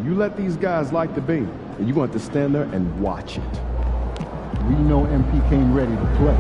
You let these guys light the bait, and you're going to have to stand there and watch it. We know MP came ready to play.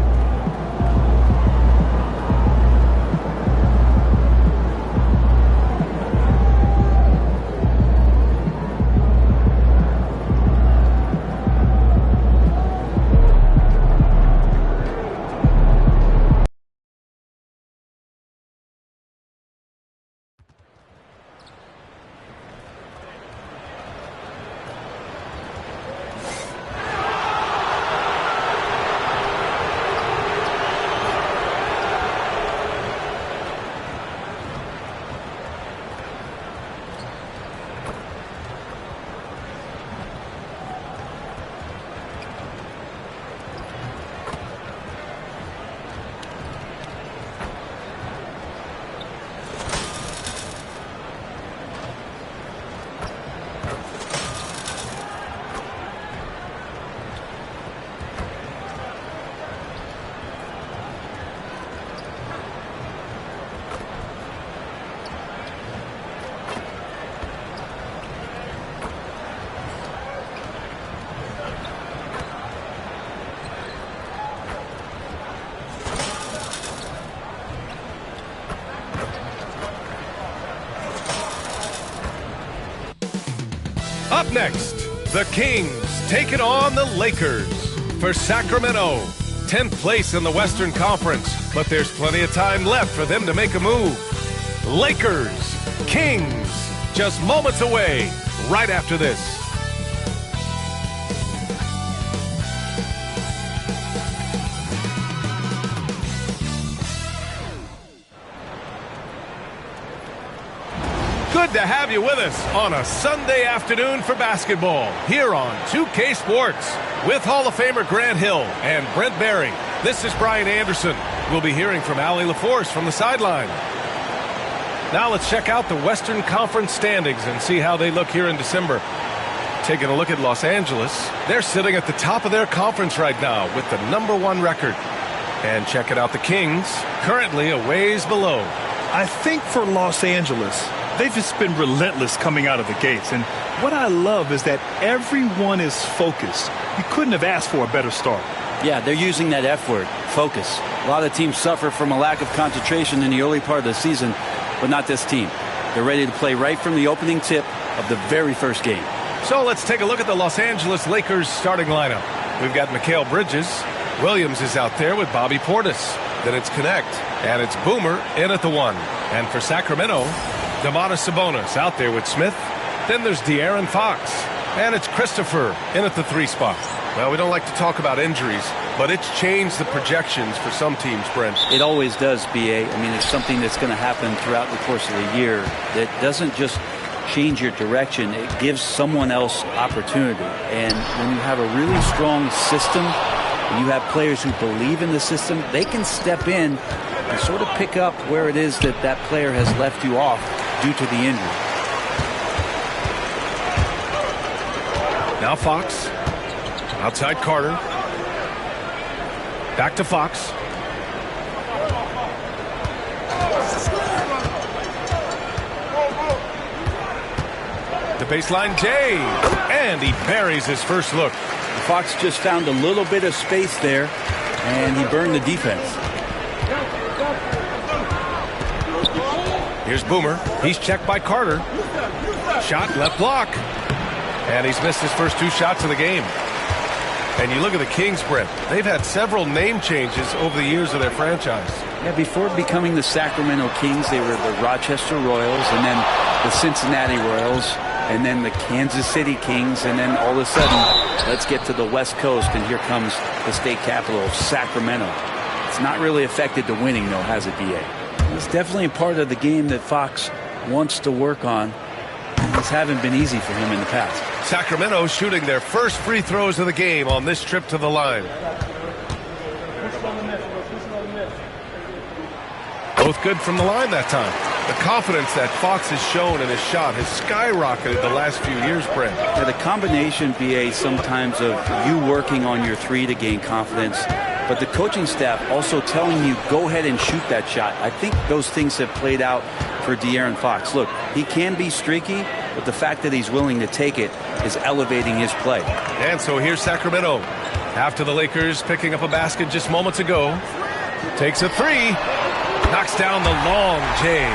Up next, the Kings taking on the Lakers. For Sacramento, 10th place in the Western Conference, but there's plenty of time left for them to make a move. Lakers, Kings, just moments away, right after this. Good to have you with us on a Sunday afternoon for basketball here on 2K Sports with Hall of Famer Grant Hill and Brent Barry. This is Brian Anderson. We'll be hearing from Allie LaForce from the sideline. Now let's check out the Western Conference standings and see how they look here in December. Taking a look at Los Angeles, they're sitting at the top of their conference right now with the #1 record. And checking out the Kings, currently a ways below. I think for Los Angeles, they've just been relentless coming out of the gates. And what I love is that everyone is focused. You couldn't have asked for a better start. Yeah, they're using that F word, focus. A lot of teams suffer from a lack of concentration in the early part of the season, but not this team. They're ready to play right from the opening tip of the very first game. So let's take a look at the Los Angeles Lakers starting lineup. We've got Mikal Bridges. Williams is out there with Bobby Portis. Then it's Connect, and it's Boomer in at the 1. And for Sacramento, Domantas Sabonis out there with Smith. Then there's De'Aaron Fox. And it's Christopher in at the 3 spot. Well, we don't like to talk about injuries, but it's changed the projections for some teams, Brent. It always does, B.A. I mean, it's something that's going to happen throughout the course of the year that doesn't just change your direction. It gives someone else opportunity. And when you have a really strong system, and you have players who believe in the system, they can step in and sort of pick up where it is that that player has left you off due to the injury. Now Fox. Outside Carter. Back to Fox. The baseline, Jay. And he buries his first look. Fox just found a little bit of space there, and he burned the defense. Here's Boomer. He's checked by Carter. Shot, left block. And he's missed his first 2 shots of the game. And you look at the Kings, Brent. They've had several name changes over the years of their franchise. Yeah, before becoming the Sacramento Kings, they were the Rochester Royals, and then the Cincinnati Royals, and then the Kansas City Kings, and then all of a sudden, let's get to the West Coast, and here comes the state capital of Sacramento. It's not really affected the winning, though, has it, B.A.? It's definitely a part of the game that Fox wants to work on. This haven't been easy for him in the past. Sacramento shooting their first free throws of the game on this trip to the line. Both good from the line that time. The confidence that Fox has shown in his shot has skyrocketed the last few years, Brent. Yeah, the combination, BA, sometimes of you working on your 3 to gain confidence, but the coaching staff also telling you, go ahead and shoot that shot. I think those things have played out for De'Aaron Fox. Look, he can be streaky, but the fact that he's willing to take it is elevating his play. And so here's Sacramento. After the Lakers picking up a basket just moments ago. Takes a 3. Knocks down the long J.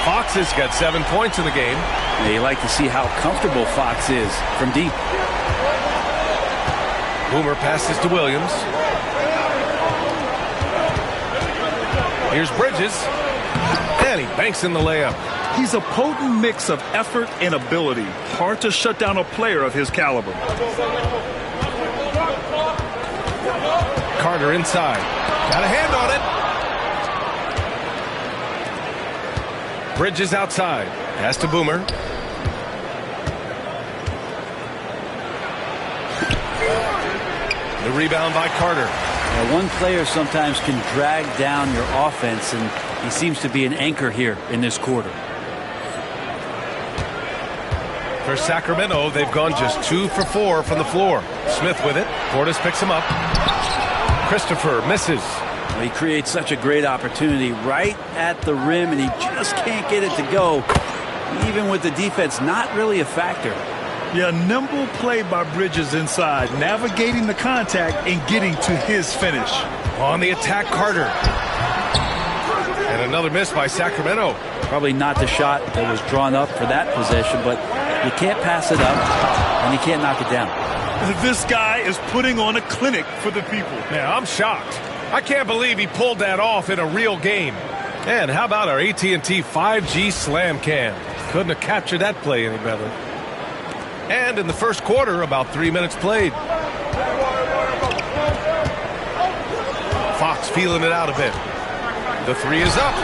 Fox has got 7 points in the game. Yeah, you like to see how comfortable Fox is from deep. Boomer passes to Williams. Here's Bridges. And he banks in the layup. He's a potent mix of effort and ability. Hard to shut down a player of his caliber. Carter inside. Got a hand on it. Bridges outside. Pass to Boomer. The rebound by Carter. Now, one player sometimes can drag down your offense, and he seems to be an anchor here in this quarter. For Sacramento, they've gone just 2 for 4 from the floor. Smith with it. Portis picks him up. Christopher misses. He creates such a great opportunity right at the rim, and he just can't get it to go. Even with the defense not really a factor. Yeah, nimble play by Bridges inside, navigating the contact and getting to his finish. On the attack, Carter. And another miss by Sacramento. Probably not the shot that was drawn up for that possession, but you can't pass it up, and you can't knock it down. This guy is putting on a clinic for the people. Yeah, I'm shocked. I can't believe he pulled that off in a real game. And how about our AT&T 5G Slam Cam? Couldn't have captured that play any better. And in the first quarter, about 3 minutes played. Fox feeling it out a bit. The 3 is up.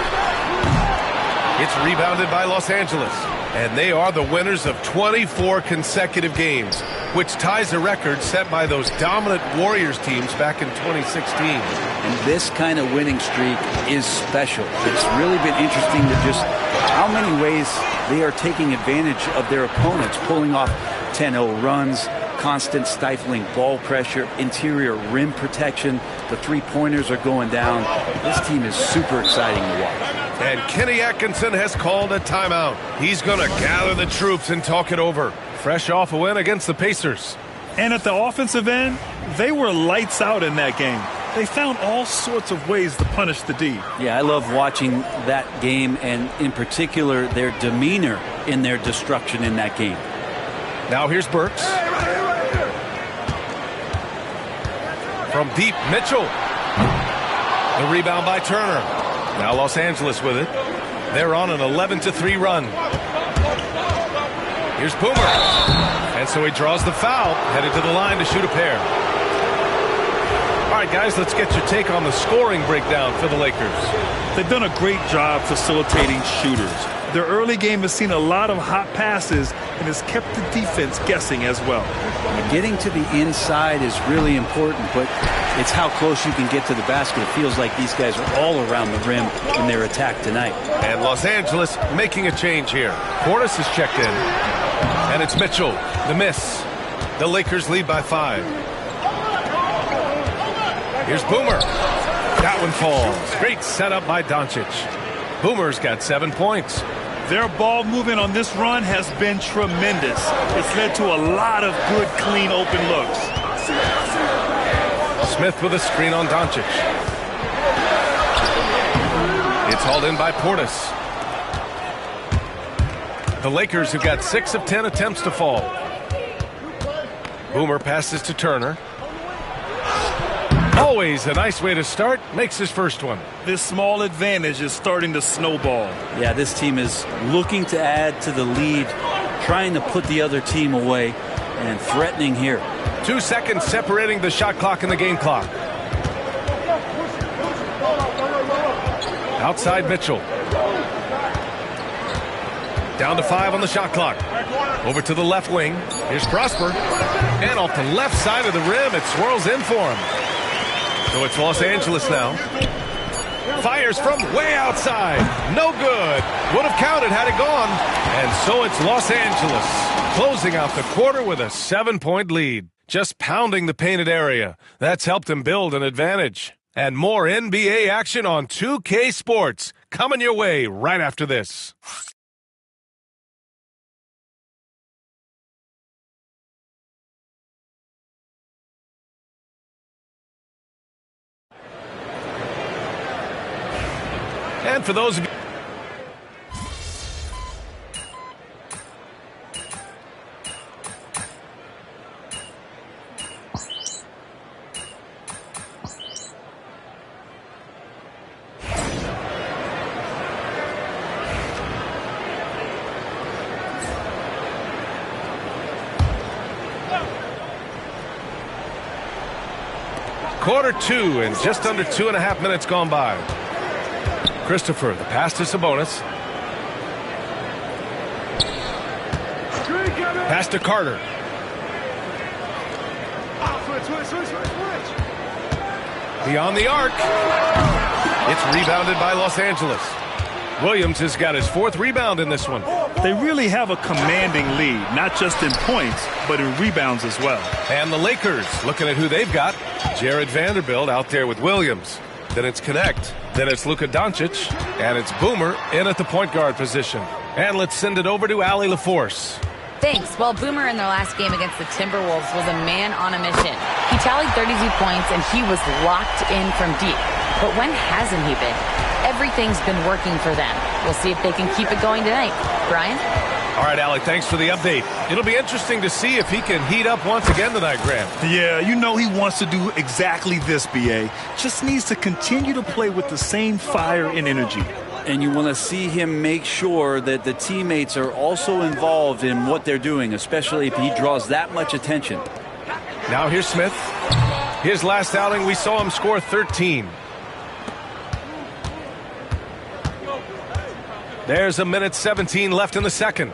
It's rebounded by Los Angeles. And they are the winners of 24 consecutive games, which ties a record set by those dominant Warriors teams back in 2016. And this kind of winning streak is special. It's really been interesting to just how many ways they are taking advantage of their opponents, pulling off 10-0 runs, constant stifling ball pressure, interior rim protection. The three-pointers are going down. This team is super exciting to watch. And Kenny Atkinson has called a timeout. He's going to gather the troops and talk it over. Fresh off a win against the Pacers. And at the offensive end, they were lights out in that game. They found all sorts of ways to punish the D. Yeah, I love watching that game, and in particular, their demeanor in their destruction in that game. Now here's Burks. From deep, Mitchell. The rebound by Turner. Now Los Angeles with it. They're on an 11-3 run. Here's Boomer. And so he draws the foul, headed to the line to shoot a pair. All right, guys, let's get your take on the scoring breakdown for the Lakers. They've done a great job facilitating shooters. Their early game has seen a lot of hot passes and has kept the defense guessing as well. Getting to the inside is really important, but it's how close you can get to the basket. It feels like these guys are all around the rim in their attack tonight. And Los Angeles making a change here. Portis is checked in. And it's Mitchell. The miss. The Lakers lead by 5. Here's Boomer. That one falls. Great setup by Doncic. Boomer's got 7 points. Their ball movement on this run has been tremendous. It's led to a lot of good, clean, open looks. Smith with a screen on Doncic. It's hauled in by Portis. The Lakers have got 6 of 10 attempts to fall. Boomer passes to Turner. Always a nice way to start. Makes his first one. This small advantage is starting to snowball. Yeah, this team is looking to add to the lead, trying to put the other team away, and threatening here. 2 seconds separating the shot clock and the game clock. Outside Mitchell. Down to 5 on the shot clock. Over to the left wing. Here's Prosper. And off the left side of the rim, it swirls in for him. So it's Los Angeles now. Fires from way outside. No good. Would have counted had it gone. And so it's Los Angeles closing out the quarter with a 7-point lead. Just pounding the painted area. That's helped him build an advantage. And more NBA action on 2K Sports coming your way right after this. And for those of you Quarter 2 and just under 2.5 minutes gone by. Christopher, the pass to Sabonis. Pass to Carter. Beyond the arc. It's rebounded by Los Angeles. Williams has got his 4th rebound in this one. They really have a commanding lead, not just in points, but in rebounds as well. And the Lakers, looking at who they've got. Jared Vanderbilt out there with Williams. Then it's Connect. Then it's Luka Doncic. And it's Boomer in at the point guard position. And let's send it over to Allie LaForce. Thanks. Well, Boomer in their last game against the Timberwolves was a man on a mission. He tallied 32 points, and he was locked in from deep. But when hasn't he been? Everything's been working for them. We'll see if they can keep it going tonight. Brian? All right, Allie, thanks for the update. It'll be interesting to see if he can heat up once again tonight, Grant. Yeah, you know he wants to do exactly this, B.A. Just needs to continue to play with the same fire and energy. And you want to see him make sure that the teammates are also involved in what they're doing, especially if he draws that much attention. Now here's Smith. His last outing, we saw him score 13. There's a minute 17 left in the second.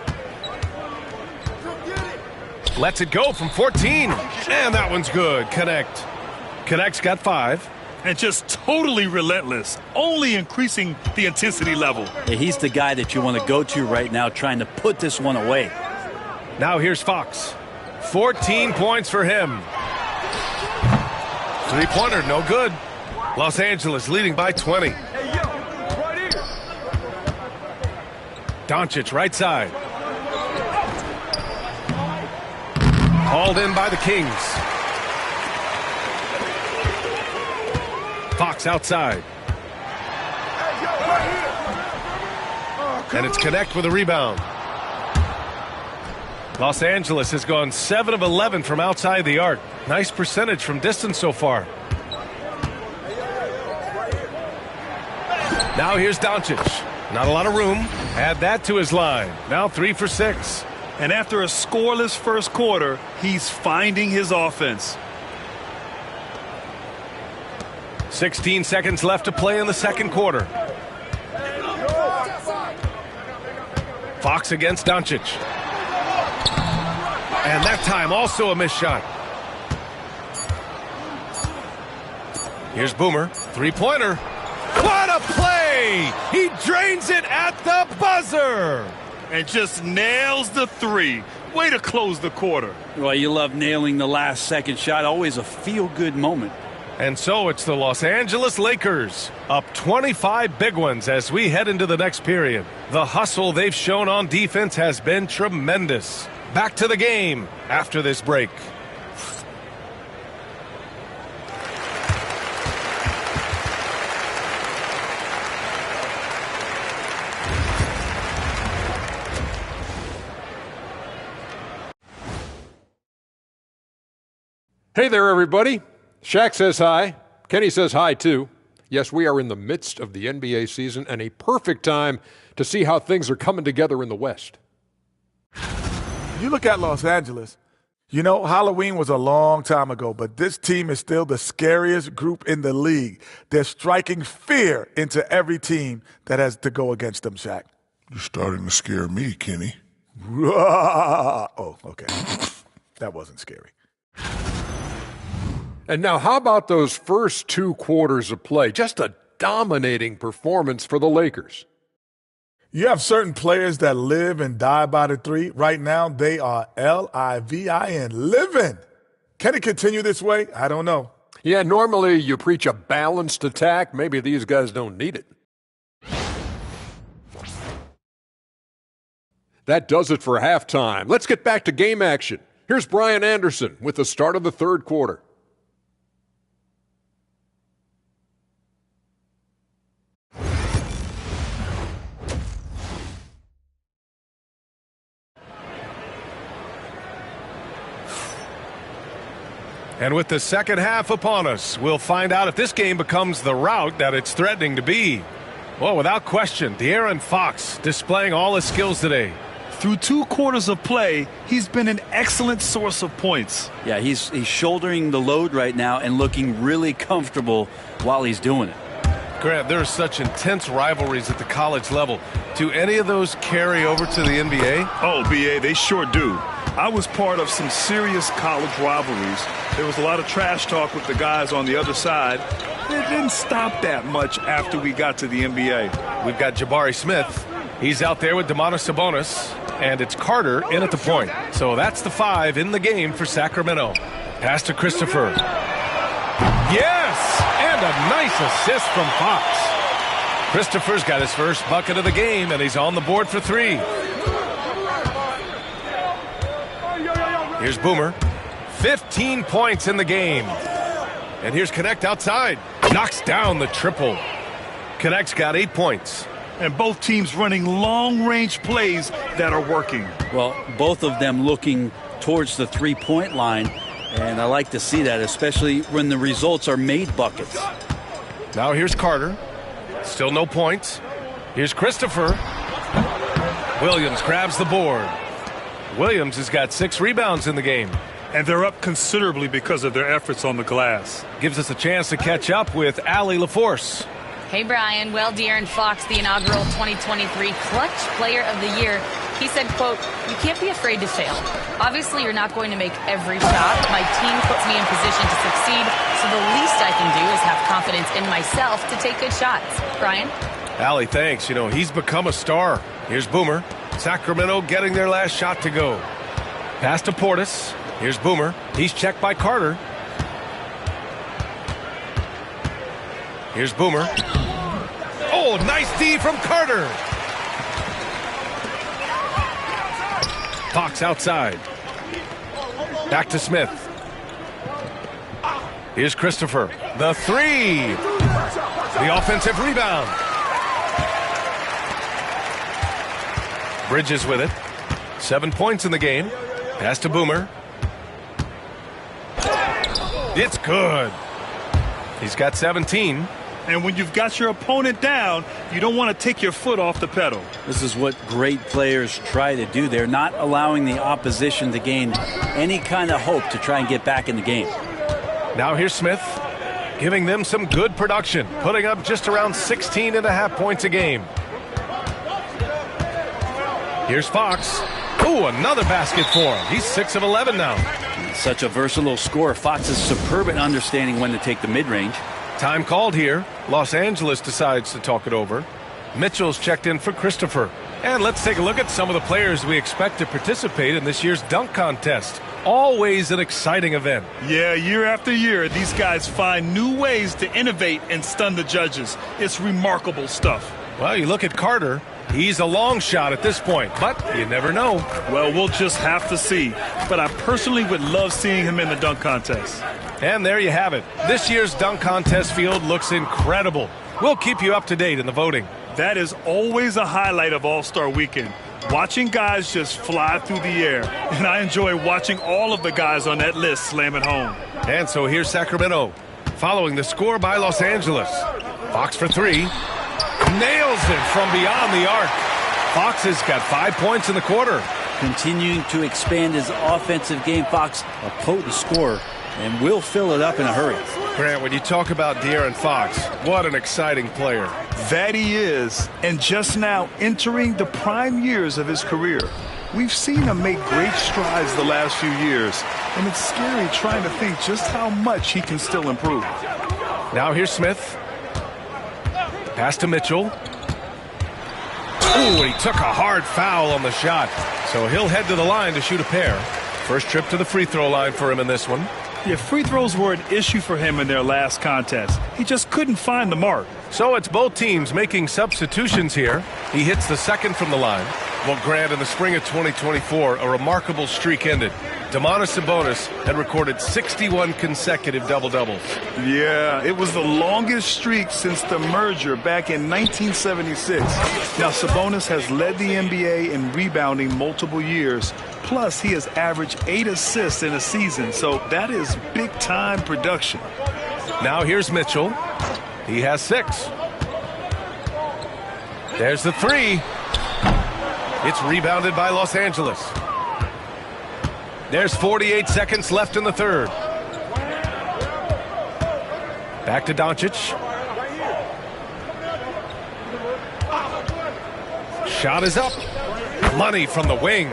Lets it go from 14. And that one's good. Connect. Connect's got 5. And just totally relentless, only increasing the intensity level. Yeah, he's the guy that you want to go to right now, trying to put this one away. Now here's Fox. 14 points for him. 3-pointer, no good. Los Angeles leading by 20. Doncic right side. Hauled in by the Kings. Fox outside. And it's Connect with a rebound. Los Angeles has gone 7 of 11 from outside the arc. Nice percentage from distance so far. Now here's Doncic. Not a lot of room. Add that to his line. Now 3 for 6. And after a scoreless first quarter, he's finding his offense. 16 seconds left to play in the second quarter. Fox against Doncic. And that time also a missed shot. Here's Boomer. 3-pointer. What a play! He drains it at the buzzer! And just nails the 3. Way to close the quarter. Well, you love nailing the last second shot. Always a feel-good moment. And so it's the Los Angeles Lakers, up 25 big ones as we head into the next period. The hustle they've shown on defense has been tremendous. Back to the game after this break. Hey there, everybody. Shaq says hi. Kenny says hi, too. Yes, we are in the midst of the NBA season and a perfect time to see how things are coming together in the West. You look at Los Angeles, you know, Halloween was a long time ago, but this team is still the scariest group in the league. They're striking fear into every team that has to go against them, Shaq. You're starting to scare me, Kenny. Oh, okay. That wasn't scary. And now, how about those first 2 quarters of play? Just a dominating performance for the Lakers. You have certain players that live and die by the three. Right now, they are L-I-V-I-N, living. Can it continue this way? I don't know. Yeah, normally you preach a balanced attack. Maybe these guys don't need it. That does it for halftime. Let's get back to game action. Here's Brian Anderson with the start of the third quarter. And with the second half upon us, we'll find out if this game becomes the rout that it's threatening to be. Well, without question, De'Aaron Fox displaying all his skills today. Through 2 quarters of play, he's been an excellent source of points. Yeah, he's shouldering the load right now and looking really comfortable while he's doing it. Grant, there are such intense rivalries at the college level. Do any of those carry over to the NBA? Oh, B.A., they sure do. I was part of some serious college rivalries. There was a lot of trash talk with the guys on the other side. It didn't stop that much after we got to the NBA. We've got Jabari Smith. He's out there with Domantas Sabonis. And it's Carter in at the point. So that's the 5 in the game for Sacramento. Pass to Christopher. Yes! And a nice assist from Fox. Christopher's got his first bucket of the game, and he's on the board for 3. Here's Boomer. 15 points in the game. And here's Connect outside. Knocks down the triple. Connect's got 8 points. And both teams running long-range plays that are working. Well, both of them looking towards the three-point line. And I like to see that, especially when the results are made buckets. Now here's Carter. Still no points. Here's Christopher. Williams grabs the board. Williams has got 6 rebounds in the game. And they're up considerably because of their efforts on the glass. Gives us a chance to catch up with Allie LaForce. Hey, Brian. Well, De'Aaron Fox, the inaugural 2023 Clutch Player of the Year, he said, quote, "You can't be afraid to fail. Obviously, you're not going to make every shot. My team puts me in position to succeed, so the least I can do is have confidence in myself to take good shots." Brian? Allie, thanks. You know, he's become a star. Here's Boomer. Sacramento getting their last shot to go. Pass to Portis. Here's Boomer. He's checked by Carter. Here's Boomer. Oh, nice D from Carter. Fox outside. Back to Smith. Here's Christopher. The 3. The offensive rebound. Bridges with it. 7 points in the game. Pass to Boomer. It's good. He's got 17. And when you've got your opponent down, you don't want to take your foot off the pedal. This is what great players try to do. They're not allowing the opposition to gain any kind of hope to try and get back in the game. Now here's Smith, giving them some good production, putting up just around 16.5 points a game. Here's Fox. Ooh, another basket for him. He's 6 of 11 now. Such a versatile scorer. Fox is superb at understanding when to take the mid-range. Time called here. Los Angeles decides to talk it over. Mitchell's checked in for Christopher. And let's take a look at some of the players we expect to participate in this year's dunk contest. Always an exciting event. Yeah, year after year, these guys find new ways to innovate and stun the judges. It's remarkable stuff. Well, you look at Carter. He's a long shot at this point, but you never know. Well, we'll just have to see. But I personally would love seeing him in the dunk contest. And there you have it. This year's dunk contest field looks incredible. We'll keep you up to date in the voting. That is always a highlight of All-Star Weekend. Watching guys just fly through the air. And I enjoy watching all of the guys on that list slam it home. And so here's Sacramento, following the score by Los Angeles. Fox for three. Nails it from beyond the arc. Fox has got 5 points in the quarter. Continuing to expand his offensive game, Fox, a potent scorer, and will fill it up in a hurry. Grant, when you talk about De'Aaron Fox, what an exciting player. That he is, and just now entering the prime years of his career. We've seen him make great strides the last few years, and it's scary trying to think just how much he can still improve. Now here's Smith. Pass to Mitchell. Ooh, he took a hard foul on the shot. So he'll head to the line to shoot a pair. First trip to the free throw line for him in this one. Yeah, free throws were an issue for him in their last contest. He just couldn't find the mark. So it's both teams making substitutions here. He hits the second from the line. Well, Grant, in the spring of 2024, a remarkable streak ended. Domantas Sabonis had recorded 61 consecutive double-doubles. Yeah, it was the longest streak since the merger back in 1976. Now, Sabonis has led the NBA in rebounding multiple years. Plus, he has averaged 8 assists in a season, so that is big-time production. Now here's Mitchell. He has 6. There's the three. It's rebounded by Los Angeles. There's 48 seconds left in the third. Back to Doncic. Shot is up. Money from the wing.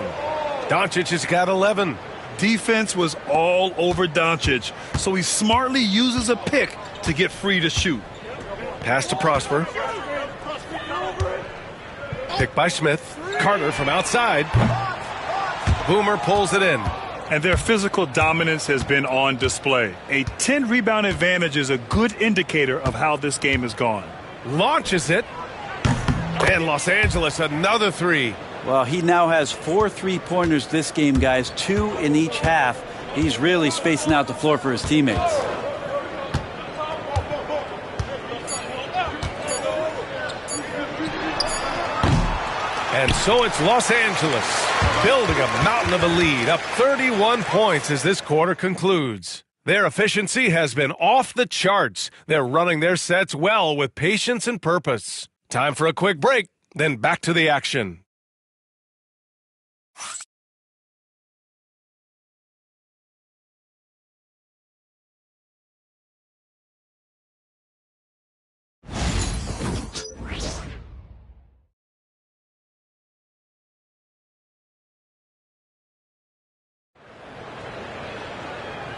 Doncic has got 11. Defense was all over Doncic, so he smartly uses a pick to get free to shoot. Pass to Prosper. Pick by Smith. Carter from outside. Boomer pulls it in. And their physical dominance has been on display. A 10-rebound advantage is a good indicator of how this game has gone. Launches it. And Los Angeles, another three. Well, he now has 4 3-pointers this game, guys, 2 in each half. He's really spacing out the floor for his teammates. And so it's Los Angeles building a mountain of a lead, up 31 points as this quarter concludes. Their efficiency has been off the charts. They're running their sets well with patience and purpose. Time for a quick break, then back to the action.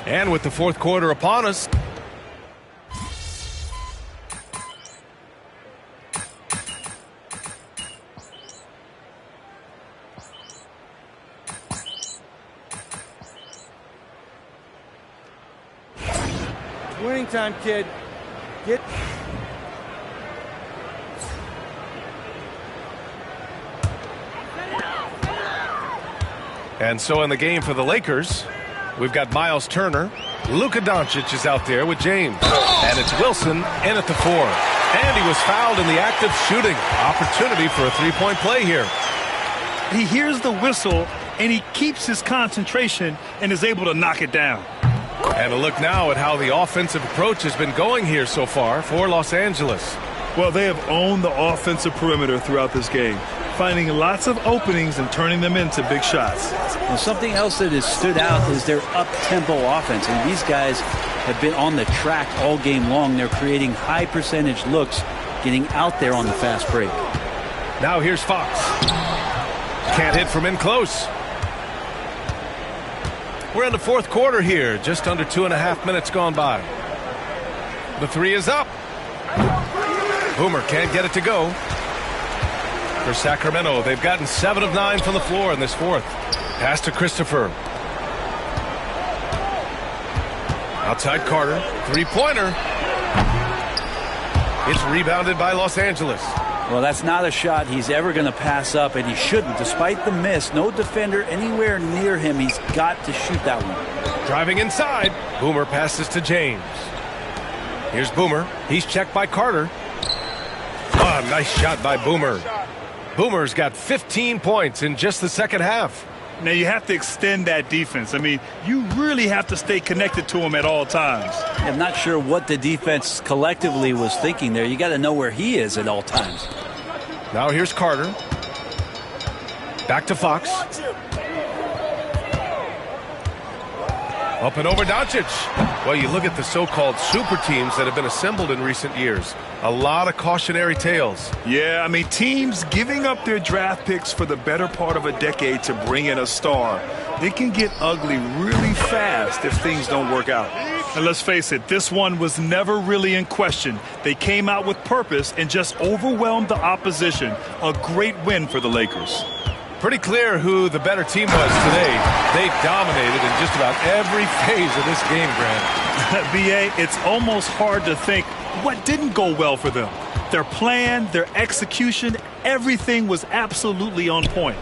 And with the fourth quarter upon us, winning time, kid. Get. And so in the game for the Lakers, we've got Miles Turner. Luka Doncic is out there with James. And it's Wilson in at the 4. And he was fouled in the act of shooting. Opportunity for a three-point play here. He hears the whistle, and he keeps his concentration and is able to knock it down. And a look now at how the offensive approach has been going here so far for Los Angeles. Well, they have owned the offensive perimeter throughout this game, finding lots of openings and turning them into big shots. Well, something else that has stood out is their up-tempo offense. And these guys have been on the track all game long. They're creating high-percentage looks, getting out there on the fast break. Now here's Fox. Can't hit from in close. We're in the fourth quarter here, just under 2.5 minutes gone by. The three is up. Boomer can't get it to go. for Sacramento. They've gotten 7 of 9 from the floor in this fourth. Pass to Christopher. Outside Carter. Three-pointer. It's rebounded by Los Angeles. Well, that's not a shot he's ever going to pass up, and he shouldn't. Despite the miss, no defender anywhere near him. He's got to shoot that one. Driving inside. Boomer passes to James. Here's Boomer. He's checked by Carter. Oh, nice shot by Boomer. Boomer's got 15 points in just the second half. Now, you have to extend that defense. I mean, you really have to stay connected to him at all times. I'm not sure what the defense collectively was thinking there. You got to know where he is at all times. Now here's Carter. Back to Fox. Up and over Doncic. Well, you look at the so-called super teams that have been assembled in recent years. A lot of cautionary tales. Yeah, I mean, teams giving up their draft picks for the better part of a decade to bring in a star. It can get ugly really fast if things don't work out. And let's face it, this one was never really in question. They came out with purpose and just overwhelmed the opposition. A great win for the Lakers. Pretty clear who the better team was today. They dominated in just about every phase of this game, Grant. B.A., it's almost hard to think what didn't go well for them. Their plan, their execution, everything was absolutely on point.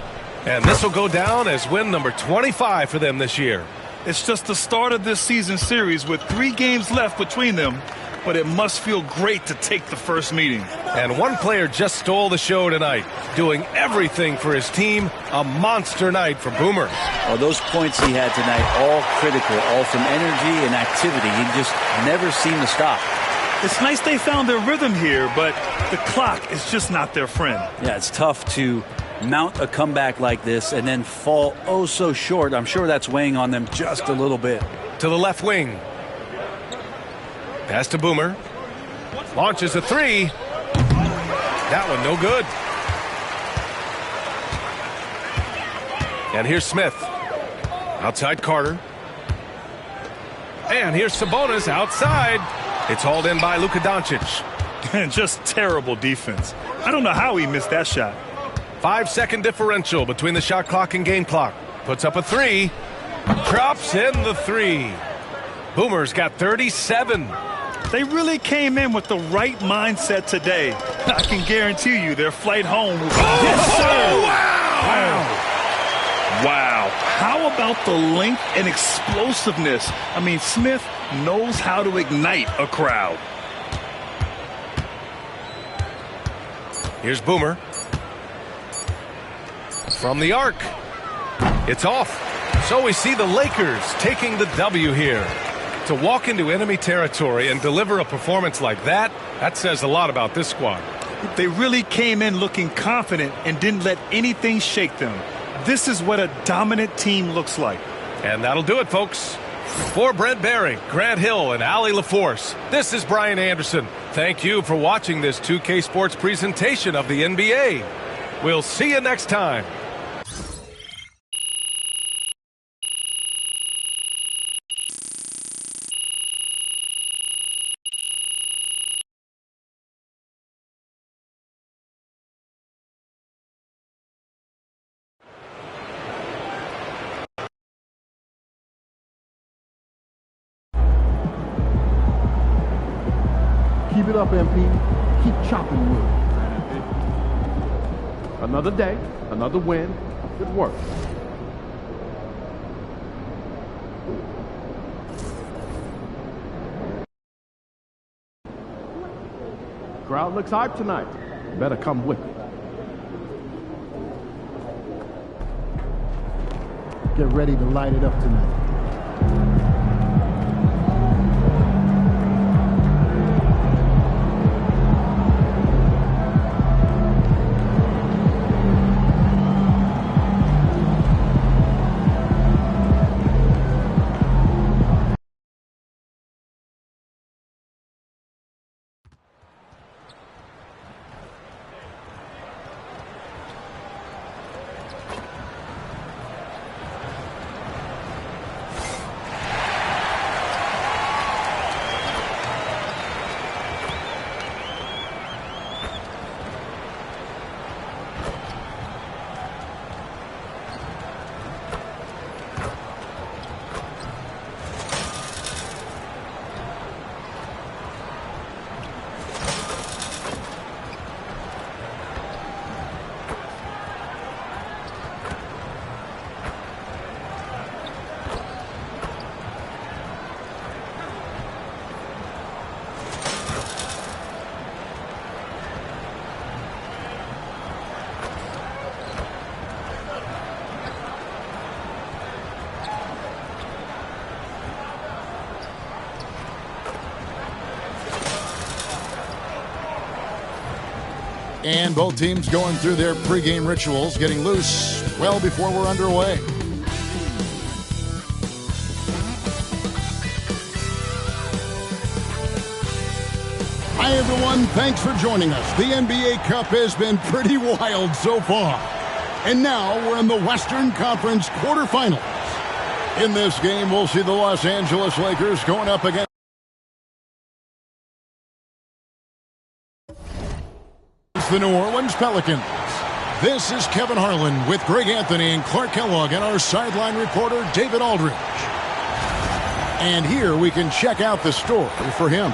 And this will go down as win number 25 for them this year. It's just the start of this season series with 3 games left between them, but it must feel great to take the first meeting. And one player just stole the show tonight, doing everything for his team. A monster night for Boomer. Well, those points he had tonight, all critical, all from energy and activity. He just never seemed to stop. It's nice they found their rhythm here, but the clock is just not their friend. Yeah, it's tough to mount a comeback like this and then fall oh so short. I'm sure that's weighing on them just a little bit. To the left wing. Pass to Boomer. Launches a 3. That one no good. And here's Smith. Outside Carter. And here's Sabonis outside. It's hauled in by Luka Doncic. Just terrible defense. I don't know how he missed that shot. 5-second differential between the shot clock and game clock. Puts up a 3. Drops in the 3. Boomer's got 37. They really came in with the right mindset today. I can guarantee you their flight home will be yes, sir. Wow. How about the length and explosiveness? I mean, Smith knows how to ignite a crowd. Here's Boomer. From the arc. It's off. So we see the Lakers taking the W here. To walk into enemy territory and deliver a performance like that, that says a lot about this squad. They really came in looking confident and didn't let anything shake them. This is what a dominant team looks like. And that'll do it, folks. For Brent Barry, Grant Hill, and Allie LaForce, this is Brian Anderson. Thank you for watching this 2K Sports presentation of the NBA. We'll see you next time. Keep it up, MP. Keep chopping wood. Another day, another win. Good work. Crowd looks hyped tonight. Better come with it. Get ready to light it up tonight. And both teams going through their pregame rituals, getting loose well before we're underway. Hi, everyone. Thanks for joining us. The NBA Cup has been pretty wild so far. And now we're in the Western Conference quarterfinals. In this game, we'll see the Los Angeles Lakers going up against the New Orleans Pelicans. This is Kevin Harlan with Greg Anthony and Clark Kellogg and our sideline reporter, David Aldridge. And here we can check out the story for him.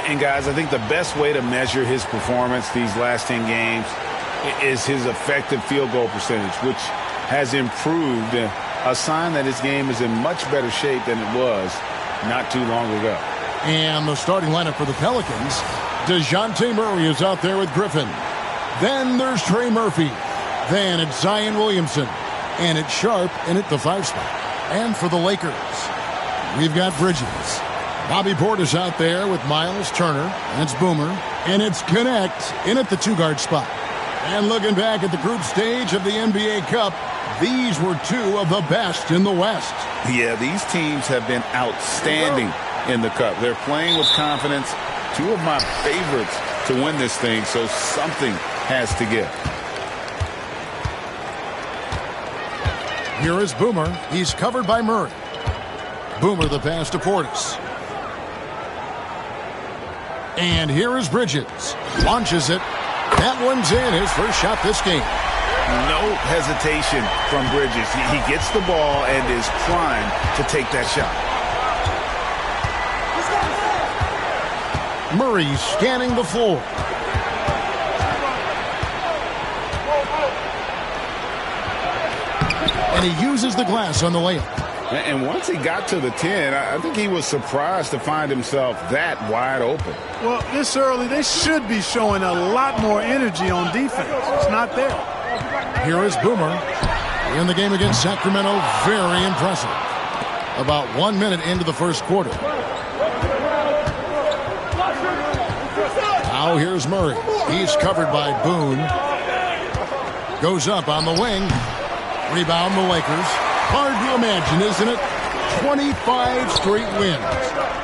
And guys, I think the best way to measure his performance these last 10 games is his effective field goal percentage, which has improved, a sign that his game is in much better shape than it was not too long ago. And the starting lineup for the Pelicans, DeJounte Murray is out there with Griffin. Then there's Trey Murphy. Then it's Zion Williamson. And it's Sharp in at the 5 spot. And for the Lakers, we've got Bridges. Bobby Portis out there with Miles Turner. And it's Boomer. And it's Connect in at the 2-guard spot. And looking back at the group stage of the NBA Cup, these were 2 of the best in the West. Yeah, these teams have been outstanding in the Cup. They're playing with confidence. 2 of my favorites to win this thing, so something has to give. Here is Boomer. He's covered by Murray. Boomer the pass to Portis. And here is Bridges. Launches it. That one's in. His first shot this game. No hesitation from Bridges. He gets the ball and is primed to take that shot. Murray scanning the floor. And he uses the glass on the layup. And once he got to the 10, I think he was surprised to find himself that wide open. Well, this early, they should be showing a lot more energy on defense. It's not there. Here is Boomer in the game against Sacramento. Very impressive. About 1 minute into the first quarter. Now here's Murray. He's covered by Boone. Goes up on the wing. Rebound the Lakers. Hard to imagine, isn't it? 25 straight wins.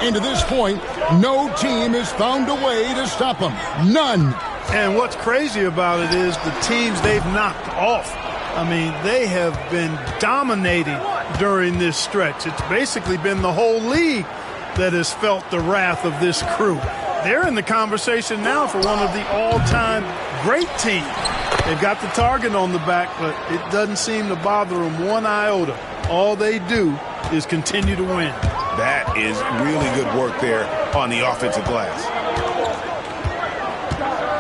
And to this point, no team has found a way to stop them. None. And what's crazy about it is the teams they've knocked off. I mean, they have been dominating during this stretch. It's basically been the whole league that has felt the wrath of this crew. They're in the conversation now for one of the all-time great teams. They've got the target on the back, but it doesn't seem to bother them one iota. All they do is continue to win. That is really good work there on the offensive glass.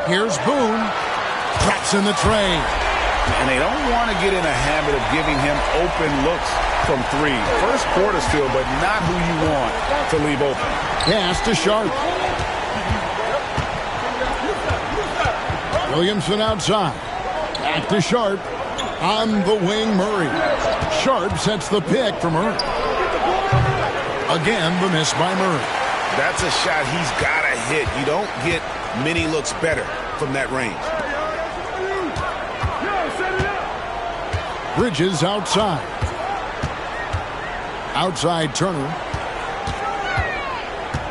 Here's Boone. Drops in the tray. And they don't want to get in a habit of giving him open looks from 3. First quarter still, but not who you want to leave open. Pass to Sharp. Williamson outside. Back to Sharp. On the wing, Murray. Sharp sets the pick for Murray. Again, the miss by Murray. That's a shot he's got to hit. You don't get many looks better from that range. Bridges outside. Outside Turner.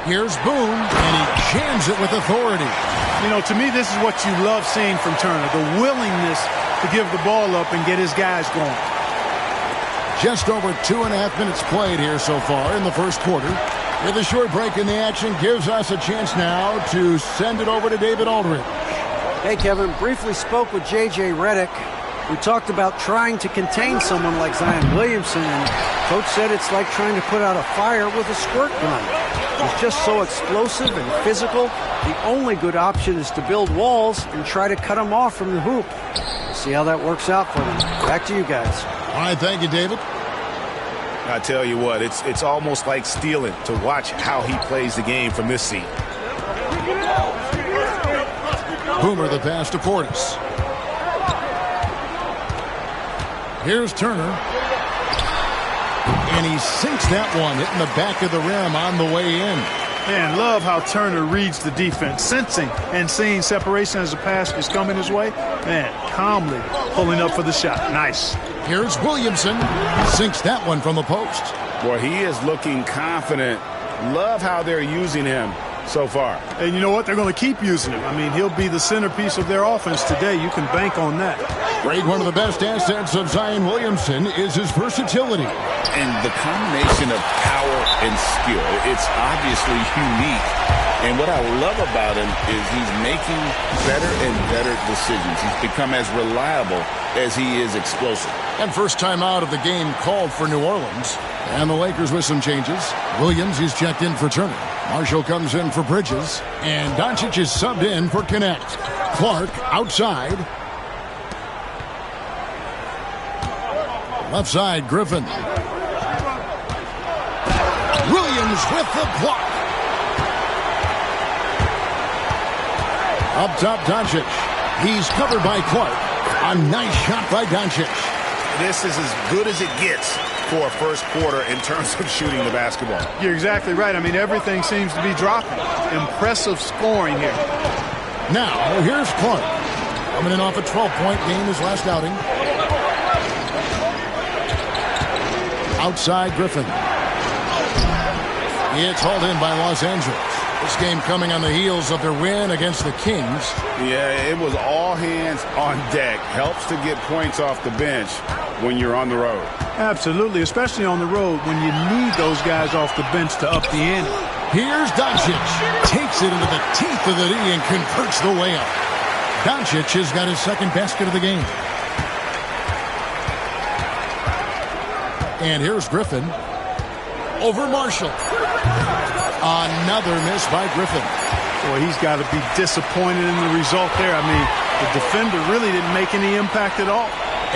Here's Boone, and he jams it with authority. You know, to me, this is what you love seeing from Turner, the willingness to give the ball up and get his guys going. Just over 2.5 minutes played here so far in the first quarter. With a short break in the action, gives us a chance now to send it over to David Aldridge. Hey, Kevin, briefly spoke with J.J. Redick. We talked about trying to contain someone like Zion Williamson, and Coach said it's like trying to put out a fire with a squirt gun. He's just so explosive and physical. The only good option is to build walls and try to cut him off from the hoop. See how that works out for them. Back to you guys. All right, thank you, David. I tell you what, it's almost like stealing to watch how he plays the game from this seat. Boomer the pass to Portis. Here's Turner. And he sinks that one, hitting the back of the rim on the way in. Man, love how Turner reads the defense, sensing and seeing separation as the pass is coming his way. Man, calmly pulling up for the shot. Nice. Here's Williamson. Sinks that one from the post. Boy, he is looking confident. Love how they're using him so far. And you know what? They're going to keep using him. I mean, he'll be the centerpiece of their offense today. You can bank on that. Greg, one of the best assets of Zion Williamson is his versatility. And the combination of power and skill, it's obviously unique. And what I love about him is he's making better and better decisions. He's become as reliable as he is explosive. And first time out of the game called for New Orleans. And the Lakers with some changes. Williams, he's checked in for Turner. Marshall comes in for Bridges. And Doncic is subbed in for Connect. Clark outside. Left side, Griffin. Williams with the block. Up top, Doncic. He's covered by Clark. A nice shot by Doncic. This is as good as it gets for a first quarter in terms of shooting the basketball. You're exactly right. I mean, everything seems to be dropping. Impressive scoring here. Now, here's Clark. Coming in off a 12-point game his last outing. Outside Griffin. It's hauled in by Los Angeles. This game coming on the heels of their win against the Kings. Yeah, it was all hands on deck. Helps to get points off the bench when you're on the road. Absolutely, especially on the road when you need those guys off the bench to up the ante. Here's Doncic. Takes it into the teeth of the D and converts the layup. Doncic has got his second basket of the game. And here's Griffin. Over Marshall. Another miss by Griffin. Boy, he's got to be disappointed in the result there. I mean, the defender really didn't make any impact at all.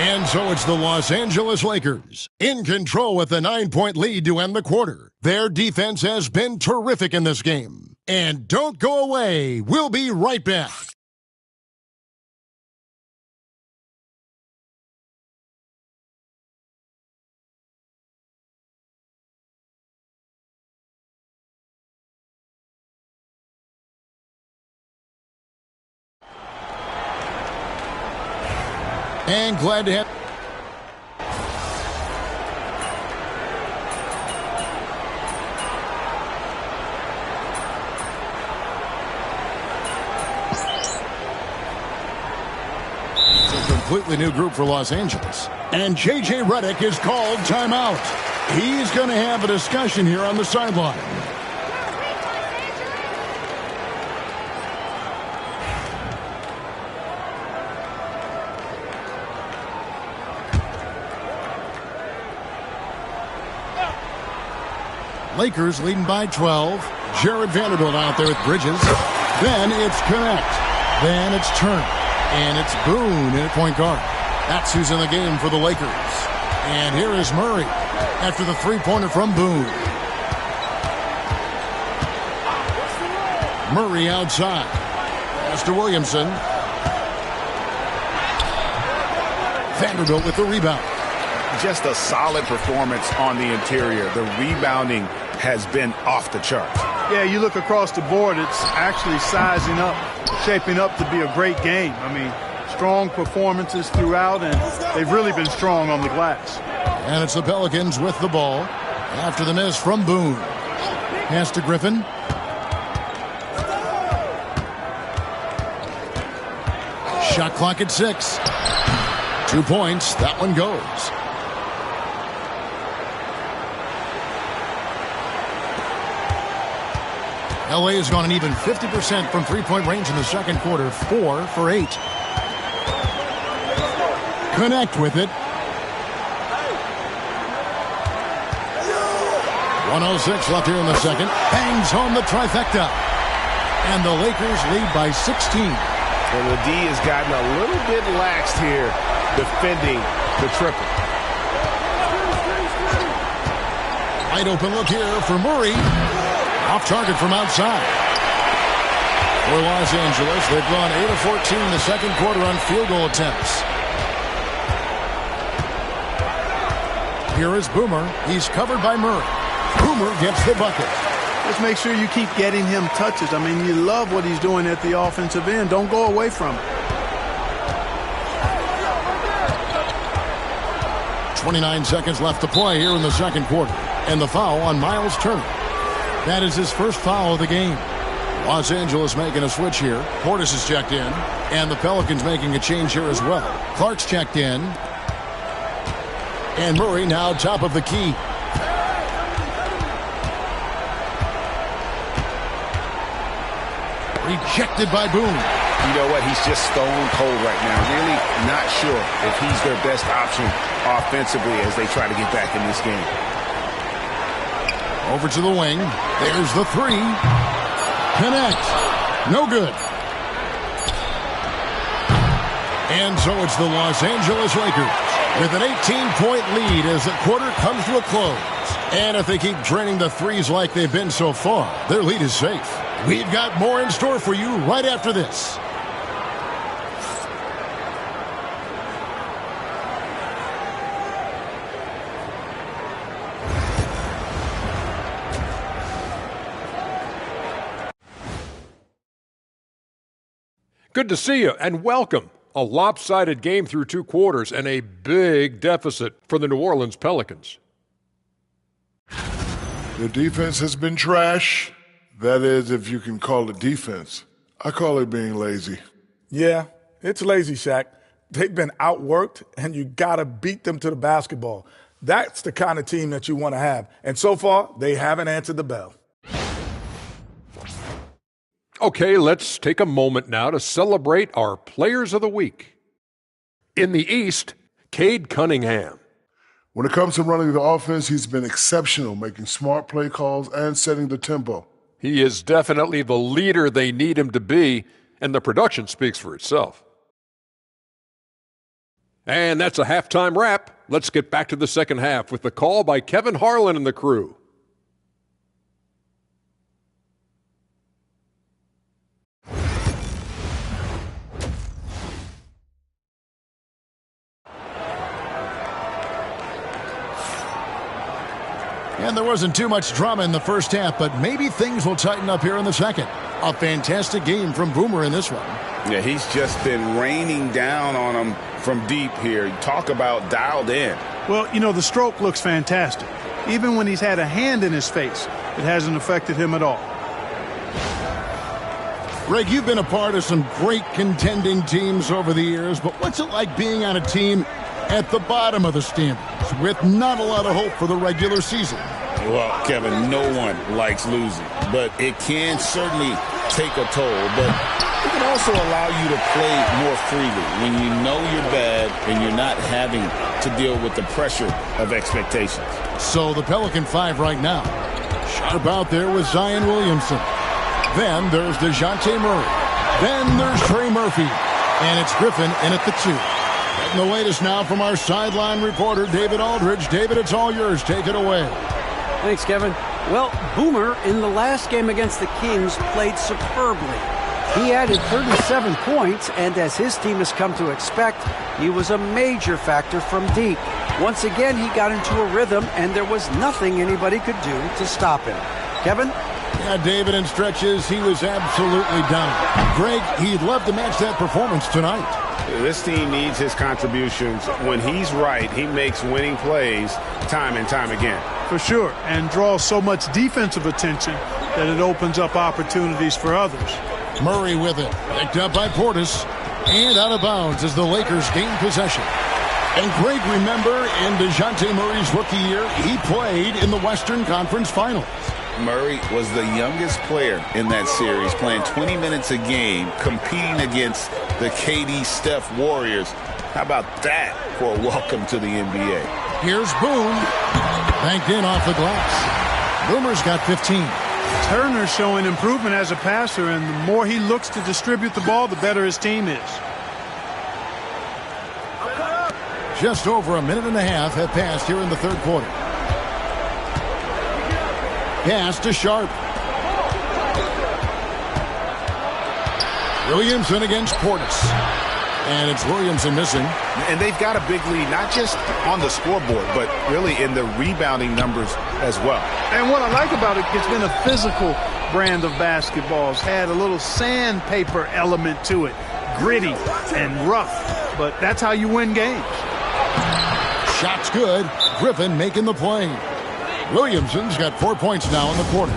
And so it's the Los Angeles Lakers in control with a 9-point lead to end the quarter. Their defense has been terrific in this game. And don't go away. We'll be right back. And glad to have... It's a completely new group for Los Angeles. And J.J. Redick is called timeout. He's going to have a discussion here on the sideline. Lakers leading by 12. Jared Vanderbilt out there with Bridges. Then it's Connect. Then it's Turner. And it's Boone in at point guard. That's who's in the game for the Lakers. And here is Murray after the three-pointer from Boone. Murray outside. Pass to Williamson. Vanderbilt with the rebound. Just a solid performance on the interior. The rebounding has been off the charts. Yeah, you look across the board, it's actually sizing up, shaping up to be a great game. I mean, strong performances throughout, and they've really been strong on the glass. And it's the Pelicans with the ball after the miss from Boone. Pass to Griffin. Shot clock at 6. 2 points. That one goes. LA has gone an even 50% from three-point range in the second quarter. 4 for 8. Connect with it. 1:06 left here in the second. Bangs home the trifecta. And the Lakers lead by 16. Well, the D has gotten a little bit laxed here defending the triple. Wide open look here for Murray. Off target from outside. For Los Angeles, they've gone 8 of 14 in the second quarter on field goal attempts. Here is Boomer. He's covered by Murray. Boomer gets the bucket. Just make sure you keep getting him touches. I mean, you love what he's doing at the offensive end. Don't go away from it. 29 seconds left to play here in the second quarter. And the foul on Miles Turner. That is his first foul of the game. Los Angeles making a switch here. Portis is checked in. And the Pelicans making a change here as well. Clark's checked in. And Murray now top of the key. Rejected by Boone. You know what? He's just stone cold right now. Really not sure if he's their best option offensively as they try to get back in this game. Over to the wing. There's the three. Connect. No good. And so it's the Los Angeles Lakers with an 18-point lead as the quarter comes to a close. And if they keep draining the threes like they've been so far, their lead is safe. We've got more in store for you right after this. Good to see you and welcome. A lopsided game through 2 quarters and a big deficit for the New Orleans Pelicans. The defense has been trash. That is, if you can call it defense. I call it being lazy. Yeah, it's lazy, Shaq. They've been outworked, and you got to beat them to the basketball. That's the kind of team that you want to have. And so far, they haven't answered the bell. Okay, let's take a moment now to celebrate our Players of the Week. In the East, Cade Cunningham. When it comes to running the offense, he's been exceptional, making smart play calls and setting the tempo. He is definitely the leader they need him to be, and the production speaks for itself. And that's a halftime wrap. Let's get back to the second half with the call by Kevin Harlan and the crew. And there wasn't too much drama in the first half, but maybe things will tighten up here in the second. A fantastic game from Boomer in this one. Yeah, he's just been raining down on him from deep here. Talk about dialed in. Well, you know, the stroke looks fantastic. Even when he's had a hand in his face, it hasn't affected him at all. Greg, you've been a part of some great contending teams over the years, but what's it like being on a team at the bottom of the standings with not a lot of hope for the regular season? Well, Kevin, no one likes losing, but it can certainly take a toll. But it can also allow you to play more freely when you know you're bad and you're not having to deal with the pressure of expectations. So the Pelican 5 right now. Sharp out there with Zion Williamson. Then there's DeJounte Murray. Then there's Trey Murphy. And it's Griffin in at the 2. And the latest now from our sideline reporter, David Aldridge. David, it's all yours. Take it away. Thanks, Kevin. Well, Boomer, in the last game against the Kings, played superbly. He added 37 points, and as his team has come to expect, he was a major factor from deep. Once again, he got into a rhythm, and there was nothing anybody could do to stop him. Kevin? Yeah, David, in stretches, he was absolutely dominant. Greg, he'd love to match that performance tonight. This team needs his contributions. When he's right, he makes winning plays time and time again. For sure, and draws so much defensive attention that it opens up opportunities for others. Murray with it, picked up by Portis, and out of bounds as the Lakers gain possession. And Greg, remember, in DeJounte Murray's rookie year, he played in the Western Conference Finals. Murray was the youngest player in that series, playing 20 minutes a game, competing against the KD Steph Warriors. How about that for a welcome to the NBA? Here's Boone, banked in off the glass. Boomer's got 15. Turner's showing improvement as a passer, and the more he looks to distribute the ball, the better his team is. Just over a minute and a half have passed here in the third quarter. Pass to Sharp. Williamson against Portis. And it's Williamson missing. And they've got a big lead, not just on the scoreboard, but really in the rebounding numbers as well. And what I like about it, it's been a physical brand of basketball. It's had a little sandpaper element to it, gritty and rough, but that's how you win games. Shot's good. Griffin making the play. Williamson's got 4 points now in the quarter.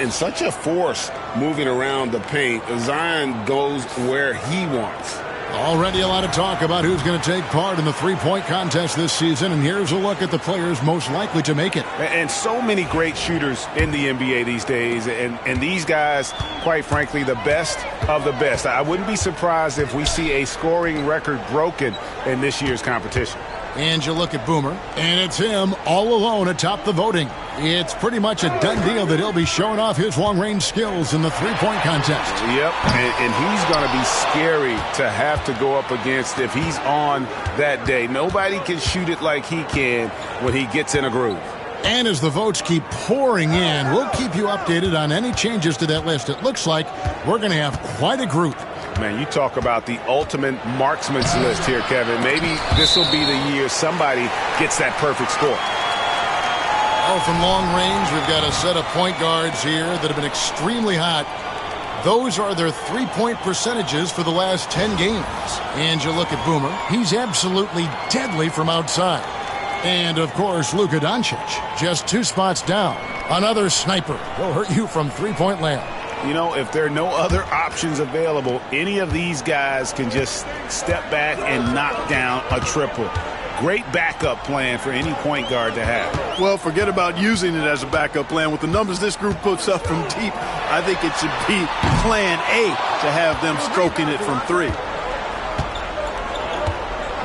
And such a force moving around the paint. Zion goes where he wants. Already a lot of talk about who's going to take part in the three-point contest this season, and here's a look at the players most likely to make it. And so many great shooters in the NBA these days, and these guys, quite frankly, the best of the best. I wouldn't be surprised if we see a scoring record broken in this year's competition. And you look at Boomer, and it's him all alone atop the voting. It's pretty much a done deal that he'll be showing off his long-range skills in the three-point contest. Yep, and he's going to be scary to have to go up against if he's on that day. Nobody can shoot it like he can when he gets in a groove. And as the votes keep pouring in, we'll keep you updated on any changes to that list. It looks like we're going to have quite a group. Man, you talk about the ultimate marksman's list here, Kevin. Maybe this will be the year somebody gets that perfect score. Oh, from long range, we've got a set of point guards here that have been extremely hot. Those are their three-point percentages for the last 10 games. And you look at Boomer, he's absolutely deadly from outside. And, of course, Luka Doncic, just 2 spots down. Another sniper. He'll hurt you from three-point land. You know, if there are no other options available, any of these guys can just step back and knock down a triple. Great backup plan for any point guard to have. Well, forget about using it as a backup plan. With the numbers this group puts up from deep, I think it should be plan A to have them stroking it from 3.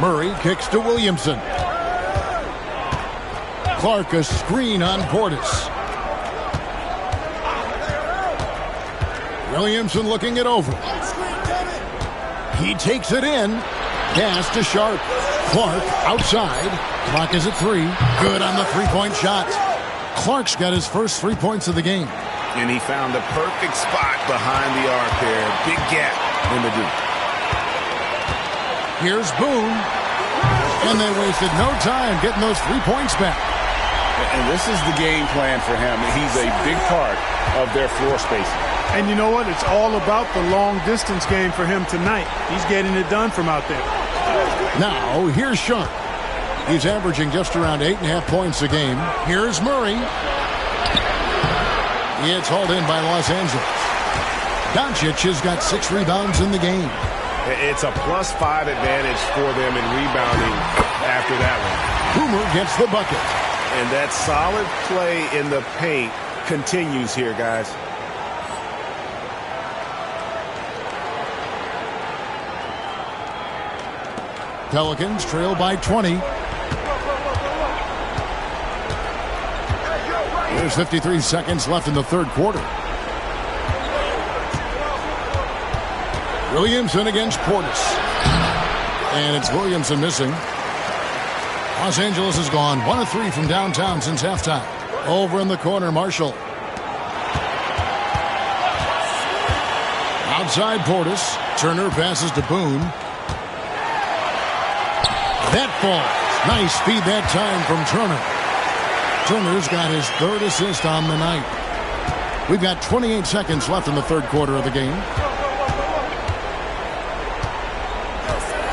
Murray kicks to Williamson. Clark a screen on Portis. Williamson looking it over. He takes it in. Pass to Sharp. Clark outside. Clock is at 3. Good on the three-point shot. Clark's got his first 3 points of the game. And he found the perfect spot behind the arc there. Big gap in the deep. Here's Boone. And they wasted no time getting those 3 points back. And this is the game plan for him. He's a big part of their floor spacing. And you know what? It's all about the long-distance game for him tonight. He's getting it done from out there. Now, here's Sharp. He's averaging just around 8.5 points a game. Here's Murray. It's hauled in by Los Angeles. Doncic has got 6 rebounds in the game. It's a +5 advantage for them in rebounding after that one. Boomer gets the bucket. And that solid play in the paint continues here, guys. Pelicans trail by 20. There's 53 seconds left in the third quarter. Williamson against Portis. And it's Williamson missing. Los Angeles has gone 1 of 3 from downtown since halftime. Over in the corner, Marshall. Outside Portis. Turner passes to Boone. That falls. Nice feed that time from Turner. Turner's got his 3rd assist on the night. We've got 28 seconds left in the third quarter of the game.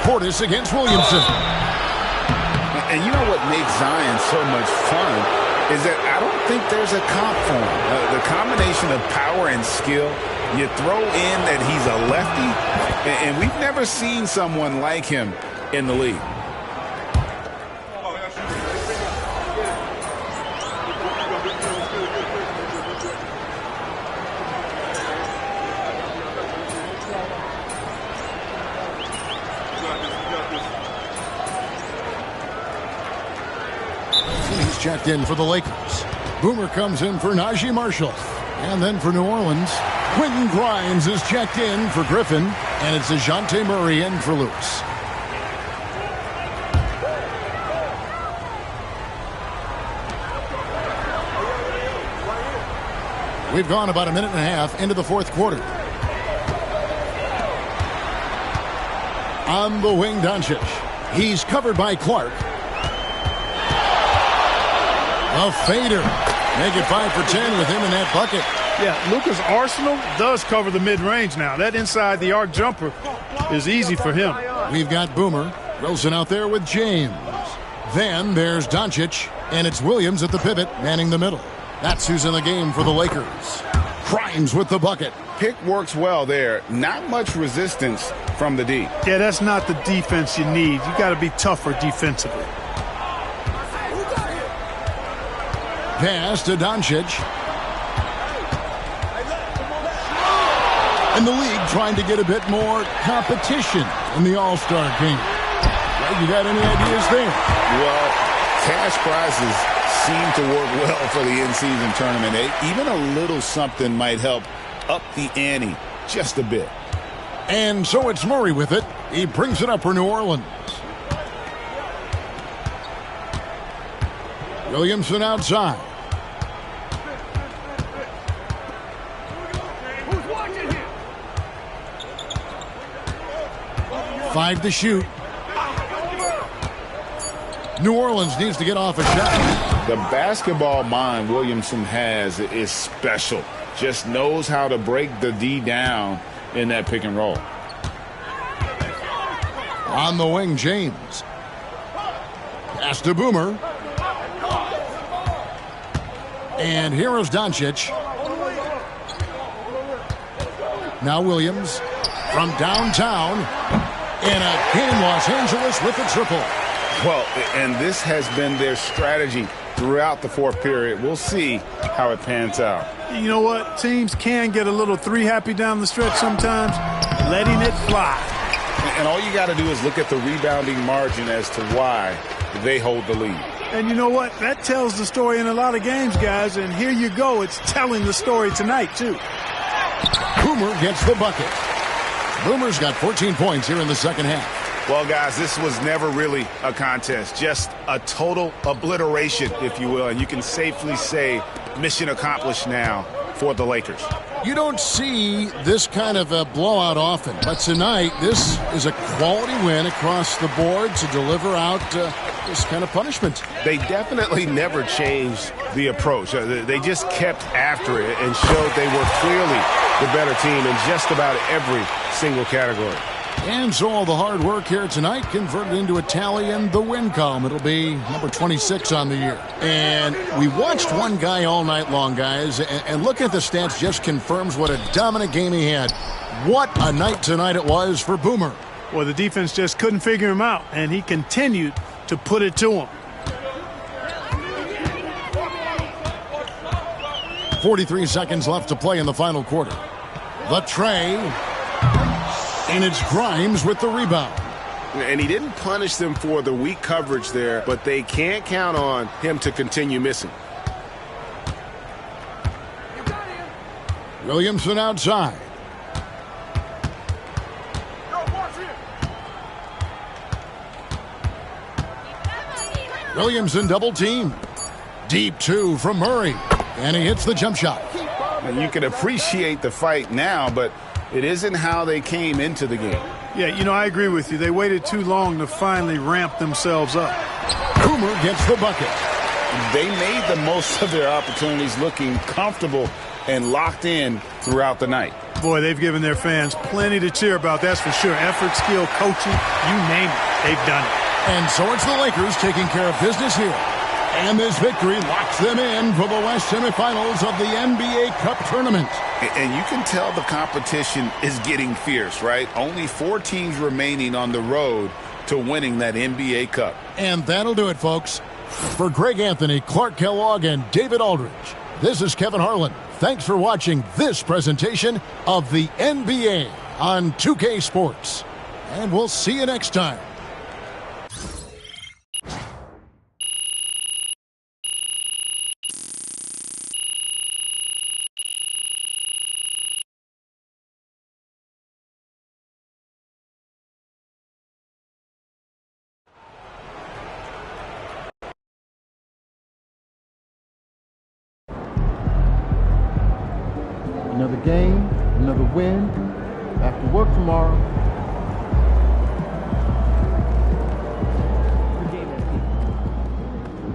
Portis against Williamson. And you know what makes Zion so much fun is that I don't think there's a comp for him. The combination of power and skill, you throw in that he's a lefty, and we've never seen someone like him in the league. Checked in for the Lakers. Boomer comes in for Najee Marshall. And then for New Orleans, Quentin Grimes is checked in for Griffin. And it's DeJounte Murray in for Lewis. We've gone about a minute and a half into the fourth quarter. On the wing, Doncic. He's covered by Clark. A fader. Make it 5 for 10 with him in that bucket. Yeah, Luka's arsenal does cover the mid-range now. That inside the arc jumper is easy for him. We've got Boomer. Wilson out there with James. Then there's Doncic, and it's Williams at the pivot, manning the middle. That's who's in the game for the Lakers. Grimes with the bucket. Pick works well there. Not much resistance from the D. Yeah, that's not the defense you need. You got to be tougher defensively. Pass to Doncic. And the league trying to get a bit more competition in the All-Star game. Right, you got any ideas there? Well, cash prizes seem to work well for the in-season tournament. Even a little something might help up the ante just a bit. And so it's Murray with it. He brings it up for New Orleans. Williamson outside. Five to shoot. New Orleans needs to get off a shot. The basketball mind Williamson has is special. Just knows how to break the D down in that pick and roll. On the wing, James. Pass to Boomer. And here is Doncic. Now Williams from downtown. And again, Los Angeles with a triple. Well, and this has been their strategy throughout the fourth period. We'll see how it pans out. You know what? Teams can get a little three happy down the stretch sometimes, letting it fly. And all you got to do is look at the rebounding margin as to why they hold the lead. And you know what? That tells the story in a lot of games, guys. And here you go. It's telling the story tonight, too. Boomer gets the bucket. Boomer's got 14 points here in the second half. Well, guys, this was never really a contest. Just a total obliteration, if you will. And you can safely say mission accomplished now for the Lakers. You don't see this kind of a blowout often. But tonight, this is a quality win across the board to deliver out this kind of punishment. They definitely never changed the approach. They just kept after it and showed they were clearly the better team in just about every single category. And so all the hard work here tonight converted into a tally in the win column. It'll be number 26 on the year. And we watched one guy all night long, guys, and look at the stats just confirms what a dominant game he had. What a night tonight it was for Boomer. Well, the defense just couldn't figure him out, and he continued to put it to him. 43 seconds left to play in the final quarter. The tray, and it's Grimes with the rebound. And he didn't punish them for the weak coverage there, but they can't count on him to continue missing. Williamson outside. Williamson double team. Deep two from Murray. And he hits the jump shot. And you can appreciate the fight now, but it isn't how they came into the game. Yeah, you know, I agree with you. They waited too long to finally ramp themselves up. Boomer gets the bucket. They made the most of their opportunities, looking comfortable and locked in throughout the night. Boy, they've given their fans plenty to cheer about, that's for sure. Effort, skill, coaching, you name it, they've done it. And so it's the Lakers taking care of business here. And this victory locks them in for the West semifinals of the NBA Cup tournament. And you can tell the competition is getting fierce, right? Only 4 teams remaining on the road to winning that NBA Cup. And that'll do it, folks. For Greg Anthony, Clark Kellogg, and David Aldridge, this is Kevin Harlan. Thanks for watching this presentation of the NBA on 2K Sports. And we'll see you next time. Another game, another win. Back to work tomorrow.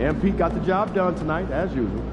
MP got the job done tonight, as usual.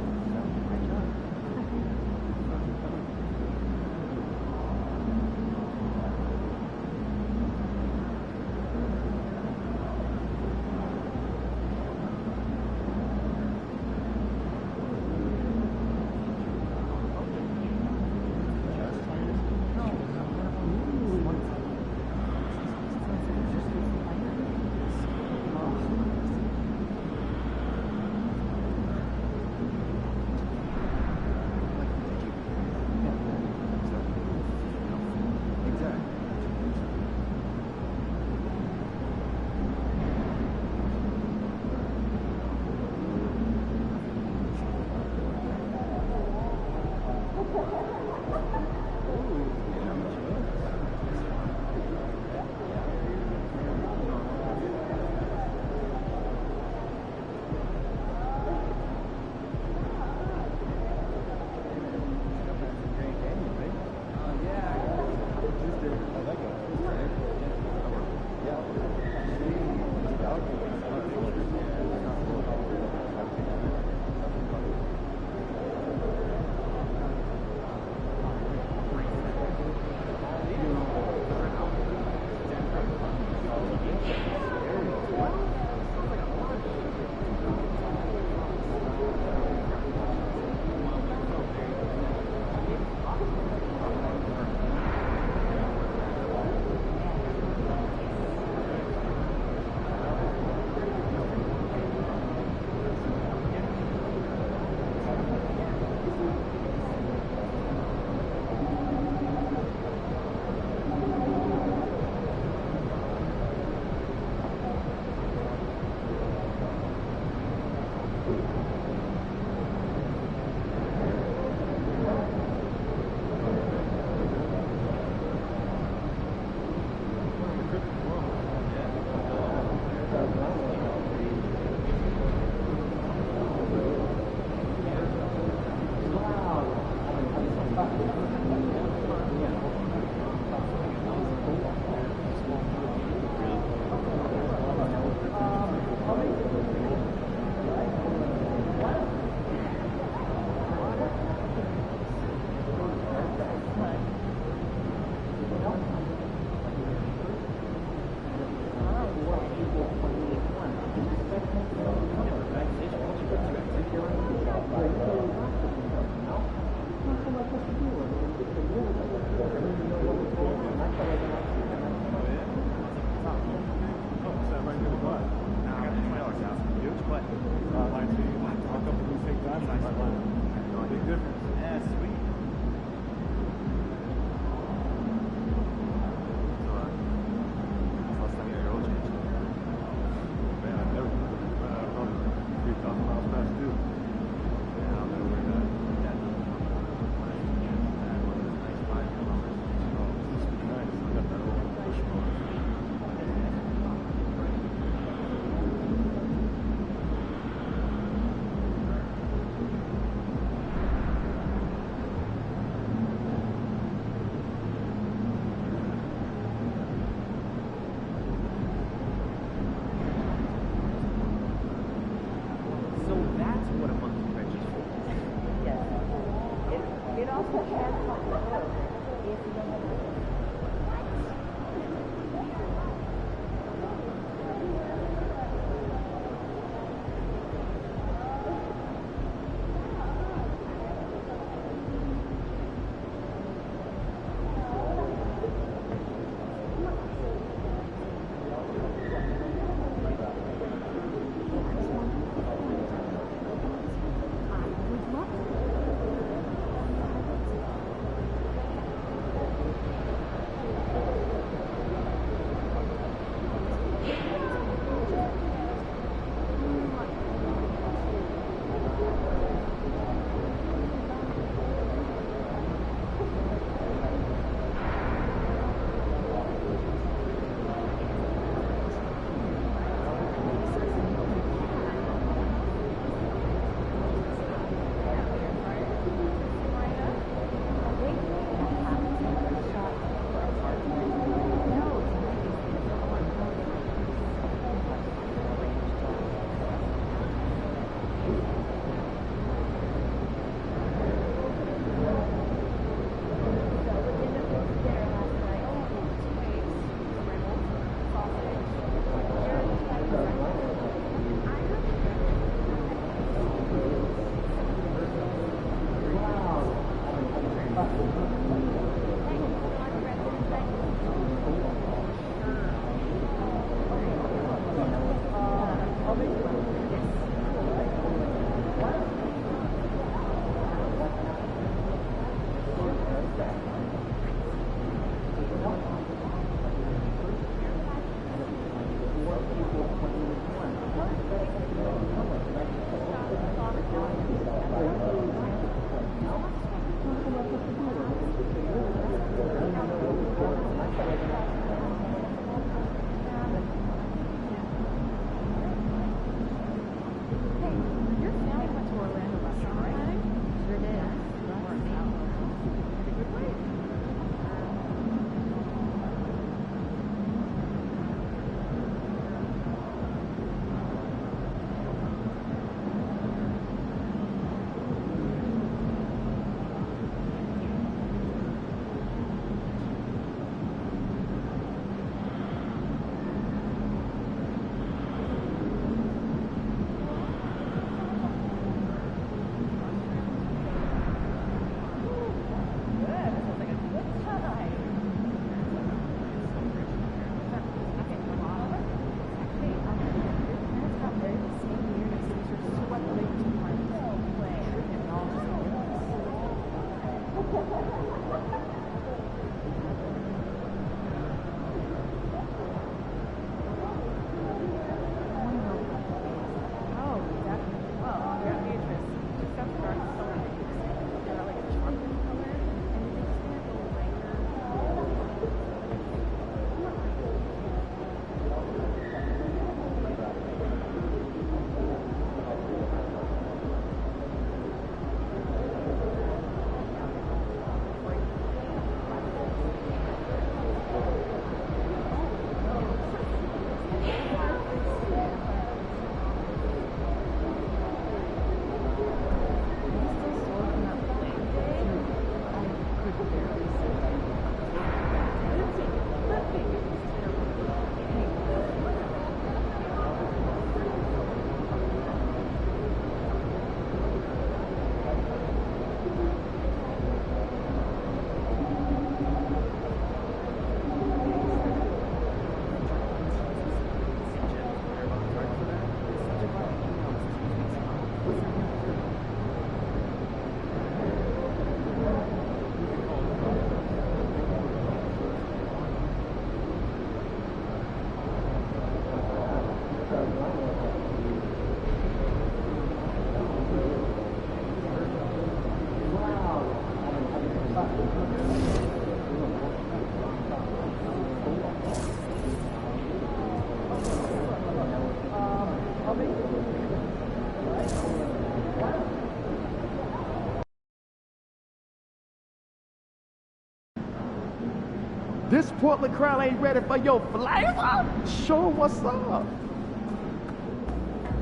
This Portland crowd ain't ready for your flavor? Show 'em what's up.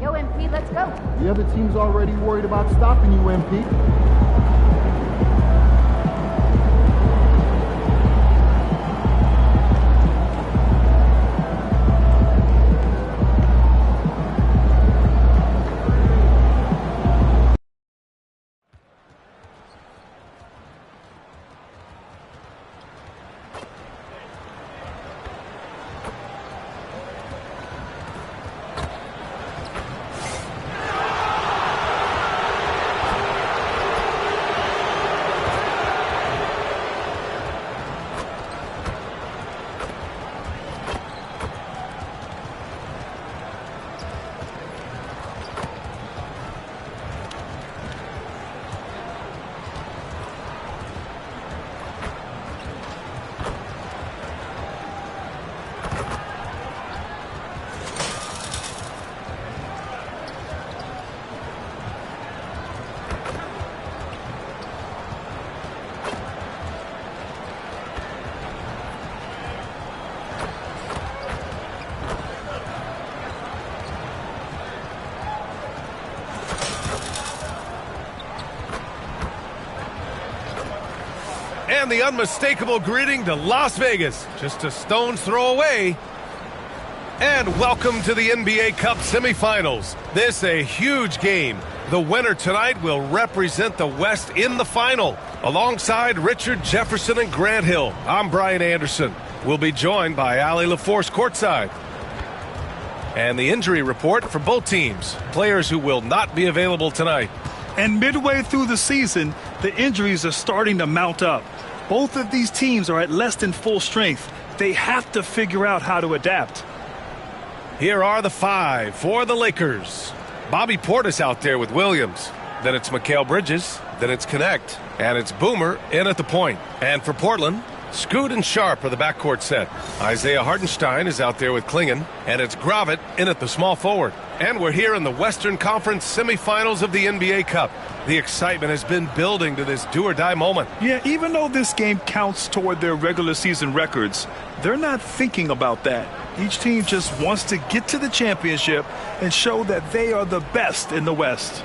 Yo, MP, let's go. The other team's already worried about stopping you, MP. And the unmistakable greeting to Las Vegas, just a stone's throw away. And welcome to the NBA Cup semifinals. This a huge game. The winner tonight will represent the West in the final. Alongside Richard Jefferson and Grant Hill, I'm Brian Anderson. We'll be joined by Allie LaForce courtside. And the injury report for both teams. Players who will not be available tonight. And midway through the season, the injuries are starting to mount up. Both of these teams are at less than full strength. They have to figure out how to adapt. Here are the five for the Lakers. Bobby Portis out there with Williams. Then it's Mikal Bridges. Then it's Connect. And it's Boomer in at the point. And for Portland, Scoot and Sharp are the backcourt set. Isaiah Hartenstein is out there with Klingon. And it's Gravett in at the small forward. And we're here in the Western Conference semifinals of the NBA Cup. The excitement has been building to this do-or-die moment. Yeah, even though this game counts toward their regular season records, they're not thinking about that. Each team just wants to get to the championship and show that they are the best in the West.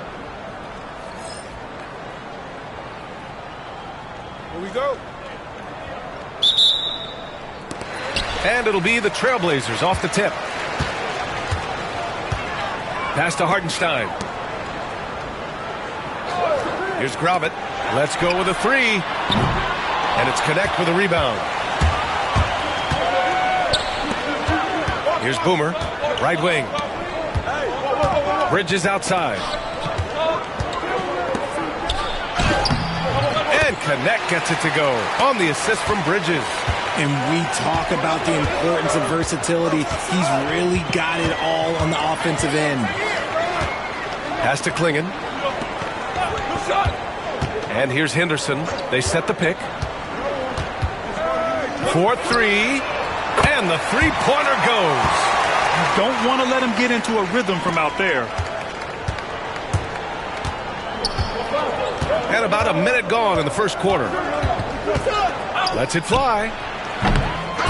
Here we go. And it'll be the Trailblazers off the tip. Pass to Hartenstein. Here's Gravett. Let's go with a three. And it's Connect with a rebound. Here's Boomer. Right wing. Bridges outside. And And Connect gets it to go on the assist from Bridges. And we talk about the importance of versatility. He's really got it all on the offensive end. Pass to Klingon. And here's Henderson. They set the pick. 4-3. And the three-pointer goes. You don't want to let him get into a rhythm from out there. And about a minute gone in the first quarter. Lets it fly.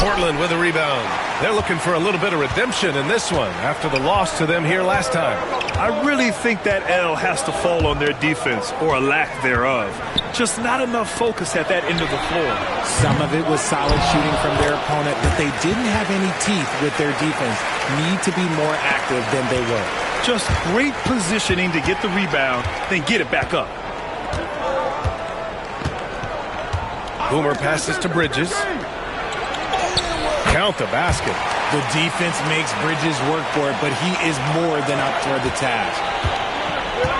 Portland with a rebound. They're looking for a little bit of redemption in this one after the loss to them here last time. I really think that L has to fall on their defense, or a lack thereof. Just not enough focus at that end of the floor. Some of it was solid shooting from their opponent, but they didn't have any teeth with their defense. Need to be more active than they were. Just great positioning to get the rebound, then get it back up. Boomer passes to Bridges. Count the basket. The defense makes Bridges work for it, but he is more than up for the task.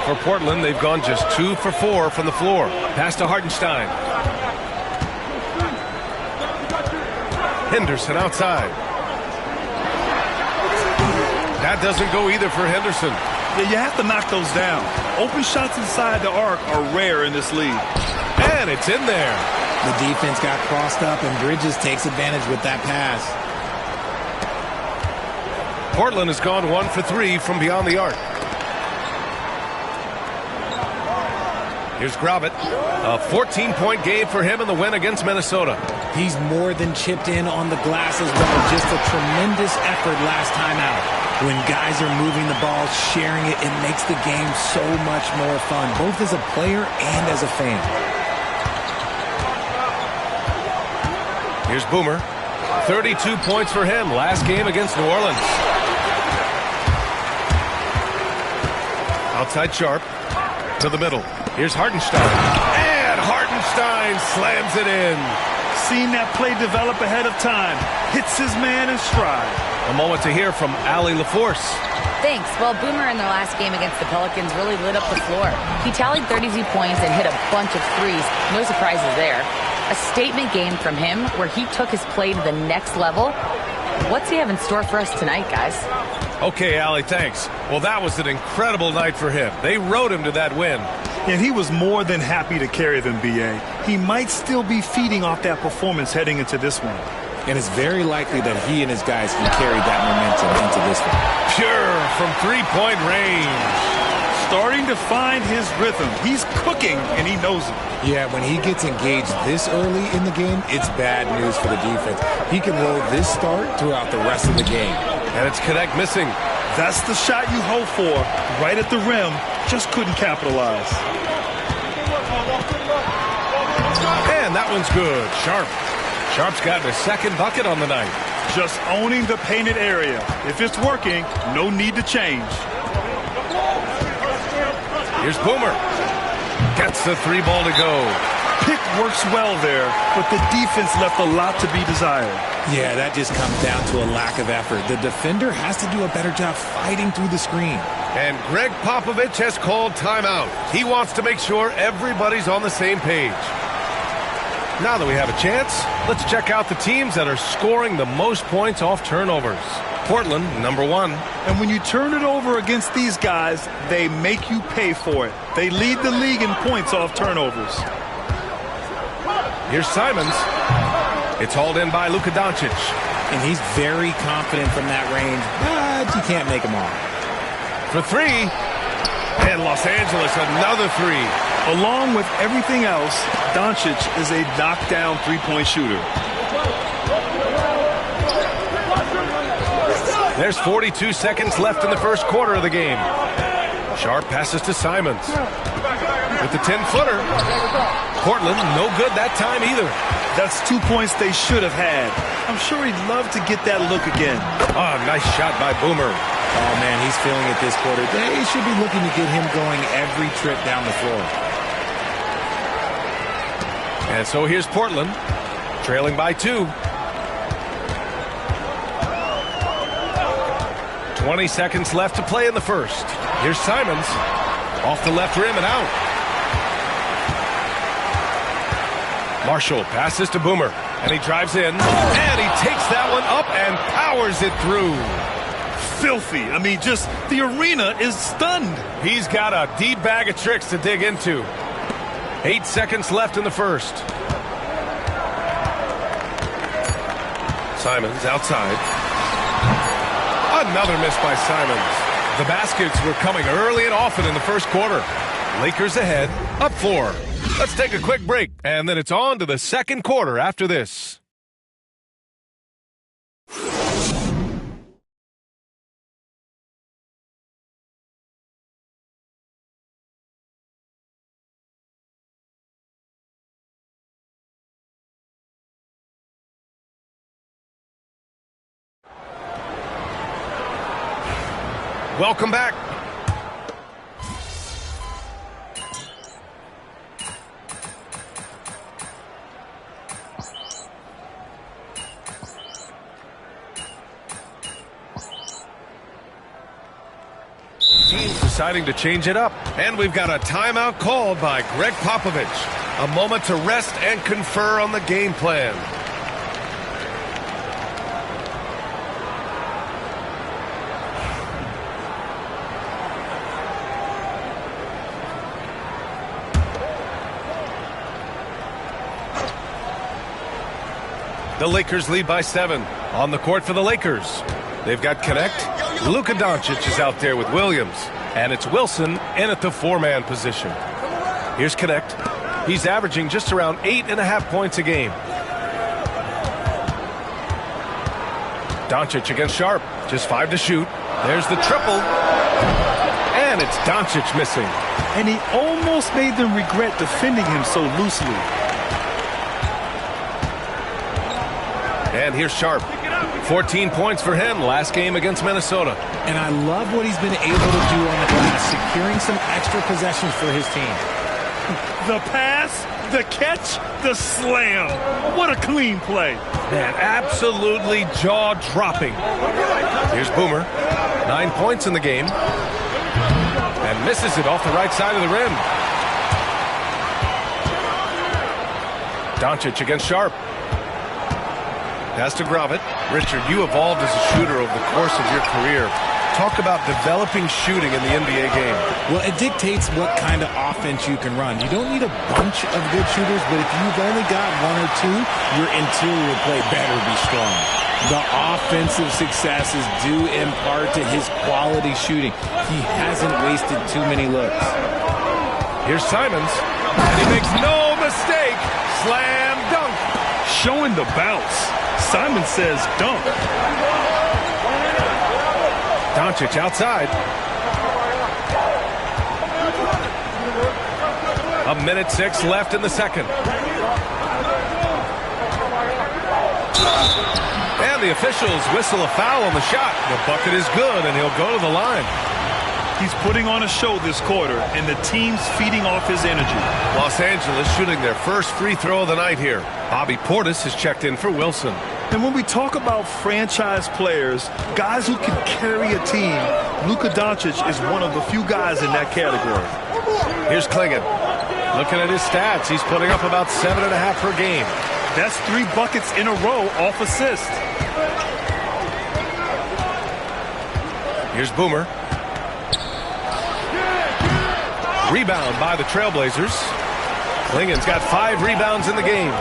For Portland, they've gone just 2 for 4 from the floor. Pass to Hartenstein. Henderson outside. That doesn't go either for Henderson. Yeah, you have to knock those down. Open shots inside the arc are rare in this league. And it's in there. The defense got crossed up, and Bridges takes advantage with that pass. Portland has gone 1 for 3 from beyond the arc. Here's Gravitt. A 14-point game for him in the win against Minnesota. He's more than chipped in on the glass as well. Just a tremendous effort last time out. When guys are moving the ball, sharing it, it makes the game so much more fun, both as a player and as a fan. Here's Boomer. 32 points for him last game against New Orleans. Outside Sharp. To the middle. Here's Hartenstein. And Hartenstein slams it in. Seen that play develop ahead of time. Hits his man in stride. A moment to hear from Allie LaForce. Thanks. Well, Boomer in their last game against the Pelicans really lit up the floor. He tallied 32 points and hit a bunch of threes. No surprises there. A statement game from him where he took his play to the next level. What's he have in store for us tonight, guys? Okay, Allie, thanks. Well, that was an incredible night for him. They rode him to that win. And he was more than happy to carry them, B.A. He might still be feeding off that performance heading into this one. And it's very likely that he and his guys can carry that momentum into this one. Pure from three-point range. Starting to find his rhythm. He's cooking, and he knows it. Yeah, when he gets engaged this early in the game, it's bad news for the defense. He can roll this start throughout the rest of the game. And it's Connect missing. That's the shot you hope for. Right at the rim. Just couldn't capitalize. And that one's good. Sharp. Sharp's gotten his second bucket on the night. Just owning the painted area. If it's working, no need to change. Here's Boomer. Gets the three ball to go. Pick works well there, but the defense left a lot to be desired. Yeah, that just comes down to a lack of effort. The defender has to do a better job fighting through the screen. And Greg Popovich has called timeout. He wants to make sure everybody's on the same page. Now that we have a chance, let's check out the teams that are scoring the most points off turnovers. Portland, number 1. And when you turn it over against these guys, they make you pay for it. They lead the league in points off turnovers. Here's Simons. It's hauled in by Luka Doncic. And he's very confident from that range, but you can't make him all. For 3. And Los Angeles, another 3. Along with everything else, Doncic is a knockdown three-point shooter. There's 42 seconds left in the first quarter of the game. Sharp passes to Simons. With the 10-footer. Portland, no good that time either. That's 2 points they should have had. I'm sure he'd love to get that look again. Oh, nice shot by Boomer. Oh, man, he's feeling it this quarter. They should be looking to get him going every trip down the floor. And so here's Portland, trailing by 2. 20 seconds left to play in the first. Here's Simons. Off the left rim and out. Marshall passes to Boomer, and he drives in, and he takes that one up and powers it through. Filthy. I mean, just the arena is stunned. He's got a deep bag of tricks to dig into. 8 seconds left in the first. Simons outside. Another miss by Simons. The baskets were coming early and often in the first quarter. Lakers ahead, up 4. Let's take a quick break, and then it's on to the second quarter after this. Welcome back. Team's deciding to change it up, and we've got a timeout called by Greg Popovich. A moment to rest and confer on the game plan. The Lakers lead by 7. On the court for the Lakers, they've got Connect. Luka Doncic is out there with Williams. And it's Wilson in at the 4-man position. Here's Connect. He's averaging just around 8.5 points a game. Doncic against Sharp. Just 5 to shoot. There's the triple. And it's Doncic missing. And he almost made them regret defending him so loosely. And here's Sharp. 14 points for him last game against Minnesota. And I love what he's been able to do on the glass, securing some extra possessions for his team. The pass, the catch, the slam. What a clean play. Man, absolutely jaw-dropping. Here's Boomer. 9 points in the game. And misses it off the right side of the rim. Doncic against Sharp. Pass to Gravett. Richard, you evolved as a shooter over the course of your career. Talk about developing shooting in the NBA game. Well, it dictates what kind of offense you can run. You don't need a bunch of good shooters, but if you've only got 1 or 2, your interior play better be strong. The offensive success is due in part to his quality shooting. He hasn't wasted too many looks. Here's Simons, and he makes no mistake. Slam dunk. Showing the bounce. Simon says dunk. Doncic outside. 1:06 left in the second. And the officials whistle a foul on the shot. The bucket is good, and he'll go to the line. He's putting on a show this quarter, and the team's feeding off his energy. Los Angeles shooting their first free throw of the night here. Bobby Portis has checked in for Wilson. And when we talk about franchise players, guys who can carry a team, Luka Doncic is one of the few guys in that category. Here's Klingon. Looking at his stats, he's putting up about 7.5 per game. That's 3 buckets in a row off assist. Here's Boomer. Rebound by the Trailblazers. Klingon's got 5 rebounds in the game.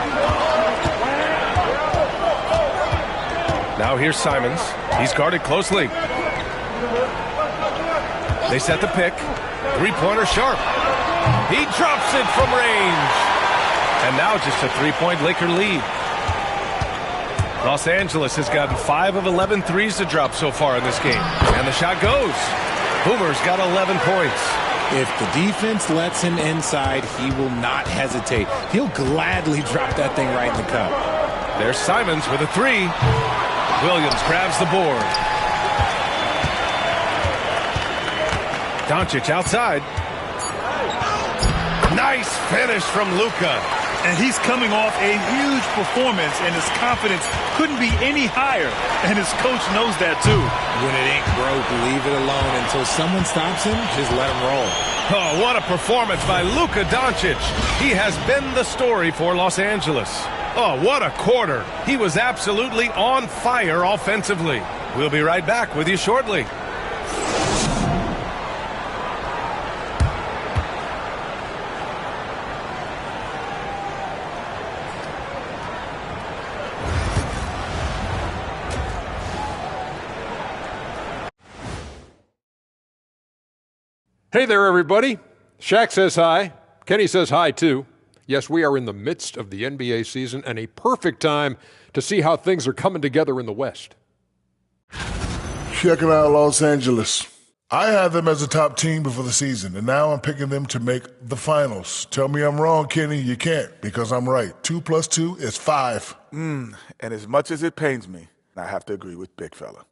Now here's Simons. He's guarded closely. They set the pick. 3-pointer Sharp. He drops it from range. And now just a 3-point Laker lead. Los Angeles has gotten 5 of 11 threes to drop so far in this game. And the shot goes. Boomer's got 11 points. If the defense lets him inside, he will not hesitate. He'll gladly drop that thing right in the cup. There's Simons with a 3. Williams grabs the board. Doncic outside. Nice finish from Luka. And he's coming off a huge performance, and his confidence couldn't be any higher. And his coach knows that, too. When it ain't broke, leave it alone. Until someone stops him, just let him roll. Oh, what a performance by Luka Doncic. He has been the story for Los Angeles. Oh, what a quarter. He was absolutely on fire offensively. We'll be right back with you shortly. Hey there, everybody. Shaq says hi. Kenny says hi, too. Yes, we are in the midst of the NBA season and a perfect time to see how things are coming together in the West. Checking out Los Angeles. I had them as a top team before the season, and now I'm picking them to make the finals. Tell me I'm wrong, Kenny. You can't, because I'm right. 2 + 2 is 5. And as much as it pains me, I have to agree with Big Fella.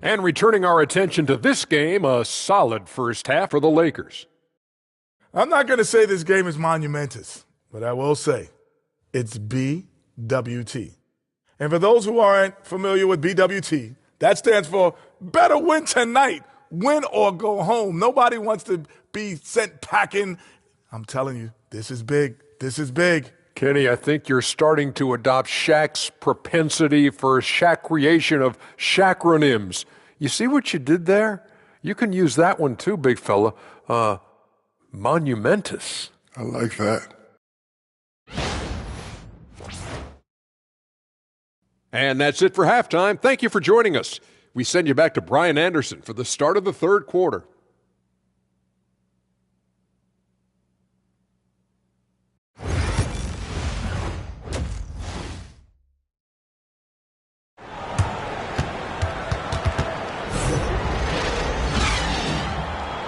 And returning our attention to this game, a solid first half for the Lakers. I'm not going to say this game is monumentous, but I will say it's BWT. And for those who aren't familiar with BWT, that stands for better win tonight, win or go home. Nobody wants to be sent packing. I'm telling you, this is big. This is big. Kenny, I think you're starting to adopt Shaq's propensity for Shaq creation of Shaqronyms. You see what you did there? You can use that one too, big fella. Monumentous. I like that. And that's it for halftime. Thank you for joining us. We send you back to Brian Anderson for the start of the third quarter.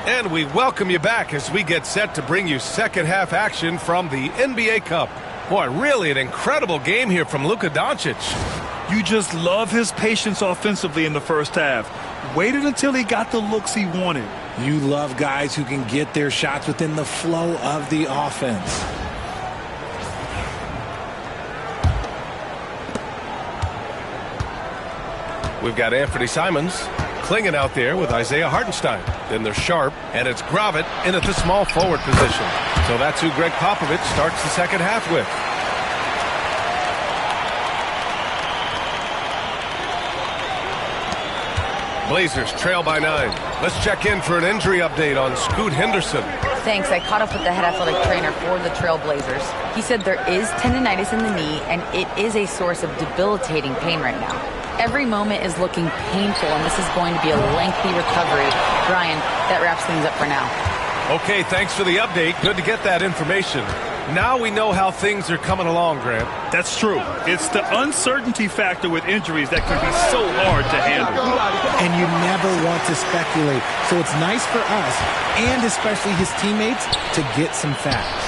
And we welcome you back as we get set to bring you second half action from the NBA Cup. Boy, really an incredible game here from Luka Doncic. You just love his patience offensively in the first half. Waited until he got the looks he wanted. You love guys who can get their shots within the flow of the offense. We've got Anthony Simons clinging out there with Isaiah Hartenstein. Then there's Sharp, and it's Gravett in at the small forward position. So that's who Greg Popovich starts the second half with. Blazers trail by 9. Let's check in for an injury update on Scoot Henderson. Thanks. I caught up with the head athletic trainer for the Trail Blazers. He said there is tendinitis in the knee, and it is a source of debilitating pain right now. Every moment is looking painful, and this is going to be a lengthy recovery. Brian, that wraps things up for now. Okay, thanks for the update. Good to get that information. Now we know how things are coming along, Grant. That's true. It's the uncertainty factor with injuries that can be so hard to handle. And you never want to speculate. So it's nice for us, and especially his teammates, to get some facts.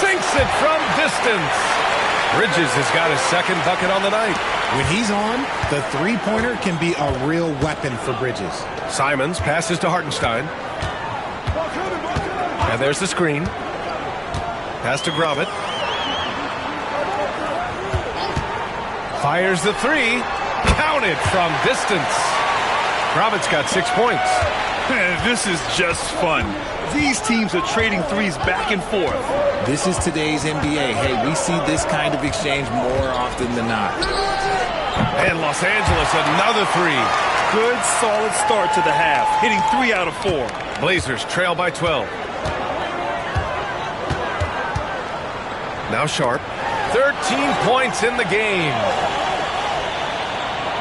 Sinks it from distance. Bridges has got his second bucket on the night. When he's on, the three-pointer can be a real weapon for Bridges. Simons passes to Hartenstein. And there's the screen. Pass to Gravett. Fires the three. Counted from distance. Gravett's got 6 points. This is just fun. These teams are trading threes back and forth. This is today's NBA. Hey, we see this kind of exchange more often than not. And Los Angeles, another three. Good, solid start to the half, hitting 3 out of 4. Blazers trail by 12. Now Sharp. 13 points in the game.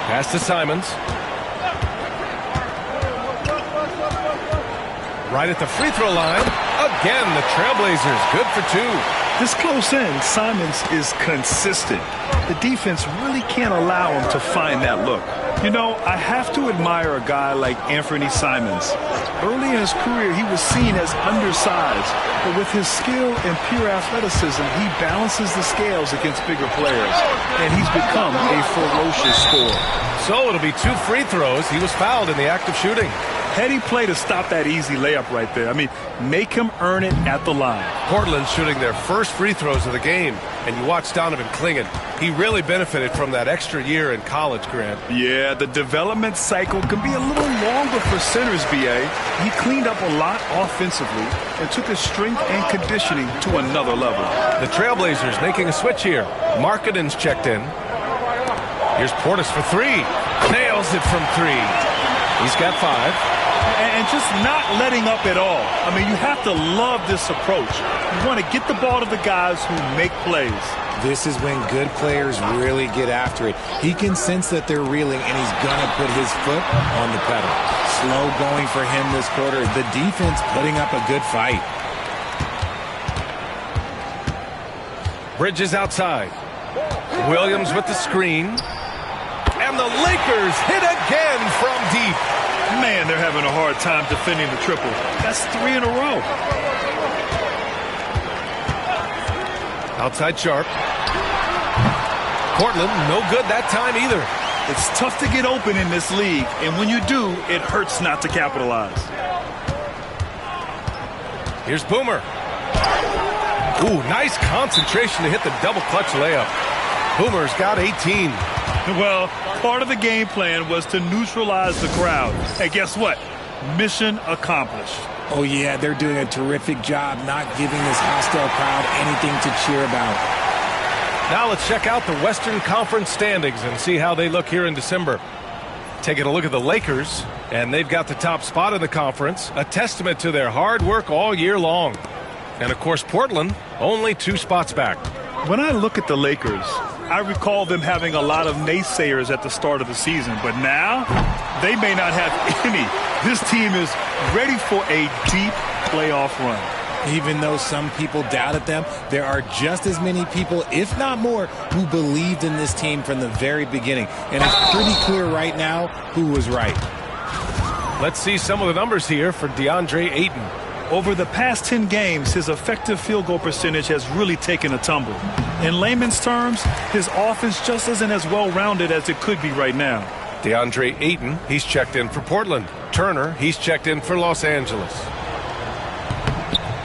Pass to Simons. Right at the free throw line. Again, the Trailblazers good for 2. This close in, Simons is consistent. The defense really can't allow him to find that look. You know, I have to admire a guy like Anthony Simons. Early in his career, he was seen as undersized, but with his skill and pure athleticism, he balances the scales against bigger players, and he's become a ferocious scorer. So it'll be 2 free throws. He was fouled in the act of shooting. Heady play to stop that easy layup right there. I mean, make him earn it at the line. Portland shooting their first free throws of the game, and you watch Donovan Clingan. He really benefited from that extra year in college, Grant. Yeah, the development cycle can be a little longer for centers, B.A. He cleaned up a lot offensively and took his strength and conditioning to another level. The Trailblazers making a switch here. Markkanen's checked in. Here's Portis for three. Nails it from three. He's got 5. And just not letting up at all. I mean, you have to love this approach. You want to get the ball to the guys who make plays. This is when good players really get after it. He can sense that they're reeling, and he's going to put his foot on the pedal. Slow going for him this quarter. The defense putting up a good fight. Bridges outside. Williams with the screen. And the Lakers hit again from deep. Man, they're having a hard time defending the triple. That's 3 in a row. Outside Sharp. Portland, no good that time either. It's tough to get open in this league, and when you do, it hurts not to capitalize. Here's Boomer. Ooh, nice concentration to hit the double clutch layup. Boomer's got 18. Well, part of the game plan was to neutralize the crowd. And guess what? Mission accomplished. Oh, yeah, they're doing a terrific job not giving this hostile crowd anything to cheer about. Now let's check out the Western Conference standings and see how they look here in December. Taking a look at the Lakers, and they've got the top spot in the conference, a testament to their hard work all year long. And, of course, Portland, only 2 spots back. When I look at the Lakers, I recall them having a lot of naysayers at the start of the season, but now they may not have any. This team is ready for a deep playoff run. Even though some people doubted them, there are just as many people, if not more, who believed in this team from the very beginning. And it's pretty clear right now who was right. Let's see some of the numbers here for DeAndre Ayton. Over the past 10 games, his effective field goal percentage has really taken a tumble. In layman's terms, his offense just isn't as well-rounded as it could be right now. DeAndre Ayton, he's checked in for Portland. Turner, he's checked in for Los Angeles.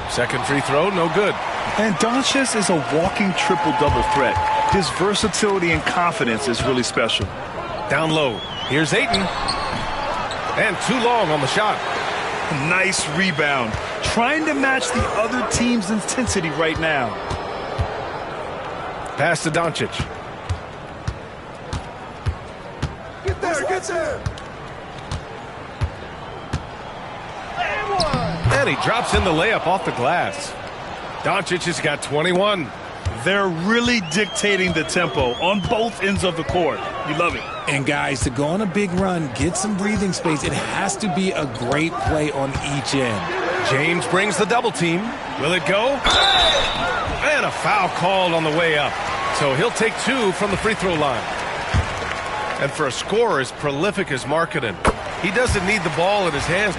Second free throw, no good. And Doncic is a walking triple-double threat. His versatility and confidence is really special. Down low, here's Ayton. And too long on the shot. Nice rebound. Trying to match the other team's intensity right now. Pass to Doncic. Get there, get there. And he drops in the layup off the glass. Doncic has got 21. They're really dictating the tempo on both ends of the court. You love it. And guys, to go on a big run, get some breathing space, it has to be a great play on each end. James brings the double team. Will it go? And a foul called on the way up. So he'll take 2 from the free throw line. And for a scorer as prolific as Markkanen, he doesn't need the ball in his hands.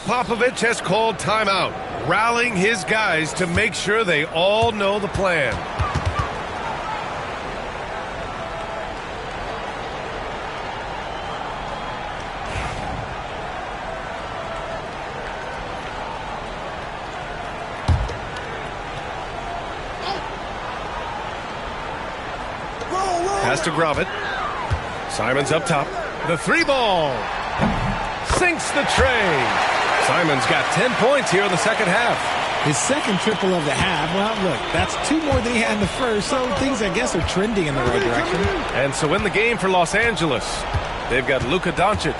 Popovich has called timeout, rallying his guys to make sure they all know the plan. Pass to Grovit. Simons up top. The 3 ball. Sinks the tray. Simons got 10 points here in the second half. His second triple of the half. Well, look, that's 2 more than he had in the first, so things, I guess, are trending in the right direction. And so in the game for Los Angeles, they've got Luka Doncic.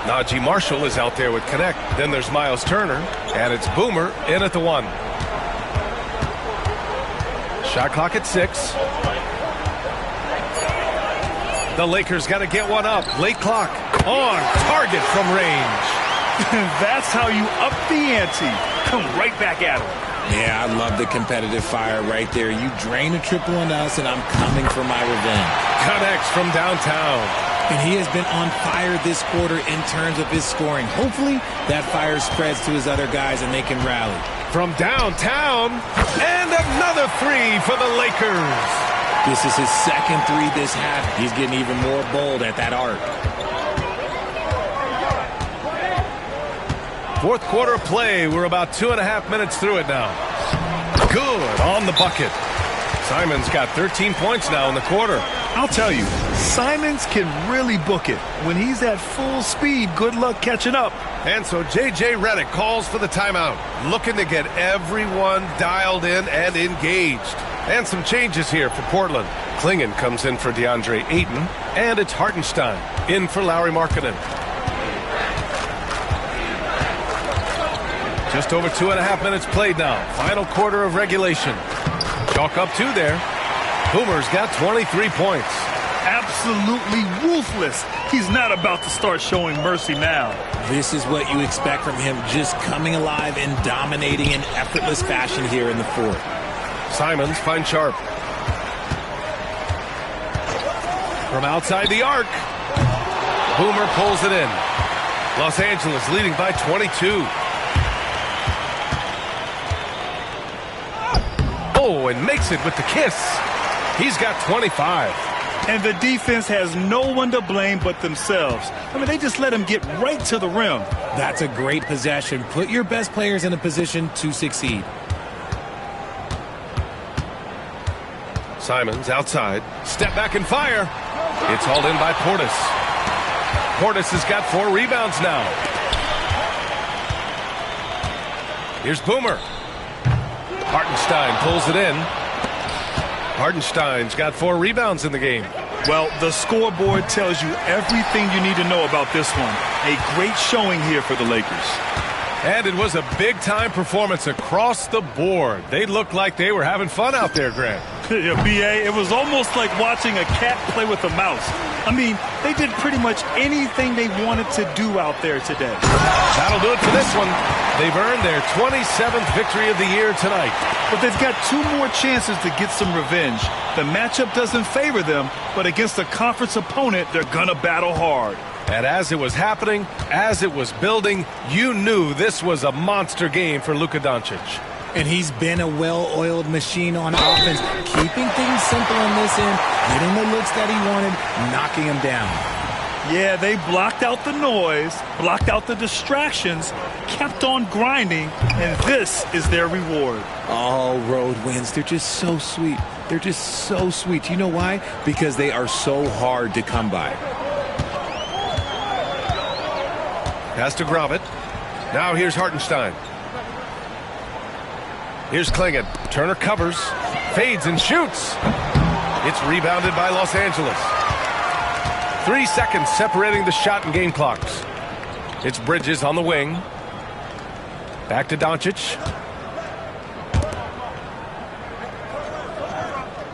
Najee Marshall is out there with Connect. Then there's Miles Turner, and it's Boomer in at the 1. Shot clock at 6. The Lakers got to get one up. Late clock. On target from range. That's how you up the ante. Come right back at him. Yeah, I love the competitive fire right there. You drain a triple on us, and I'm coming for my revenge. Connects from downtown. And he has been on fire this quarter in terms of his scoring. Hopefully, that fire spreads to his other guys and they can rally. From downtown, and another three for the Lakers. This is his second three this half. He's getting even more bold at that arc. Fourth quarter of play. We're about 2.5 minutes through it now. Good on the bucket. Simons got 13 points now in the quarter. I'll tell you, Simons can really book it. When he's at full speed, good luck catching up. And so J.J. Redick calls for the timeout, looking to get everyone dialed in and engaged. And some changes here for Portland. Clingan comes in for DeAndre Ayton, and it's Hartenstein in for Lauri Markkanen. Just over 2.5 minutes played now. Final quarter of regulation. Chalk up 2 there. Boomer's got 23 points. Absolutely ruthless. He's not about to start showing mercy now. This is what you expect from him, just coming alive and dominating in effortless fashion here in the fourth. Simons finds Sharp. From outside the arc. Boomer pulls it in. Los Angeles leading by 22. Oh, and makes it with the kiss. He's got 25. And the defense has no one to blame but themselves. I mean, they just let him get right to the rim. That's a great possession. Put your best players in a position to succeed. Simons outside. Step back and fire. It's hauled in by Portis. Portis has got 4 rebounds now. Here's Boomer. Hartenstein pulls it in. Hartenstein's got 4 rebounds in the game. Well, the scoreboard tells you everything you need to know about this one. A great showing here for the Lakers. And it was a big-time performance across the board. They looked like they were having fun out there, Grant. Yeah, B.A., it was almost like watching a cat play with a mouse. I mean, they did pretty much anything they wanted to do out there today. That'll do it for this one. They've earned their 27th victory of the year tonight. But they've got 2 more chances to get some revenge. The matchup doesn't favor them, but against a conference opponent, they're going to battle hard. And as it was happening, as it was building, you knew this was a monster game for Luka Doncic. And he's been a well-oiled machine on offense, keeping things simple on this end, getting the looks that he wanted, knocking them down. Yeah, they blocked out the noise, blocked out the distractions, kept on grinding, and this is their reward. All road wins. They're just so sweet. They're just so sweet. You know why? Because they are so hard to come by. Pass to Gravett. Now here's Hartenstein. Here's Clingan. Turner covers, fades and shoots. It's rebounded by Los Angeles. 3 seconds separating the shot and game clocks. It's Bridges on the wing. Back to Doncic.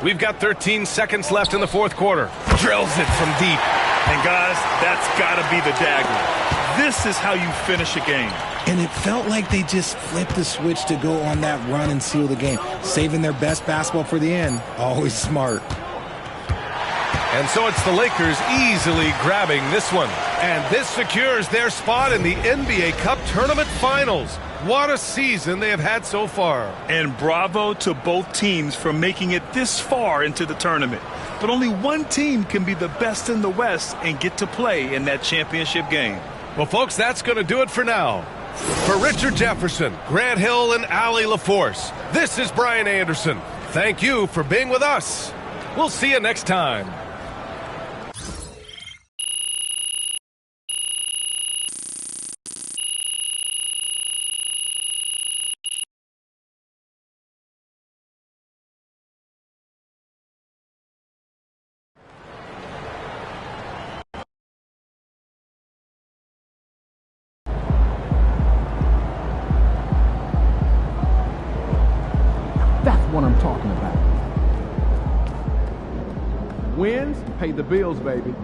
We've got 13 seconds left in the fourth quarter. Drills it from deep. And guys, that's got to be the dagger. This is how you finish a game. And it felt like they just flipped the switch to go on that run and seal the game. Saving their best basketball for the end. Always smart. And so it's the Lakers easily grabbing this one. And this secures their spot in the NBA Cup Tournament Finals. What a season they have had so far. And bravo to both teams for making it this far into the tournament. But only one team can be the best in the West and get to play in that championship game. Well, folks, that's going to do it for now. For Richard Jefferson, Grant Hill, and Allie LaForce, this is Brian Anderson. Thank you for being with us. We'll see you next time. That's what I'm talking about. Wins pay the bills, baby.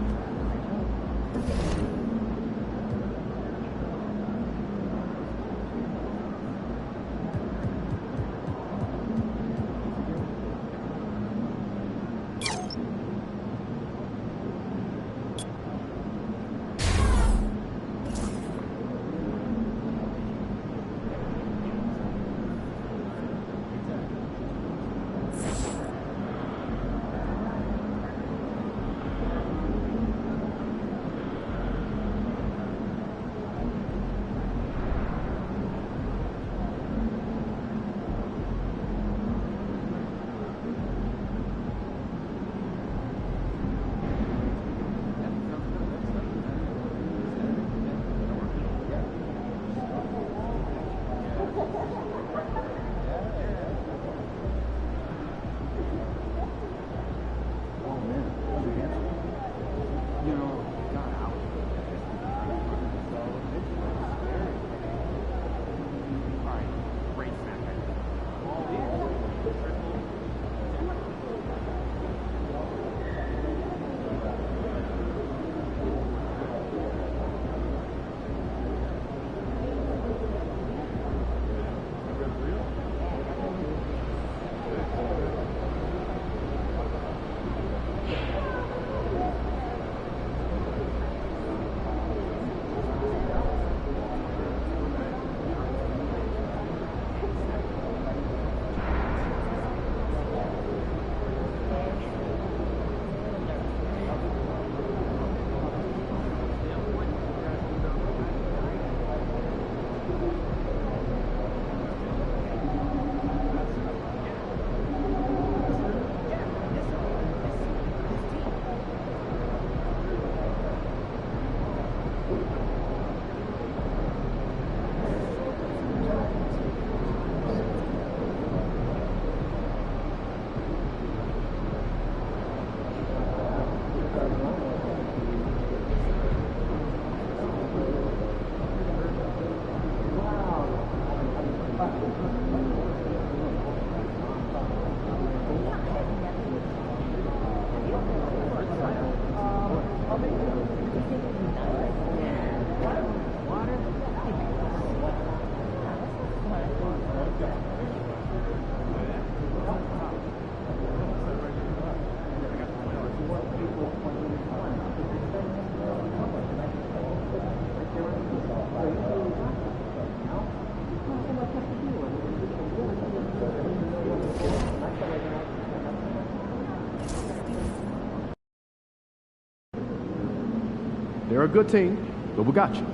They're a good team, but we got you.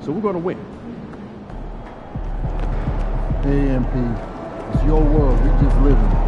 So we're going to win. AMP, it's your world. We just live in it.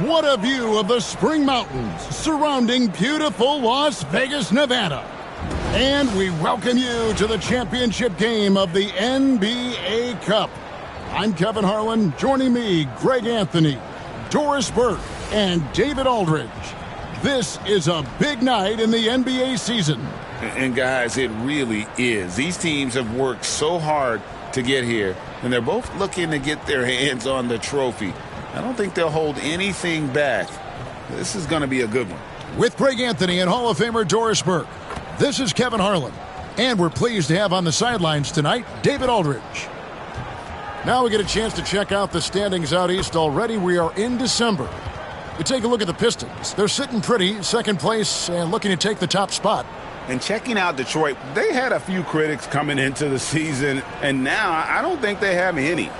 What a view of the Spring Mountains surrounding beautiful Las Vegas, Nevada. And we welcome you to the championship game of the NBA Cup. I'm Kevin Harlan. Joining me, Greg Anthony, Doris Burke, and David Aldridge. This is a big night in the NBA season. And guys, it really is. These teams have worked so hard to get here, and they're both looking to get their hands on the trophy. I don't think they'll hold anything back. This is going to be a good one. With Greg Anthony and Hall of Famer Doris Burke, this is Kevin Harlan. And we're pleased to have on the sidelines tonight, David Aldridge. Now we get a chance to check out the standings out east already. We are in December. We take a look at the Pistons. They're sitting pretty, second place, and looking to take the top spot. And checking out Detroit, they had a few critics coming into the season, and now I don't think they have any.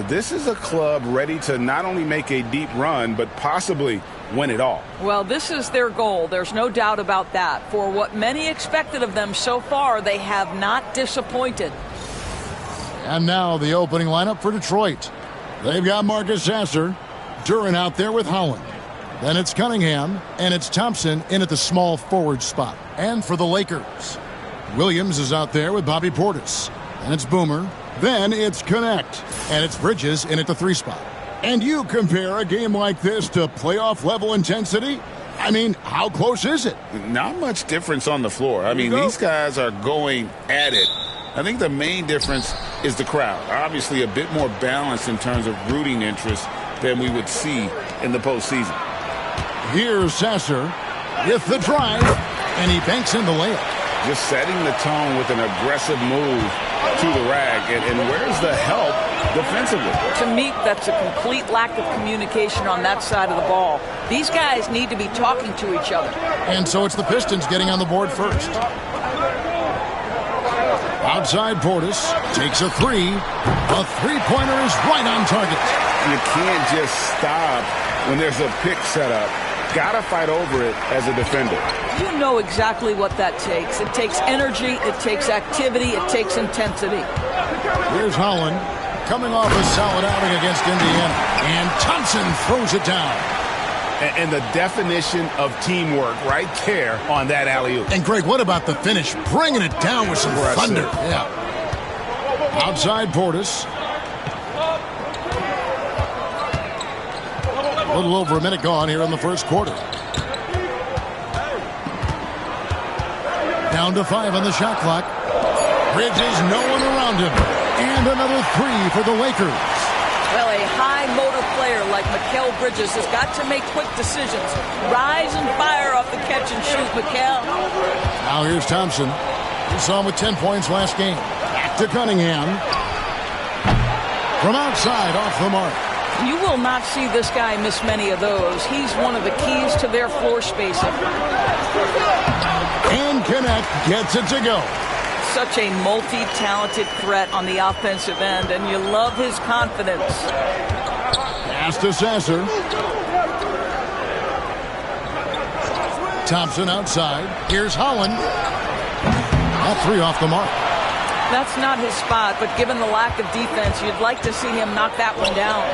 This is a club ready to not only make a deep run, but possibly win it all. Well, this is their goal. There's no doubt about that. For what many expected of them so far, they have not disappointed. And now the opening lineup for Detroit. They've got Marcus Sasser, Duren out there with Holland. Then it's Cunningham, and it's Thompson in at the small forward spot. And for the Lakers, Williams is out there with Bobby Portis. And it's Boomer. Then it's Connect, and it's Bridges in at the 3 spot. And you compare a game like this to playoff-level intensity? I mean, how close is it? Not much difference on the floor. I mean, these guys are going at it. I think the main difference is the crowd. Obviously, a bit more balanced in terms of rooting interest than we would see in the postseason. Here's Sasser with the drive, and he banks in the layup. Just setting the tone with an aggressive move to the rack. And where's the help defensively? To me, that's a complete lack of communication on that side of the ball. These guys need to be talking to each other. And so it's the Pistons getting on the board first. Outside Portis takes a 3. A three-pointer is right on target. You can't just stop when there's a pick set up. Gotta fight over it as a defender. You know exactly what that takes. It takes energy, it takes activity, it takes intensity. Here's Holland coming off a solid outing against Indiana. And Thompson throws it down. And the definition of teamwork right there on that alley-oop. And Greg, what about the finish? Bringing it down with some thunder. Yeah. Outside Portis. A little over a minute gone here in the first quarter. Down to 5 on the shot clock. Bridges, no one around him. And another 3 for the Lakers. Well, a high motor player like Mikal Bridges has got to make quick decisions. Rise and fire off the catch and shoot, Mikal. Now here's Thompson. We saw him with 10 points last game. Back to Cunningham. From outside, off the mark. You will not see this guy miss many of those. He's one of the keys to their floor spacing. And Connect gets it to go. Such a multi-talented threat on the offensive end, and you love his confidence. Pass to Sasser. Thompson outside. Here's Holland. All three off the mark. That's not his spot, but given the lack of defense, you'd like to see him knock that one down.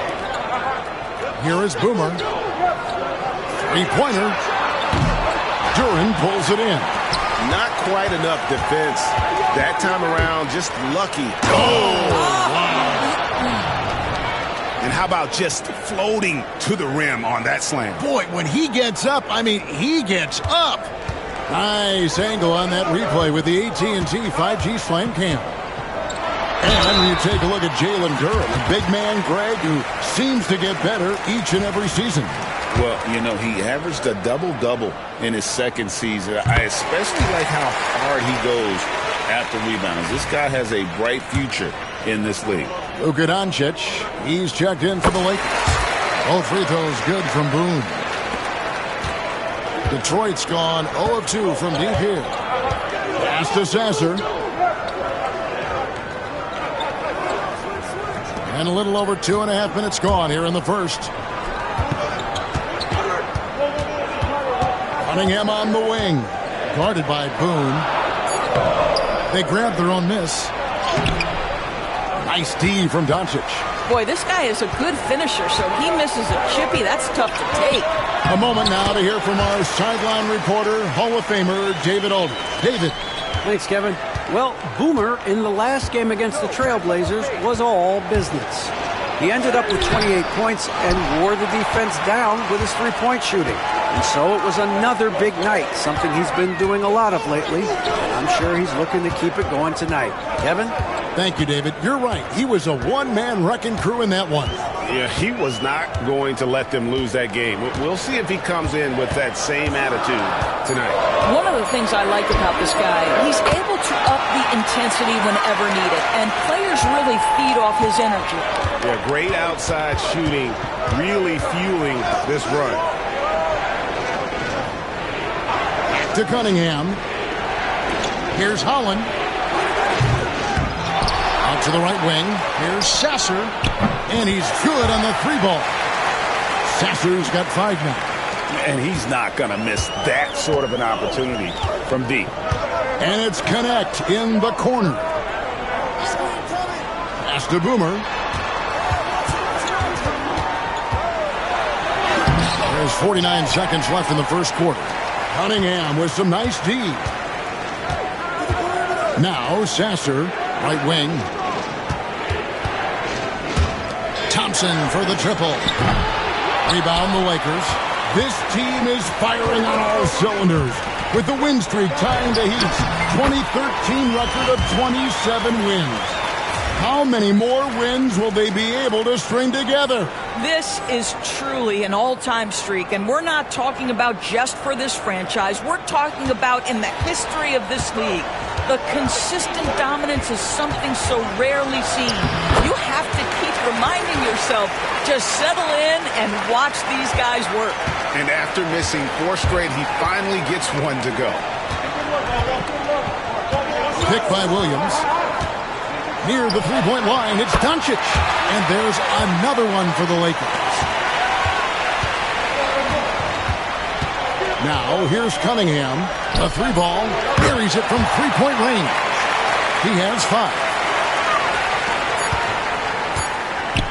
Here is Boomer. Three-pointer. Duren pulls it in. Not quite enough defense that time around, just lucky. And how about just floating to the rim on that slam? Boy, when he gets up, I mean, he gets up. Nice angle on that replay with the AT&T 5G Slam Cam. And when you take a look at Jalen Duren, a big man, Greg, who seems to get better each and every season. Well, you know, he averaged a double-double in his second season. I especially like how hard he goes after rebounds. This guy has a bright future in this league. Luka Doncic, he's checked in for the Lakers. Both free throws good from Boone. Detroit's gone 0 of 2 from deep here. Pass to Sasser. And a little over 2.5 minutes gone here in the first. Cunningham on the wing. Guarded by Boone. They grabbed their own miss. Nice D from Doncic. Boy, this guy is a good finisher, so he misses a chippy. That's tough to take. A moment now to hear from our sideline reporter, Hall of Famer David Aldridge. David. Thanks, Kevin. Well, Boomer in the last game against the Trailblazers was all business. He ended up with 28 points and wore the defense down with his three-point shooting. And so it was another big night, something he's been doing a lot of lately. And I'm sure he's looking to keep it going tonight. Kevin? Thank you, David. You're right. He was a one-man wrecking crew in that one. Yeah, he was not going to let them lose that game. We'll see if he comes in with that same attitude tonight. One of the things I like about this guy, he's able to up the intensity whenever needed, and players really feed off his energy. Yeah, great outside shooting, really fueling this run. To Cunningham. Here's Holland. Out to the right wing. Here's Sasser. And he's good on the three ball. Sasser's got 5 now. And he's not going to miss that sort of an opportunity from deep. And it's Connect in the corner. Pass to Boomer. There's 49 seconds left in the first quarter. Cunningham with some nice D. Now Sasser, right wing. Thompson for the triple. Rebound the Lakers. This team is firing on all cylinders with the win streak tying the Heat's 2013 record of 27 wins. How many more wins will they be able to string together? This is truly an all-time streak, and we're not talking about just for this franchise. We're talking about in the history of this league. The consistent dominance is something so rarely seen. You have to keep reminding yourself, just settle in and watch these guys work. And after missing 4 straight, he finally gets one to go. Pick by Williams. Near the three-point line, it's Doncic. And there's another one for the Lakers. Now, here's Cunningham. A 3-ball. Carries it from three-point range. He has 5.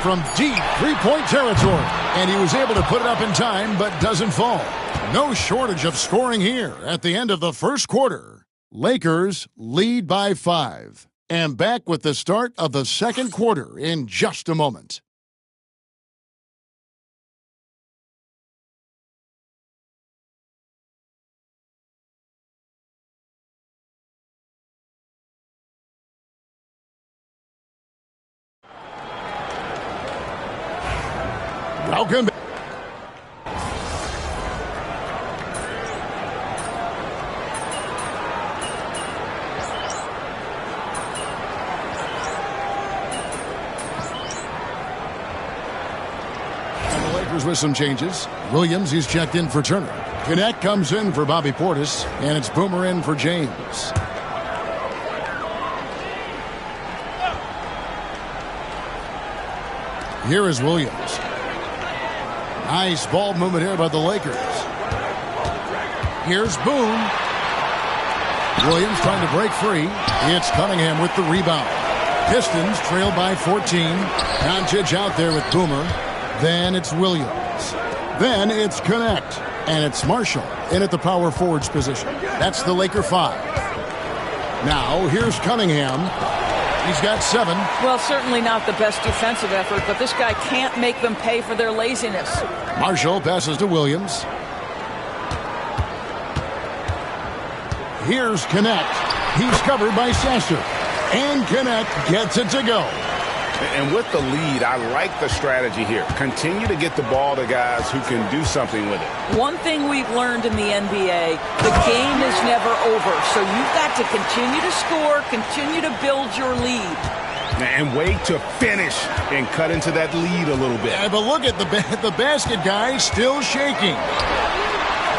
From deep three-point territory. And he was able to put it up in time, but doesn't fall. No shortage of scoring here at the end of the first quarter. Lakers lead by 5. And back with the start of the second quarter in just a moment. Welcome back. With some changes. Williams, he's checked in for Turner. Connect comes in for Bobby Portis, and it's Boomer in for James. Here is Williams. Nice ball movement here by the Lakers. Here's Boone. Williams trying to break free. It's Cunningham with the rebound. Pistons trail by 14. Doncic out there with Boomer. Then it's Williams. Then it's Connect. And it's Marshall in at the power forwards position. That's the Laker 5. Now here's Cunningham. He's got 7. Well, certainly not the best defensive effort, but this guy can't make them pay for their laziness. Marshall passes to Williams. Here's Connect. He's covered by Sasser. And Connect gets it to go. And with the lead, I like the strategy here. Continue to get the ball to guys who can do something with it. One thing we've learned in the NBA, the game is never over. So you've got to continue to score, continue to build your lead. And wait to finish and cut into that lead a little bit. Yeah, but look at the basket guy still shaking.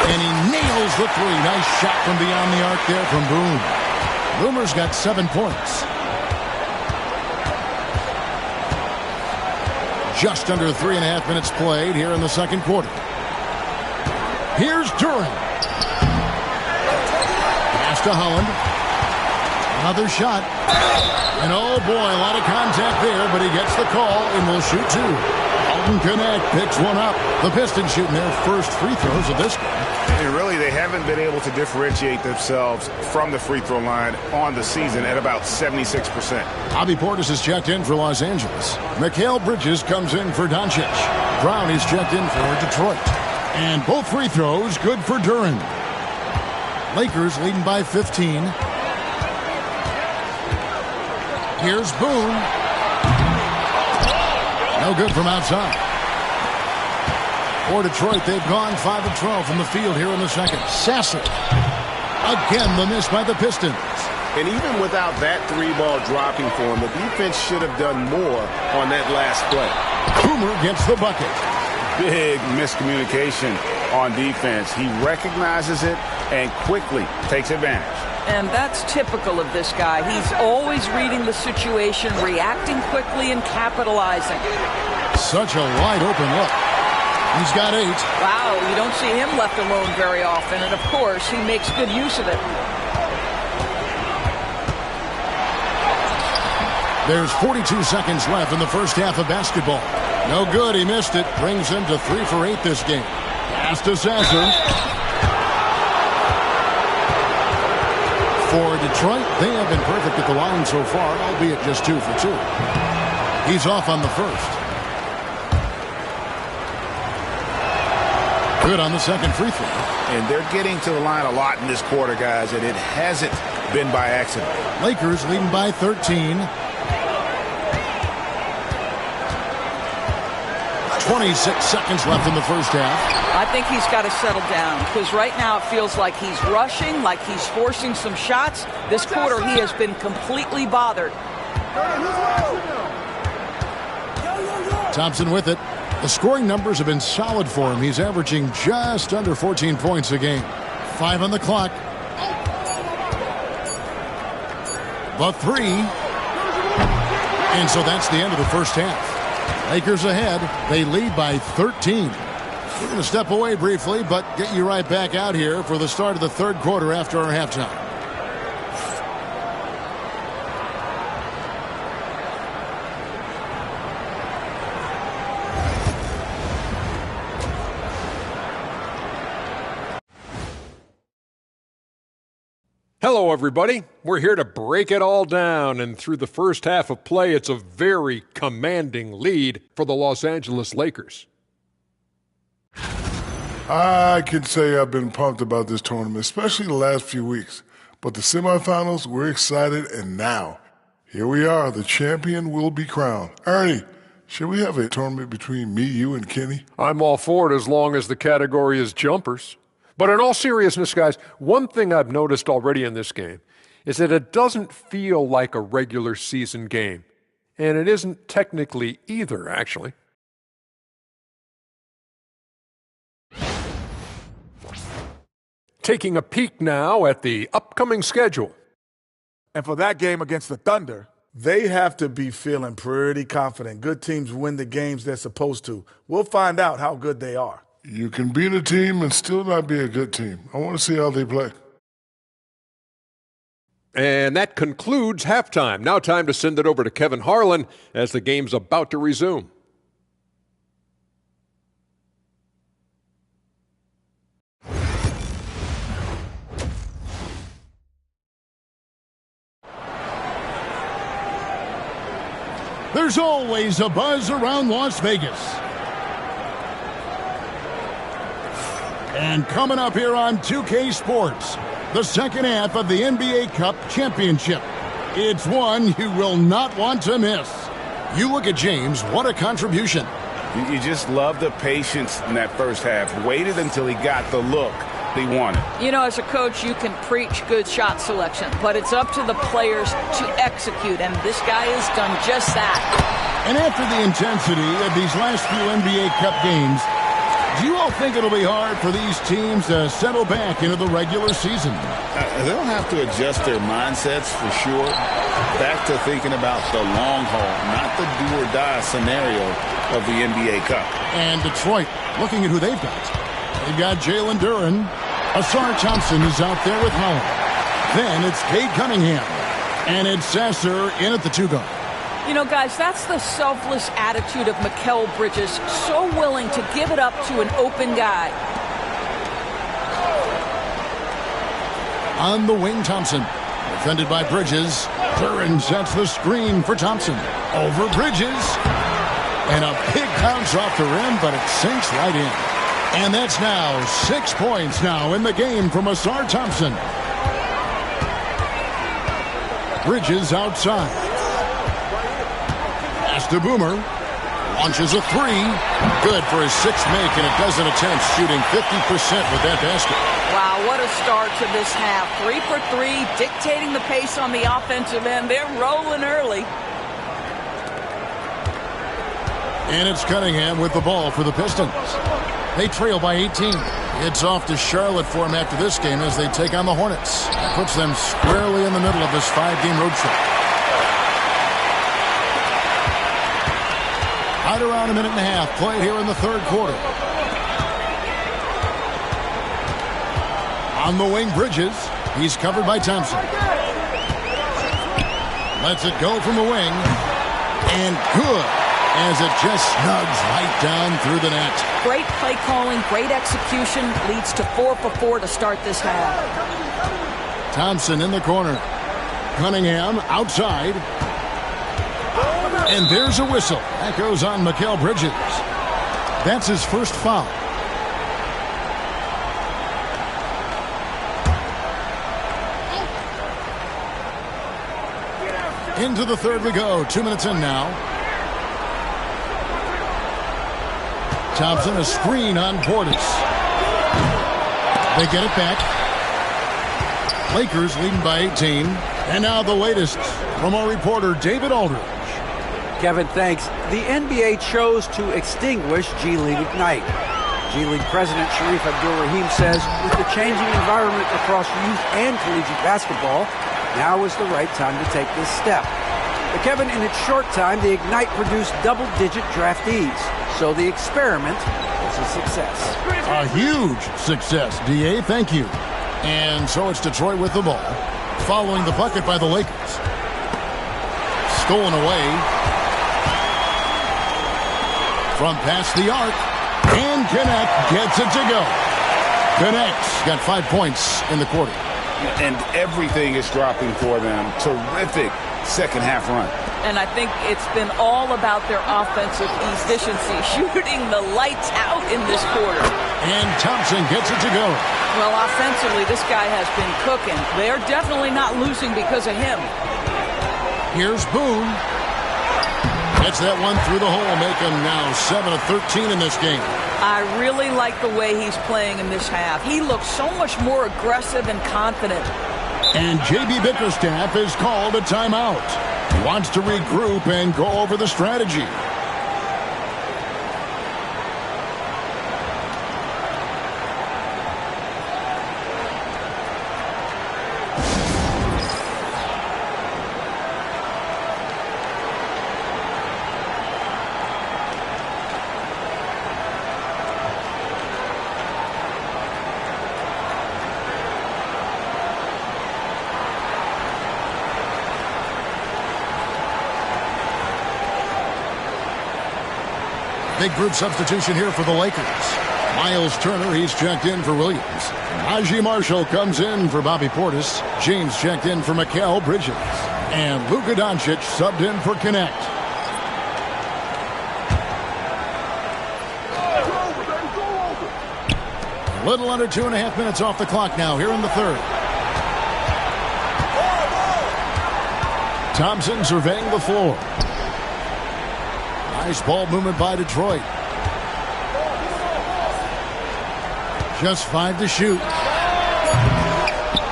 And he nails the 3. Nice shot from beyond the arc there from Boone. Boomer's got 7 points. Just under 3.5 minutes played here in the second quarter. Here's Duren. Pass to Holland. Another shot. And oh boy, a lot of contact there, but he gets the call and will shoot 2. Alton Connect picks one up. The Pistons shooting their first free throws of this game. And really, they haven't been able to differentiate themselves from the free throw line on the season at about 76%. Bobby Portis is checked in for Los Angeles. Mikal Bridges comes in for Doncic. Brown is checked in for Detroit. And both free throws good for Duren. Lakers leading by 15. Here's Boone. No good from outside. For Detroit, they've gone 5 of 12 from the field here in the second. Sasser. Again, the miss by the Pistons. And even without that 3-ball dropping for him, the defense should have done more on that last play. Boomer gets the bucket. Big miscommunication on defense. He recognizes it and quickly takes advantage. And that's typical of this guy. He's always reading the situation, reacting quickly, and capitalizing. Such a wide open look. He's got 8. Wow, you don't see him left alone very often, and of course, he makes good use of it. There's 42 seconds left in the first half of basketball. No good, he missed it. Brings him to 3 for 8 this game. Pass to Sasser. For Detroit, they have been perfect at the line so far, albeit just 2 for 2. He's off on the first. Good on the second free throw. And they're getting to the line a lot in this quarter, guys, and it hasn't been by accident. Lakers leading by 13. 26 seconds left in the first half. I think he's got to settle down because right now it feels like he's rushing, like he's forcing some shots. This quarter he has been completely bothered. Thompson with it. The scoring numbers have been solid for him. He's averaging just under 14 points a game. 5 on the clock. The 3. And so that's the end of the first half. Lakers ahead. They lead by 13. We're going to step away briefly, but get you right back out here for the start of the third quarter after our halftime. Hello, everybody. We're here to break it all down, and through the first half of play, it's a very commanding lead for the Los Angeles Lakers. I can say I've been pumped about this tournament, especially the last few weeks. But the semifinals, we're excited, and now, here we are. The champion will be crowned. Ernie, should we have a tournament between me, you, and Kenny? I'm all for it as long as the category is jumpers. But in all seriousness, guys, one thing I've noticed already in this game is that it doesn't feel like a regular season game. And it isn't technically either, actually. Taking a peek now at the upcoming schedule. And for that game against the Thunder, they have to be feeling pretty confident. Good teams win the games they're supposed to. We'll find out how good they are. You can beat a team and still not be a good team. I want to see how they play. And that concludes halftime. Now time to send it over to Kevin Harlan as the game's about to resume. There's always a buzz around Las Vegas. And coming up here on 2K Sports, the second half of the NBA Cup Championship. It's one you will not want to miss. You look at James, what a contribution. You just love the patience in that first half. Waited until he got the look he wanted. You know, as a coach, you can preach good shot selection, but it's up to the players to execute, and this guy has done just that. And after the intensity of these last few NBA Cup games, do you all think it'll be hard for these teams to settle back into the regular season? They'll have to adjust their mindsets for sure. Back to thinking about the long haul, not the do-or-die scenario of the NBA Cup. And Detroit, looking at who they've got. They've got Jalen Duren. Asar Thompson is out there with Holland. Then it's Cade Cunningham. And it's Sasser in at the 2-guard. You know, guys, that's the selfless attitude of Mikal Bridges, so willing to give it up to an open guy. On the wing, Thompson. Defended by Bridges. Duren sets the screen for Thompson. Over Bridges. And a big bounce off the rim, but it sinks right in. And that's now 6 points now in the game from Asar Thompson. Bridges outside. Pass to Boomer. Launches a three. Good for his sixth make, and a dozen attempts, shooting 50% with that basket. Wow, what a start to this half. 3 for 3, dictating the pace on the offensive end. They're rolling early. And it's Cunningham with the ball for the Pistons. They trail by 18. It's off to Charlotte for him after this game as they take on the Hornets. That puts them squarely in the middle of this 5-game road trip. Right around a minute and a half played here in the third quarter. On the wing, Bridges. He's covered by Thompson. Lets it go from the wing. And good, as it just snugs right down through the net. Great play calling, great execution. Leads to 4 for 4 to start this half. Thompson in the corner. Cunningham outside. And there's a whistle. That goes on Mikal Bridges. That's his first foul. Into the third we go. 2 minutes in now. Thompson, a screen on Portis. They get it back. Lakers leading by 18. And now the latest from our reporter, David Aldridge. Kevin, thanks. The NBA chose to extinguish G League Ignite. G League President Sharif Abdul-Rahim says with the changing environment across youth and collegiate basketball, now is the right time to take this step. But Kevin, in its short time, the Ignite produced double-digit draftees. So the experiment was a success. A huge success, D.A. Thank you. And so it's Detroit with the ball, following the bucket by the Lakers. Stolen away from past the arc. And Connect gets it to go. Connect's got 5 points in the quarter. And everything is dropping for them. Terrific second half run. And I think it's been all about their offensive efficiency, shooting the lights out in this quarter. And Thompson gets it to go. Well, offensively, this guy has been cooking. They're definitely not losing because of him. Here's Boone. Gets that one through the hole, make him now 7 of 13 in this game. I really like the way he's playing in this half. He looks so much more aggressive and confident. And J.B. Bickerstaff is called a timeout. He wants to regroup and go over the strategy. Big group substitution here for the Lakers. Miles Turner, he's checked in for Williams. Najee Marshall comes in for Bobby Portis. James checked in for Mikal Bridges. And Luka Doncic subbed in for Connect. A little under 2.5 minutes off the clock now here in the third. Thompson surveying the floor. Nice ball movement by Detroit. Just 5 to shoot.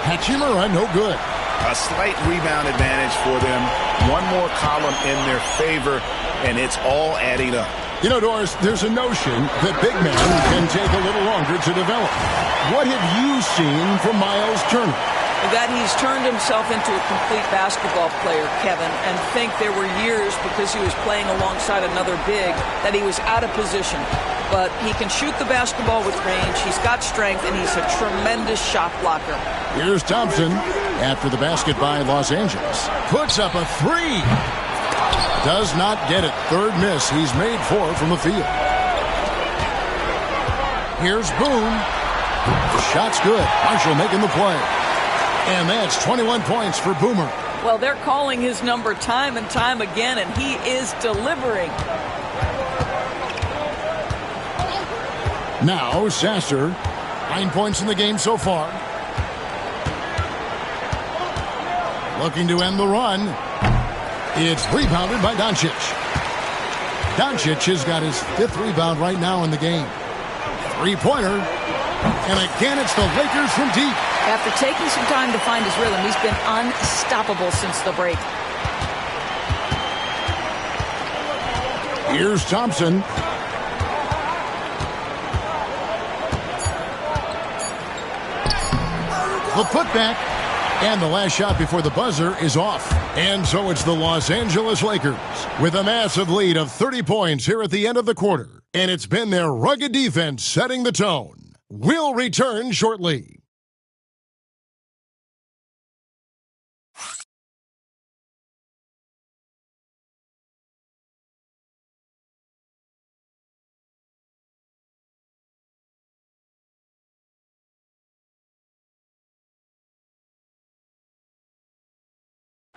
Hachimura, no good. A slight rebound advantage for them. One more column in their favor, and it's all adding up. You know, Doris, there's a notion that big men can take a little longer to develop. What have you seen from Miles Turner? That he's turned himself into a complete basketball player, Kevin, and think there were years because he was playing alongside another big that he was out of position. But he can shoot the basketball with range, he's got strength, and he's a tremendous shot blocker. Here's Thompson after the basket by Los Angeles. Puts up a 3. Does not get it. Third miss. He's made 4 from the field. Here's Boone. The shot's good. Marshall making the play. And that's 21 points for Boomer. Well, they're calling his number time and time again, and he is delivering. Now, Sasser. 9 points in the game so far. Looking to end the run. It's rebounded by Doncic. Doncic has got his 5th rebound right now in the game. 3-pointer. And again, it's the Lakers from deep. After taking some time to find his rhythm, he's been unstoppable since the break. Here's Thompson. The putback. And the last shot before the buzzer is off. And so it's the Los Angeles Lakers with a massive lead of 30 points here at the end of the quarter. And it's been their rugged defense setting the tone. We'll return shortly.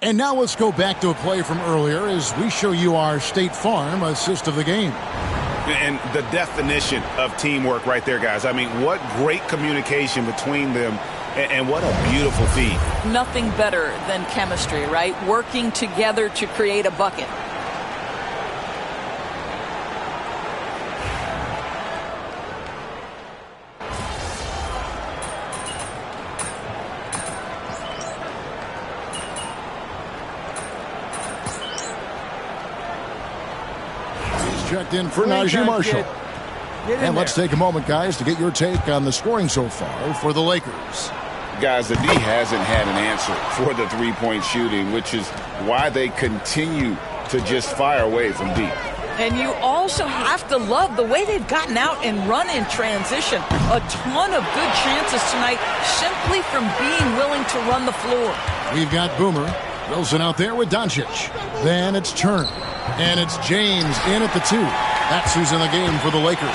And now let's go back to a play from earlier as we show you our State Farm assist of the game. And the definition of teamwork right there, guys. I mean, what great communication between them, and what a beautiful feed. Nothing better than chemistry, right? Working together to create a bucket. Checked in for Najee Marshall. And let's take a moment, guys, to get your take on the scoring so far for the Lakers. Guys, the D hasn't had an answer for the three-point shooting, which is why they continue to just fire away from deep. And you also have to love the way they've gotten out and run in transition. A ton of good chances tonight simply from being willing to run the floor. We've got Boomer. Wilson out there with Doncic. Then it's Turner. And it's James in at the 2. That's who's in the game for the Lakers.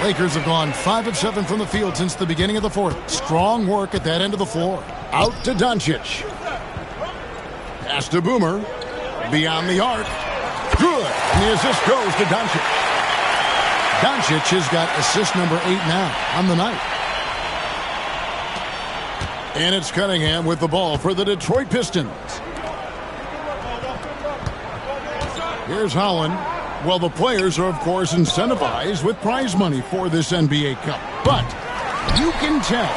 Lakers have gone 5 of 7 from the field since the beginning of the fourth. Strong work at that end of the floor. Out to Doncic. Pass to Boomer. Beyond the arc. Good. And the assist goes to Doncic. Doncic has got assist number 8 now on the night. And it's Cunningham with the ball for the Detroit Pistons. Here's Holland. Well, the players are, of course, incentivized with prize money for this NBA Cup. But you can tell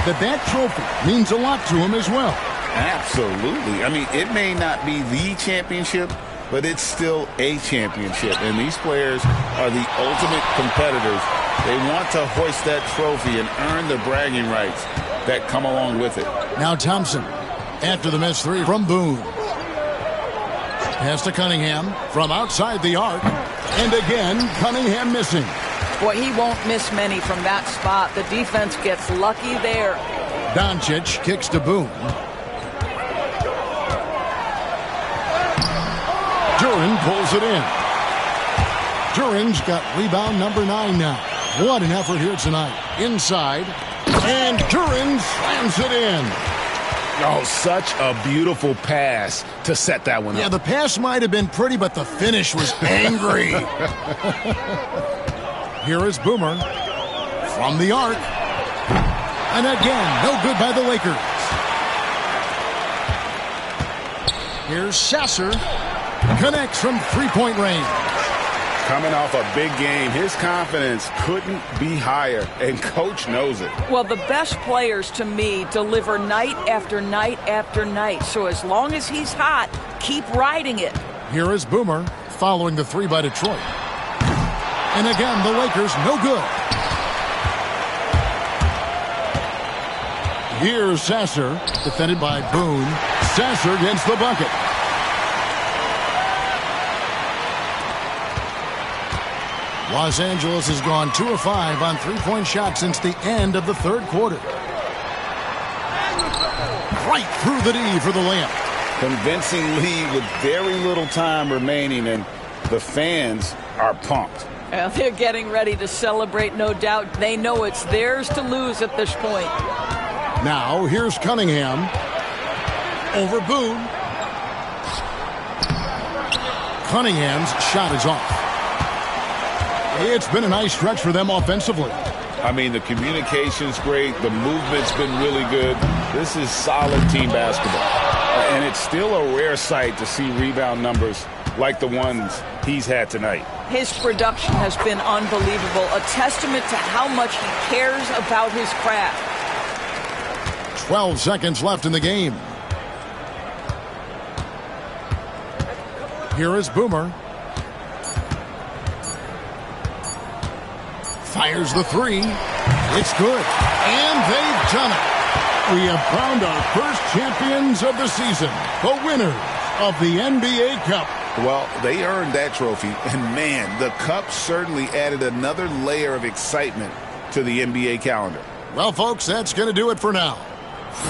that trophy means a lot to them as well. Absolutely. I mean, it may not be the championship, but it's still a championship. And these players are the ultimate competitors. They want to hoist that trophy and earn the bragging rights that come along with it. Now Thompson, after the miss 3 from Boone. Pass to Cunningham from outside the arc. And again, Cunningham missing. Boy, he won't miss many from that spot. The defense gets lucky there. Doncic kicks to Boone. Duren pulls it in. Duren's got rebound number 9 now. What an effort here tonight. Inside, and Duren slams it in. Oh, such a beautiful pass to set that one up. Yeah, the pass might have been pretty, but the finish was angry. Here is Boomer from the arc. And again, no good by the Lakers. Here's Sasser. Connects from three-point range. Coming off a big game, his confidence couldn't be higher, and Coach knows it. Well, the best players, to me, deliver night after night after night. So as long as he's hot, keep riding it. Here is Boomer following the three by Detroit. And again, the Lakers no good. Here's Sasser, defended by Boone. Sasser gets the bucket. Los Angeles has gone 2 of 5 on three-point shots since the end of the third quarter. Right through the D for the layup. Convincing lead with very little time remaining, and the fans are pumped. Well, they're getting ready to celebrate, no doubt. They know it's theirs to lose at this point. Now, here's Cunningham. Over Boone. Cunningham's shot is off. It's been a nice stretch for them offensively. I mean, the communication's great. The movement's been really good. This is solid team basketball. And it's still a rare sight to see rebound numbers like the ones he's had tonight. His production has been unbelievable, a testament to how much he cares about his craft. 12 seconds left in the game. Here is Boomer. Fires the three. It's good. And they've done it. We have crowned our first champions of the season, the winners of the NBA Cup. Well, they earned that trophy. And, man, the Cup certainly added another layer of excitement to the NBA calendar. Well, folks, that's going to do it for now.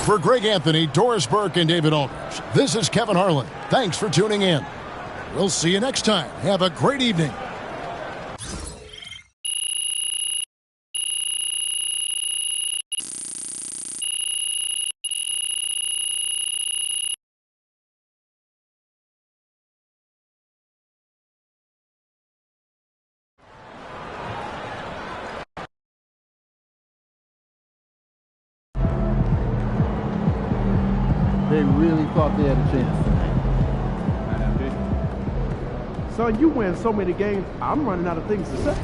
For Greg Anthony, Doris Burke, and David Aldridge, this is Kevin Harlan. Thanks for tuning in. We'll see you next time. Have a great evening. They really thought they had a chance tonight. Son, you win so many games, I'm running out of things to say.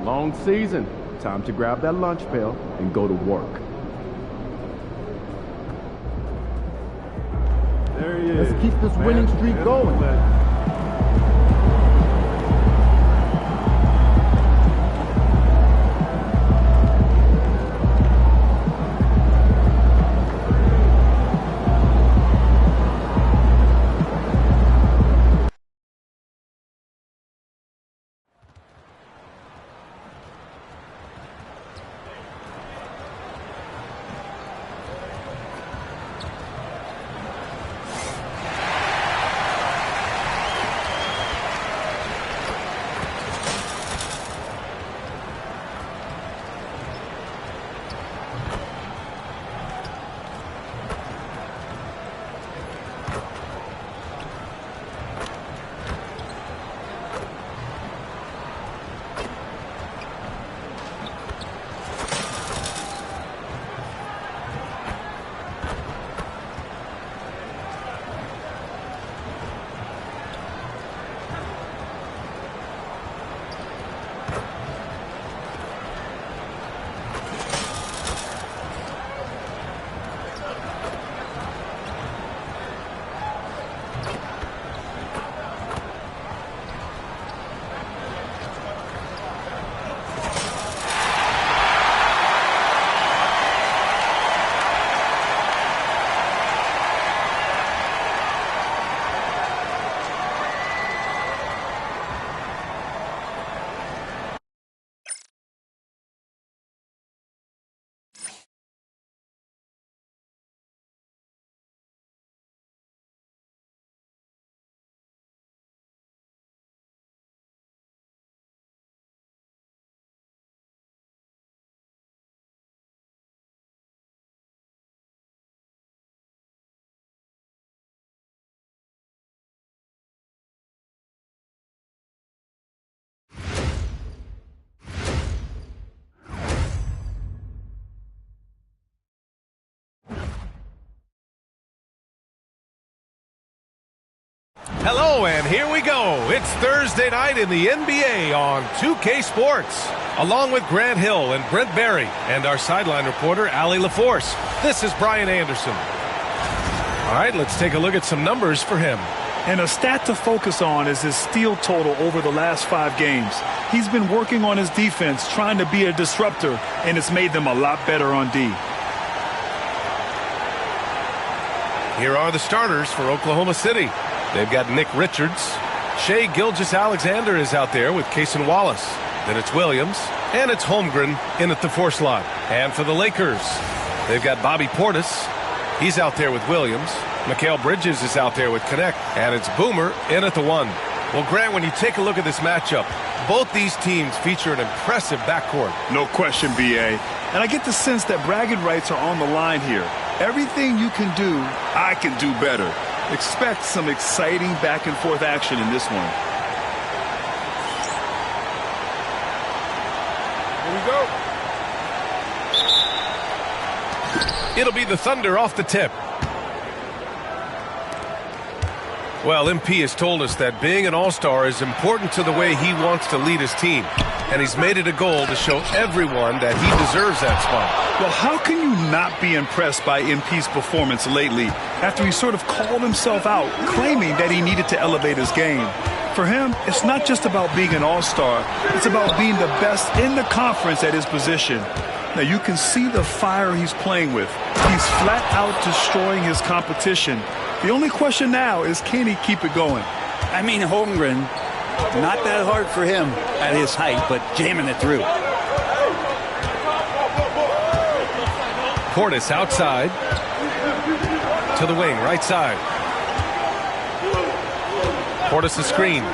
Long season. Time to grab that lunch pail and go to work. There he is. Let's keep this winning streak going. Hello, and here we go. It's Thursday night in the NBA on 2K Sports. Along with Grant Hill and Brent Barry and our sideline reporter, Allie LaForce. This is Brian Anderson. All right, let's take a look at some numbers for him. And a stat to focus on is his steal total over the last 5 games. He's been working on his defense, trying to be a disruptor, and it's made them a lot better on D. Here are the starters for Oklahoma City. They've got Nick Richards. Shai Gilgeous-Alexander is out there with Cason Wallace. Then it's Williams, and it's Holmgren in at the 4 slot. And for the Lakers, they've got Bobby Portis. He's out there with Williams. Mikal Bridges is out there with Connect. And it's Boomer in at the 1. Well, Grant, when you take a look at this matchup, both these teams feature an impressive backcourt. No question, B.A. And I get the sense that bragging rights are on the line here. Everything you can do, I can do better. Expect some exciting back-and-forth action in this one. Here we go. It'll be the Thunder off the tip. Well, MP has told us that being an all-star is important to the way he wants to lead his team. And he's made it a goal to show everyone that he deserves that spot. Well, how can you not be impressed by MP's performance lately after he sort of called himself out, claiming that he needed to elevate his game? For him, it's not just about being an all-star. It's about being the best in the conference at his position. Now, you can see the fire he's playing with. He's flat out destroying his competition. The only question now is, can he keep it going? I mean, Holmgren, not that hard for him at his height, but jamming it through. Portis outside to the wing, right side. Portis is screened.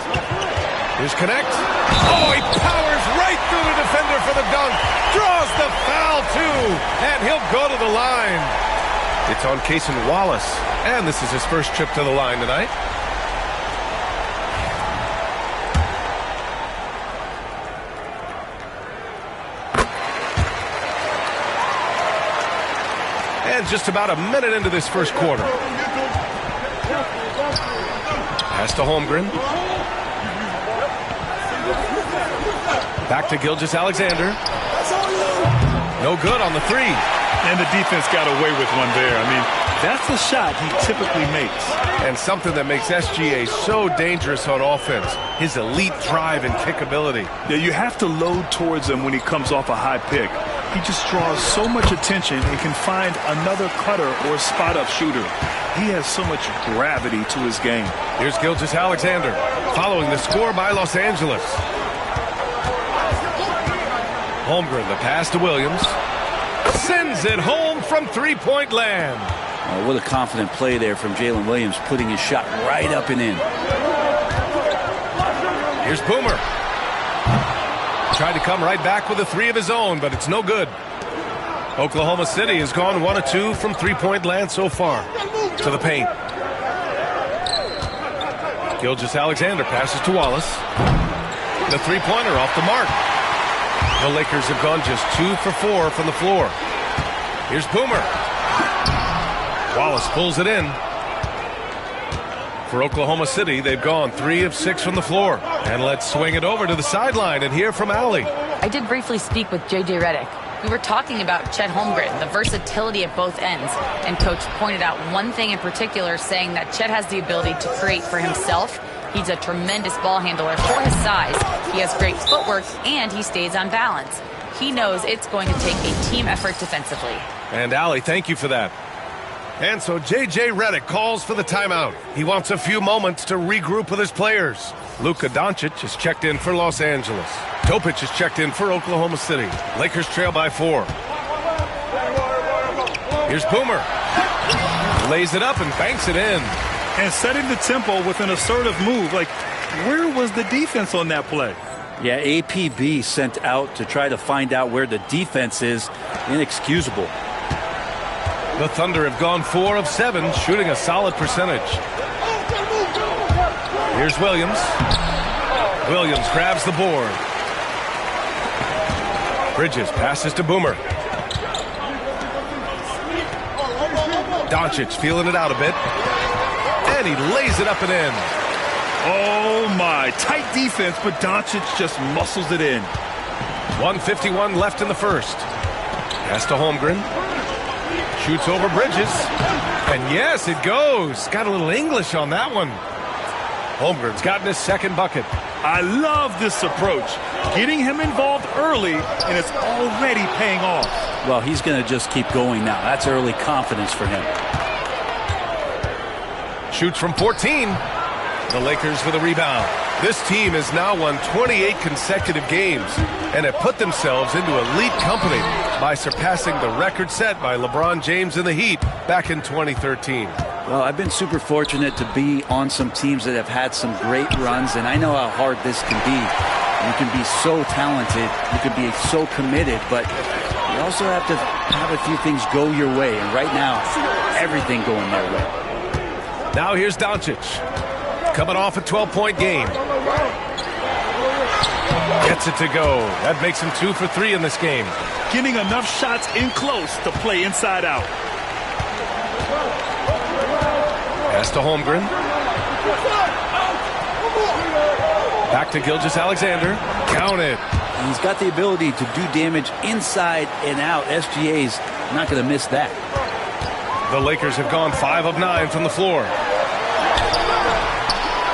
Here's Connect. Oh, he powers right through the defender for the dunk. Draws the foul, too. And he'll go to the line. It's on Cason Wallace. And this is his first trip to the line tonight. And just about a minute into this first quarter. Pass to Holmgren. Back to Gilgeous-Alexander. No good on the 3. And the defense got away with one there. I mean, that's the shot he typically makes. And something that makes SGA so dangerous on offense, his elite drive and kickability. Yeah, you have to load towards him when he comes off a high pick. He just draws so much attention and can find another cutter or spot-up shooter. He has so much gravity to his game. Here's Gilgeous-Alexander following the score by Los Angeles. Holmgren, the pass to Williams. Sends it home from three-point land. Oh, what a confident play there from Jalen Williams, putting his shot right up and in. Here's Boomer. Tried to come right back with a 3 of his own, but it's no good. Oklahoma City has gone 1 of 2 from three-point land so far. To the paint. Gilgeous-Alexander passes to Wallace. The three-pointer off the mark. The Lakers have gone just 2 for 4 from the floor. Here's Boomer. Wallace pulls it in. For Oklahoma City, they've gone 3 of 6 from the floor. And let's swing it over to the sideline and hear from Allie. I did briefly speak with J.J. Redick. We were talking about Chet Holmgren, the versatility at both ends. And Coach pointed out one thing in particular, saying that Chet has the ability to create for himself. He's a tremendous ball handler for his size. He has great footwork, and he stays on balance. He knows it's going to take a team effort defensively. And Allie, thank you for that. And so J.J. Redick calls for the timeout. He wants a few moments to regroup with his players. Luka Doncic has checked in for Los Angeles. Topic has checked in for Oklahoma City. Lakers trail by 4. Here's Boomer. Lays it up and banks it in. And setting the tempo with an assertive move. Like, where was the defense on that play? Yeah, APB sent out to try to find out where the defense is. Inexcusable. The Thunder have gone 4 of 7, shooting a solid percentage. Here's Williams. Williams grabs the board. Bridges passes to Boomer. Doncic feeling it out a bit. And he lays it up and in. Oh, my. Tight defense, but Doncic just muscles it in. 1:51 left in the first. Pass to Holmgren. Shoots over Bridges. And yes, it goes. Got a little English on that one. Holmgren's gotten his second bucket. I love this approach. Getting him involved early, and it's already paying off. Well, he's going to just keep going now. That's early confidence for him. Shoots from 14. The Lakers with a rebound. This team has now won 28 consecutive games and have put themselves into elite company by surpassing the record set by LeBron James and the Heat back in 2013. Well, I've been super fortunate to be on some teams that have had some great runs, and I know how hard this can be. You can be so talented, you can be so committed, but you also have to have a few things go your way, and right now, everything going their way. Now here's Doncic, coming off a 12-point game. Gets it to go. That makes him 2 for 3 in this game. Getting enough shots in close to play inside out. Pass to Holmgren. Back to Gilgeous-Alexander. Count it. He's got the ability to do damage inside and out. SGA's not going to miss that. The Lakers have gone 5 of 9 from the floor.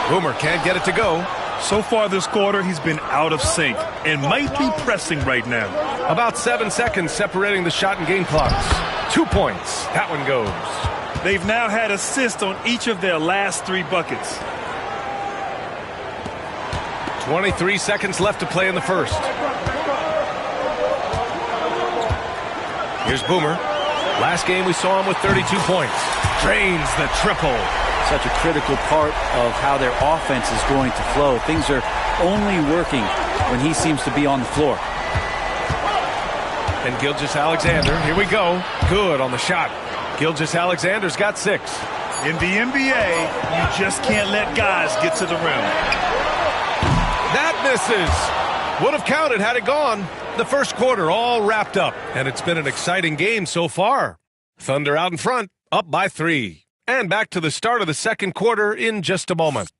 Boomer can't get it to go. So far this quarter, he's been out of sync and might be pressing right now. About 7 seconds separating the shot and game clocks. 2 points. That one goes. They've now had assists on each of their last 3 buckets. 23 seconds left to play in the first. Here's Boomer. Last game we saw him with 32 points. Drains the triple. Such a critical part of how their offense is going to flow. Things are only working when he seems to be on the floor. And Gilgeous-Alexander, here we go. Good on the shot. Gilgeous-Alexander's got 6. In the NBA, you just can't let guys get to the rim. That misses. Would have counted had it gone. The first quarter all wrapped up, and it's been an exciting game so far. Thunder out in front, up by 3. And back to the start of the second quarter in just a moment.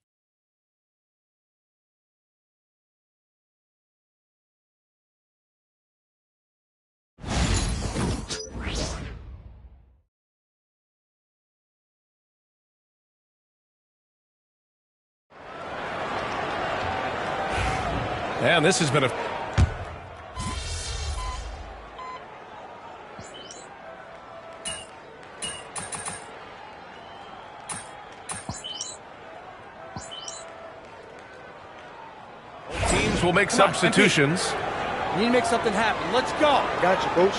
And this has been a... Teams will make substitutions. You need to make something happen. Let's go. Got you, coach.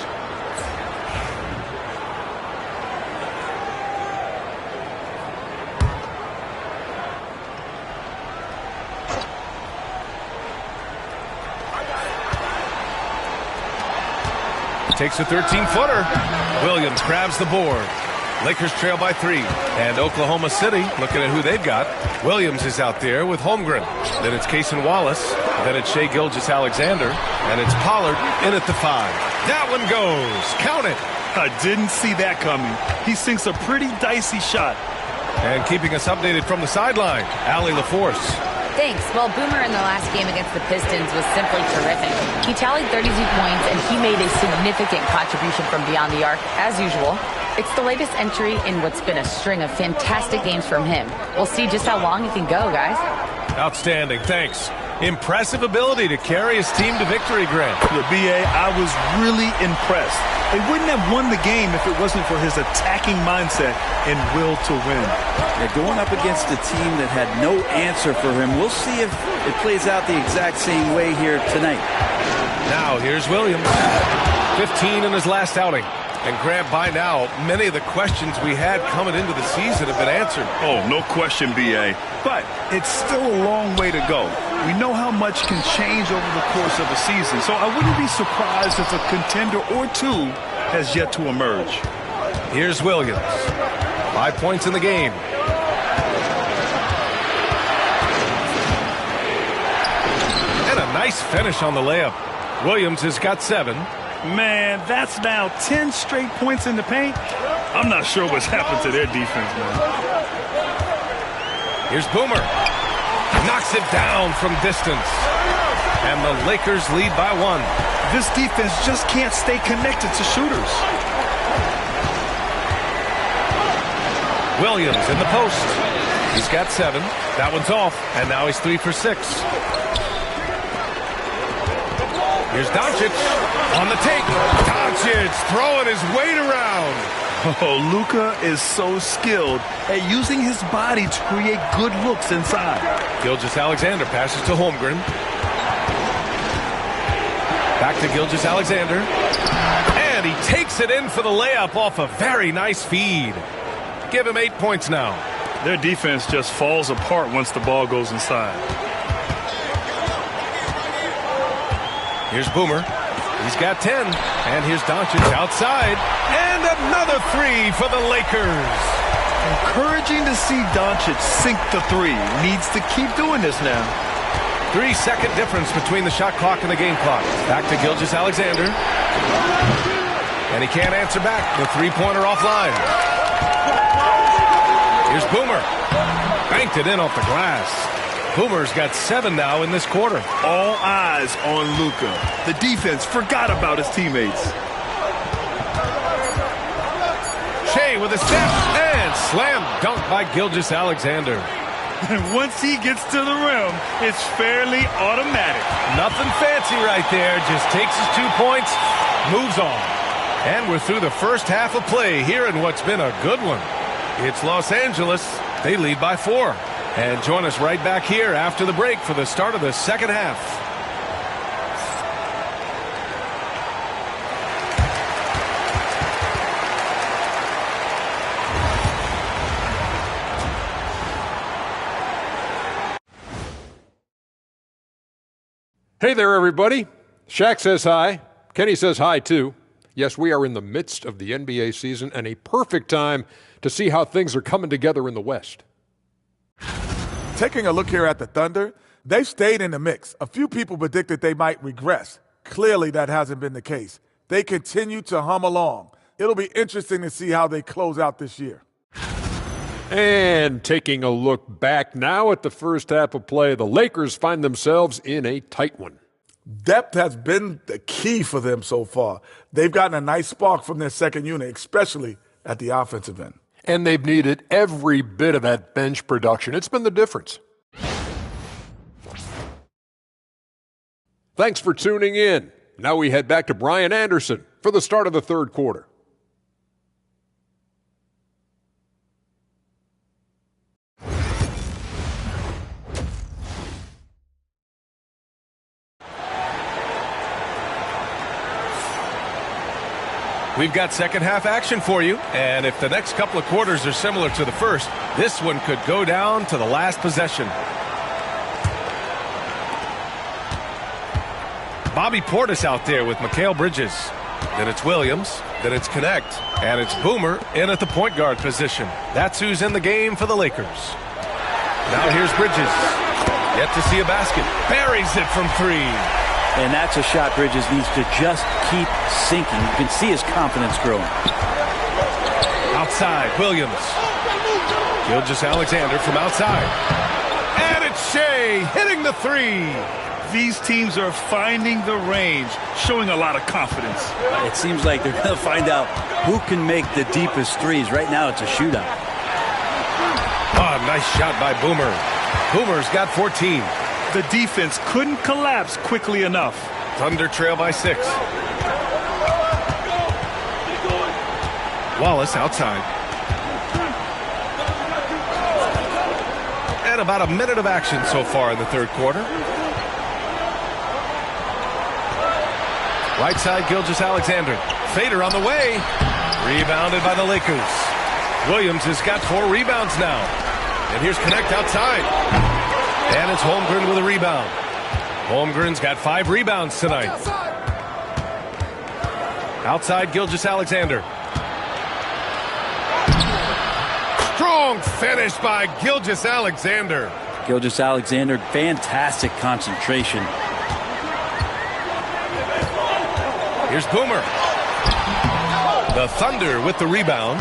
Takes a 13-footer. Williams grabs the board. Lakers trail by 3. And Oklahoma City, looking at who they've got. Williams is out there with Holmgren. Then it's Cason Wallace. Then it's Shai Gilgeous-Alexander. And it's Pollard in at the 5. That one goes. Count it. I didn't see that coming. He sinks a pretty dicey shot. And keeping us updated from the sideline, Allie LaForce. Thanks. Well, Boomer in the last game against the Pistons was simply terrific. He tallied 32 points, and he made a significant contribution from beyond the arc, as usual. It's the latest entry in what's been a string of fantastic games from him. We'll see just how long he can go, guys. Outstanding. Thanks. Impressive ability to carry his team to victory, Grant. The BA, I was really impressed. They wouldn't have won the game if it wasn't for his attacking mindset and will to win. They're going up against a team that had no answer for him. We'll see if it plays out the exact same way here tonight. Now, here's Williams. 15 in his last outing. And Grant, by now, many of the questions we had coming into the season have been answered. Oh, no question, BA. But it's still a long way to go. We know how much can change over the course of a season, so I wouldn't be surprised if a contender or 2 has yet to emerge. Here's Williams. 5 points in the game. And a nice finish on the layup. Williams has got 7. Man, that's now 10 straight points in the paint. I'm not sure what's happened to their defense, man. Here's Boomer. Knocks it down from distance. And the Lakers lead by 1. This defense just can't stay connected to shooters. Williams in the post. He's got 7. That one's off, and now he's 3 for 6. Here's Doncic on the take. Doncic throwing his weight around. Oh, Luka is so skilled at using his body to create good looks inside. Gilgeous-Alexander passes to Holmgren. Back to Gilgeous-Alexander. And he takes it in for the layup off a very nice feed. Give him 8 points now. Their defense just falls apart once the ball goes inside. Here's Boomer. He's got 10. And here's Doncic outside. And another 3 for the Lakers. Encouraging to see Doncic sink the 3. Needs to keep doing this now. 3-second difference between the shot clock and the game clock. Back to Gilgeous-Alexander. And he can't answer back. The three-pointer offline. Here's Boomer. Banked it in off the glass. Boomer's got 7 now in this quarter. All eyes on Luka. The defense forgot about his teammates. Shea with a step and slam dunk by Gilgeous-Alexander. And once he gets to the rim, it's fairly automatic. Nothing fancy right there. Just takes his 2 points, moves on. And we're through the first half of play here in what's been a good one. It's Los Angeles. They lead by 4. And join us right back here after the break for the start of the second half. Hey there, everybody. Shaq says hi. Kenny says hi, too. Yes, we are in the midst of the NBA season and a perfect time to see how things are coming together in the West. Taking a look here at the Thunder, they've stayed in the mix. A few people predicted they might regress. Clearly, that hasn't been the case. They continue to hum along. It'll be interesting to see how they close out this year. And taking a look back now at the first half of play, the Lakers find themselves in a tight one. Depth has been the key for them so far. They've gotten a nice spark from their second unit, especially at the offensive end. And they've needed every bit of that bench production. It's been the difference. Thanks for tuning in. Now we head back to Brian Anderson for the start of the third quarter. We've got second half action for you, and if the next couple of quarters are similar to the first, this one could go down to the last possession. Bobby Portis out there with Mikal Bridges. Then it's Williams, then it's Connect, and it's Boomer in at the point guard position. That's who's in the game for the Lakers. Now here's Bridges. Yet to see a basket. Buries it from 3. And that's a shot Bridges needs to just keep sinking. You can see his confidence growing. Outside, Williams. Gilgeous-Alexander from outside. And it's Shea hitting the 3. These teams are finding the range, showing a lot of confidence. It seems like they're going to find out who can make the deepest threes. Right now, it's a shootout. Oh, nice shot by Boomer. Boomer's got 14. The defense couldn't collapse quickly enough. Thunder trail by 6. Wallace outside. And about a minute of action so far in the third quarter. Right side, Gilgeous-Alexander. Fader on the way. Rebounded by the Lakers. Williams has got 4 rebounds now. And here's Connect outside. And it's Holmgren with a rebound. Holmgren's got 5 rebounds tonight. Outside, Gilgeous-Alexander. Strong finish by Gilgeous-Alexander. Gilgeous-Alexander, fantastic concentration. Here's Boomer. The Thunder with the rebound.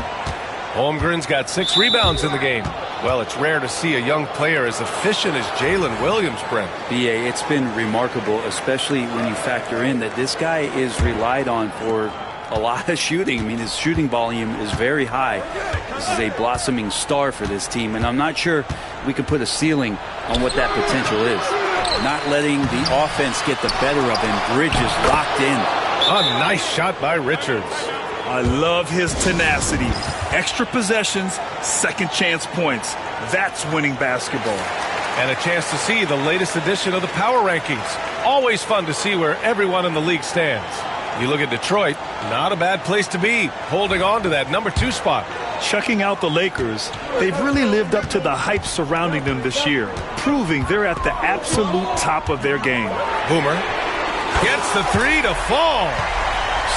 Holmgren's got 6 rebounds in the game. Well, it's rare to see a young player as efficient as Jalen Williams, Brent. B.A., it's been remarkable, especially when you factor in that this guy is relied on for a lot of shooting. I mean, his shooting volume is very high. This is a blossoming star for this team, and I'm not sure we can put a ceiling on what that potential is. Not letting the offense get the better of him. Bridges locked in. A nice shot by Richards. I love his tenacity. Extra possessions, second chance points. That's winning basketball. And a chance to see the latest edition of the power rankings. Always fun to see where everyone in the league stands. You look at Detroit, not a bad place to be, holding on to that number 2 spot. Checking out the Lakers, they've really lived up to the hype surrounding them this year, proving they're at the absolute top of their game. Boomer gets the 3 to fall.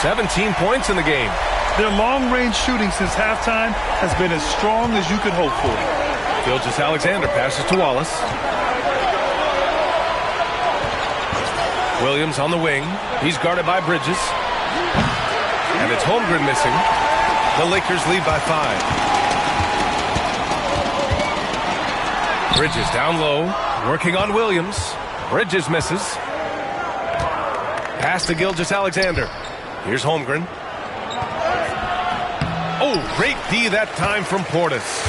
17 points in the game. Their long-range shooting since halftime has been as strong as you could hope for. Gilgeous-Alexander passes to Wallace. Williams on the wing. He's guarded by Bridges. And it's Holmgren missing. The Lakers lead by 5. Bridges down low, working on Williams. Bridges misses. Pass to Gilgeous-Alexander. Here's Holmgren. Oh, great D that time from Portis.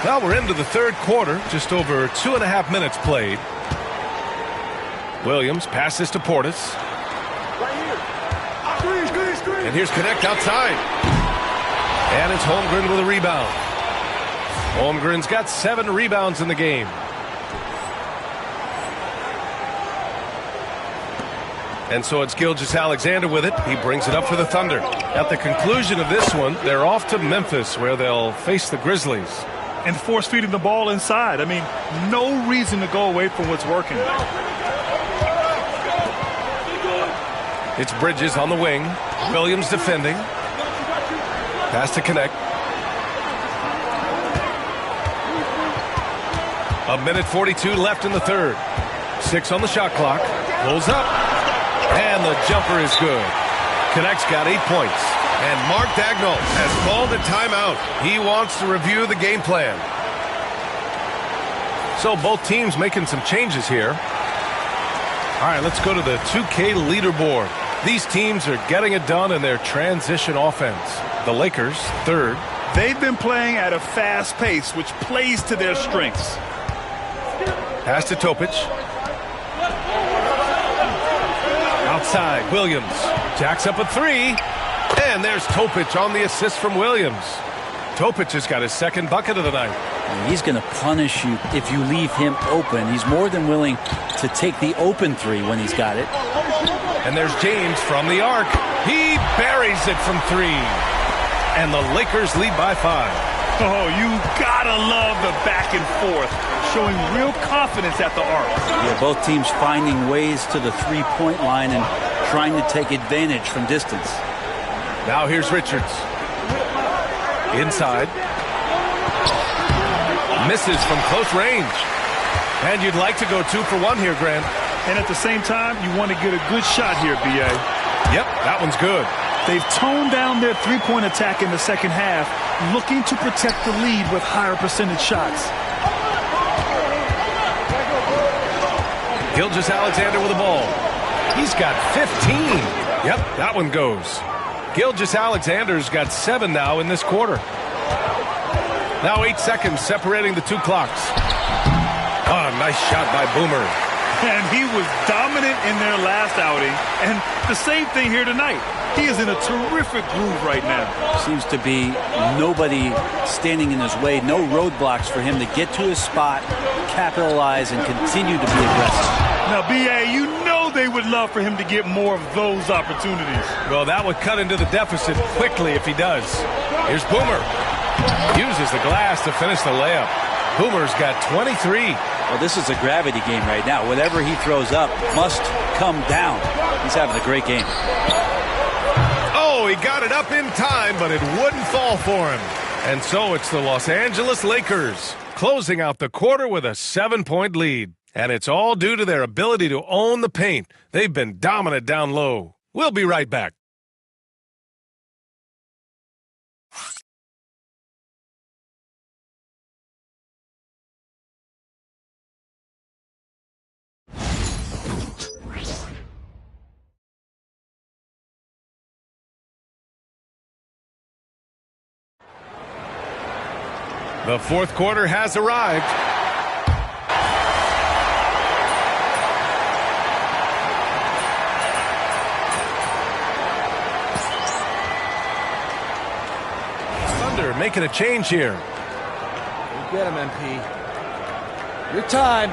Well, we're into the third quarter, just over 2.5 minutes played. Williams passes to Portis. And here's Connect outside. And it's Holmgren with a rebound. Holmgren's got 7 rebounds in the game. And so it's Gilgeous-Alexander with it. He brings it up for the Thunder. At the conclusion of this one, they're off to Memphis, where they'll face the Grizzlies. And force feeding the ball inside. I mean, no reason to go away from what's working. It's Bridges on the wing. Williams defending. Pass to Connect. 1:42 left in the third. 6 on the shot clock. Pulls up. And the jumper is good. Connect's got 8 points. And Mark Daigneault has called a timeout. He wants to review the game plan. So both teams making some changes here. All right, let's go to the 2K leaderboard. These teams are getting it done in their transition offense. The Lakers, third. They've been playing at a fast pace, which plays to their strengths. Pass to Topic. Outside, Williams jacks up a 3. And there's Topic on the assist from Williams. Topic has got his second bucket of the night. And he's going to punish you if you leave him open. He's more than willing to take the open 3 when he's got it. And there's James from the arc. He buries it from 3. And the Lakers lead by 5. Oh, you gotta love the back and forth, showing real confidence at the arc. Yeah, both teams finding ways to the three-point line and trying to take advantage from distance. Now here's Richards. Inside. Misses from close range. And you'd like to go 2 for 1 here, Grant. And at the same time, you want to get a good shot here, B.A. Yep, that one's good. They've toned down their three-point attack in the second half, looking to protect the lead with higher percentage shots. Gilgeous-Alexander with the ball. He's got 15. Yep, that one goes. Gilgeous-Alexander's got 7 now in this quarter. Now 8 seconds separating the 2 clocks. Oh, nice shot by Boomer. And he was dominant in their last outing. And the same thing here tonight. He is in a terrific groove right now. Seems to be nobody standing in his way. No roadblocks for him to get to his spot, capitalize, and continue to be aggressive. Now, B.A., you know they would love for him to get more of those opportunities. Well, that would cut into the deficit quickly if he does. Here's Boomer. Uses the glass to finish the layup. Boomer's got 23. Well, this is a gravity game right now. Whatever he throws up must come down. He's having a great game. Oh, he got it up in time, but it wouldn't fall for him. And so it's the Los Angeles Lakers closing out the quarter with a 7-point lead. And it's all due to their ability to own the paint. They've been dominant down low. We'll be right back. The fourth quarter has arrived. Thunder making a change here. You get him, MP. Your time.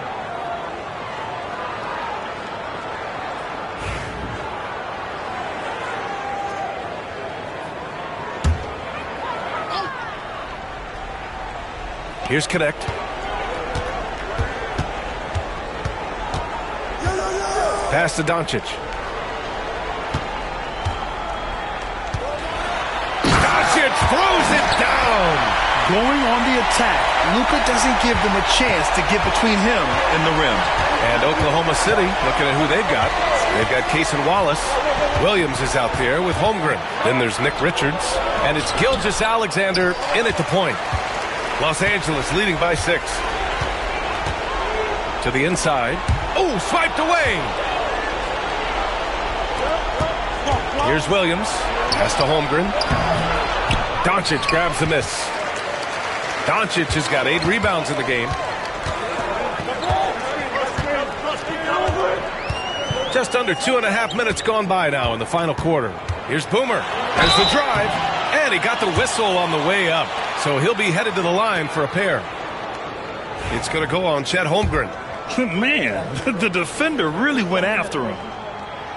Here's Connect. Pass to Doncic. Doncic throws it down. Going on the attack, Luka doesn't give them a chance to get between him and the rim. And Oklahoma City, looking at who they've got. They've got Cason Wallace. Williams is out there with Holmgren. Then there's Nick Richards. And it's Gilgeous-Alexander in at the point. Los Angeles leading by 6. To the inside. Oh, swiped away. Here's Williams. Pass to Holmgren. Doncic grabs the miss. Doncic has got 8 rebounds in the game. Just under 2.5 minutes gone by now in the final quarter. Here's Boomer. There's the drive. And he got the whistle on the way up. So he'll be headed to the line for a pair. It's going to go on Chet Holmgren. Man, the defender really went after him.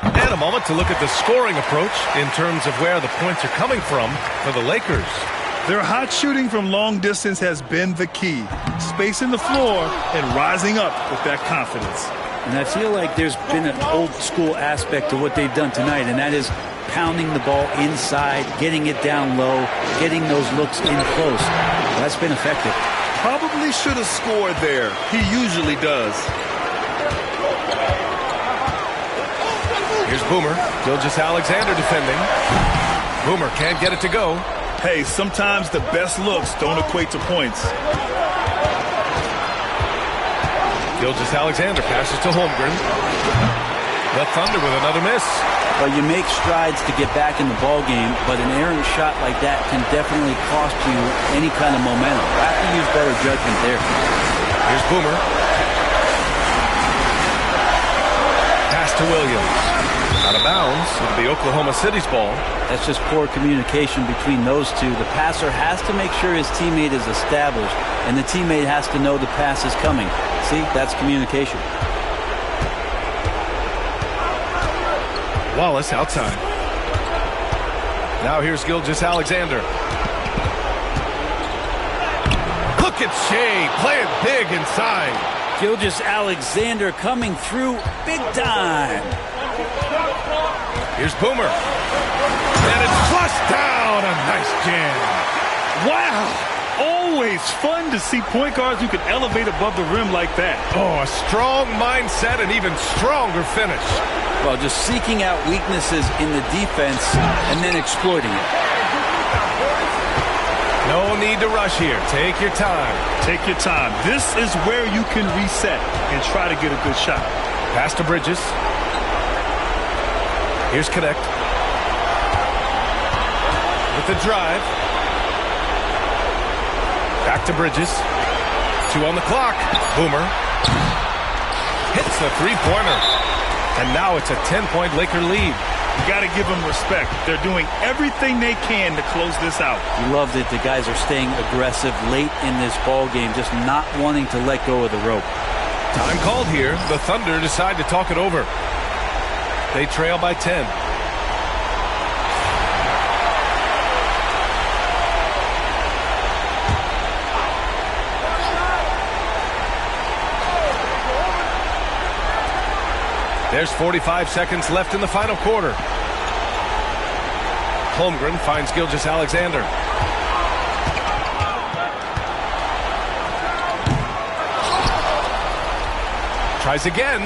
And a moment to look at the scoring approach in terms of where the points are coming from for the Lakers. Their hot shooting from long distance has been the key. Spacing the floor and rising up with that confidence. And I feel like there's been an old school aspect to what they've done tonight, and that is pounding the ball inside, getting it down low, getting those looks in close. That's been effective. Probably should have scored there. He usually does. Here's Boomer. Gilgeous-Alexander defending. Boomer can't get it to go. Hey, sometimes the best looks don't equate to points. Gilgeous-Alexander passes to Holmgren. The Thunder with another miss. Well, you make strides to get back in the ball game, but an errant shot like that can definitely cost you any kind of momentum. You have to use better judgment there. Here's Boomer. Pass to Williams. Out of bounds. It'll be Oklahoma City's ball. That's just poor communication between those two. The passer has to make sure his teammate is established, and the teammate has to know the pass is coming. See, that's communication. Wallace outside. Now here's Gilgeous-Alexander. Look at Shea playing big inside. Gilgeous-Alexander coming through big time. Here's Boomer. And it's flushed down. A nice jam. Wow. Always fun to see point guards who can elevate above the rim like that. Oh, a strong mindset and even stronger finish. Well, just seeking out weaknesses in the defense and then exploiting it. No need to rush here. Take your time. Take your time. This is where you can reset and try to get a good shot. Pass to Bridges. Here's Connect. With the drive. Back to Bridges. 2 on the clock. Boomer. Hits the three-pointer. And now it's a 10-point Laker lead. You got to give them respect. They're doing everything they can to close this out. You love that the guys are staying aggressive late in this ball game, just not wanting to let go of the rope. Time called here. The Thunder decide to talk it over. They trail by 10. There's 45 seconds left in the final quarter. Holmgren finds Gilgeous-Alexander. Tries again.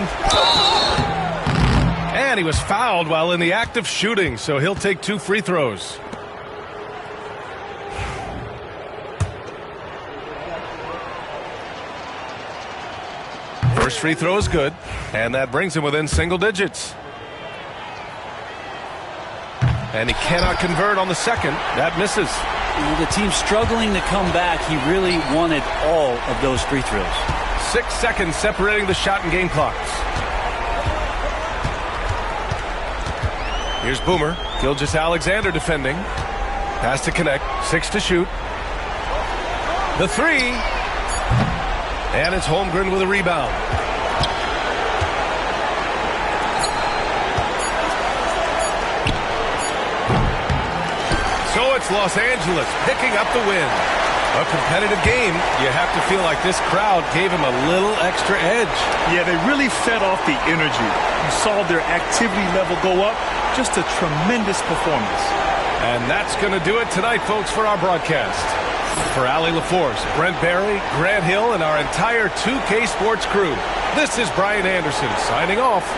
And he was fouled while in the act of shooting, so he'll take 2 free throws. First free throw is good, and that brings him within single digits. And he cannot convert on the second. That misses. The team's struggling to come back. He really wanted all of those free throws. 6 seconds separating the shot and game clocks. Here's Boomer. Gilgeous-Alexander defending. Pass to connect. 6 to shoot. The three. And it's Holmgren with a rebound. So it's Los Angeles picking up the win. A competitive game. You have to feel like this crowd gave him a little extra edge. Yeah, they really fed off the energy. You saw their activity level go up. Just a tremendous performance. And that's going to do it tonight, folks, for our broadcast. For Allie LaForce, Brent Barry, Grant Hill, and our entire 2K Sports crew, this is Brian Anderson signing off.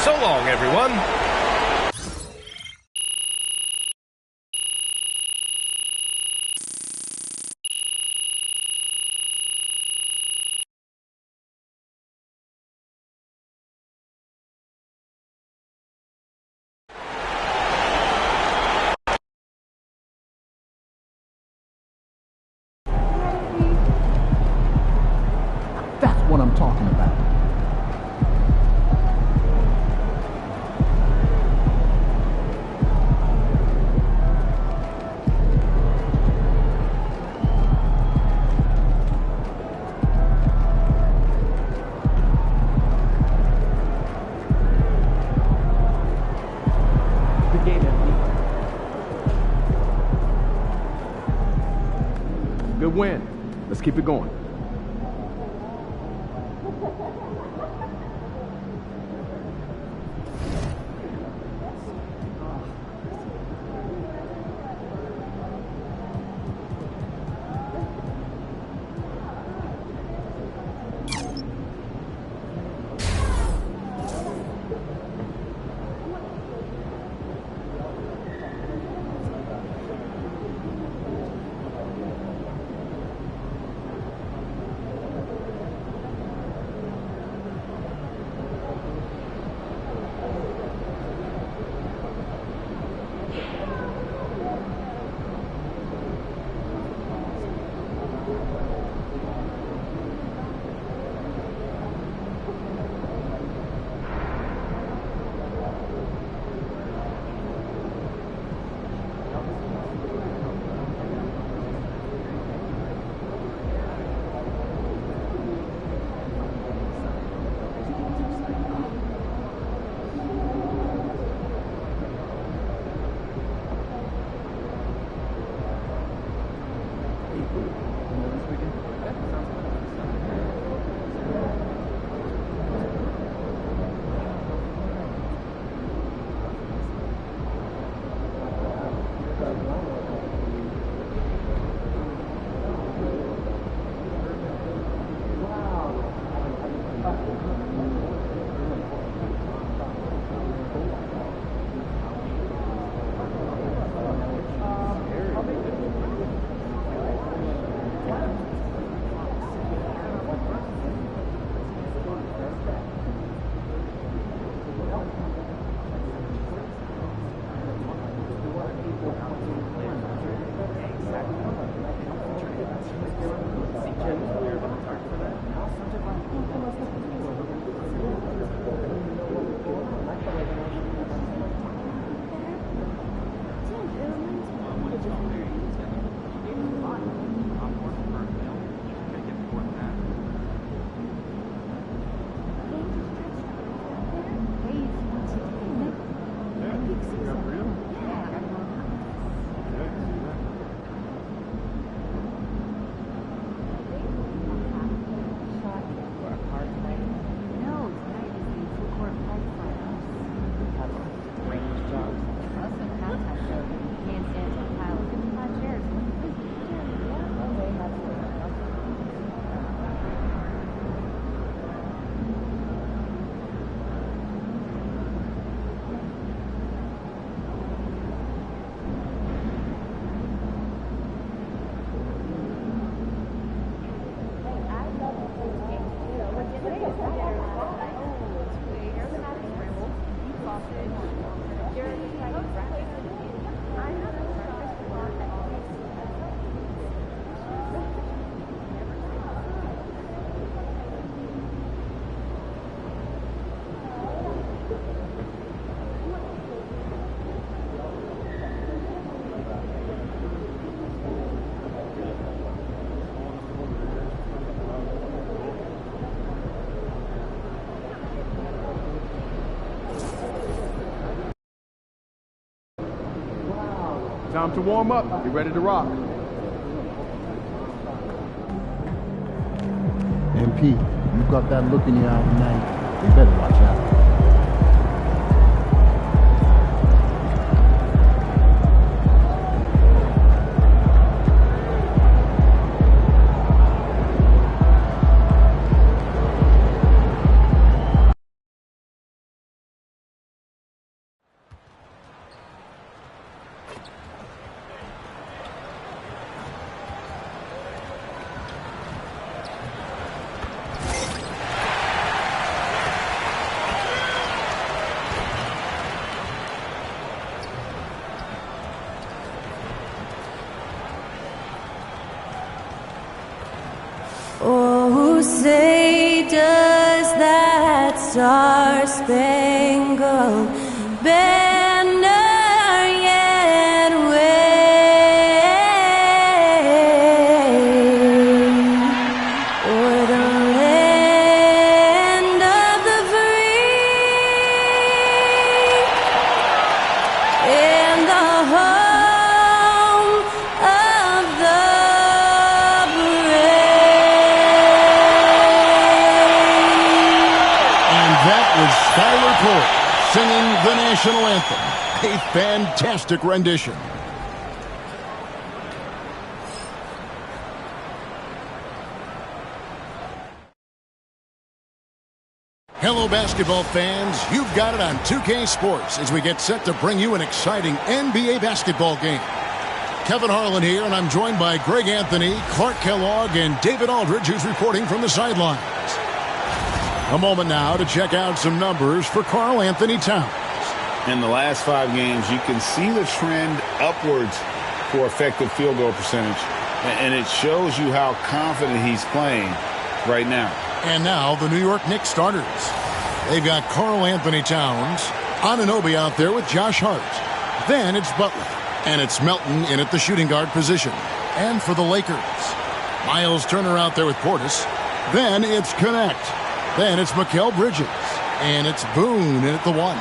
So long, everyone. That's what I'm talking about. Good game, MP. Good win. Let's keep it going. Time to warm up. Get ready to rock. MP, you've got that look in your eye tonight. You better watch out. Oh, say does that star-spangled banner yet wave o'er the land of the free and the home of the Skylar Poole singing the national anthem. A fantastic rendition. Hello, basketball fans. You've got it on 2K Sports as we get set to bring you an exciting NBA basketball game. Kevin Harlan here, and I'm joined by Greg Anthony, Clark Kellogg, and David Aldridge, who's reporting from the sidelines. A moment now to check out some numbers for Karl Anthony Towns. In the last 5 games, you can see the trend upwards for effective field goal percentage. And it shows you how confident he's playing right now. And now the New York Knicks starters. They've got Karl Anthony Towns, Anunoby out there with Josh Hart. Then it's Butler. And it's Melton in at the shooting guard position. And for the Lakers, Miles Turner out there with Portis. Then it's Connect. Then it's Mikal Bridges. And it's Boone in at the 1.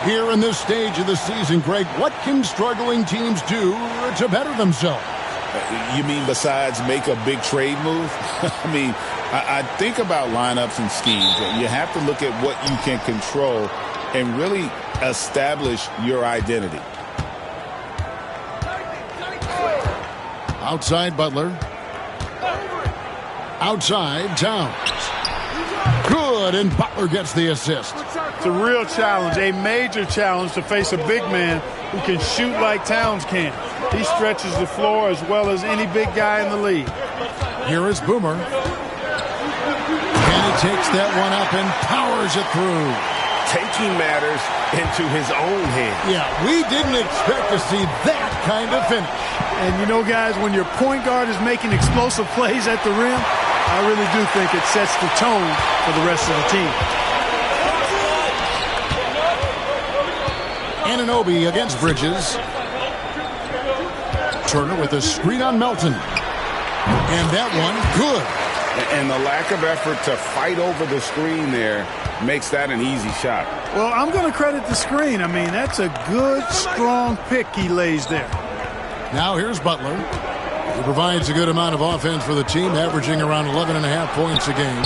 Here in this stage of the season, Greg, what can struggling teams do to better themselves? You mean besides make a big trade move? I mean, I think about lineups and schemes. You have to look at what you can control and really establish your identity. Outside Butler. Outside Towns. Good, and Butler gets the assist. It's a real challenge, a major challenge to face a big man who can shoot like Towns can. He stretches the floor as well as any big guy in the league. Here is Boomer. And he takes that one up and powers it through. Taking matters into his own hands. Yeah, we didn't expect to see that kind of finish. And you know, guys, when your point guard is making explosive plays at the rim, I really do think it sets the tone for the rest of the team. Anunoby against Bridges. Turner with a screen on Melton. And that one, good. And the lack of effort to fight over the screen there makes that an easy shot. Well, I'm going to credit the screen. I mean, that's a good, strong pick he lays there. Now here's Butler. He provides a good amount of offense for the team, averaging around 11.5 points a game.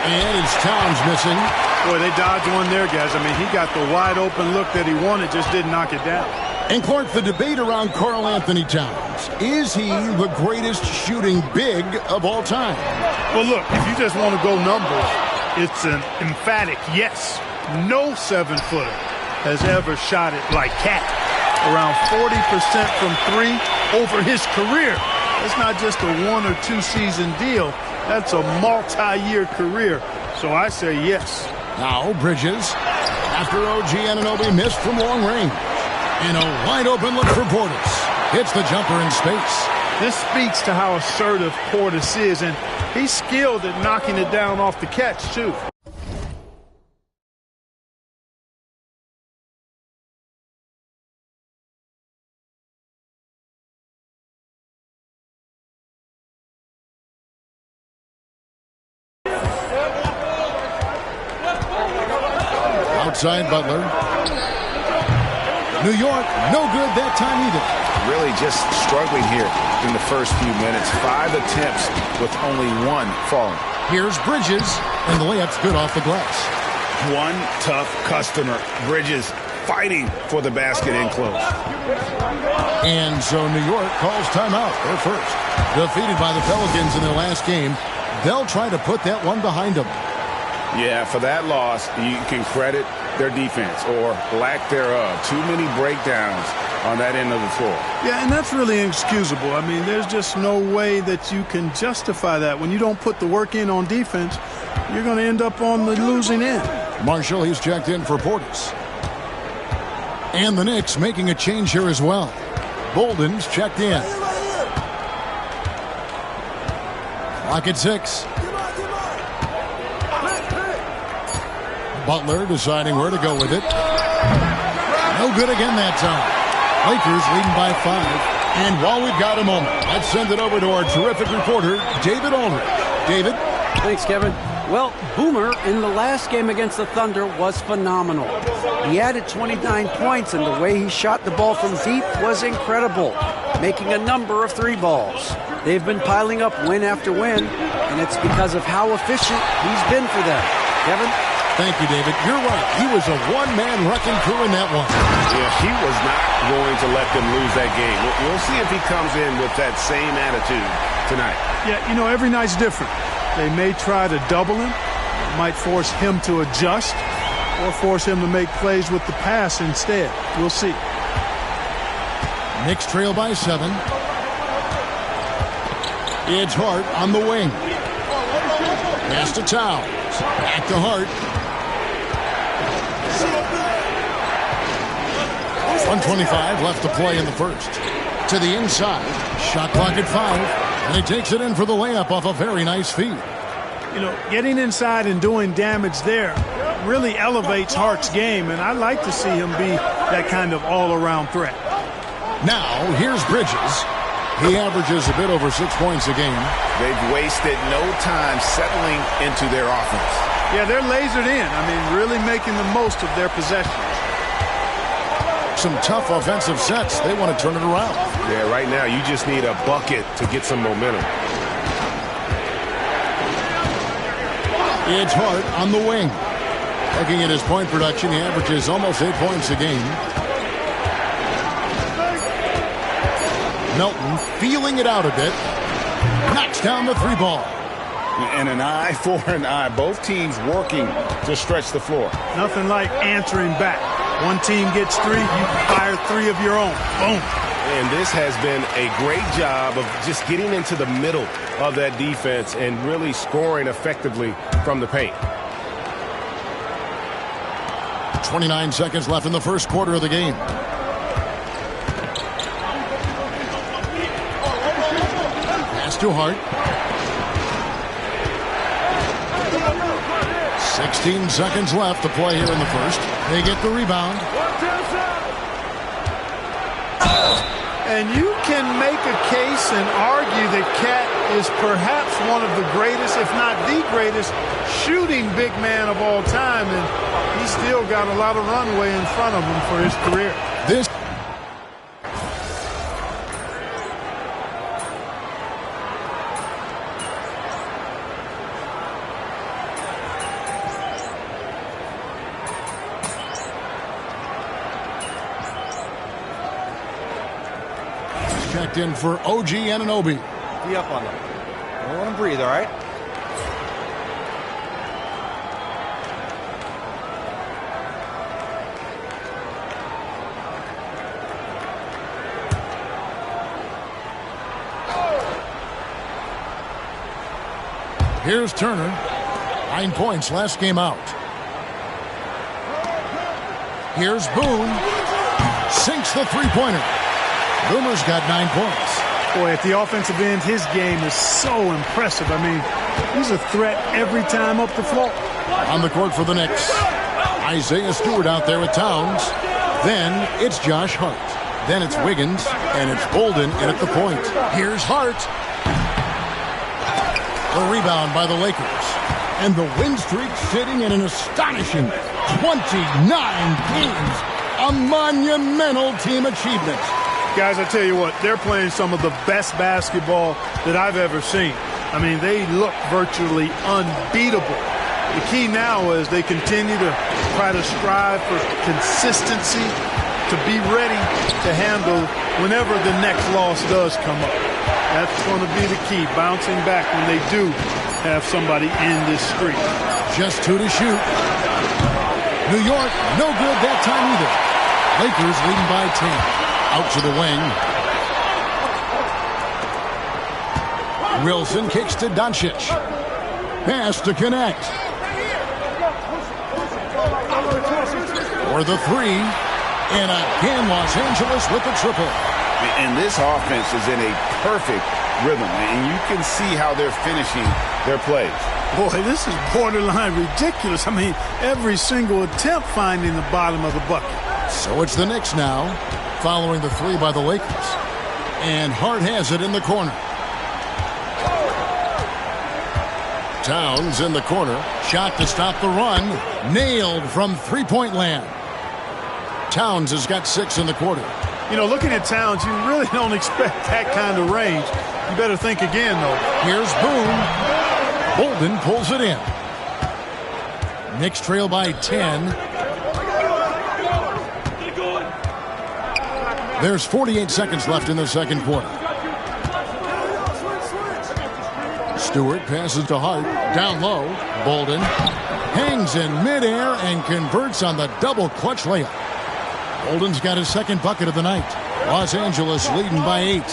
And it's Towns missing. Boy, they dodged one there, guys. I mean, he got the wide open look that he wanted, just didn't knock it down. And Clark, the debate around Karl Anthony Towns. Is he the greatest shooting big of all time? Well, look, if you just want to go numbers, it's an emphatic yes. No 7-footer has ever shot it like Cat. Around 40% from 3 over his career. That's not just a 1 or 2 season deal. That's a multi-year career. So I say yes. Now Bridges, after OG Anunoby missed from long range. And a wide open look for Portis. Hits the jumper in space. This speaks to how assertive Portis is, and he's skilled at knocking it down off the catch, too. Outside Butler. New York, no good that time either. Really just struggling here in the first few minutes. 5 attempts with only 1 falling. Here's Bridges, and the layup's good off the glass. One tough customer. Bridges fighting for the basket in close. And so New York calls timeout. They're first. Defeated by the Pelicans in their last game, they'll try to put that one behind them. Yeah, for that loss, you can credit their defense or lack thereof. Too many breakdowns on that end of the floor. Yeah, and that's really inexcusable. I mean, there's just no way that you can justify that. When you don't put the work in on defense, you're going to end up on the losing end. Marshall, he's checked in for Portis. And the Knicks making a change here as well. Bolden's checked in. Clock at 6. Butler deciding where to go with it. No good again that time. Lakers leading by 5. And while we've got a moment, let's send it over to our terrific reporter, David Aldridge. David? Thanks, Kevin. Well, Boomer in the last game against the Thunder was phenomenal. He added 29 points, and the way he shot the ball from deep was incredible, making a number of 3 balls. They've been piling up win after win, and it's because of how efficient he's been for them. Kevin? Thank you, David. You're right. He was a one-man wrecking crew in that one. Yeah, he was not going to let them lose that game. We'll see if he comes in with that same attitude tonight. Yeah, you know, every night's different. They may try to double him, might force him to adjust, or force him to make plays with the pass instead. We'll see. Knicks trail by 7. It's Hart on the wing. Pass to Towns. Back to Hart. 1:25 left to play in the first. To the inside. Shot clock at 5. And he takes it in for the layup off a very nice feed. You know, getting inside and doing damage there really elevates Hart's game, and I like to see him be that kind of all-around threat. Now, here's Bridges. He averages a bit over 6 points a game. They've wasted no time settling into their offense. Yeah, they're lasered in. I mean, really making the most of their possession. Some tough offensive sets. They want to turn it around. Yeah, right now you just need a bucket to get some momentum. It's Hart on the wing. Looking at his point production, he averages almost 8 points a game. Melton feeling it out a bit. Knocks down the 3 ball. And an eye for an eye. Both teams working to stretch the floor. Nothing like answering back. One team gets 3, you fire 3 of your own. Boom. And this has been a great job of just getting into the middle of that defense and really scoring effectively from the paint. 29 seconds left in the first quarter of the game. Pass to Hart. 16 seconds left to play here in the first. They get the rebound. And you can make a case and argue that Cat is perhaps one of the greatest, if not the greatest, shooting big man of all time. And he's still got a lot of runway in front of him for his career. This checked in for OG Anunoby. Be up on them. Don't let him breathe, all right? Here's Turner. 9 points last game out. Here's Boone. Sinks the 3-pointer. Boomer's got 9 points. Boy, at the offensive end, his game is so impressive. I mean, he's a threat every time up the floor. On the court for the Knicks. Isaiah Stewart out there with Towns. Then it's Josh Hart. Then it's Wiggins. And it's Bolden in at the point. Here's Hart. The rebound by the Lakers. And the win streak sitting at an astonishing 29 games. A monumental team achievement. Guys, I tell you what, they're playing some of the best basketball that I've ever seen. I mean, they look virtually unbeatable. The key now is they continue to try to strive for consistency, to be ready to handle whenever the next loss does come up. That's going to be the key, bouncing back when they do have somebody in this streak. Just 2 to shoot. New York, no good that time either. Lakers leading by 10. Out to the wing. Wilson kicks to Doncic. Pass to connect. For the three. And again, Los Angeles with the triple. And this offense is in a perfect rhythm. And you can see how they're finishing their plays. Boy, this is borderline ridiculous. I mean, every single attempt finding the bottom of the bucket. So it's the Knicks now, following the three by the Lakers. And Hart has it in the corner. Towns in the corner. Shot to stop the run. Nailed from three-point land. Towns has got 6 in the quarter. You know, looking at Towns, you really don't expect that kind of range. You better think again, though. Here's Boone. Bolden pulls it in. Knicks trail by 10. There's 48 seconds left in the second quarter. Stewart passes to Hart. Down low. Bolden hangs in midair and converts on the double clutch layup. Bolden's got his second bucket of the night. Los Angeles leading by 8.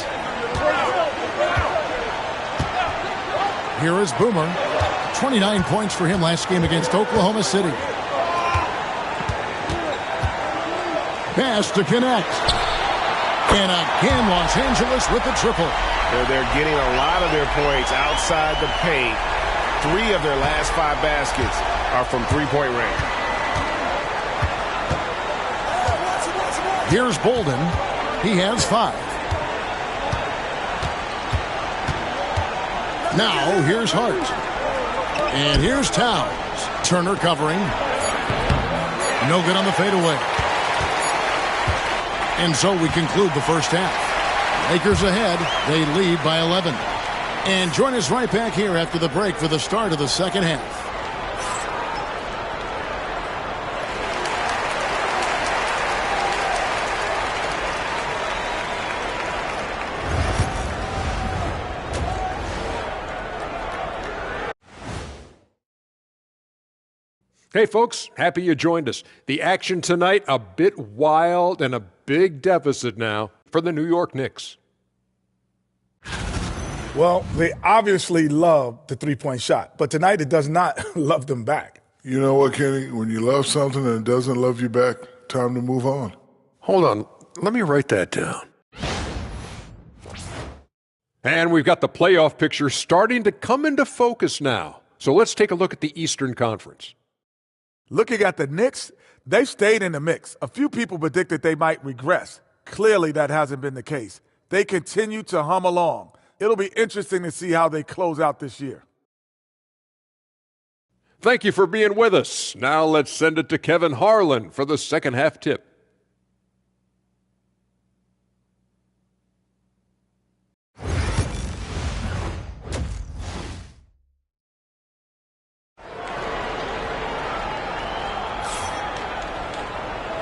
Here is Boomer. 29 points for him last game against Oklahoma City. Pass to connect. And again, Los Angeles with the triple. They're getting a lot of their points outside the paint. 3 of their last 5 baskets are from three-point range. Here's Bolden. He has 5. Now, here's Hart. And here's Towns. Turner covering. No good on the fadeaway. And so we conclude the first half. Lakers ahead. They lead by 11. And join us right back here after the break for the start of the second half. Hey, folks, happy you joined us. The action tonight, a bit wild and a big deficit now for the New York Knicks. Well, they obviously love the three-point shot, but tonight it does not love them back. You know what, Kenny? When you love something and it doesn't love you back, time to move on. Hold on. Let me write that down. And we've got the playoff picture starting to come into focus now. So let's take a look at the Eastern Conference. Looking at the Knicks, they've stayed in the mix. A few people predicted they might regress. Clearly, that hasn't been the case. They continue to hum along. It'll be interesting to see how they close out this year. Thank you for being with us. Now let's send it to Kevin Harlan for the second half tip.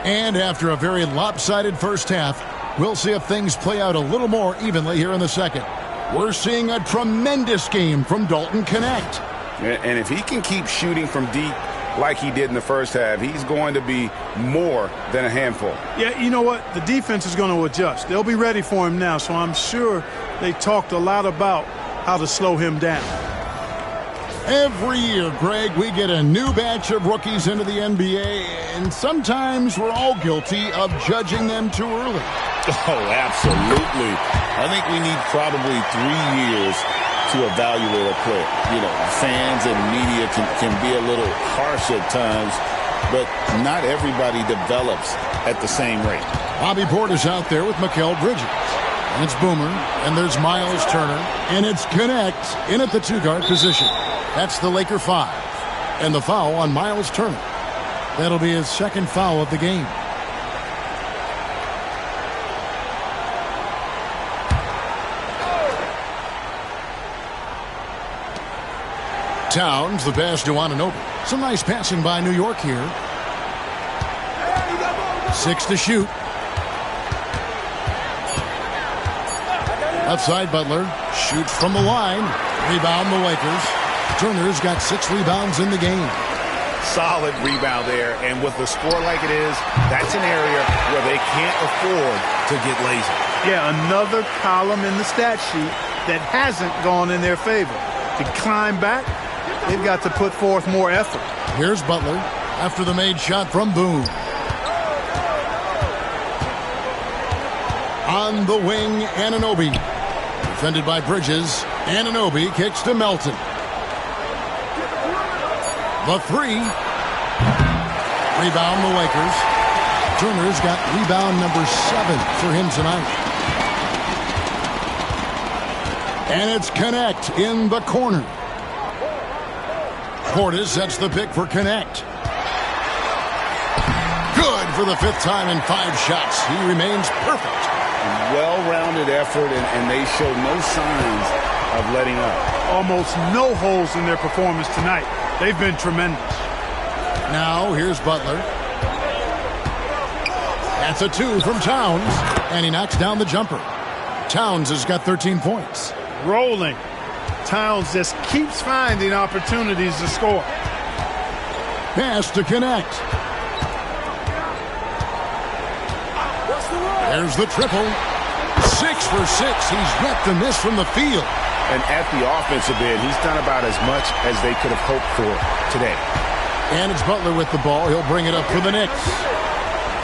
And after a very lopsided first half, we'll see if things play out a little more evenly here in the second. We're seeing a tremendous game from Dalton Knecht. And if he can keep shooting from deep like he did in the first half, he's going to be more than a handful. Yeah, you know what? The defense is going to adjust. They'll be ready for him now, so I'm sure they talked a lot about how to slow him down. Every year, Greg, we get a new batch of rookies into the NBA, and sometimes we're all guilty of judging them too early. Oh, absolutely. I think we need probably 3 years to evaluate a player. You know, fans and media can be a little harsh at times, but not everybody develops at the same rate. Bobby Portis out there with Mikal Bridges. And it's Boomer, and there's Miles Turner, and it's Knecht in at the two-guard position. That's the Laker 5. And the foul on Miles Turner. That'll be his second foul of the game. Towns, the pass to Anunoby. Some nice passing by New York here. 6 to shoot. Outside Butler. Shoots from the line. Rebound the Lakers. Turner's got 6 rebounds in the game. Solid rebound there, and with the score like it is, that's an area where they can't afford to get lazy. Yeah, another column in the stat sheet that hasn't gone in their favor. To climb back, they've got to put forth more effort. Here's Butler after the made shot from Boone. On the wing, Anunoby. Defended by Bridges. Anunoby kicks to Melton. The 3. Rebound the Lakers. Turner's got rebound number 7 for him tonight. And it's Connect in the corner. Portis sets the pick for Connect. Good for the 5th time in 5 shots. He remains perfect. Well-rounded effort, and they show no signs of letting up. Almost no holes in their performance tonight. They've been tremendous. Now here's Butler. That's a 2 from Towns, and he knocks down the jumper. Towns has got 13 points. Rolling. Towns just keeps finding opportunities to score. Pass to Connect. There's the triple. 6 for 6. He's yet to miss from the field. And at the offensive end, he's done about as much as they could have hoped for today. And it's Butler with the ball. He'll bring it up for the Knicks.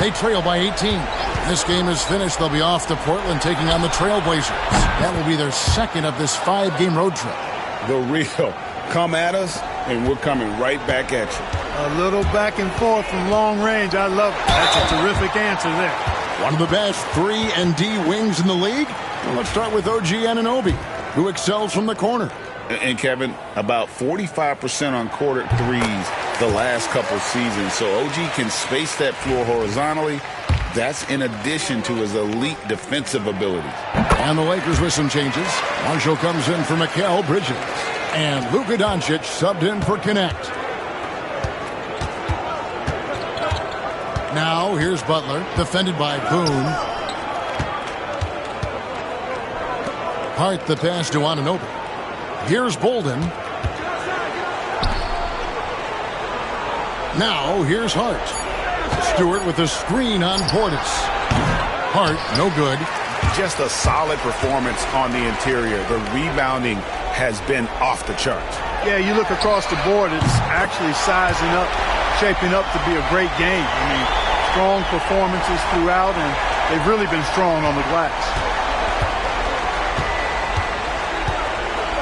They trail by 18. This game is finished. They'll be off to Portland taking on the Trailblazers. That will be their 2nd of this 5-game road trip. The real. Come at us, and we're coming right back at you. A little back and forth from long range. I love it. That's a terrific answer there. One of the best 3 and D wings in the league. Well, let's start with OG Anunoby, who excels from the corner. And Kevin, about 45% on quarter threes the last couple seasons. So OG can space that floor horizontally. That's in addition to his elite defensive abilities. And the Lakers with some changes. Marshall comes in for Mikal Bridges. And Luka Doncic subbed in for Connect. Now here's Butler, defended by Boone. Hart the pass to Anunoby. Here's Bolden. Now here's Hart. Stewart with a screen on Portis. Hart, no good. Just a solid performance on the interior. The rebounding has been off the charts. Yeah, you look across the board, it's actually sizing up, shaping up to be a great game. I mean, strong performances throughout, and they've really been strong on the glass.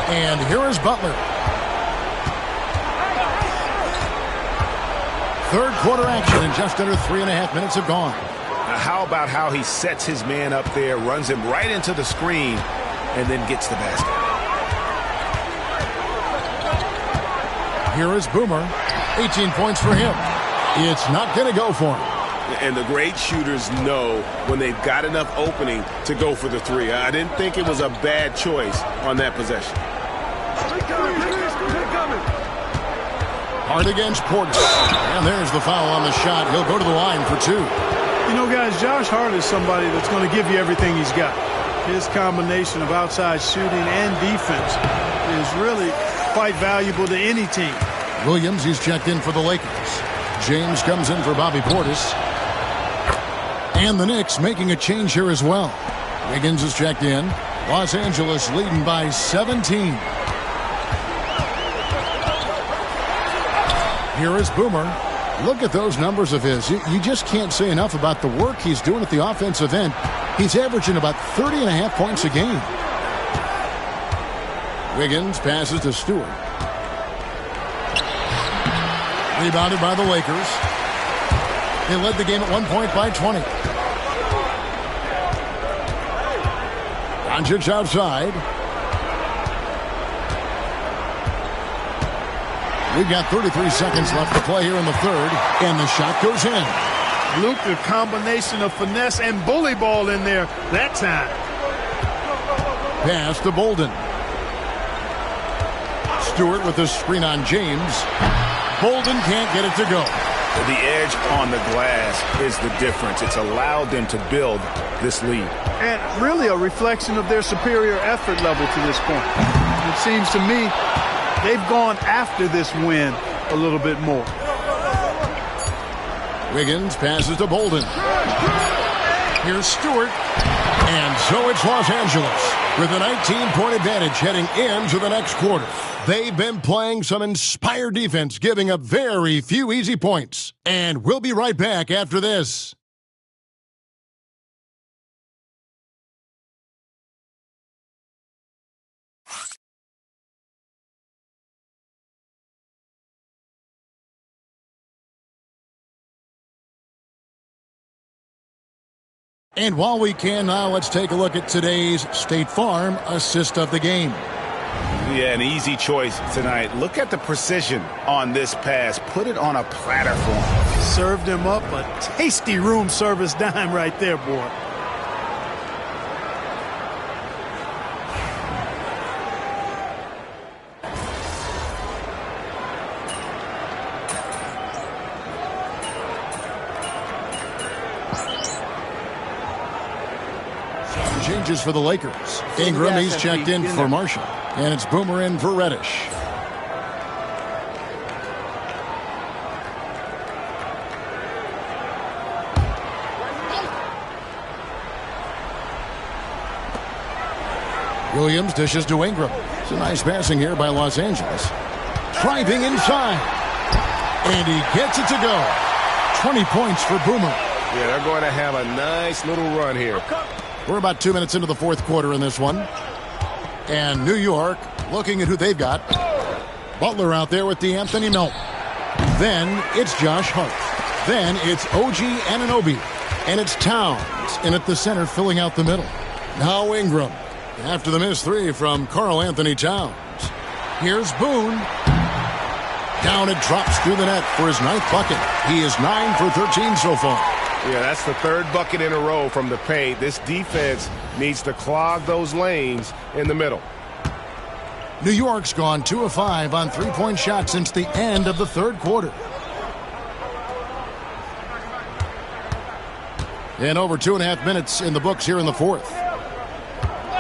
And here is Butler. 3rd quarter action, and just under 3.5 minutes have gone. Now how about how he sets his man up there, runs him right into the screen, and then gets the basket. Here is Boomer. 18 points for him. It's not going to go for him. And the great shooters know when they've got enough opening to go for the 3. I didn't think it was a bad choice on that possession. Hard against Portis. And there's the foul on the shot. He'll go to the line for 2. You know, guys, Josh Hart is somebody that's going to give you everything he's got. His combination of outside shooting and defense is really quite valuable to any team. Williams, he's checked in for the Lakers. James comes in for Bobby Portis. And the Knicks making a change here as well. Wiggins is checked in. Los Angeles leading by 17. Here is Boomer. Look at those numbers of his. You just can't say enough about the work he's doing at the offensive end. He's averaging about 30.5 points a game. Wiggins passes to Stewart. Rebounded by the Lakers. They led the game at 1 point by 20. Doncic outside. We've got 33 seconds left to play here in the 3rd, and the shot goes in. Luka, combination of finesse and bully ball in there that time. Pass to Bolden. Stewart with the screen on James. Bolden can't get it to go. The edge on the glass is the difference. It's allowed them to build this lead. And really a reflection of their superior effort level to this point. It seems to me they've gone after this win a little bit more. Wiggins passes to Bolden. Here's Stewart. And so it's Los Angeles with a 19-point advantage heading into the next quarter. They've been playing some inspired defense, giving up very few easy points. And we'll be right back after this. And while we can now, let's take a look at today's State Farm assist of the game. Yeah, an easy choice tonight. Look at the precision on this pass. Put it on a platter for him. Served him up a tasty room service dime right there, boy. Changes for the Lakers. Ingram, he's checked in for Marshall. And it's Boomer in for Reddish. Williams dishes to Ingram. It's a nice passing here by Los Angeles. Driving inside. And he gets it to go. 20 points for Boomer. Yeah, they're going to have a nice little run here. We're about 2 minutes into the fourth quarter in this one. And New York looking at who they've got. Butler out there with DeAnthony Melton. Then it's Josh Hart. Then it's OG Anunoby. And it's Towns in at the center filling out the middle. Now Ingram after the missed three from Karl Anthony Towns. Here's Boone. Down it drops through the net for his 9th bucket. He is 9 for 13 so far. Yeah, that's the 3rd bucket in a row from the paint. This defense needs to clog those lanes in the middle. New York's gone 2 of 5 on three-point shots since the end of the 3rd quarter. And over 2.5 minutes in the books here in the 4th.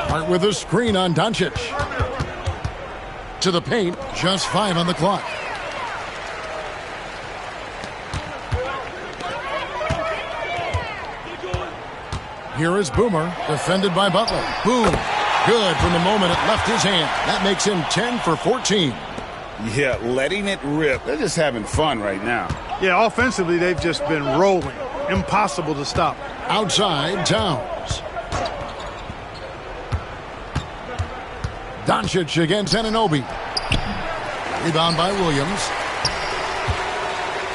Hart with a screen on Doncic. To the paint, just 5 on the clock. Here is Boomer, defended by Butler. Boom. Good from the moment it left his hand. That makes him 10 for 14. Yeah, letting it rip. They're just having fun right now. Yeah, offensively, they've just been rolling. Impossible to stop. Outside, Towns. Doncic against Anunoby. Rebound by Williams.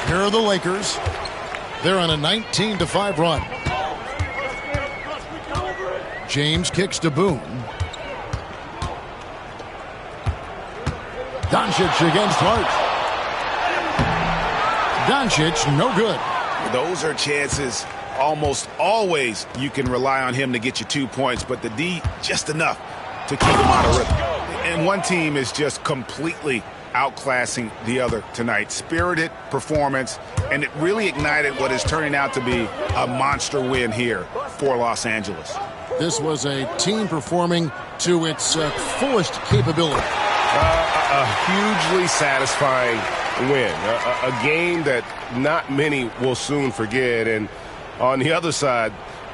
Here are the Lakers. They're on a 19-5 run. James kicks to Boone. Doncic against Hart. Doncic, no good. Those are chances almost always you can rely on him to get you 2 points, but the D, just enough to keep him out of rhythm. And one team is just completely outclassing the other tonight. Spirited performance, and it really ignited what is turning out to be a monster win here for Los Angeles. This was a team performing to its fullest capability. A hugely satisfying win. A game that not many will soon forget. And on the other side,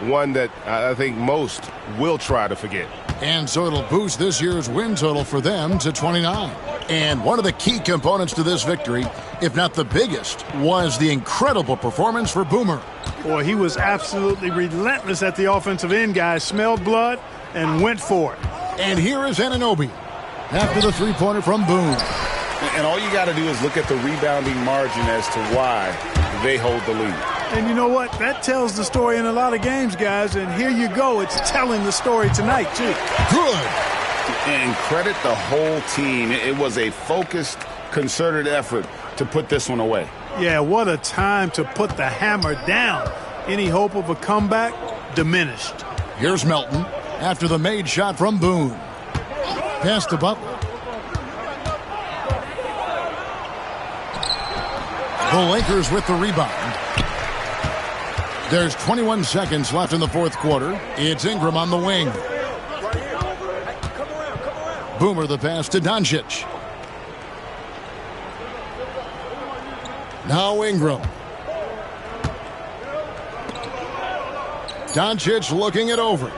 one that I think most will try to forget. And so it'll boost this year's win total for them to 29. And one of the key components to this victory, if not the biggest, was the incredible performance for Boomer. Boy, he was absolutely relentless at the offensive end, guys. Smelled blood and went for it. And here is Anunoby after the three-pointer from Boone. And all you got to do is look at the rebounding margin as to why they hold the lead. And you know what? That tells the story in a lot of games, guys. And here you go. It's telling the story tonight, too. Good. And credit the whole team. It was a focused, concerted effort to put this one away. Yeah, what a time to put the hammer down. Any hope of a comeback diminished. Here's Melton after the made shot from Boone. Pass to Butler. The Lakers with the rebound. There's 21 seconds left in the fourth quarter. It's Ingram on the wing. Boomer the pass to Doncic. Now Ingram. Doncic looking it over.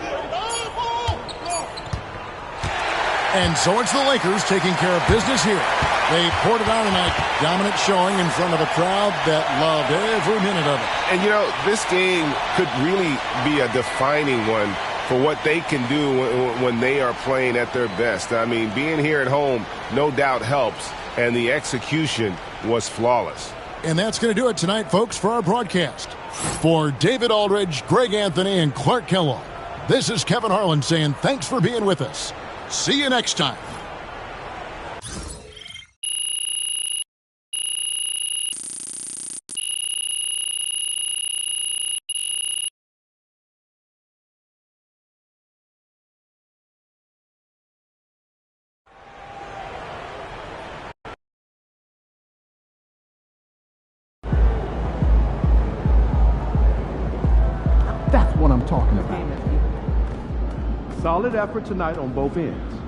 And so it's the Lakers taking care of business here. They poured it on tonight. Dominant showing in front of a crowd that loved every minute of it. And, you know, this game could really be a defining one for what they can do when they are playing at their best. I mean, being here at home no doubt helps, and the execution was flawless. And that's going to do it tonight, folks, for our broadcast. For David Aldridge, Greg Anthony, and Clark Kellogg, this is Kevin Harlan saying thanks for being with us. See you next time. That's what I'm talking about. Solid effort tonight on both ends.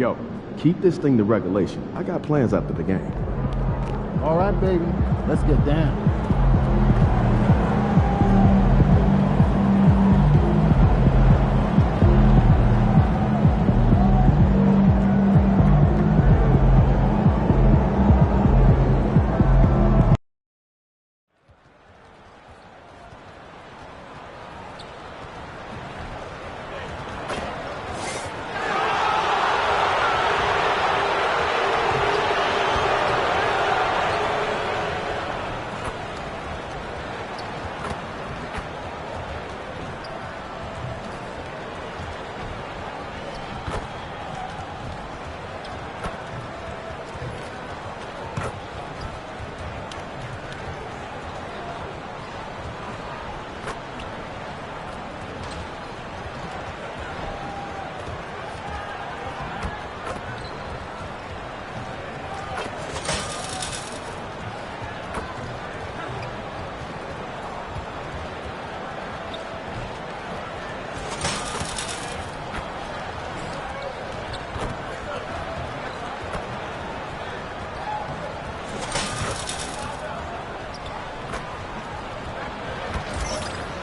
Yo, keep this thing to regulation. I got plans after the game. All right, baby. Let's get down.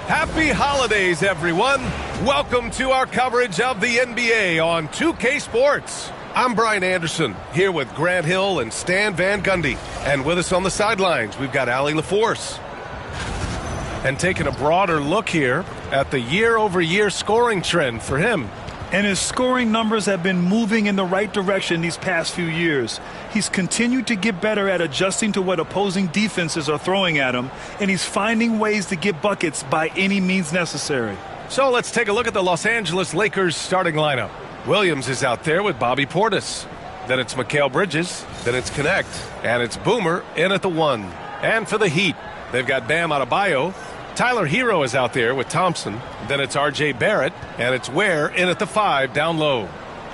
Happy holidays, everyone. Welcome to our coverage of the NBA on 2K Sports. I'm Brian Anderson, here with Grant Hill and Stan Van Gundy. And with us on the sidelines, we've got Allie LaForce. And taking a broader look here at the year-over-year scoring trend for him. And his scoring numbers have been moving in the right direction these past few years. He's continued to get better at adjusting to what opposing defenses are throwing at him, and he's finding ways to get buckets by any means necessary. So let's take a look at the Los Angeles Lakers starting lineup. Williams is out there with Bobby Portis. Then it's Mikal Bridges. Then it's Connect. And it's Boomer in at the 1. And for the Heat, they've got Bam Adebayo. Tyler Hero is out there with Thompson. Then it's R.J. Barrett, and it's Ware in at the 5 down low.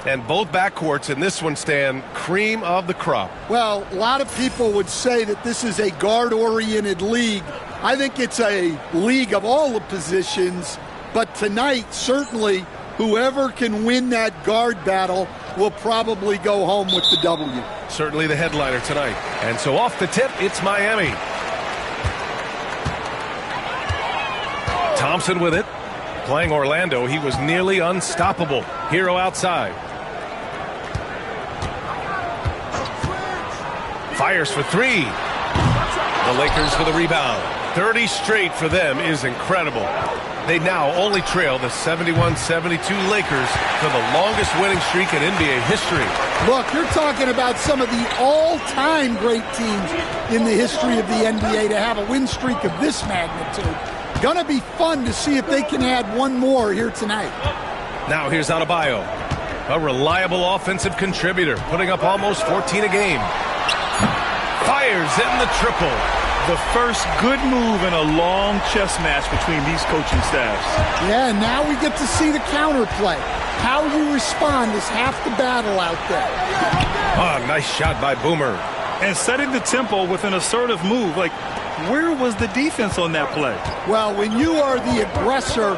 And both backcourts in this one stand cream of the crop. Well, a lot of people would say that this is a guard-oriented league. I think it's a league of all the positions, but tonight, certainly, whoever can win that guard battle will probably go home with the W. Certainly the headliner tonight. And so off the tip, it's Miami. Thompson with it. Playing Orlando, he was nearly unstoppable. Hero outside. Fires for 3. The Lakers for the rebound. 30 straight for them is incredible. They now only trail the 71-72 Lakers for the longest winning streak in NBA history. Look, you're talking about some of the all-time great teams in the history of the NBA to have a win streak of this magnitude. Gonna be fun to see if they can add one more here tonight. Now here's Adebayo, a reliable offensive contributor, putting up almost 14 a game. Fires in the triple. The first good move in a long chess match between these coaching staffs. Yeah, now we get to see the counterplay. How you respond is half the battle out there. Oh, nice shot by Boomer. And setting the tempo with an assertive move. Like, where was the defense on that play? Well, when you are the aggressor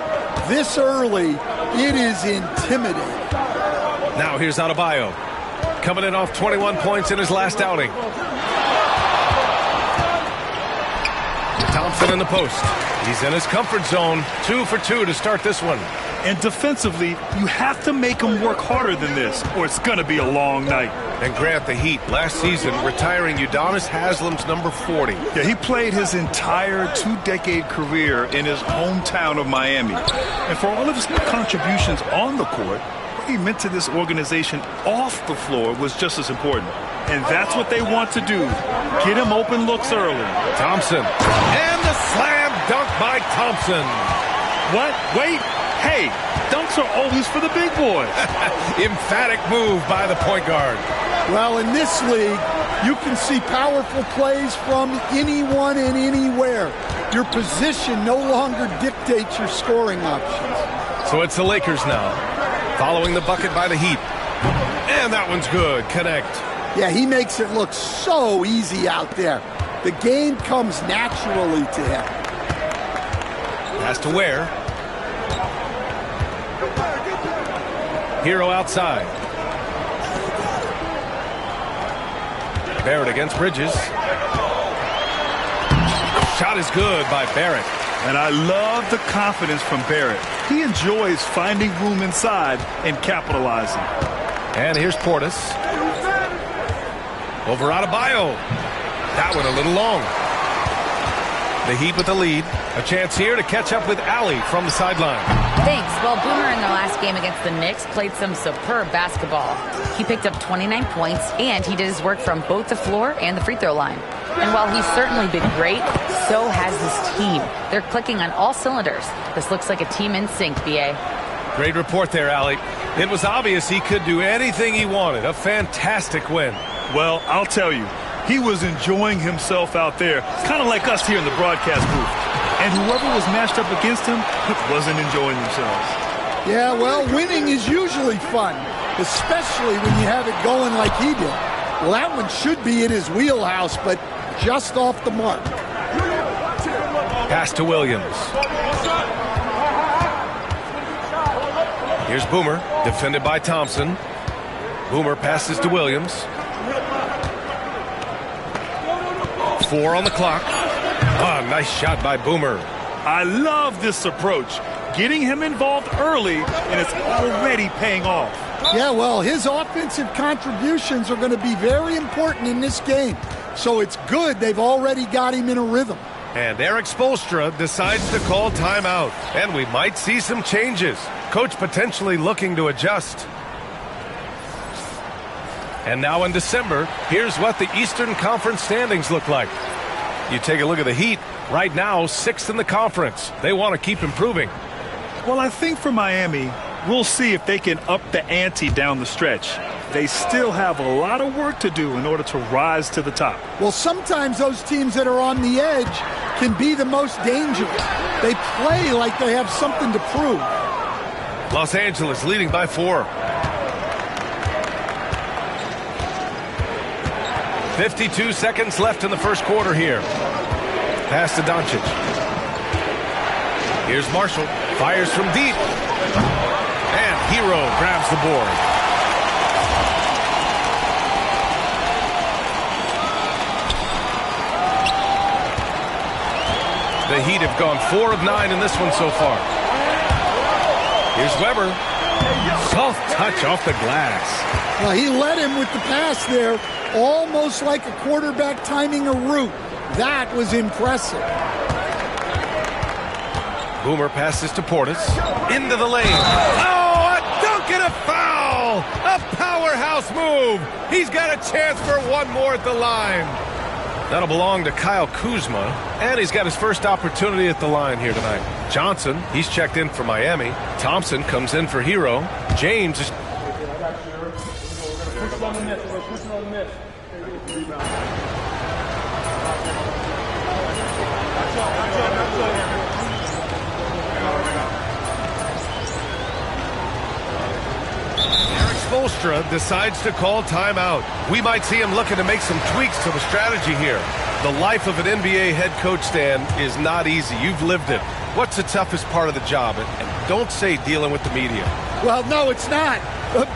this early, it is intimidating. Now here's Adebayo, coming in off 21 points in his last outing. Thompson in the post. He's in his comfort zone. 2 for 2 to start this one. And defensively, you have to make him work harder than this, or it's going to be a long night. And Grant, the Heat, last season, retiring Udonis Haslem's number 40. Yeah, he played his entire 2-decade career in his hometown of Miami. And for all of his contributions on the court, what he meant to this organization off the floor was just as important. And that's what they want to do. Get him open looks early. Thompson. And the slam dunk by Thompson. What? Wait. Hey, dunks are always for the big boys. Emphatic move by the point guard. Well, in this league, you can see powerful plays from anyone and anywhere. Your position no longer dictates your scoring options. So it's the Lakers now, following the bucket by the Heat. And that one's good. Connect. Yeah, he makes it look so easy out there. The game comes naturally to him. Has to Ware. Hero outside. Barrett against Bridges. Shot is good by Barrett. And I love the confidence from Barrett. He enjoys finding room inside and capitalizing. And here's Portis. Over Adebayo. That one a little long. The Heat with the lead. A chance here to catch up with Allie from the sideline. Thanks. Well, Boomer in the last game against the Knicks played some superb basketball. He picked up 29 points, and he did his work from both the floor and the free throw line. And while he's certainly been great, so has his team. They're clicking on all cylinders. This looks like a team in sync, B.A. Great report there, Allie. It was obvious he could do anything he wanted. A fantastic win. Well, I'll tell you, he was enjoying himself out there, kind of like us here in the broadcast booth. And whoever was matched up against him wasn't enjoying themselves. Yeah, well, winning is usually fun, especially when you have it going like he did. Well, that one should be in his wheelhouse, but just off the mark. Pass to Williams. Here's Boomer, defended by Thompson. Boomer passes to Williams. 4 on the clock. Oh, nice shot by Boomer. I love this approach. Getting him involved early, and it's already paying off. Yeah, well, his offensive contributions are going to be very important in this game. So it's good they've already got him in a rhythm. And Eric Spoelstra decides to call timeout. And we might see some changes. Coach potentially looking to adjust. And now in December, here's what the Eastern Conference standings look like. You take a look at the Heat. Right now, 6th in the conference. They want to keep improving. Well, I think for Miami, we'll see if they can up the ante down the stretch. They still have a lot of work to do in order to rise to the top. Well, sometimes those teams that are on the edge can be the most dangerous. They play like they have something to prove. Los Angeles leading by 4. 52 seconds left in the first quarter here. Pass to Doncic. Here's Marshall. Fires from deep. And Hero grabs the board. The Heat have gone 4 of 9 in this one so far. Here's Weber. Soft touch off the glass. Well, he led him with the pass there, almost like a quarterback timing a route. That was impressive. Boomer passes to Portis. Into the lane. Oh, a dunk and a foul! A powerhouse move! He's got a chance for one more at the line. That'll belong to Kyle Kuzma, and he's got his first opportunity at the line here tonight. Johnson, he's checked in for Miami. Thompson comes in for Hero. James is... Spoelstra decides to call timeout. We might see him looking to make some tweaks to the strategy here. The life of an NBA head coach, Stan, is not easy. You've lived it. What's the toughest part of the job? And don't say dealing with the media. Well, no, it's not.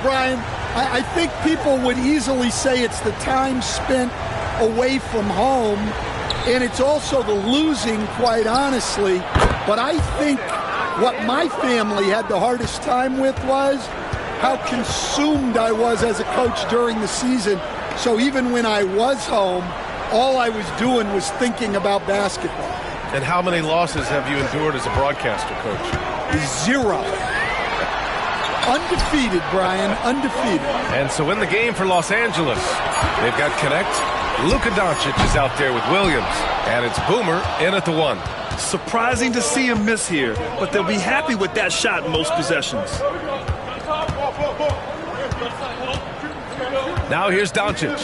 Brian, I think people would easily say it's the time spent away from home, and it's also the losing, quite honestly. But I think what my family had the hardest time with was how consumed I was as a coach during the season. So even when I was home, all I was doing was thinking about basketball. And how many losses have you endured as a broadcaster, Coach? 0. Undefeated, Brian, undefeated. And so in the game for Los Angeles, they've got Connect. Luka Doncic is out there with Williams. And it's Boomer in at the 1. Surprising to see him miss here, but they'll be happy with that shot in most possessions. Now here's Doncic.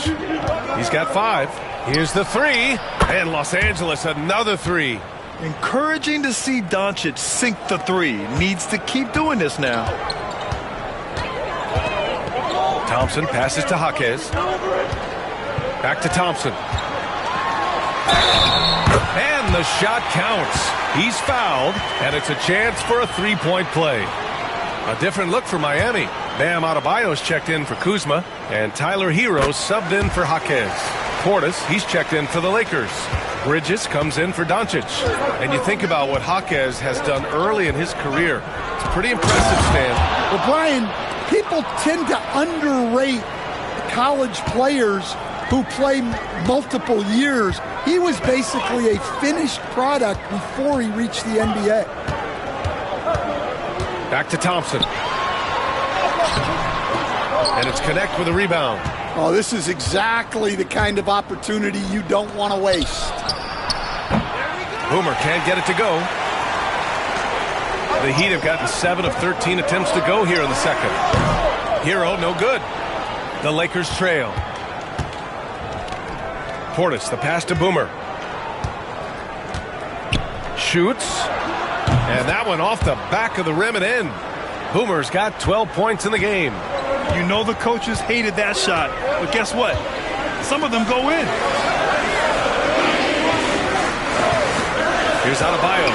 He's got 5. Here's the 3. And Los Angeles, another 3. Encouraging to see Doncic sink the 3. Needs to keep doing this now. Thompson passes to Jaquez. Back to Thompson. And the shot counts. He's fouled, and it's a chance for a 3-point play. A different look for Miami. Bam Adebayo's checked in for Kuzma, and Tyler Hero subbed in for Jaquez. Portis, he's checked in for the Lakers. Bridges comes in for Doncic. And you think about what Jaquez has done early in his career. It's pretty impressive, Stan. Well, Brian, people tend to underrate college players who play multiple years. He was basically a finished product before he reached the NBA. Back to Thompson. And it's Connect with a rebound. Oh, this is exactly the kind of opportunity you don't want to waste. Boomer can't get it to go. The Heat have gotten 7 of 13 attempts to go here in the second. Hero, no good. The Lakers trail. Portis, the pass to Boomer. Shoots. And that one off the back of the rim and in. Boomer's got 12 points in the game. You know the coaches hated that shot, but guess what? Some of them go in. Here's Adebayo.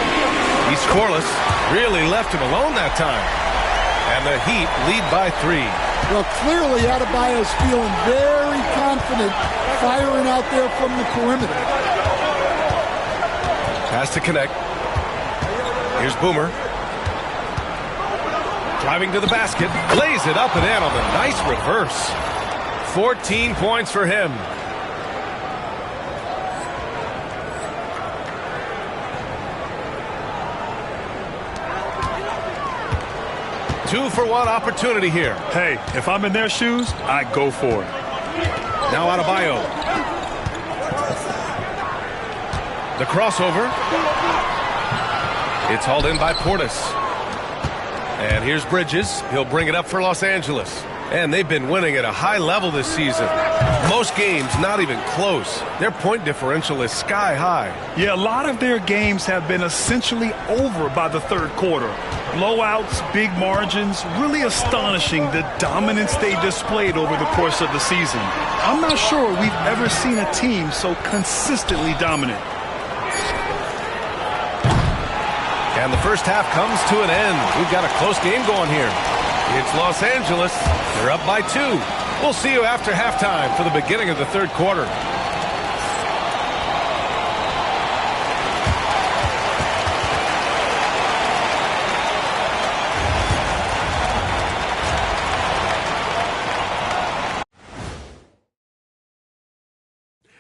He's scoreless. Really left him alone that time. And the Heat lead by 3. Well, clearly Adebayo's feeling very confident firing out there from the perimeter. Pass to Connect. Here's Boomer. Driving to the basket. Lays it up and in on the nice reverse. 14 points for him. Two-for-one opportunity here. Hey, if I'm in their shoes, I go for it. Now Adebayo. The crossover. It's hauled in by Portis. And here's Bridges. He'll bring it up for Los Angeles. And they've been winning at a high level this season. Most games not even close. Their point differential is sky high. Yeah, a lot of their games have been essentially over by the third quarter. Blowouts, big margins, really astonishing the dominance they displayed over the course of the season. I'm not sure we've ever seen a team so consistently dominant. And the first half comes to an end. We've got a close game going here. It's Los Angeles. They're up by 2. We'll see you after halftime for the beginning of the third quarter.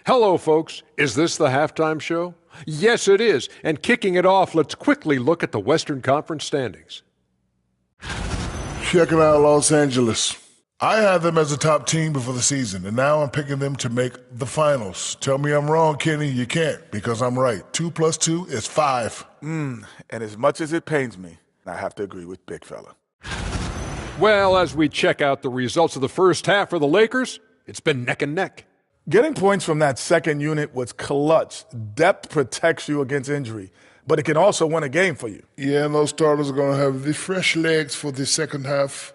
Hello, folks. Is this the halftime show? Yes, it is. And kicking it off, let's quickly look at the Western Conference standings. Check it out, Los Angeles. I had them as a top team before the season, and now I'm picking them to make the finals. Tell me I'm wrong, Kenny. You can't, because I'm right. 2 + 2 is 5. And as much as it pains me, I have to agree with Big Fella. Well, as we check out the results of the first half for the Lakers, it's been neck and neck. Getting points from that second unit was clutch. Depth protects you against injury, but it can also win a game for you. Yeah, and those starters are going to have the fresh legs for the second half.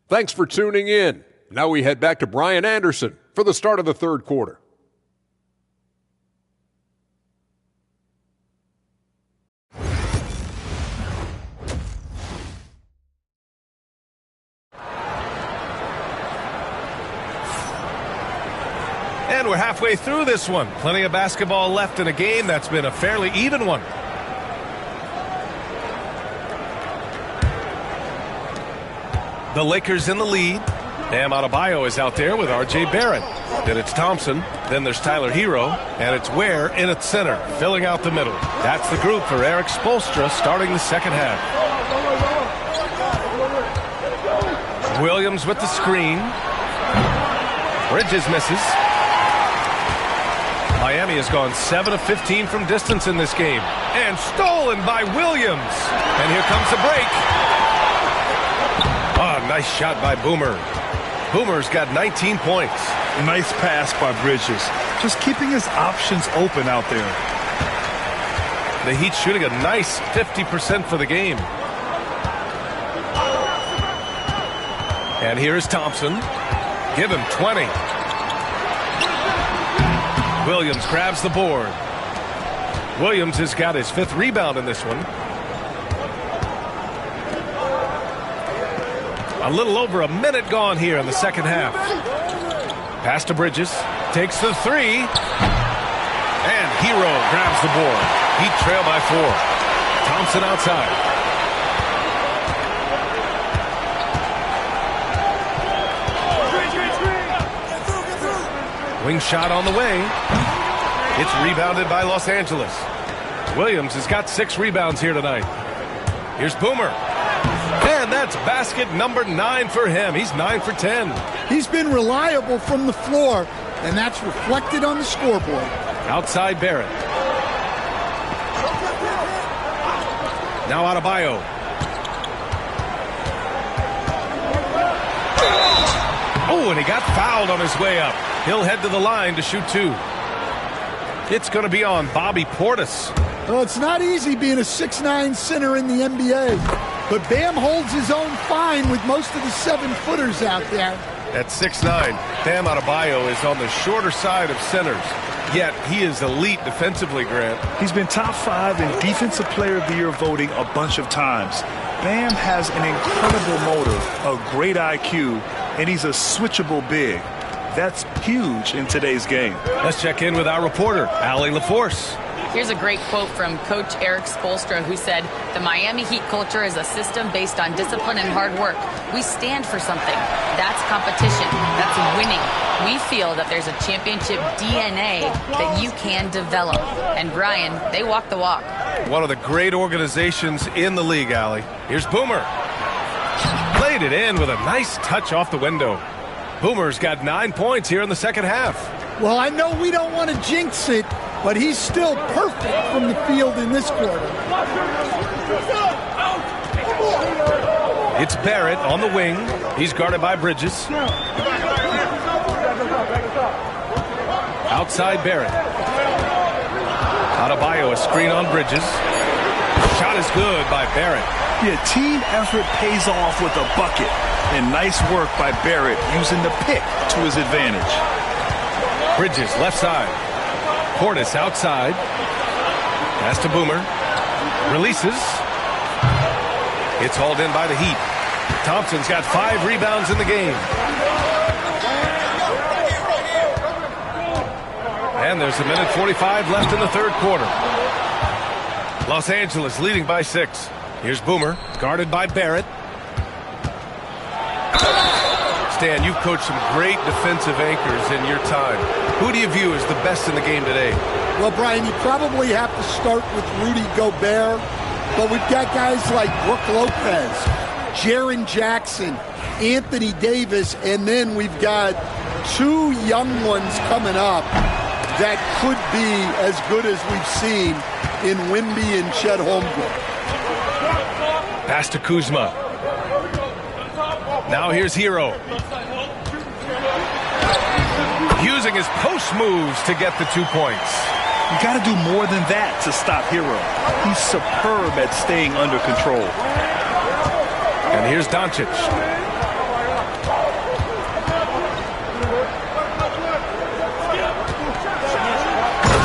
Thanks for tuning in. Now we head back to Brian Anderson for the start of the third quarter. And we're halfway through this one. Plenty of basketball left in a game that's been a fairly even one. The Lakers in the lead. Bam Adebayo is out there with R.J. Barrett. Then it's Thompson. Then there's Tyler Hero. And it's Ware in at center, filling out the middle. That's the group for Eric Spoelstra starting the second half. Williams with the screen. Bridges misses. Miami has gone 7 of 15 from distance in this game. And stolen by Williams. And here comes the break. Oh, nice shot by Boomer. Boomer's got 19 points. Nice pass by Bridges. Just keeping his options open out there. The Heat shooting a nice 50% for the game. And here's Thompson. Give him 20. Williams grabs the board. Williams has got his 5th rebound in this one. A little over a minute gone here in the second half. Pass to Bridges. Takes the three. And Hero grabs the board. Heat trail by 4. Thompson outside. Wing shot on the way. It's rebounded by Los Angeles. Williams has got 6 rebounds here tonight. Here's Boomer. And that's basket number 9 for him. He's 9 for 10. He's been reliable from the floor, and that's reflected on the scoreboard. Outside Barrett. Now Adebayo. Oh, and he got fouled on his way up. He'll head to the line to shoot 2. It's going to be on Bobby Portis. Well, it's not easy being a 6'9" center in the NBA, but Bam holds his own fine with most of the 7-footers out there. At 6'9", Bam Adebayo is on the shorter side of centers, yet he is elite defensively, Grant. He's been top 5 in Defensive Player of the Year voting a bunch of times. Bam has an incredible motor, a great IQ, and he's a switchable big. That's huge in today's game. Let's check in with our reporter, Allie LaForce. Here's a great quote from Coach Eric Spoelstra, who said, "The Miami Heat culture is a system based on discipline and hard work. We stand for something. That's competition. That's winning. We feel that there's a championship DNA that you can develop." And Brian, they walk the walk. One of the great organizations in the league, Allie. Here's Boomer. Played it in with a nice touch off the window. Boomer's got 9 points here in the second half. Well, I know we don't want to jinx it, but he's still perfect from the field in this quarter. It's Barrett on the wing. He's guarded by Bridges. Outside Barrett. Adebayo, a screen on Bridges. Shot is good by Barrett. Yeah, team effort pays off with a bucket. And nice work by Barrett using the pick to his advantage. Bridges left side. Portis outside. Pass to Boomer. Releases. It's hauled in by the Heat. Thompson's got 5 rebounds in the game. And there's a minute 45 left in the third quarter. Los Angeles leading by 6. Here's Boomer, guarded by Barrett. Stan, you've coached some great defensive anchors in your time. Who do you view as the best in the game today? Well, Brian, you probably have to start with Rudy Gobert, but we've got guys like Brook Lopez, Jaren Jackson, Anthony Davis, and then we've got 2 young ones coming up that could be as good as we've seen in Wemby and Chet Holmgren. Pass to Kuzma. Now here's Hero. Using his post moves to get the 2 points. You got to do more than that to stop Hero. He's superb at staying under control. And here's Doncic.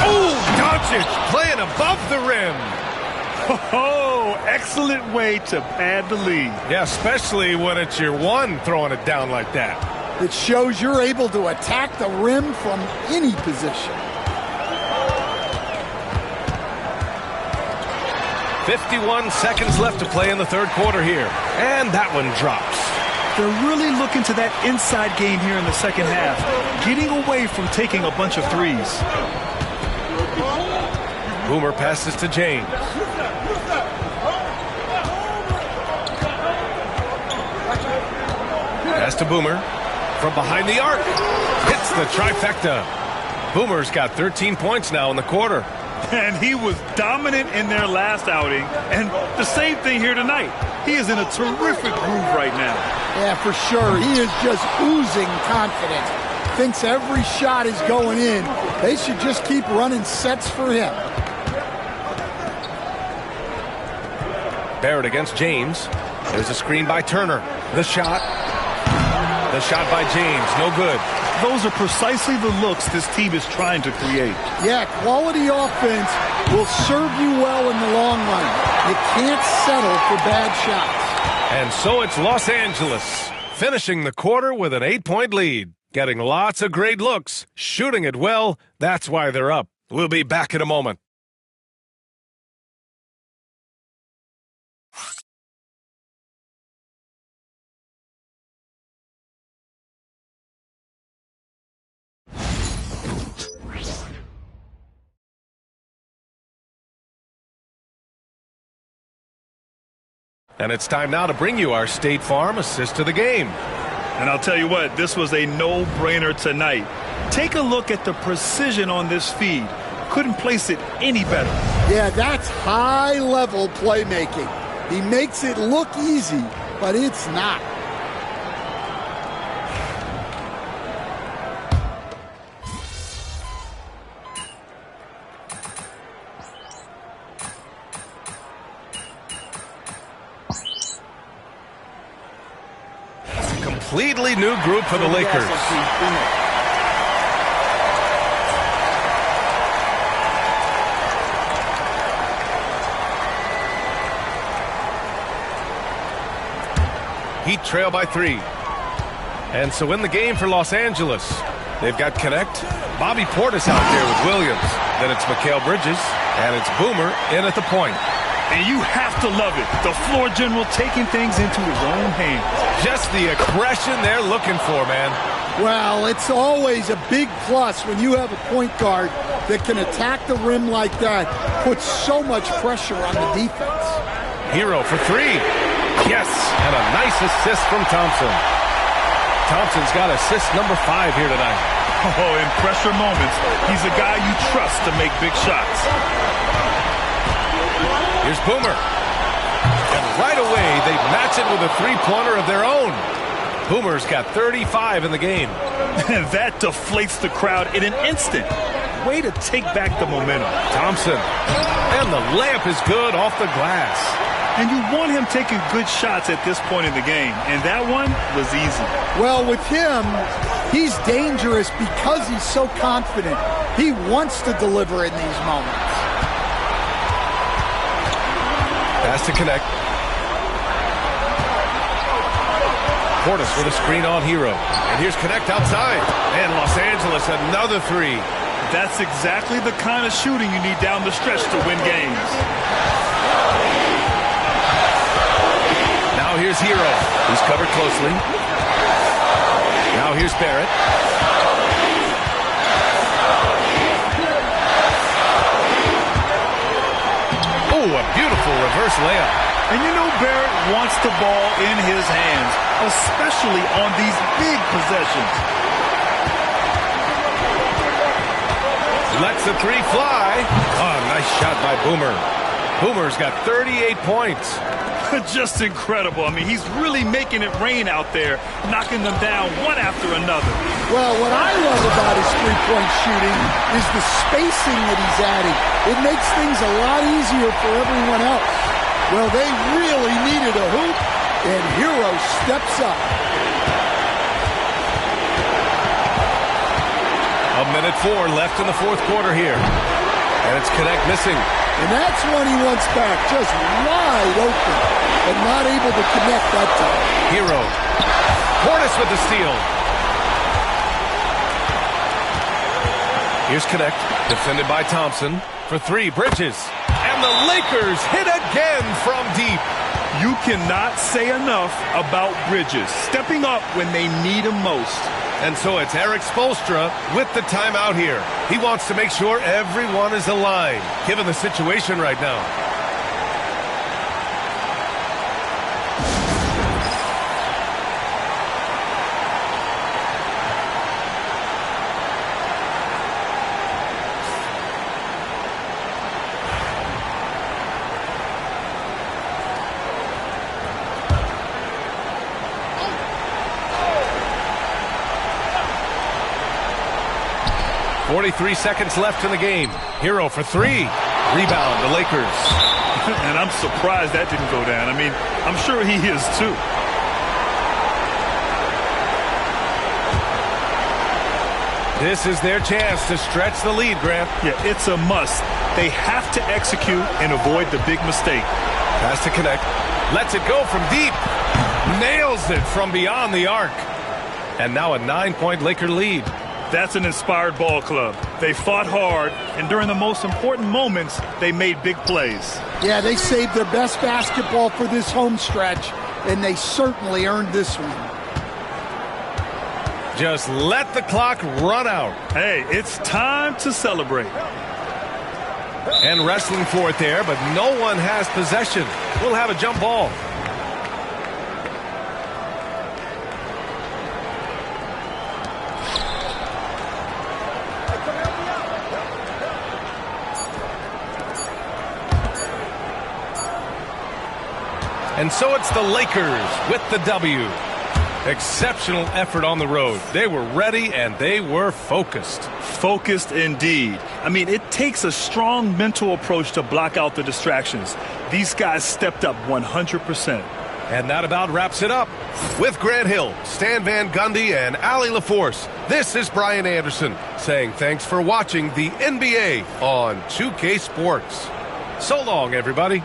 Oh, Doncic playing above the rim. Oh, excellent way to pad the lead. Yeah, especially when it's your one throwing it down like that. It shows you're able to attack the rim from any position. 51 seconds left to play in the third quarter here. And that one drops. They're really looking to that inside game here in the second half, getting away from taking a bunch of threes. Boomer passes to James. Pass to Boomer. From behind the arc. Hits the trifecta. Boomer's got 13 points now in the quarter. And he was dominant in their last outing. And the same thing here tonight. He is in a terrific groove right now. Yeah, for sure. He is just oozing confidence. Thinks every shot is going in. They should just keep running sets for him. Barrett against James. There's a screen by Turner. The shot. The shot by James. No good. Those are precisely the looks this team is trying to create. Yeah, quality offense will serve you well in the long run. You can't settle for bad shots. And so it's Los Angeles, finishing the quarter with an 8-point lead. Getting lots of great looks, shooting it well, that's why they're up. We'll be back in a moment. And it's time now to bring you our State Farm assist to the game. And I'll tell you what, this was a no-brainer tonight. Take a look at the precision on this feed. Couldn't place it any better. Yeah, that's high-level playmaking. He makes it look easy, but it's not. Completely new group for the Lakers. Heat trail by 3. And so in the game for Los Angeles, they've got Connect, Bobby Portis out there with Williams. Then it's Mikal Bridges, and it's Boomer in at the point. And you have to love it. The floor general taking things into his own hands. Just the aggression they're looking for, man. Well, it's always a big plus when you have a point guard that can attack the rim like that, puts so much pressure on the defense. Hero for 3. Yes, and a nice assist from Thompson. Thompson's got assist number 5 here tonight. Oh, in pressure moments, he's a guy you trust to make big shots. Here's Boomer. And right away, they match it with a three-pointer of their own. Boomer's got 35 in the game. That deflates the crowd in an instant. Way to take back the momentum. Thompson. And the layup is good off the glass. And you want him taking good shots at this point in the game. And that one was easy. Well, with him, he's dangerous because he's so confident. He wants to deliver in these moments. Pass to Connect. Portis with a screen on Hero. And here's Connect outside. And Los Angeles, another 3. That's exactly the kind of shooting you need down the stretch to win games. Now here's Hero. He's covered closely. Now here's Barrett. Oh, a beautiful reverse layup. And you know Barrett wants the ball in his hands, especially on these big possessions. Lets the 3 fly. Oh, nice shot by Boomer. Boomer's got 38 points. Just incredible. I mean, he's really making it rain out there, knocking them down one after another. Well, what I love about his three-point shooting is the spacing that he's adding. It makes things a lot easier for everyone else. Well, they really needed a hoop, and Hero steps up. A minute 4 left in the fourth quarter here. And it's Connect missing. And that's one he wants back, just wide open, but not able to connect that time. Hero. Portis with the steal. Here's Connect, defended by Thompson. For 3, Bridges. And the Lakers hit again from deep. You cannot say enough about Bridges, stepping up when they need him most. And so it's Eric Spoelstra with the timeout here. He wants to make sure everyone is aligned, given the situation right now. .43 seconds left in the game. Hero for 3. Rebound, the Lakers. And I'm surprised that didn't go down. I mean, I'm sure he is too. This is their chance to stretch the lead, Grant. Yeah, it's a must. They have to execute and avoid the big mistake. Pass to Connect. Lets it go from deep. Nails it from beyond the arc. And now a 9-point Laker lead. That's an inspired ball club. They fought hard, and during the most important moments, they made big plays. Yeah, they saved their best basketball for this home stretch, and they certainly earned this one. Just let the clock run out. Hey, it's time to celebrate. And wrestling for it there, but no one has possession. We'll have a jump ball. And so it's the Lakers with the W. Exceptional effort on the road. They were ready and they were focused. Focused indeed. I mean, it takes a strong mental approach to block out the distractions. These guys stepped up 100%. And that about wraps it up. With Grant Hill, Stan Van Gundy, and Allie LaForce, this is Brian Anderson saying thanks for watching the NBA on 2K Sports. So long, everybody.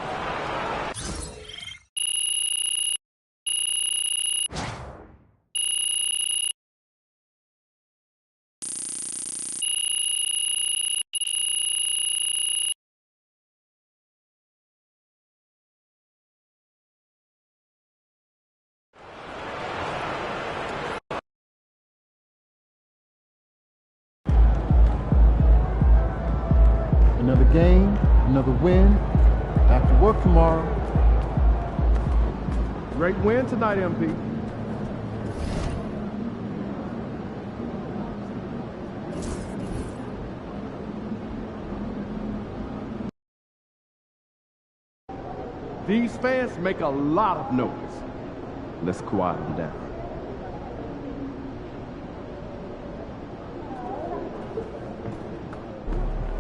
Another game, another win. After work tomorrow. Great win tonight, MP. These fans make a lot of noise. Let's quiet them down.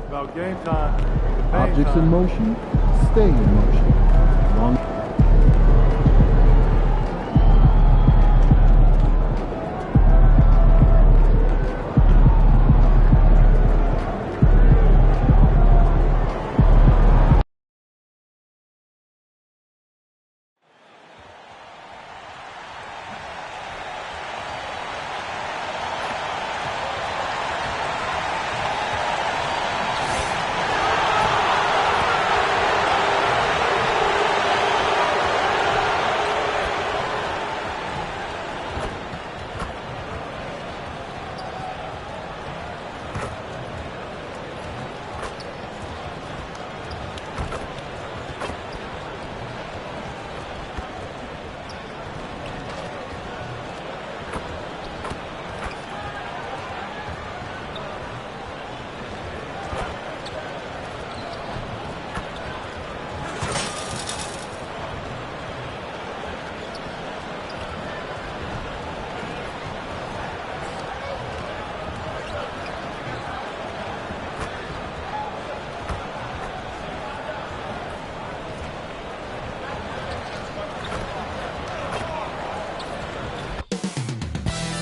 About game time. Objects in motion, stay in motion. Long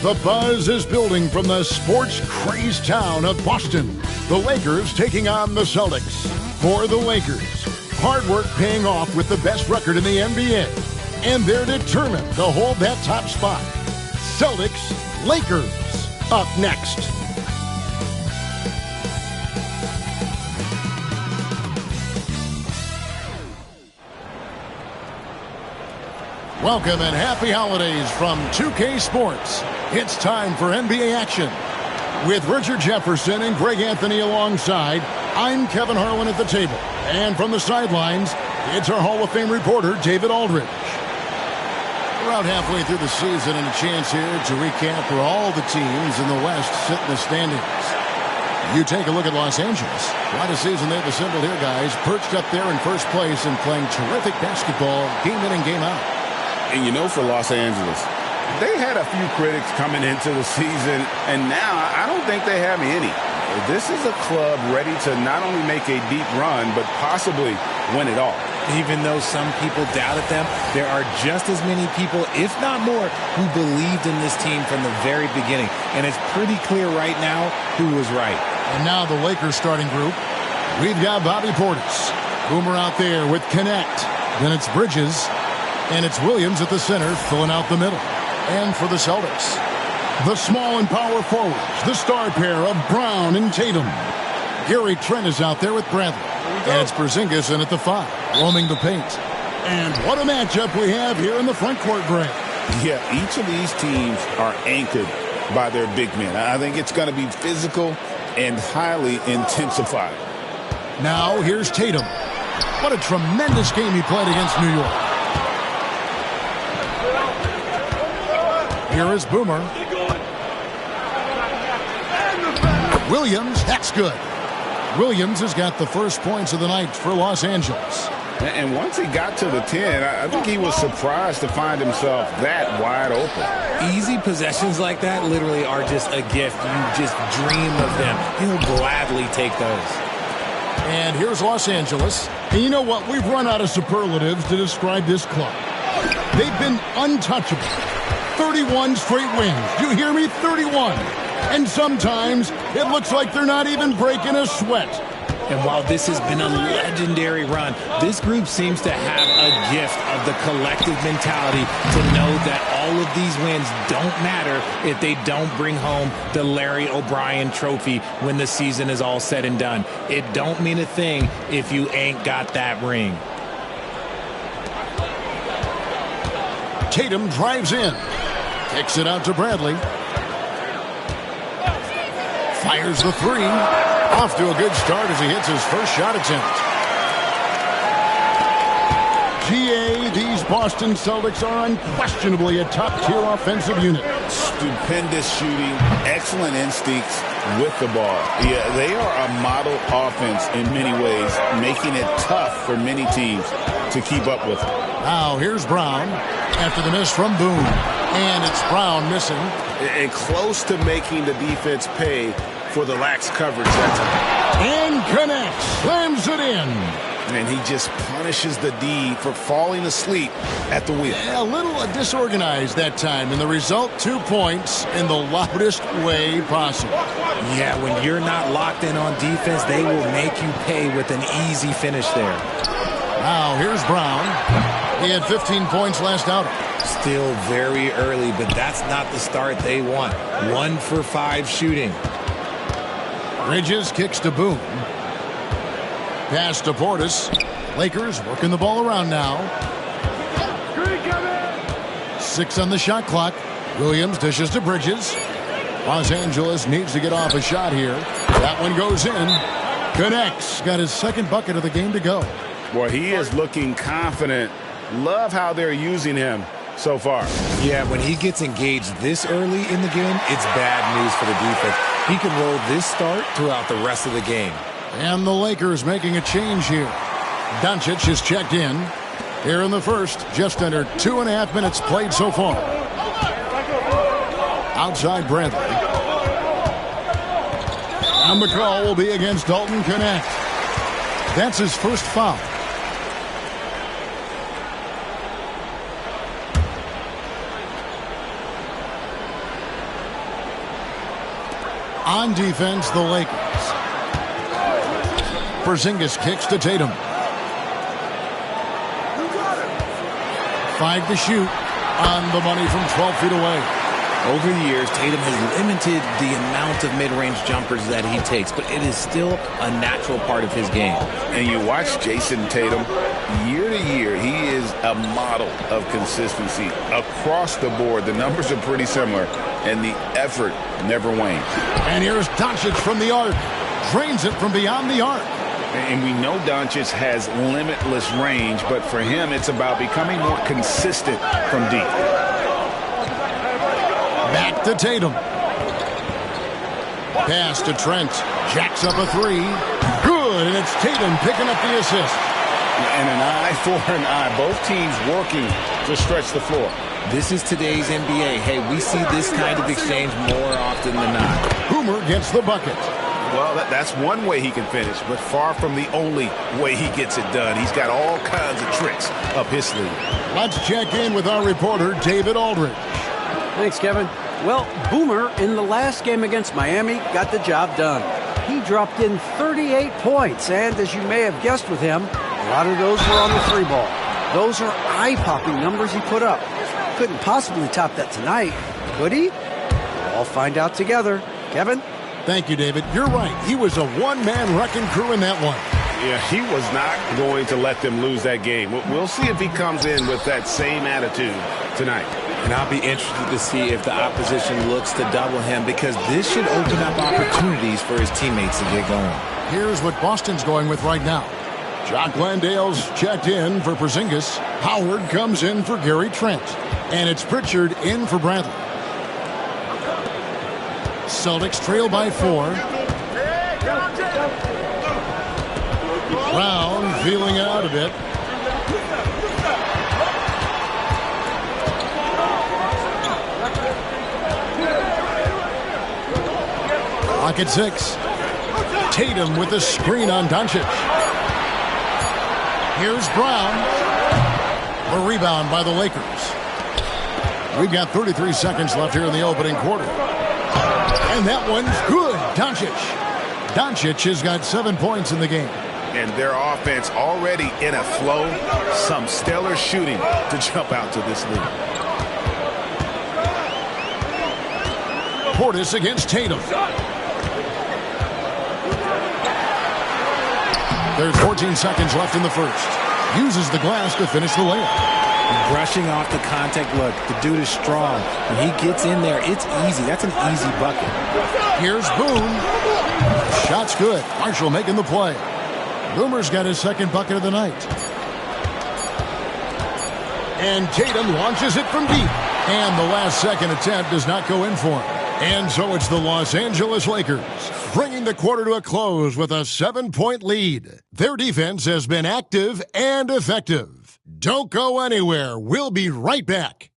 The buzz is building from the sports-crazed town of Boston. The Lakers taking on the Celtics. For the Lakers, hard work paying off with the best record in the NBA. And they're determined to hold that top spot. Celtics, Lakers, up next. Welcome and happy holidays from 2K Sports. It's time for NBA action. With Richard Jefferson and Greg Anthony alongside, I'm Kevin Harlan at the table. And from the sidelines, it's our Hall of Fame reporter, David Aldridge. Around halfway through the season and a chance here to recap where all the teams in the West sit in the standings. You take a look at Los Angeles. What a season they've assembled here, guys. Perched up there in first place and playing terrific basketball game in and game out. And you know, for Los Angeles, they had a few critics coming into the season, and now I don't think they have any. This is a club ready to not only make a deep run, but possibly win it all. Even though some people doubted them, there are just as many people, if not more, who believed in this team from the very beginning. And it's pretty clear right now who was right. And now the Lakers starting group. We've got Bobby Portis. Boomer out there with Connect. Then it's Bridges. And it's Williams at the center, filling out the middle. And for the Celtics, the small and power forwards, the star pair of Brown and Tatum. Gary Trent is out there with Bradley. And it's Porzingis in at the 5, roaming the paint. And what a matchup we have here in the front court, Greg. Yeah, each of these teams are anchored by their big men. I think it's going to be physical and highly intensified. Now here's Tatum. What a tremendous game he played against New York. Here is Boomer. Williams, that's good. Williams has got the first points of the night for Los Angeles. And once he got to the 10, I think he was surprised to find himself that wide open. Easy possessions like that literally are just a gift. You just dream of them. He'll gladly take those. And here's Los Angeles. And you know what? We've run out of superlatives to describe this club. They've been untouchable. 31 straight wins. Do you hear me? 31. And sometimes it looks like they're not even breaking a sweat. And while this has been a legendary run, this group seems to have a gift of the collective mentality to know that all of these wins don't matter if they don't bring home the Larry O'Brien trophy when the season is all said and done. It don't mean a thing if you ain't got that ring. Tatum drives in. Kicks it out to Bradley. Fires the 3. Off to a good start as he hits his first shot attempt. GA, these Boston Celtics are unquestionably a top-tier offensive unit. Stupendous shooting, excellent instincts with the ball. Yeah, they are a model offense in many ways, making it tough for many teams to keep up with them. Now here's Brown after the miss from Boone. And it's Brown missing. And close to making the defense pay for the lax coverage that time. And connects, slams it in. And he just punishes the D for falling asleep at the wheel. A little disorganized that time, and the result, 2 points in the loudest way possible. Yeah, when you're not locked in on defense, they will make you pay with an easy finish there. Now here's Brown. He had 15 points last outing. Still very early, but that's not the start they want. 1 for 5 shooting. Bridges kicks to Boone. Pass to Portis. Lakers working the ball around now. 6 on the shot clock. Williams dishes to Bridges. Los Angeles needs to get off a shot here. That one goes in. Connects. Got his second bucket of the game to go. Boy, he is looking confident. Love how they're using him so far. Yeah, when he gets engaged this early in the game, it's bad news for the defense. He can roll this start throughout the rest of the game. And the Lakers making a change here. Doncic is checked in. Here in the first, just under 2.5 minutes played so far. Outside Bradley. And the call will be against Dalton Knecht. That's his first foul. On defense, the Lakers. Porzingis kicks to Tatum. 5 to shoot. On the money from 12 feet away. Over the years, Tatum has limited the amount of mid-range jumpers that he takes, but it is still a natural part of his game. And you watch Jason Tatum, year to year, he is a model of consistency. Across the board, the numbers are pretty similar, and the effort never wanes. And here's Doncic from the arc. Drains it from beyond the arc. And we know Doncic has limitless range, but for him, it's about becoming more consistent from deep. Back to Tatum. Pass to Trent. Jacks up a 3. Good, and it's Tatum picking up the assist. And an eye for an eye. Both teams working to stretch the floor. This is today's NBA. Hey, we see this kind of exchange more often than not. Boomer gets the bucket. Well, that's one way he can finish, but far from the only way he gets it done. He's got all kinds of tricks up his sleeve. Let's check in with our reporter, David Aldridge. Thanks, Kevin. Well, Boomer, in the last game against Miami, got the job done. He dropped in 38 points, and as you may have guessed with him, a lot of those were on the 3 ball. Those are eye-popping numbers he put up. Couldn't possibly top that tonight, could he? We'll all find out together. Kevin? Thank you, David. You're right. He was a one-man wrecking crew in that one. Yeah, he was not going to let them lose that game. We'll see if he comes in with that same attitude tonight. And I'll be interested to see if the opposition looks to double him, because this should open up opportunities for his teammates to get going. Here's what Boston's going with right now. Jock Landale's checked in for Porzingis. Howard comes in for Gary Trent. And it's Pritchard in for Bradley. Celtics trail by 4. Brown feeling it out a bit. Clock at 6. Tatum with the screen on Doncic. Here's Brown. A rebound by the Lakers. We've got 33 seconds left here in the opening quarter. And that one's good. Doncic has got 7 points in the game. And their offense already in a flow. Some stellar shooting to jump out to this lead. Portis against Tatum. There's 14 seconds left in the first. Uses the glass to finish the layup. Brushing off the contact look. The dude is strong. When he gets in there, it's easy. That's an easy bucket. Here's Boone. Shot's good. Marshall making the play. Boomer's got his second bucket of the night. And Tatum launches it from deep. And the last second attempt does not go in for him. And so it's the Los Angeles Lakers bringing the quarter to a close with a 7-point lead. Their defense has been active and effective. Don't go anywhere. We'll be right back.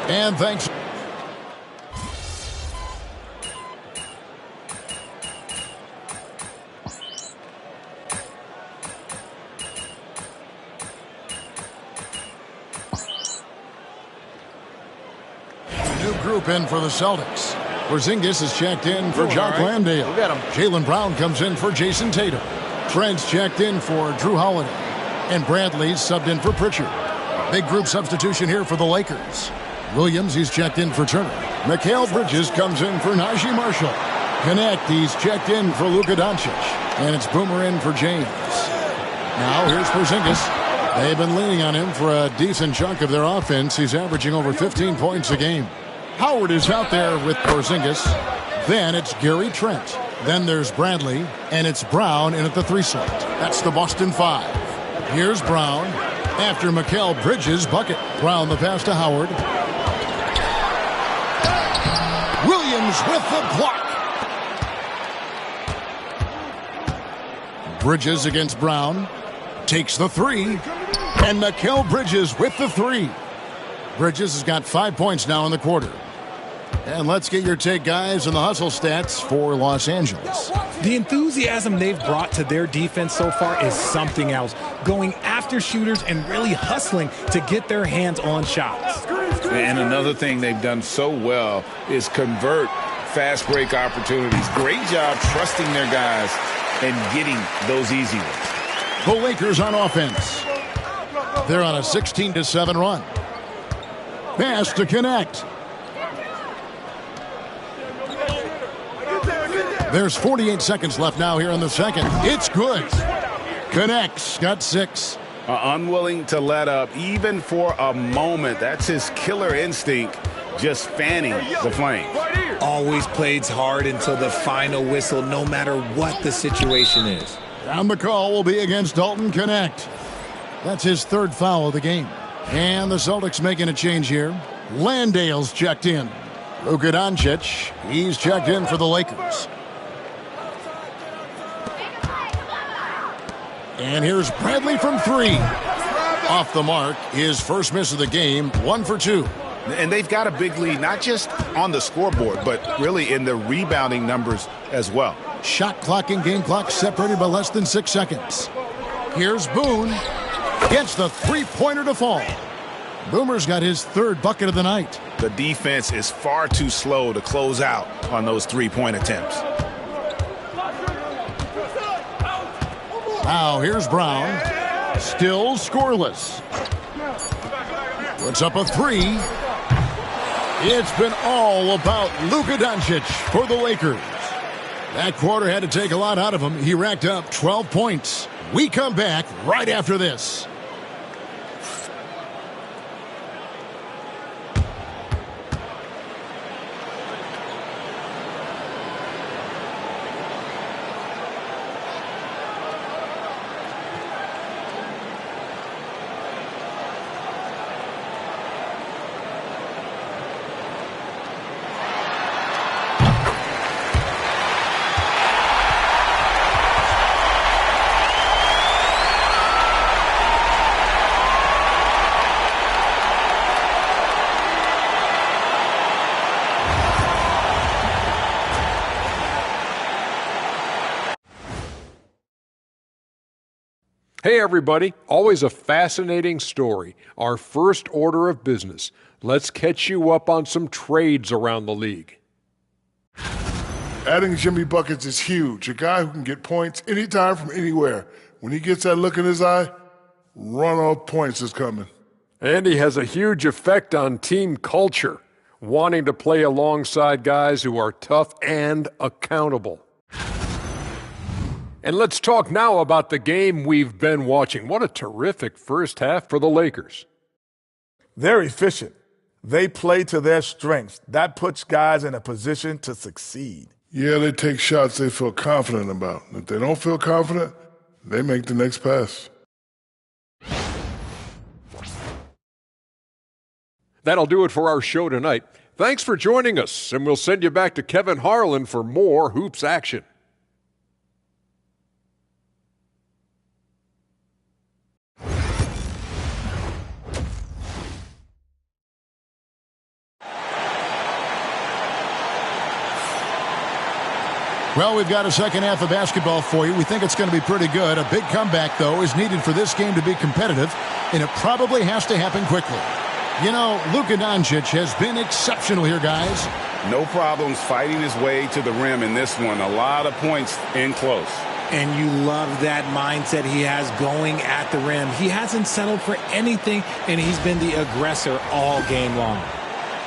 And thanks. New group in for the Celtics. Porzingis is checked in for Jock Landale. Jaylen Brown comes in for Jason Tatum. Trent's checked in for Drew Holiday. And Bradley's subbed in for Pritchard. Big group substitution here for the Lakers. Williams, he's checked in for Turner. Mikal Bridges comes in for Najee Marshall. Connect, he's checked in for Luka Doncic. And it's Boomer in for James. Now here's Porzingis. They've been leaning on him for a decent chunk of their offense. He's averaging over 15 points a game. Howard is out there with Porzingis. Then it's Gary Trent. Then there's Bradley. And it's Brown in at the 3 slot. That's the Boston 5. Here's Brown. After Mikal Bridges' bucket. Brown the pass to Howard. Williams with the block. Bridges against Brown. Takes the 3. And Mikal Bridges with the 3. Bridges has got 5 points now in the quarter. And let's get your take, guys, on the hustle stats for Los Angeles. The enthusiasm they've brought to their defense so far is something else. Going after shooters and really hustling to get their hands on shots. And another thing they've done so well is convert fast break opportunities. Great job trusting their guys and getting those easy ones. The Lakers on offense. They're on a 16-7 run. Pass to connect. There's 48 seconds left now here in the second. It's good. Connects. Got 6. Unwilling to let up even for a moment. That's his killer instinct, just fanning the flame. Always plays hard until the final whistle, no matter what the situation is. And the call will be against Dalton Connect. That's his 3rd foul of the game. And the Celtics making a change here. Landale's checked in. Luka Doncic, he's checked in for the Lakers. And here's Bradley from 3. Off the mark, his first miss of the game, 1 for 2. And they've got a big lead, not just on the scoreboard, but really in the rebounding numbers as well. Shot clock and game clock separated by less than 6 seconds. Here's Boone. Gets the three-pointer to fall. Boomer's got his third bucket of the night. The defense is far too slow to close out on those three-point attempts. Now here's Brown. Still scoreless. Puts up a three. It's been all about Luka Doncic for the Lakers. That quarter had to take a lot out of him. He racked up 12 points. We come back right after this. Hey everybody, always a fascinating story. Our first order of business. Let's catch you up on some trades around the league. Adding Jimmy buckets is huge. A guy who can get points anytime from anywhere. When he gets that look in his eye, run-off points is coming. And he has a huge effect on team culture, wanting to play alongside guys who are tough and accountable. And let's talk now about the game we've been watching. What a terrific first half for the Lakers. They're efficient. They play to their strengths. That puts guys in a position to succeed. Yeah, they take shots they feel confident about. If they don't feel confident, they make the next pass. That'll do it for our show tonight. Thanks for joining us, and we'll send you back to Kevin Harlan for more Hoops action. Well, we've got a second half of basketball for you. We think it's going to be pretty good. A big comeback, though, is needed for this game to be competitive, and it probably has to happen quickly. You know, Luka Doncic has been exceptional here, guys. No problems fighting his way to the rim in this one. A lot of points in close. And you love that mindset he has going at the rim. He hasn't settled for anything, and he's been the aggressor all game long.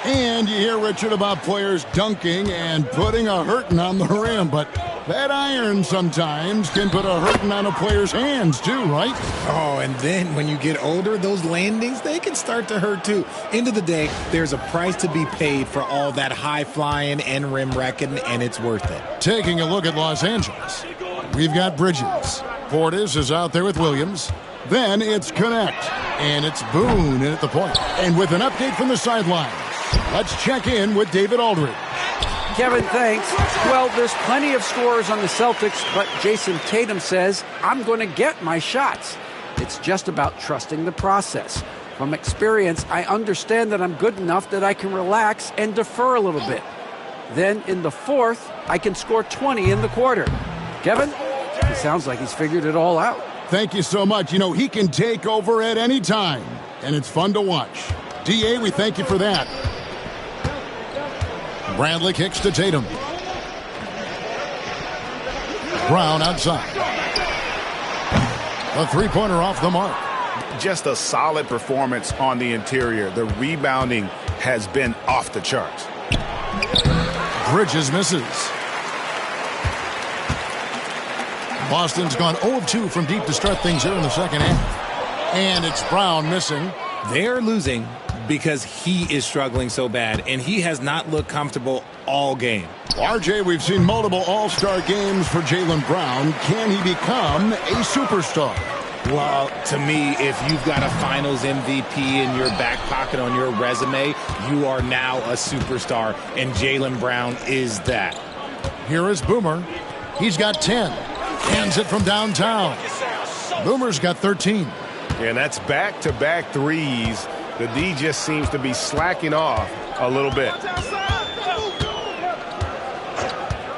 And you hear, Richard, about players dunking and putting a hurting on the rim, but that iron sometimes can put a hurting on a player's hands too, right? Oh, and then when you get older, those landings, they can start to hurt too. End of the day, there's a price to be paid for all that high flying and rim wrecking, and it's worth it. Taking a look at Los Angeles, we've got Bridges. Portis is out there with Williams. Then it's Connect, and it's Boone in at the point. And with an update from the sidelines, let's check in with David Aldridge. Kevin, thanks. Well, there's plenty of scorers on the Celtics, but Jason Tatum says, I'm going to get my shots. It's just about trusting the process. From experience, I understand that I'm good enough that I can relax and defer a little bit. Then in the fourth, I can score 20 in the quarter. Kevin, he sounds like he's figured it all out. Thank you so much. You know, he can take over at any time, and it's fun to watch. D.A., we thank you for that. Bradley kicks to Tatum. Brown outside. A three-pointer off the mark. Just a solid performance on the interior. The rebounding has been off the charts. Bridges misses. Boston's gone 0 of 2 from deep to start things here in the second half. And it's Brown missing. They're losing because he is struggling so bad, and he has not looked comfortable all game. RJ, we've seen multiple all-star games for Jaylen Brown. Can he become a superstar? Well, to me, if you've got a finals MVP in your back pocket on your resume, you are now a superstar, and Jaylen Brown is that. Here is Boomer. He's got 10. Hands it from downtown. Boomer's got 13. And that's back-to-back threes. The D just seems to be slacking off a little bit.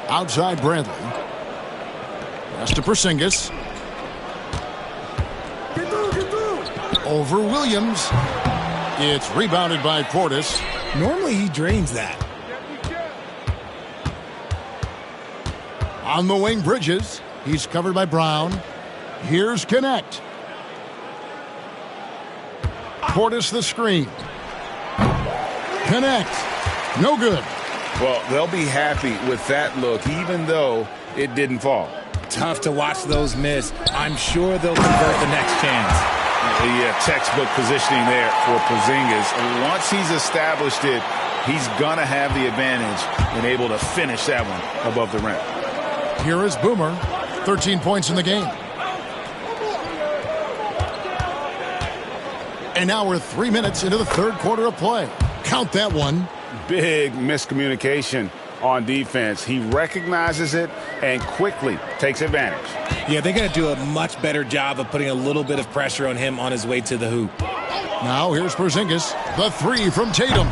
Outside Bradley. Pass to Porzingis. Over Williams. It's rebounded by Portis. Normally he drains that. On the wing, Bridges. He's covered by Brown. Here's Connect. Portis the screen. Connect. No good. Well, they'll be happy with that look, even though it didn't fall. Tough to watch those miss. I'm sure they'll convert the next chance. Yeah, textbook positioning there for Porzingis. Once he's established it, he's going to have the advantage and able to finish that one above the rim. Here is Boomer. 13 points in the game. And now we're 3 minutes into the third quarter of play. Count that one. Big miscommunication on defense. He recognizes it and quickly takes advantage. Yeah, they're going to do a much better job of putting a little bit of pressure on him on his way to the hoop. Now here's Porzingis. The three from Tatum.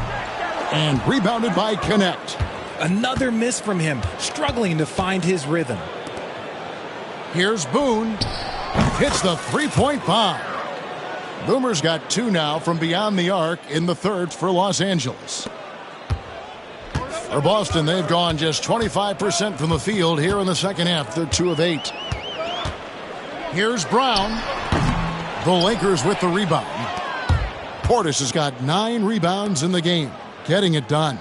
And rebounded by Connect. Another miss from him, struggling to find his rhythm. Here's Boone. Hits the three-point bomb. Boomer's got two now from beyond the arc in the third for Los Angeles. For Boston, they've gone just 25% from the field here in the second half. They're 2 of 8. Here's Brown. The Lakers with the rebound. Portis has got 9 rebounds in the game, getting it done.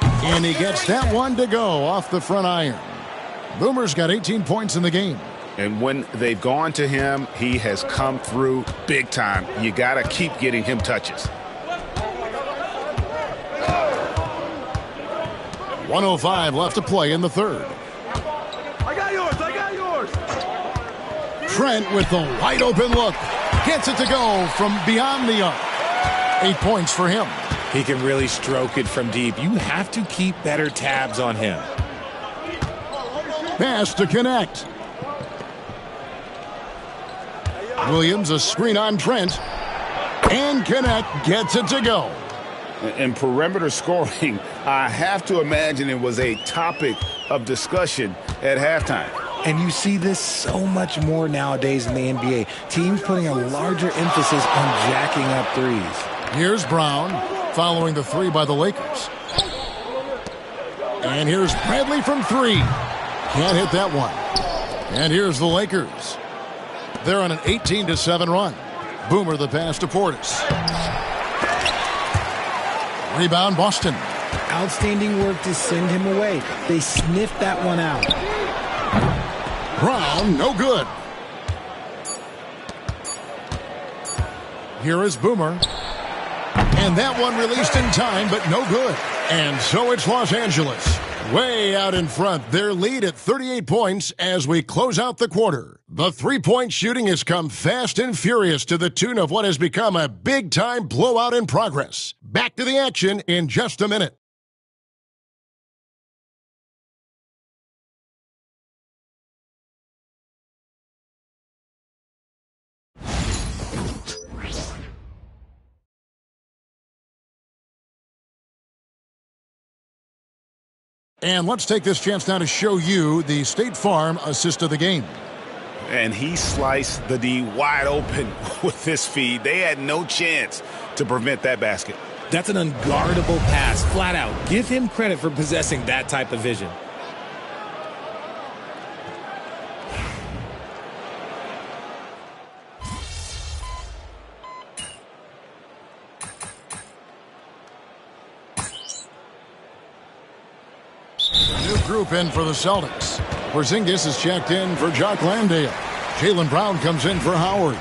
And he gets that one to go off the front iron. Boomer's got 18 points in the game. And when they've gone to him, he has come through big time. You got to keep getting him touches. 1:05 left to play in the third. I got yours. Trent with the wide open look. Gets it to go from beyond the arc. 8 points for him. He can really stroke it from deep. You have to keep better tabs on him. Pass to Connect. Williams a screen on Trent. And Connect gets it to go. In perimeter scoring, I have to imagine it was a topic of discussion at halftime. And you see this so much more nowadays in the NBA. Teams putting a larger emphasis on jacking up threes. Here's Brown, following the three by the Lakers. And here's Bradley from three. Can't hit that one. And here's the Lakers. They're on an 18-7 run. Boomer the pass to Portis. Rebound Boston. Outstanding work to send him away. They sniffed that one out. Brown, no good. Here is Boomer. And that one released in time, but no good. And so it's Los Angeles. Way out in front. Their lead at 38 points as we close out the quarter. The three-point shooting has come fast and furious to the tune of what has become a big-time blowout in progress. Back to the action in just a minute. And let's take this chance now to show you the State Farm assist of the game. And he sliced the D wide open with this feed. They had no chance to prevent that basket. That's an unguardable pass, flat out. Give him credit for possessing that type of vision. New group in for the Celtics. Porzingis is checked in for Jock Landale. Jaylen Brown comes in for Howard.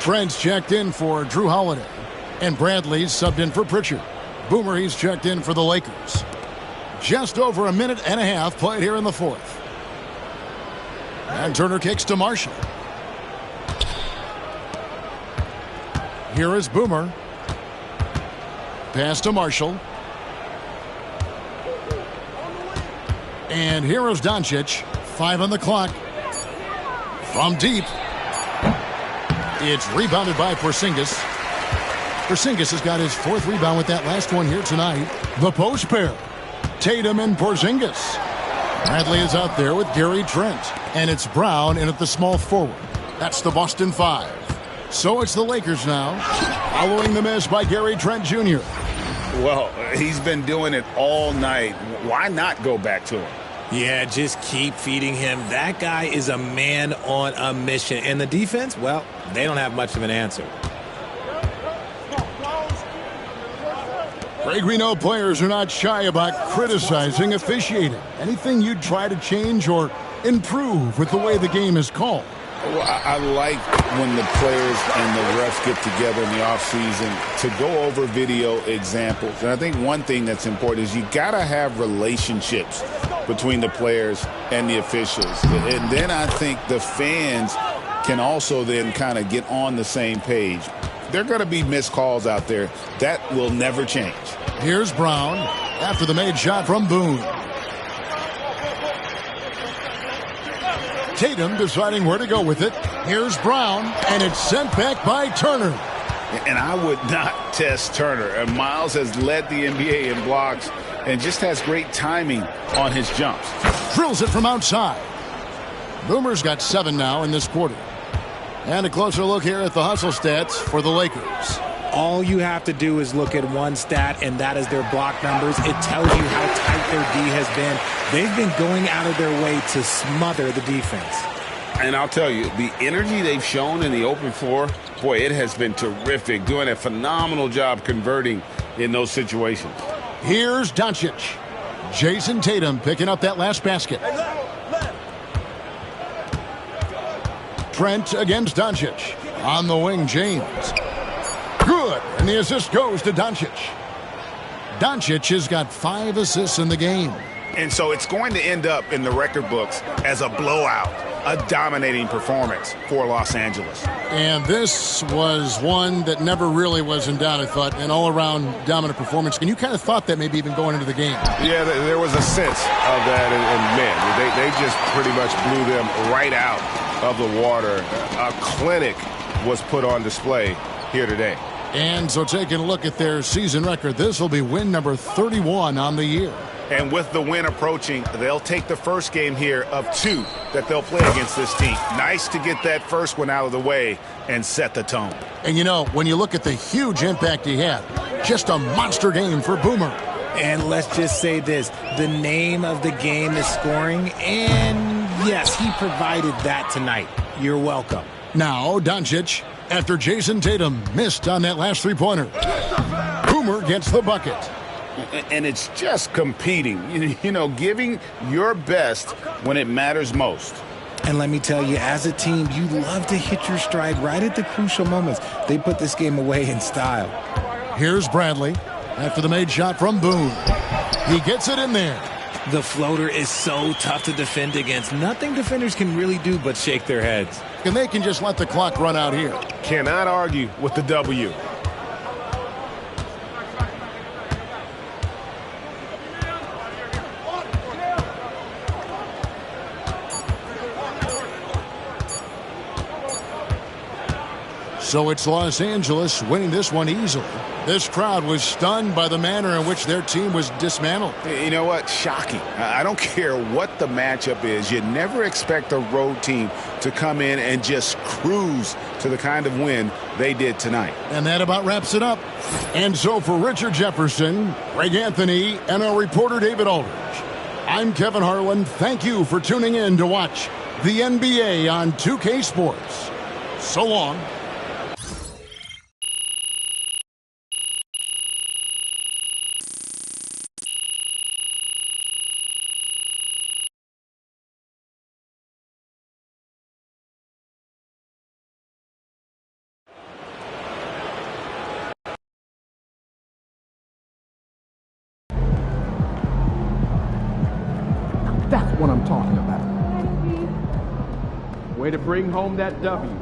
Trent's checked in for Drew Holiday. And Bradley's subbed in for Pritchard. Boomer, he's checked in for the Lakers. Just over a minute and a half played here in the fourth. And Turner kicks to Marshall. Here is Boomer. Pass to Marshall. And here is Doncic. 5 on the clock. From deep. It's rebounded by Porzingis. Porzingis has got his 4th rebound with that last one here tonight. The post pair. Tatum and Porzingis. Bradley is out there with Gary Trent. And it's Brown in at the small forward. That's the Boston 5. So it's the Lakers now, following the miss by Gary Trent Jr. Well, he's been doing it all night. Why not go back to him? Yeah, just keep feeding him. That guy is a man on a mission. And the defense, well, they don't have much of an answer. Greg, we know players are not shy about criticizing officiating. Anything you'd try to change or improve with the way the game is called? Well, I like when the players and the refs get together in the offseason to go over video examples. And I think one thing that's important is you got to have relationships between the players and the officials. And then I think the fans can also then kind of get on the same page. There are going to be missed calls out there. That will never change. Here's Brown after the made shot from Boone. Tatum deciding where to go with it. Here's Brown, and it's sent back by Turner. And I would not test Turner. And Miles has led the NBA in blocks and just has great timing on his jumps. Drills it from outside. Boomer's got 7 now in this quarter. And a closer look here at the hustle stats for the Lakers. All you have to do is look at one stat, and that is their block numbers. It tells you how tight their D has been. They've been going out of their way to smother the defense. And I'll tell you, the energy they've shown in the open floor, boy, it has been terrific. Doing a phenomenal job converting in those situations. Here's Doncic. Jason Tatum picking up that last basket. Trent against Doncic. On the wing, James. Good, and the assist goes to Doncic. Doncic has got 5 assists in the game. And so it's going to end up in the record books as a blowout, a dominating performance for Los Angeles. And this was one that never really was in doubt, I thought, an all-around dominant performance. And you kind of thought that maybe even going into the game. Yeah, there was a sense of that, and man, they just pretty much blew them right out of the water. A clinic was put on display here today. And so taking a look at their season record, this will be win number 31 on the year. And with the win approaching, they'll take the first game here of 2 that they'll play against this team. Nice to get that first one out of the way and set the tone. And you know, when you look at the huge impact he had, just a monster game for Boomer. And let's just say this, the name of the game is scoring, and yes, he provided that tonight. You're welcome. Now, Doncic, after Jason Tatum missed on that last three-pointer. Boomer gets the bucket. And it's just competing, you know, giving your best when it matters most. And let me tell you, as a team, you love to hit your stride right at the crucial moments. They put this game away in style. Here's Bradley after the made shot from Boone. He gets it in there. The floater is so tough to defend against. Nothing defenders can really do but shake their heads. And they can just let the clock run out here. Cannot argue with the W. So it's Los Angeles winning this one easily. This crowd was stunned by the manner in which their team was dismantled. You know what? Shocking. I don't care what the matchup is. You never expect a road team to come in and just cruise to the kind of win they did tonight. And that about wraps it up. And so for Richard Jefferson, Greg Anthony, and our reporter David Aldridge, I'm Kevin Harlan. Thank you for tuning in to watch the NBA on 2K Sports. So long. That's what I'm talking about. Way to bring home that W.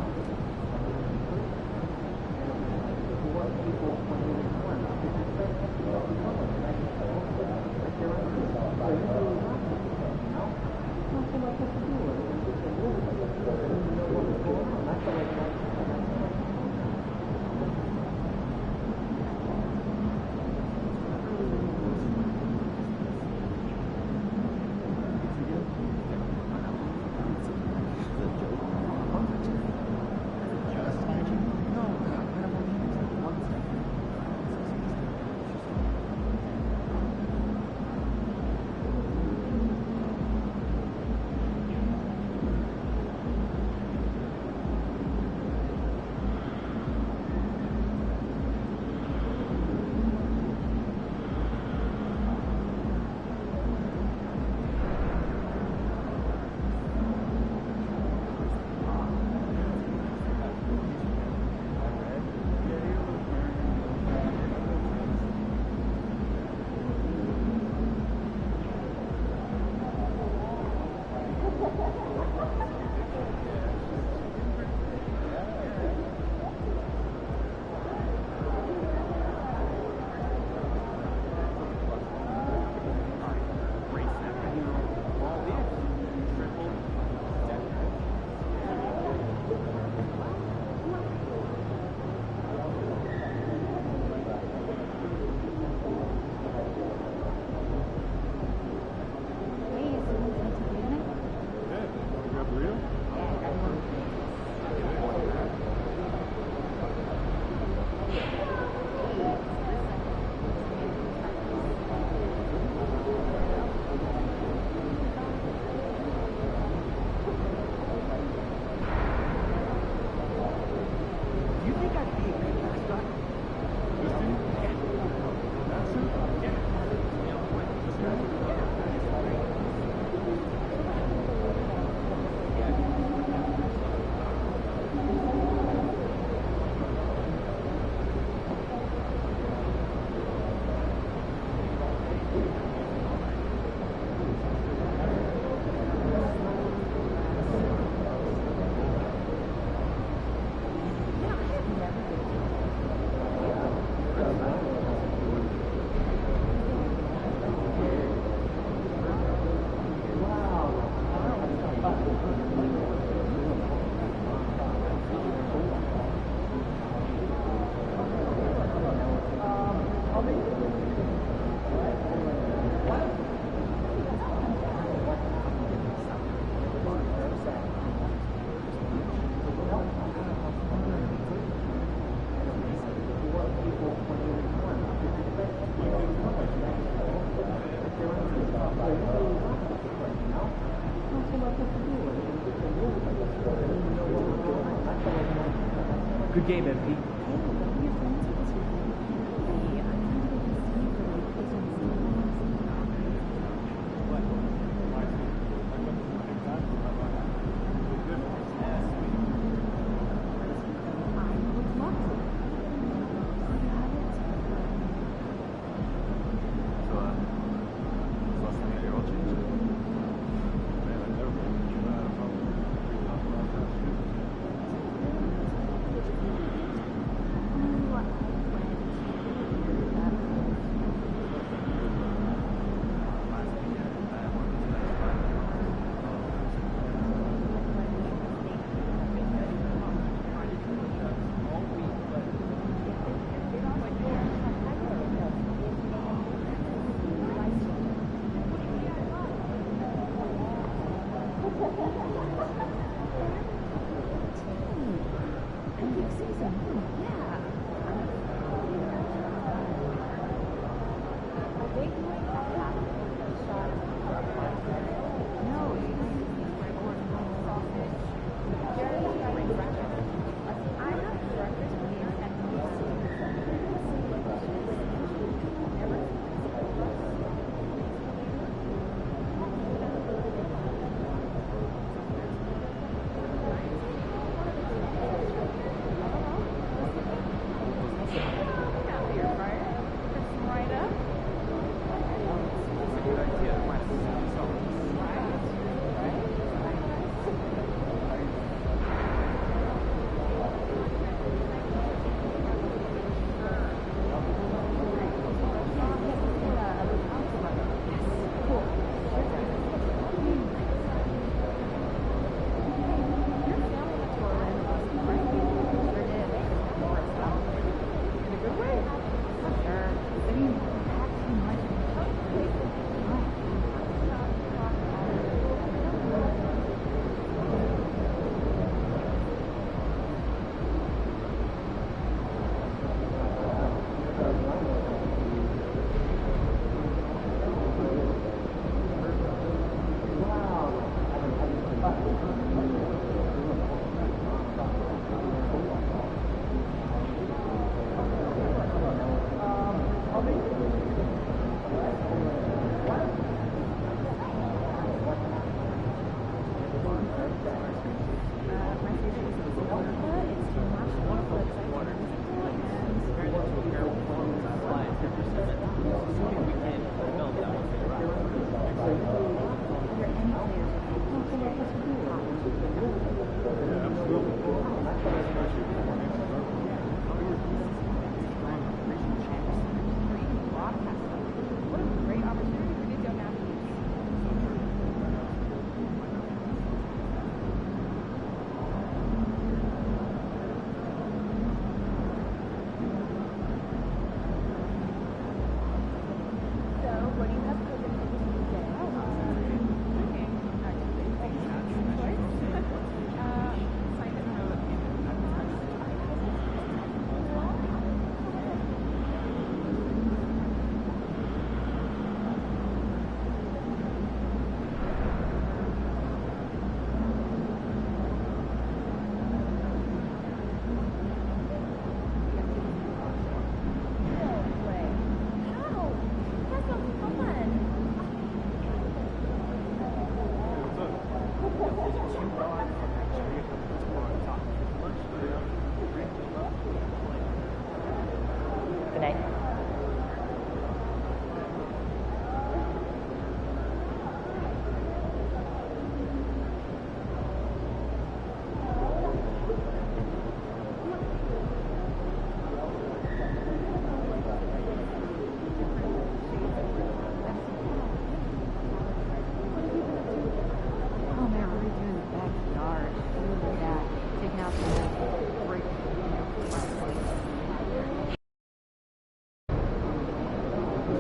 Good game, MP.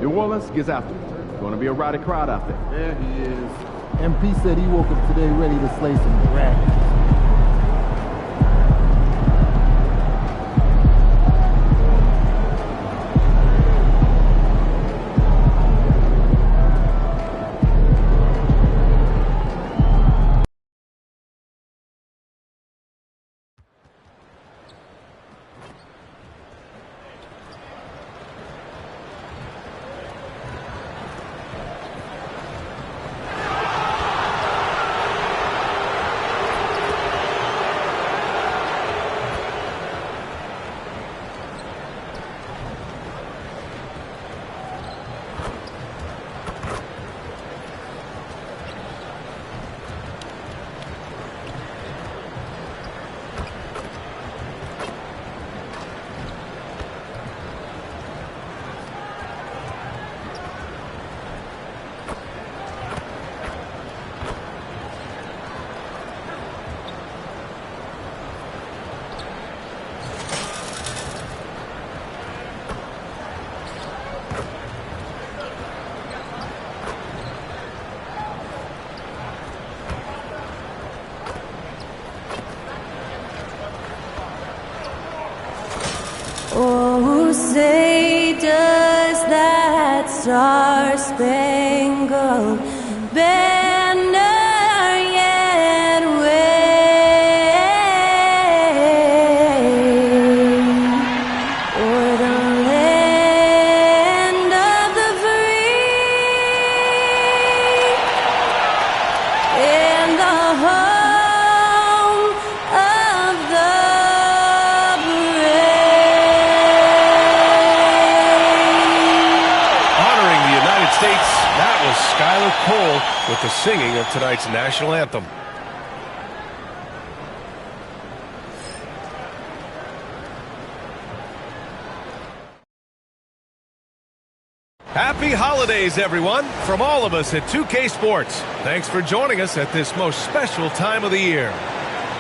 New Orleans gets after it. It's going to be a rowdy crowd out there. There he is. MP said he woke up today ready to slay some dragons. star-spangled banner yet wave o'er the land of the free and the home of the Honoring the United States, that was Skylar Cole with the singing of tonight's national anthem. Happy holidays, everyone, from all of us at 2K Sports. Thanks for joining us at this most special time of the year.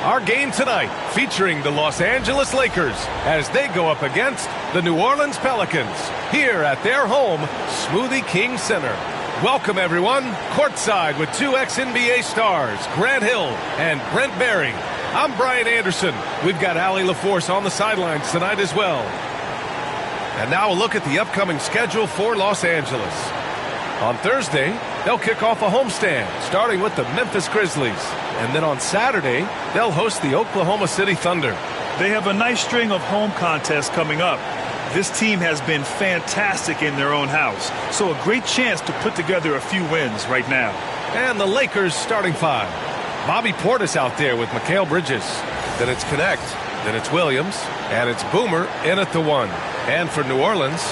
Our game tonight featuring the Los Angeles Lakers as they go up against the New Orleans Pelicans here at their home, Smoothie King Center. Welcome, everyone, courtside with two ex-NBA stars, Grant Hill and Brent Barry. I'm Brian Anderson. We've got Allie LaForce on the sidelines tonight as well. And now a look at the upcoming schedule for Los Angeles. On Thursday, they'll kick off a homestand, starting with the Memphis Grizzlies. And then on Saturday, they'll host the Oklahoma City Thunder. They have a nice string of home contests coming up. This team has been fantastic in their own house, so a great chance to put together a few wins right now. And the Lakers starting five. Bobby Portis out there with Mikal Bridges. Then it's Connect. Then it's Williams. And it's Boomer in at the one. And for New Orleans,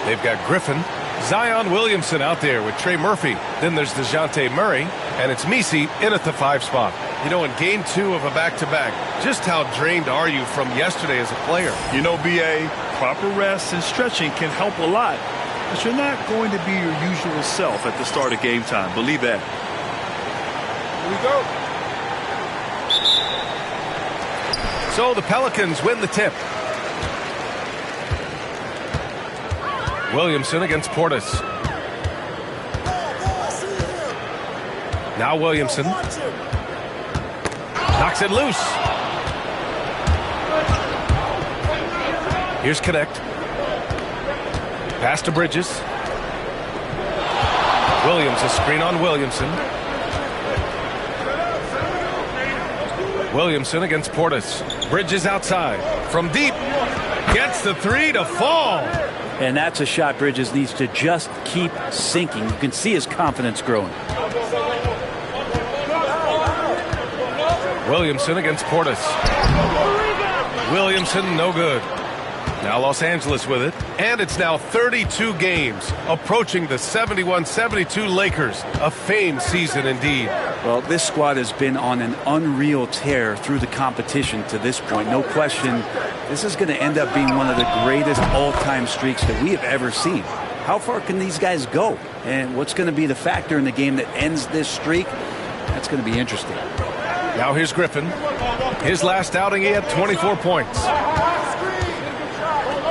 they've got Griffin, Zion Williamson out there with Trey Murphy. Then there's DeJounte Murray, and it's Messi in at the 5 spot. You know, in game 2 of a back-to-back, just how drained are you from yesterday as a player? You know, B.A., proper rest and stretching can help a lot, but you're not going to be your usual self at the start of game time. Believe that. Here we go. So the Pelicans win the tip. Williamson against Portis. Now Williamson. Knocks it loose. Here's Connect. Pass to Bridges. Williams, a screen on Williamson. Williamson against Portis. Bridges outside. From deep. Gets the 3 to fall. And that's a shot Bridges needs to just keep sinking. You can see his confidence growing. Williamson against Portis. Williamson, no good. Now Los Angeles with it. And it's now 32 games, approaching the 71-72 Lakers. A famed season indeed. Well, this squad has been on an unreal tear through the competition to this point. No question, this is going to end up being one of the greatest all-time streaks that we have ever seen. How far can these guys go? And what's going to be the factor in the game that ends this streak? That's going to be interesting. Now here's Griffin. His last outing, he had 24 points.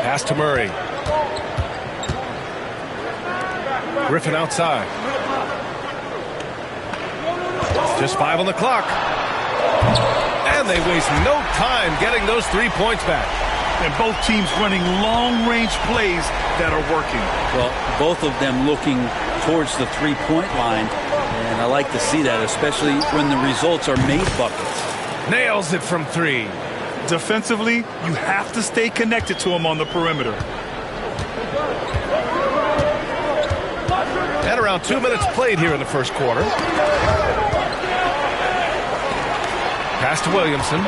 Pass to Murray. Griffin outside. Just 5 on the clock. And they waste no time getting those 3 points back. And both teams running long-range plays that are working. Well, both of them looking towards the three-point line. And I like to see that, especially when the results are made buckets. Nails it from 3. Defensively, you have to stay connected to him on the perimeter. And around 2 minutes played here in the first quarter. Pass to Williamson.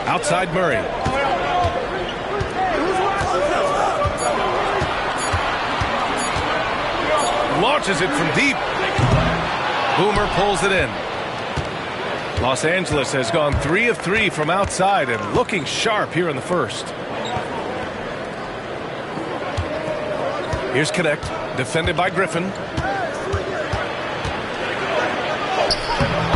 Outside Murray. Launches it from deep. Boomer pulls it in. Los Angeles has gone 3 of 3 from outside and looking sharp here in the first. Here's Connect, defended by Griffin.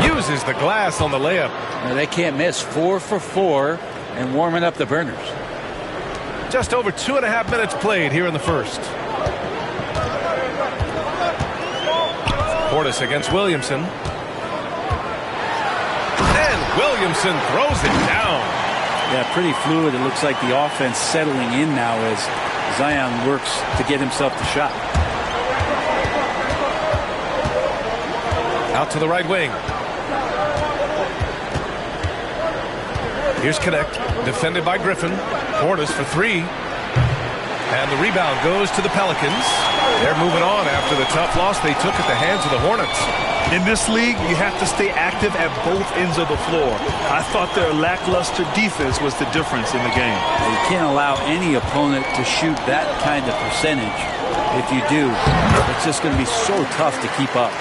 Uses the glass on the layup. Now they can't miss. 4 for 4 and warming up the burners. Just over 2.5 minutes played here in the first. Portis against Williamson. And Williamson throws it down. Yeah, pretty fluid. It looks like the offense settling in now as Zion works to get himself the shot. Out to the right wing. Here's Connect, defended by Griffin. Portis for 3. And the rebound goes to the Pelicans. They're moving on after the tough loss they took at the hands of the Hornets. In this league, you have to stay active at both ends of the floor. I thought their lackluster defense was the difference in the game. You can't allow any opponent to shoot that kind of percentage. If you do, it's just going to be so tough to keep up.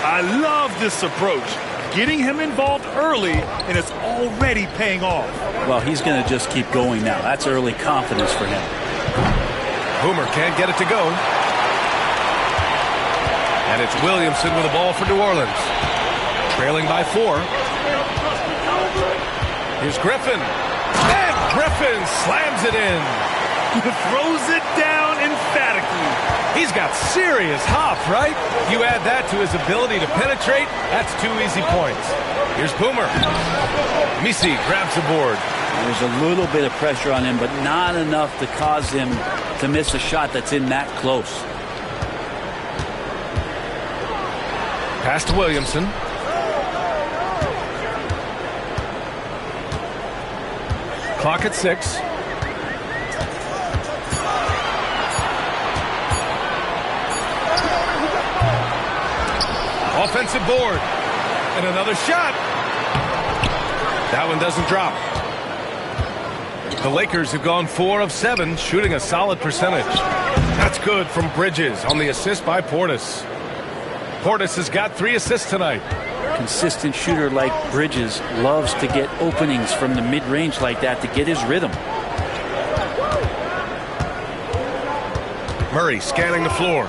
I love this approach. Getting him involved early, and it's already paying off. Well, he's going to just keep going now. That's early confidence for him. Boomer can't get it to go. And it's Williamson with the ball for New Orleans. Trailing by 4. Here's Griffin. And Griffin slams it in. Throws it down emphatically. He's got serious hop, right? You add that to his ability to penetrate, that's 2 easy points. Here's Boomer. Misi grabs the board. There's a little bit of pressure on him, but not enough to cause him to miss a shot that's in that close. Pass to Williamson. Clock at 6. Offensive board. And another shot. That one doesn't drop. The Lakers have gone 4 of 7, shooting a solid percentage. That's good from Bridges on the assist by Portis. Portis has got 3 assists tonight. Consistent shooter like Bridges loves to get openings from the mid-range like that to get his rhythm. Murray scanning the floor.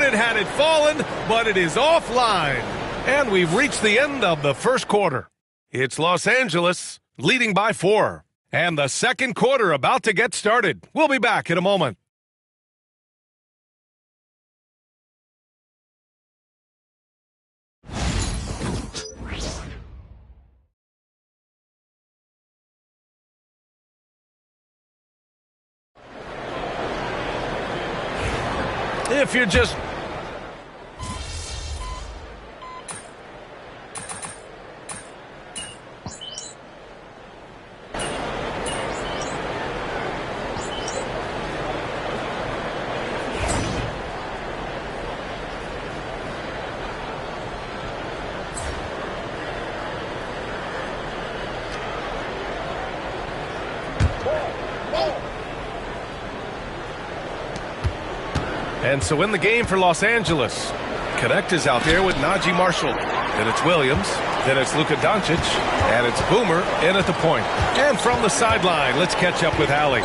Had it fallen, but it is offline. And we've reached the end of the first quarter. It's Los Angeles leading by 4. And the second quarter about to get started. We'll be back in a moment. If you're just And so in the game for Los Angeles, Connect is out there with Najee Marshall. Then it's Williams. Then it's Luka Doncic. And it's Boomer in at the point. And from the sideline, let's catch up with Allie.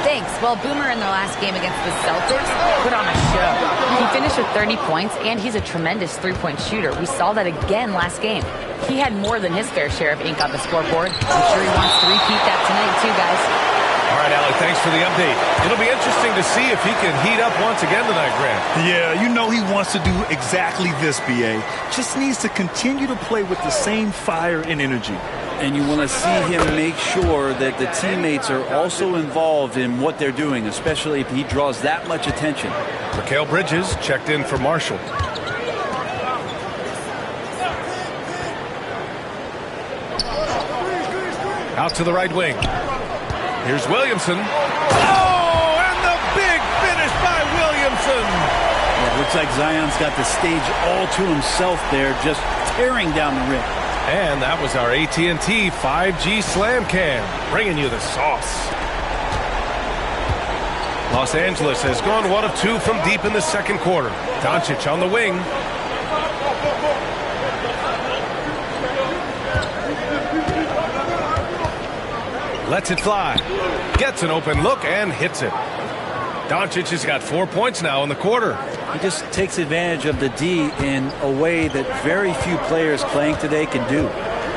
Thanks. Well, Boomer in their last game against the Celtics put on a show. He finished with 30 points, and he's a tremendous three-point shooter. We saw that again last game. He had more than his fair share of ink on the scoreboard. I'm sure he wants to repeat that tonight, too, guys. All right, Allie, thanks for the update. It'll be interesting to see if he can heat up once again tonight, Grant. Yeah, you know he wants to do exactly this, B.A. Just needs to continue to play with the same fire and energy. And you want to see him make sure that the teammates are also involved in what they're doing, especially if he draws that much attention. Mikal Bridges checked in for Marshall. Out to the right wing. Here's Williamson. Oh, and the big finish by Williamson. Yeah, looks like Zion's got the stage all to himself there, just tearing down the rim. And that was our AT&T 5G Slam Cam, bringing you the sauce. Los Angeles has gone 1 of 2 from deep in the second quarter. Doncic on the wing. Lets it fly. Gets an open look and hits it. Doncic has got 4 points now in the quarter. He just takes advantage of the D in a way that very few players playing today can do.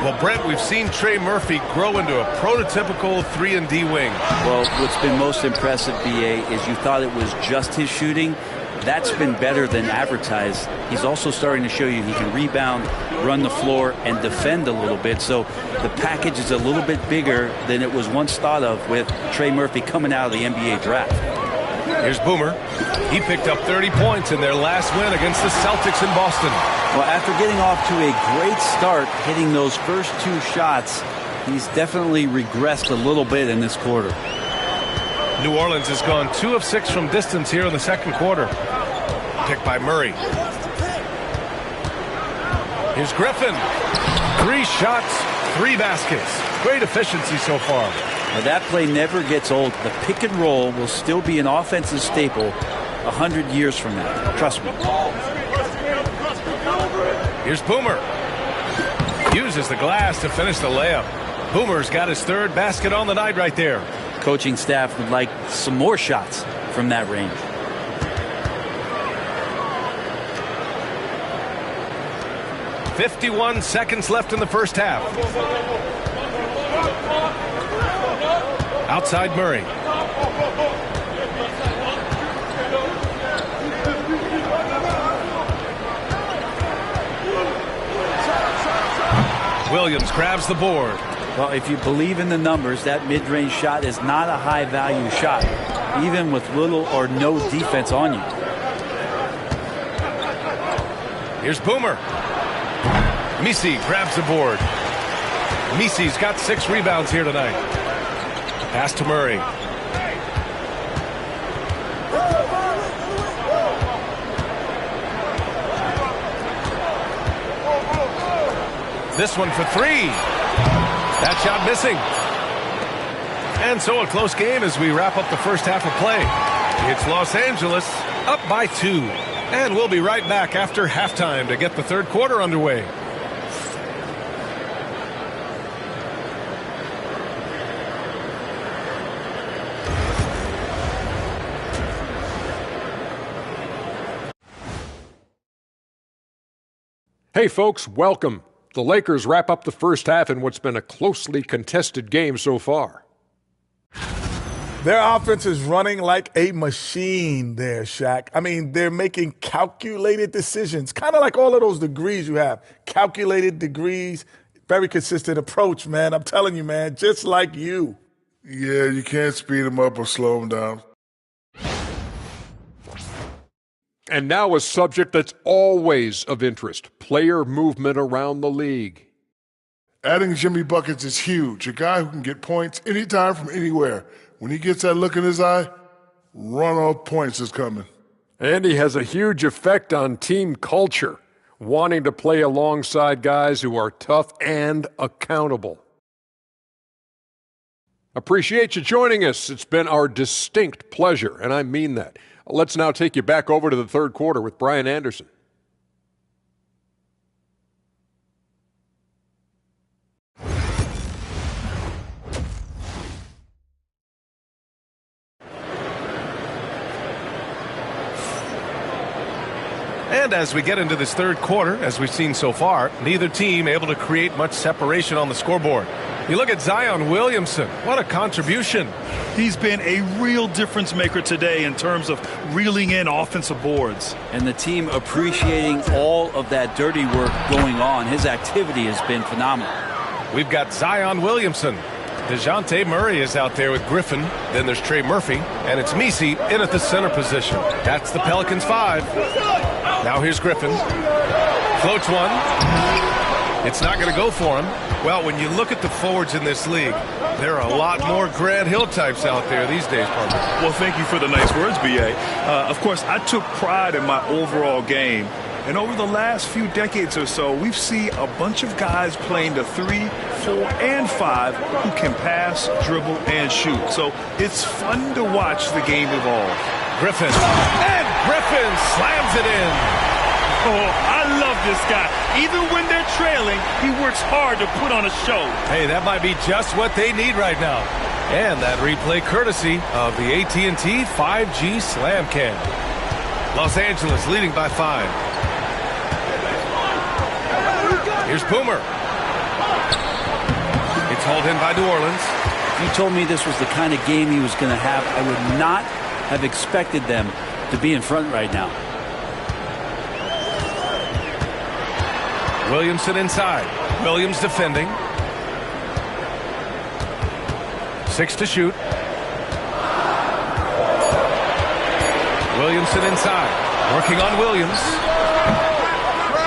Well, Brent, we've seen Trey Murphy grow into a prototypical 3-and-D wing. Well, what's been most impressive, B.A., is you thought it was just his shooting. that's been better than advertised. He's also starting to show you he can rebound, run the floor, and defend a little bit. So the package is a little bit bigger than it was once thought of with Trey Murphy coming out of the NBA draft. Here's Boomer. He picked up 30 points in their last win against the Celtics in Boston. Well, after getting off to a great start, hitting those first 2 shots, he's definitely regressed a little bit in this quarter. New Orleans has gone 2 of 6 from distance here in the second quarter. Picked by Murray. Here's Griffin. 3 shots, 3 baskets. Great efficiency so far. Now that play never gets old. The pick and roll will still be an offensive staple 100 years from now. Trust me. Here's Boomer. Uses the glass to finish the layup. Boomer's got his 3rd basket on the night right there. Coaching staff would like some more shots from that range. "51 seconds left in the first half. Outside Murray. Williams grabs the board. Well, if you believe in the numbers, that mid-range shot is not a high-value shot, even with little or no defense on you. Here's Boomer. Misi grabs the board. Misi's got 6 rebounds here tonight. Pass to Murray. This one for 3. That shot missing. And so a close game as we wrap up the first half of play. It's Los Angeles up by 2. And we'll be right back after halftime to get the third quarter underway. Hey folks, welcome. The Lakers wrap up the first half in what's been a closely contested game so far. Their offense is running like a machine there, Shaq. I mean, they're making calculated decisions, kind of like all of those degrees you have. Calculated degrees, very consistent approach, man. I'm telling you, man, just like you. Yeah, you can't speed them up or slow them down. And now a subject that's always of interest, player movement around the league. Adding Jimmy Buckets is huge. A guy who can get points anytime from anywhere. When he gets that look in his eye, run-off points is coming. And he has a huge effect on team culture, wanting to play alongside guys who are tough and accountable. Appreciate you joining us. It's been our distinct pleasure, and I mean that. Let's now take you back over to the third quarter with Brian Anderson. And as we get into this third quarter, as we've seen so far, neither team able to create much separation on the scoreboard. You look at Zion Williamson. What a contribution. He's been a real difference maker today in terms of reeling in offensive boards. And the team appreciating all of that dirty work going on. His activity has been phenomenal. We've got Zion Williamson. DeJounte Murray is out there with Griffin. Then there's Trey Murphy. And it's Misi in at the center position. That's the Pelicans 5. Now here's Griffin. Floats one. It's not going to go for him. Well, when you look at the forwards in this league, there are a lot more Grant Hill types out there these days, partner. Well, thank you for the nice words, B.A. Of course, I took pride in my overall game. And over the last few decades or so, we've seen a bunch of guys playing the 3, 4, and 5 who can pass, dribble, and shoot. So it's fun to watch the game evolve. Griffin. And Griffin slams it in. Oh, I love this guy. Even when they're trailing, he works hard to put on a show. Hey, that might be just what they need right now. And that replay courtesy of the AT&T 5G Slam Cam. Los Angeles leading by 5. Here's Boomer. It's hauled in by New Orleans. If you told me this was the kind of game he was going to have, I would not have expected them to be in front right now. Williamson inside. Williams defending. 6 to shoot. Williamson inside. Working on Williams.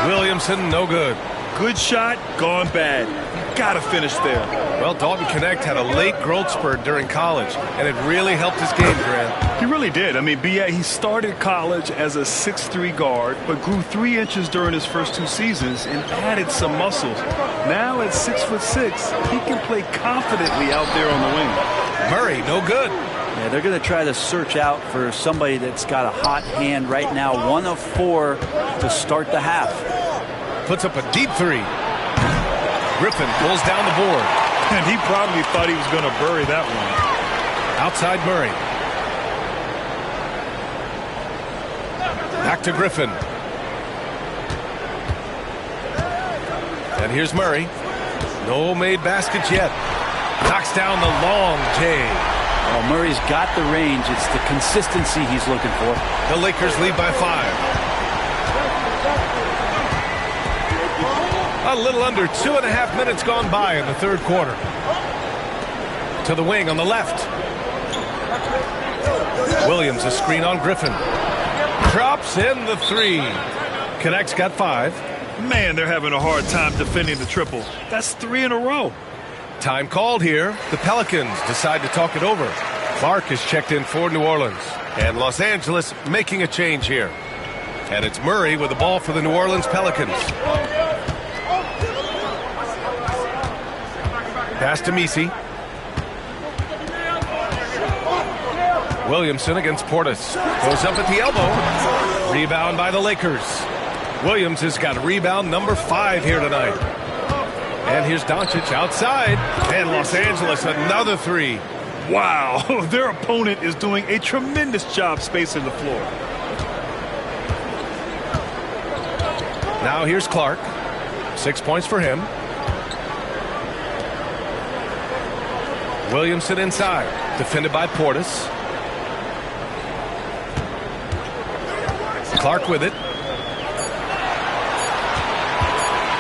Williamson, no good. Good shot, gone bad. You gotta finish there. Well, Dalton Knecht had a late growth spurt during college, and it really helped his game, Grant. He really did. I mean, B.A., he started college as a 6'3" guard, but grew 3 inches during his first 2 seasons and added some muscles. Now at 6'6", he can play confidently out there on the wing. Murray, no good. Yeah, they're going to try to search out for somebody that's got a hot hand right now. 1 of 4 to start the half. Puts up a deep 3. Griffin pulls down the board. And he probably thought he was going to bury that one. Outside Murray. Back to Griffin. And here's Murray. No made baskets yet. Knocks down the long J. Well, Murray's got the range. It's the consistency he's looking for. The Lakers lead by 5. A little under 2.5 minutes gone by in the third quarter. To the wing on the left. Williams, a screen on Griffin. Drops in the 3. Knecht's got 5. Man, they're having a hard time defending the triple. That's 3 in a row. Time called here. The Pelicans decide to talk it over. Clark is checked in for New Orleans. And Los Angeles making a change here. And it's Murray with the ball for the New Orleans Pelicans. Pass to Messi. Williamson against Portis. Goes up at the elbow. Rebound by the Lakers. Williams has got rebound number 5 here tonight. And here's Doncic outside. And Los Angeles another 3. Wow, their opponent is doing a tremendous job spacing the floor. Now here's Clark. 6 points for him. Williamson inside. Defended by Portis. Clark with it.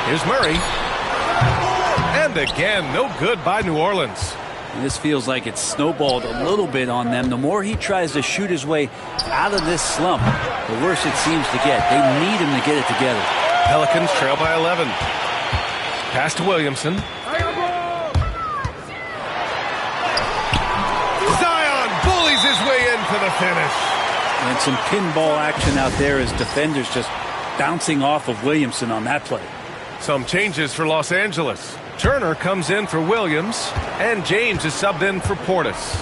Here's Murray. And again, no good by New Orleans. And this feels like it's snowballed a little bit on them. The more he tries to shoot his way out of this slump, the worse it seems to get. They need him to get it together. Pelicans trail by 11. Pass to Williamson. Zion bullies his way in for the finish. And some pinball action out there as defenders just bouncing off of Williamson on that play. Some changes for Los Angeles. Turner comes in for Williams, and James is subbed in for Portis.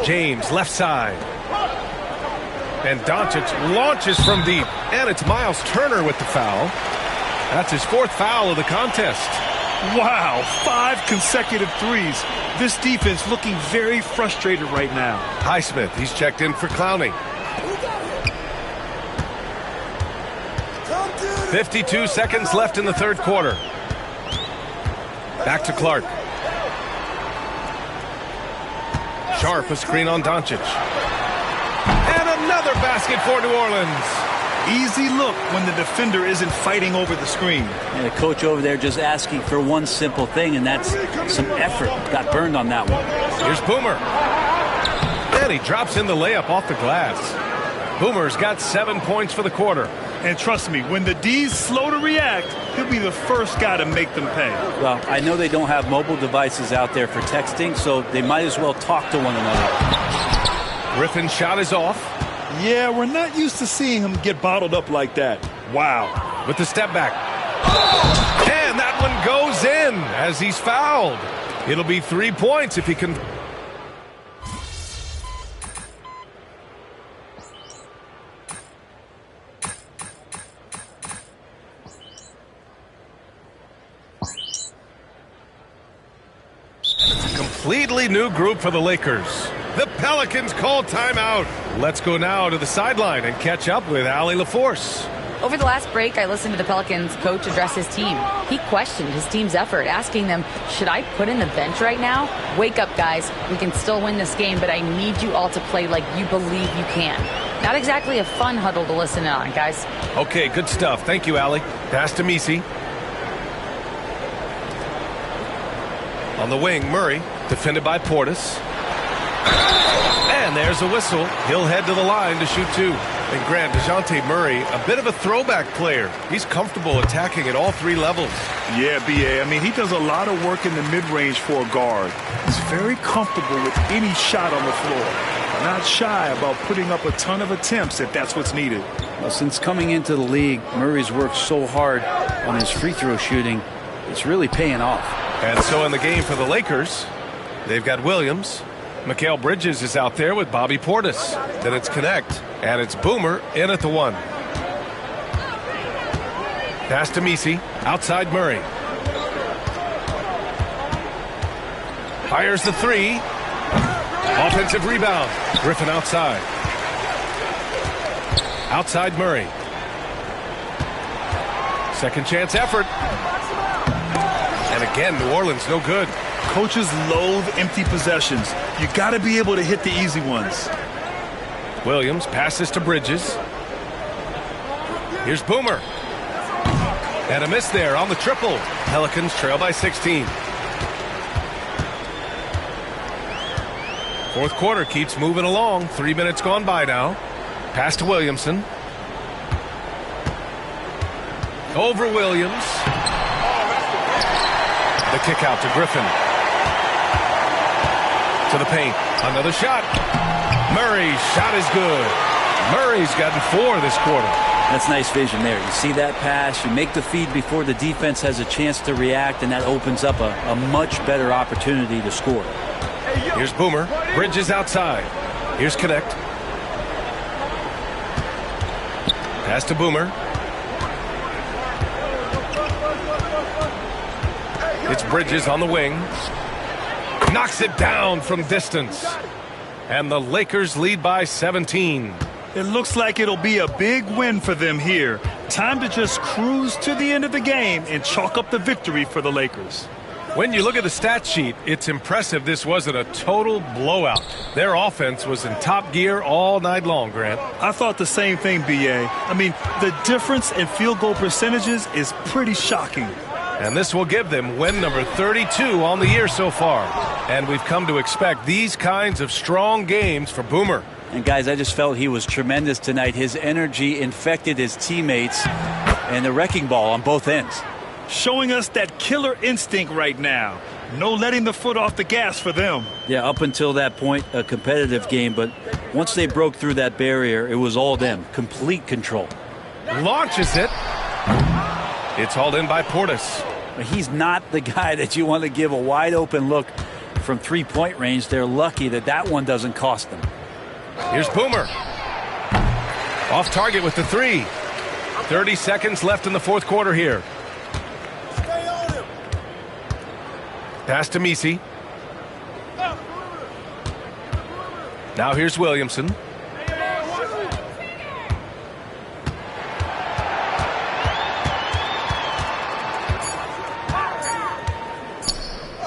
James left side. And Doncic launches from deep. And it's Miles Turner with the foul. That's his 4th foul of the contest. Wow, 5 consecutive threes. This defense looking very frustrated right now. Highsmith, he's checked in for Clowney. 52 seconds left in the third quarter. Back to Clark. Sharp, a screen on Doncic. And another basket for New Orleans. Easy look when the defender isn't fighting over the screen. And the coach over there just asking for one simple thing, and that's some effort. Got burned on that one. Here's Boomer. And he drops in the layup off the glass. Boomer's got 7 points for the quarter. And trust me, when the D's slow to react, he'll be the first guy to make them pay. Well, I know they don't have mobile devices out there for texting, so they might as well talk to one another. Griffin's shot is off. Yeah, we're not used to seeing him get bottled up like that. Wow. With the step back. And that one goes in as he's fouled. It'll be 3 points if he can. Completely new group for the Lakers. The Pelicans call timeout. Let's go now to the sideline and catch up with Allie LaForce. Over the last break, I listened to the Pelicans coach address his team. He questioned his team's effort, asking them, should I put in the bench right now? Wake up, guys. We can still win this game, but I need you all to play like you believe you can. Not exactly a fun huddle to listen in on, guys. Okay, good stuff. Thank you, Allie. Pass to Misi. On the wing, Murray, defended by Portis. And there's a whistle. He'll head to the line to shoot two. And Grant, DeJounte Murray, a bit of a throwback player. He's comfortable attacking at all three levels. Yeah, B.A. I mean, he does a lot of work in the mid-range for a guard. He's very comfortable with any shot on the floor. Not shy about putting up a ton of attempts if that's what's needed. Well, since coming into the league, Murray's worked so hard on his free throw shooting. It's really paying off. And so in the game for the Lakers, they've got Williams. Mikal Bridges is out there with Bobby Portis. Then it's Connect. And it's Boomer in at the one. Pass to Misi. Outside Murray. Fires the three. Offensive rebound. Griffin outside. Outside Murray. Second chance effort. And again, New Orleans no good. Coaches loathe empty possessions. You got to be able to hit the easy ones. Williams passes to Bridges. Here's Boomer. And a miss there on the triple. Pelicans trail by 16. Fourth quarter keeps moving along. 3 minutes gone by now. Pass to Williamson. Over Williams. The kick out to Griffin. To the paint. Another shot. Murray's shot is good. Murray's gotten 4 this quarter. That's nice vision there. You see that pass, you make the feed before the defense has a chance to react, and that opens up a much better opportunity to score. Here's Boomer. Bridges outside. Here's Connect. Pass to Boomer. It's Bridges on the wing. Knocks it down from distance. And the Lakers lead by 17. It looks like it'll be a big win for them here. Time to just cruise to the end of the game and chalk up the victory for the Lakers. When you look at the stat sheet, it's impressive this wasn't a total blowout. Their offense was in top gear all night long, Grant. I thought the same thing, B.A. I mean, the difference in field goal percentages is pretty shocking. And this will give them win number 32 on the year so far. And we've come to expect these kinds of strong games for Boomer. And guys, I just felt he was tremendous tonight. His energy infected his teammates and the wrecking ball on both ends. Showing us that killer instinct right now. No letting the foot off the gas for them. Yeah, up until that point, a competitive game. But once they broke through that barrier, it was all them. Complete control. Launches it. It's hauled in by Portis. He's not the guy that you want to give a wide open look from three-point range. They're lucky that that one doesn't cost them. Here's Boomer. Off target with the three. 30 seconds left in the fourth quarter here. Pass to Misi. Now here's Williamson.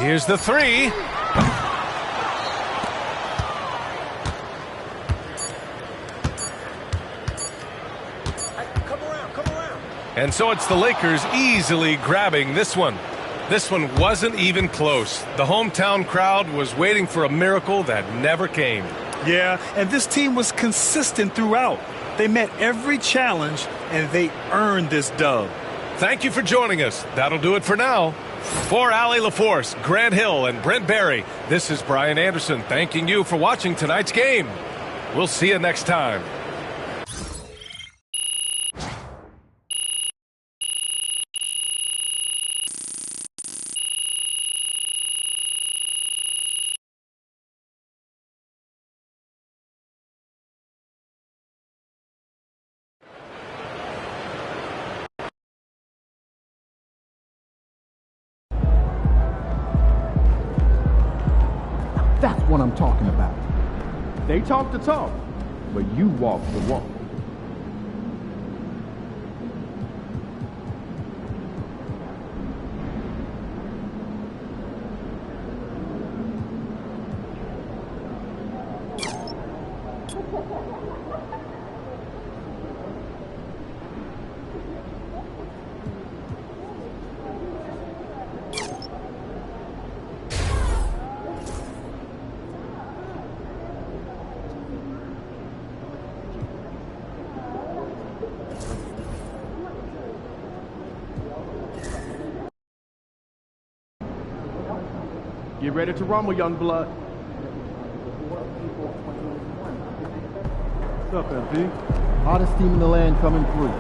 Here's the three. And so it's the Lakers easily grabbing this one. This one wasn't even close. The hometown crowd was waiting for a miracle that never came. Yeah, and this team was consistent throughout. They met every challenge, and they earned this dub. Thank you for joining us. That'll do it for now. For Allie LaForce, Grant Hill, and Brent Barry, this is Brian Anderson thanking you for watching tonight's game. We'll see you next time. That's what I'm talking about. They talk the talk, but you walk the walk. Get ready to rumble, young blood. What's up, MP? Hottest team in the land coming through.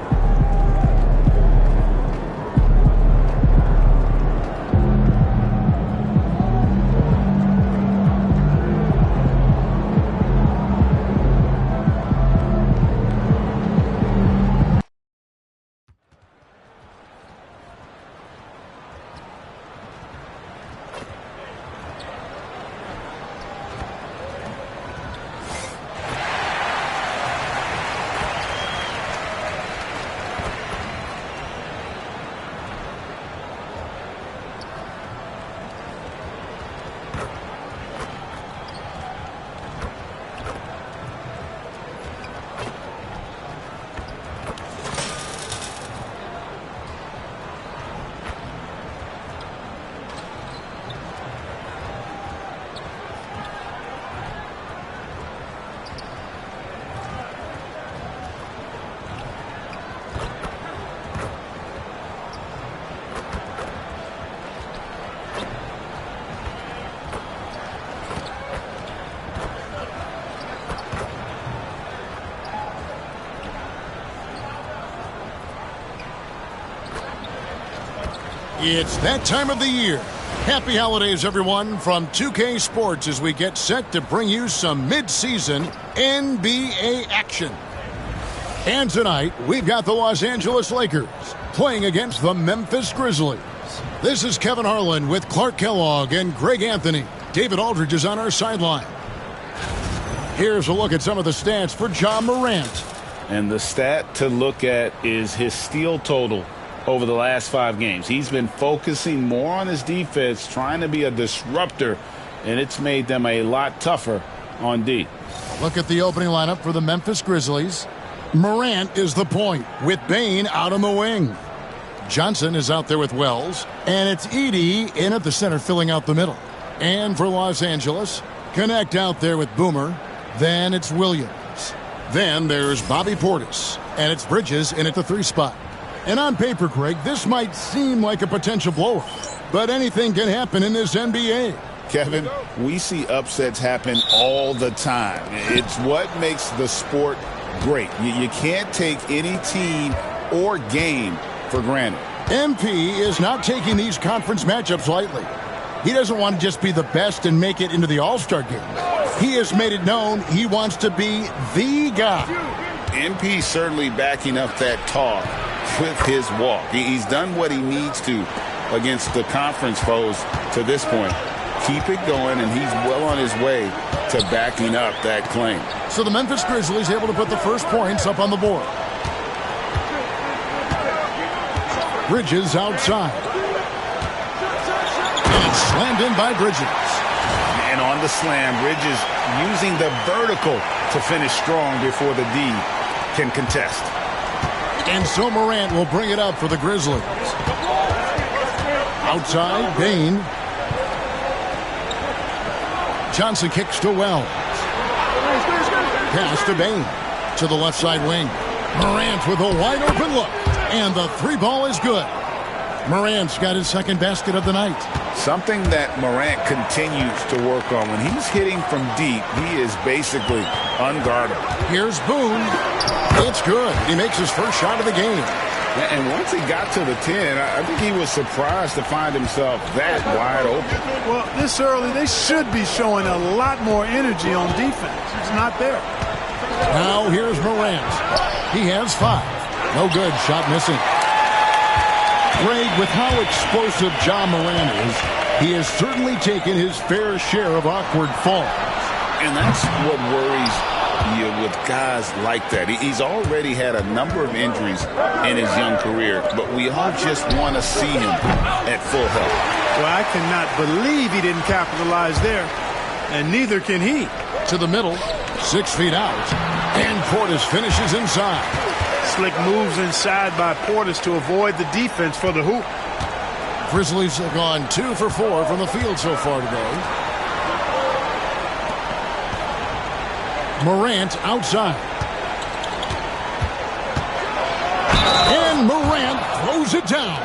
It's that time of the year. Happy holidays, everyone, from 2K Sports as we get set to bring you some mid-season NBA action. And tonight, we've got the Los Angeles Lakers playing against the Memphis Grizzlies. This is Kevin Harlan with Clark Kellogg and Greg Anthony. David Aldridge is on our sideline. Here's a look at some of the stats for Ja Morant. And the stat to look at is his steal total over the last 5 games. He's been focusing more on his defense, trying to be a disruptor, and it's made them a lot tougher on D. Look at the opening lineup for the Memphis Grizzlies. Morant is the point with Bane out on the wing. Johnson is out there with Wells, and it's Edey in at the center filling out the middle. And for Los Angeles, Connect out there with Boomer. Then it's Williams. Then there's Bobby Portis, and it's Bridges in at the 3 spot. And on paper, Craig, this might seem like a potential blowout, but anything can happen in this NBA. Kevin, we see upsets happen all the time. It's what makes the sport great. You can't take any team or game for granted. MP is not taking these conference matchups lightly. He doesn't want to just be the best and make it into the All-Star game. He has made it known he wants to be the guy. MP certainly backing up that talk with his walk. He's done what he needs to against the conference foes to this point. Keep it going, and he's well on his way to backing up that claim. So the Memphis Grizzlies able to put the first points up on the board. Bridges outside. And slammed in by Bridges. And on the slam, Bridges using the vertical to finish strong before the D can contest. And so Morant will bring it up for the Grizzlies. Outside, Bane. Johnson kicks to Wells. Pass to Bane. To the left side wing. Morant with a wide open look. And the 3 ball is good. Morant's got his second basket of the night. Something that Morant continues to work on. When he's hitting from deep, he is basically unguardable. Here's Boone. It's good. He makes his first shot of the game. And once he got to the 10, I think he was surprised to find himself that wide open. Well, this early, they should be showing a lot more energy on defense. It's not there. Now here's Morant. He has 5. No good. Shot missing. Greg, with how explosive Ja Morant is, he has certainly taken his fair share of awkward falls. And that's what worries you with guys like that. He's already had a number of injuries in his young career, but we all just want to see him at full health. Well, I cannot believe he didn't capitalize there, and neither can he. To the middle, 6 feet out, and Portis finishes inside. Slick moves inside by Portis to avoid the defense for the hoop. Grizzlies have gone 2 for 4 from the field so far today. Morant outside. And Morant throws it down.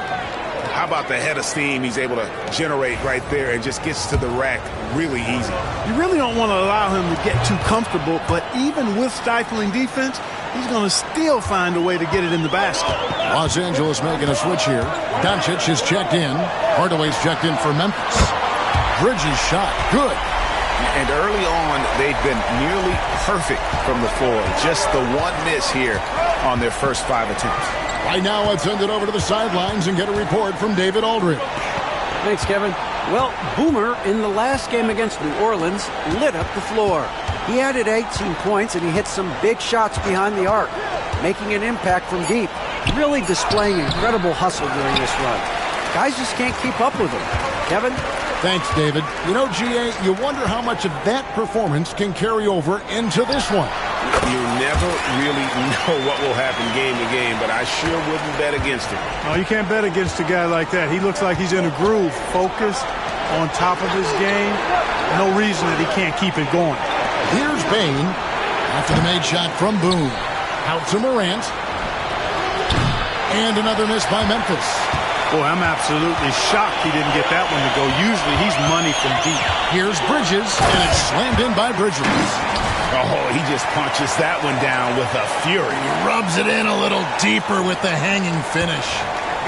How about the head of steam he's able to generate right there and just gets to the rack really easy. You really don't want to allow him to get too comfortable, but even with stifling defense, he's going to still find a way to get it in the basket. Los Angeles making a switch here. Doncic is checked in. Hardaway's checked in for Memphis. Bridges shot. Good. And early on, they've been nearly perfect from the floor. Just the one miss here on their first 5 attempts. Right now, let's send it over to the sidelines and get a report from David Aldridge. Thanks, Kevin. Well, Boomer, in the last game against New Orleans, lit up the floor. He added 18 points, and he hit some big shots behind the arc, making an impact from deep, really displaying incredible hustle during this run. Guys just can't keep up with him. Kevin? Thanks, David. You know, GA, you wonder how much of that performance can carry over into this one. You never really know what will happen game to game, but I sure wouldn't bet against him. No, you can't bet against a guy like that. He looks like he's in a groove, focused, on top of his game. No reason that he can't keep it going. Here's Bane after the made shot from Boone. Out to Morant. And another miss by Memphis. Boy, I'm absolutely shocked he didn't get that one to go. Usually he's money from deep. Here's Bridges, and it's slammed in by Bridges. Oh, he just punches that one down with a fury. He rubs it in a little deeper with the hanging finish.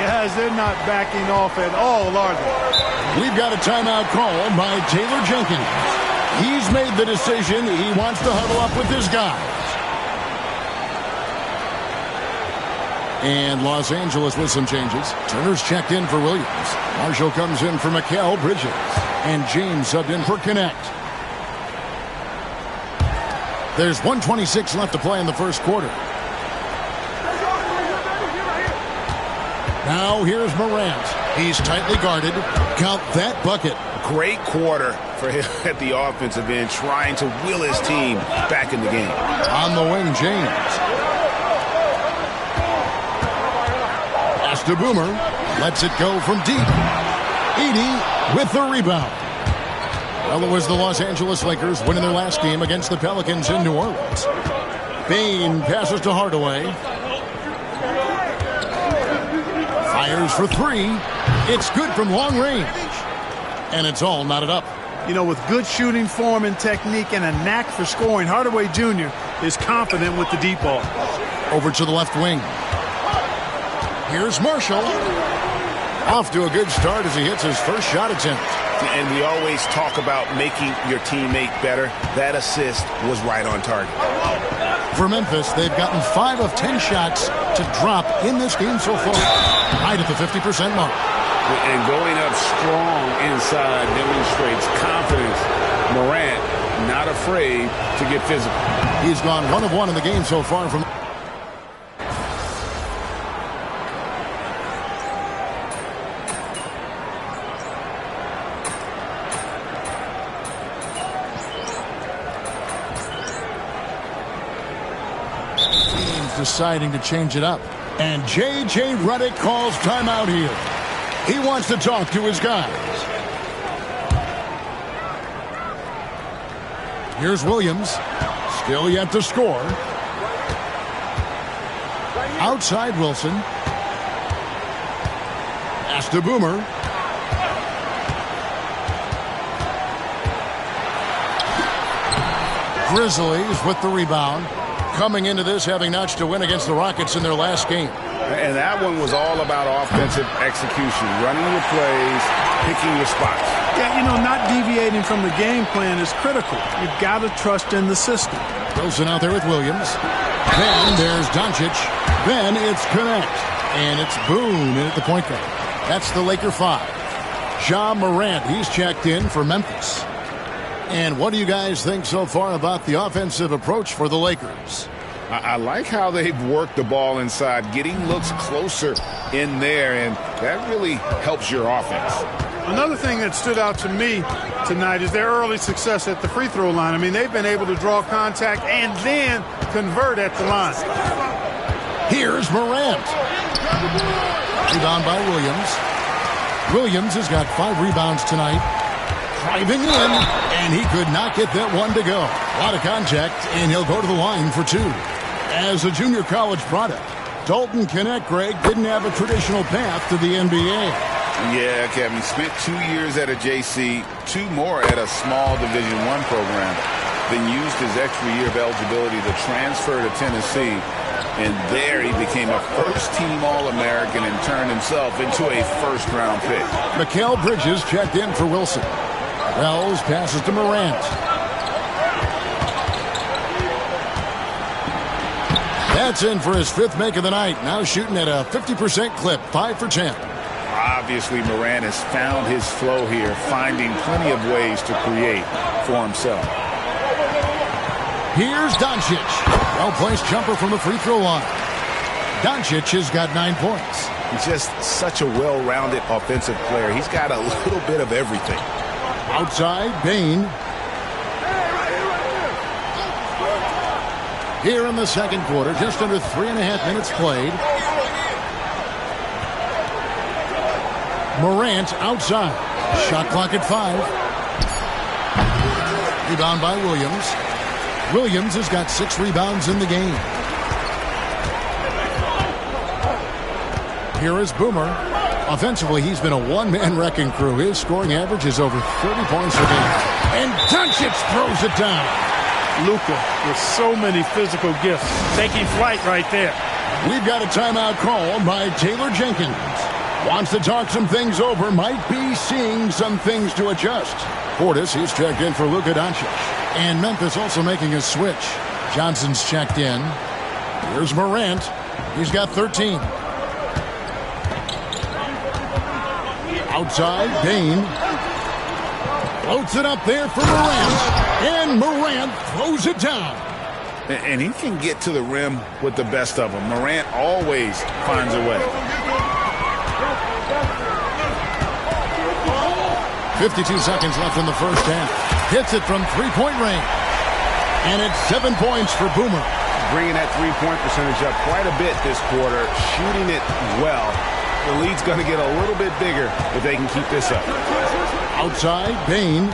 Guys, they're not backing off at all, are they? We've got a timeout called by Taylor Jenkins. He's made the decision. He wants to huddle up with his guys. And Los Angeles with some changes. Turner's checked in for Williams. Marshall comes in for Mikal Bridges. And James subbed in for Connect. There's 1:26 left to play in the first quarter. Now here's Morant. He's tightly guarded. Count that bucket. Great quarter for him at the offensive end, trying to will his team back in the game. On the wing, James. Pass to Boomer. Lets it go from deep. Edey with the rebound. Well, it was the Los Angeles Lakers winning their last game against the Pelicans in New Orleans. Bane passes to Hardaway. Fires for three. It's good from long range. And it's all knotted up. You know, with good shooting form and technique and a knack for scoring, Hardaway Jr. is confident with the deep ball. Over to the left wing. Here's Marshall. Off to a good start as he hits his first shot attempt. And we always talk about making your teammate better. That assist was right on target. For Memphis, they've gotten 5 of 10 shots to drop in this game so far. Right at the 50% mark. And going up strong inside demonstrates confidence. Morant not afraid to get physical. He's gone 1 of 1 in the game so far from... deciding to change it up. And J.J. Redick calls timeout here. He wants to talk to his guys. Here's Williams. Still yet to score. Outside Wilson. Pass to Boomer. Grizzlies with the rebound. Coming into this, having notched a win against the Rockets in their last game. And that one was all about offensive execution, running your plays, picking your spots. Yeah, you know, not deviating from the game plan is critical. You've got to trust in the system. Wilson out there with Williams. Then there's Doncic. Then it's Connect. And it's Boone in at the point guard. That's the Laker 5. Ja Morant, he's checked in for Memphis. And what do you guys think so far about the offensive approach for the Lakers? I like how they've worked the ball inside, getting looks closer in there, and that really helps your offense. Another thing that stood out to me tonight is their early success at the free throw line. I mean, they've been able to draw contact and then convert at the line. Here's Morant. Rebound by Williams. Williams has got 5 rebounds tonight. Driving in, and he could not get that one to go. A lot of contact, and he'll go to the line for 2. As a junior college product, Dalton Connect, Greg, didn't have a traditional path to the NBA. Yeah, Kevin. He spent 2 years at a JC, 2 more at a small Division I program, then used his extra year of eligibility to transfer to Tennessee. And there he became a first-team All-American and turned himself into a first-round pick. Mikal Bridges checked in for Wilson. Wells passes to Morant. That's in for his 5th make of the night. Now shooting at a 50% clip, 5 for 10. Obviously, Morant has found his flow here, finding plenty of ways to create for himself. Here's Doncic. Well-placed jumper from the free throw line. Doncic has got 9 points. He's just such a well-rounded offensive player. He's got a little bit of everything. Outside, Bane. Here in the second quarter, just under 3.5 minutes played. Morant outside. Shot clock at 5. Rebound by Williams. Williams has got 6 rebounds in the game. Here is Boomer. Offensively, he's been a one-man wrecking crew. His scoring average is over 30 points a game. And Doncic throws it down. Luka with so many physical gifts. Taking flight right there. We've got a timeout called by Taylor Jenkins. Wants to talk some things over. Might be seeing some things to adjust. Portis, he's checked in for Luka Doncic. And Memphis also making a switch. Johnson's checked in. Here's Morant. He's got 13. Outside, Bane. Floats it up there for Morant. And Morant throws it down. And he can get to the rim with the best of them. Morant always finds a way. 52 seconds left in the first half. Hits it from three-point range. And it's 7 points for Boomer. Bringing that three-point percentage up quite a bit this quarter, shooting it well. The lead's going to get a little bit bigger if they can keep this up. Outside, Bane.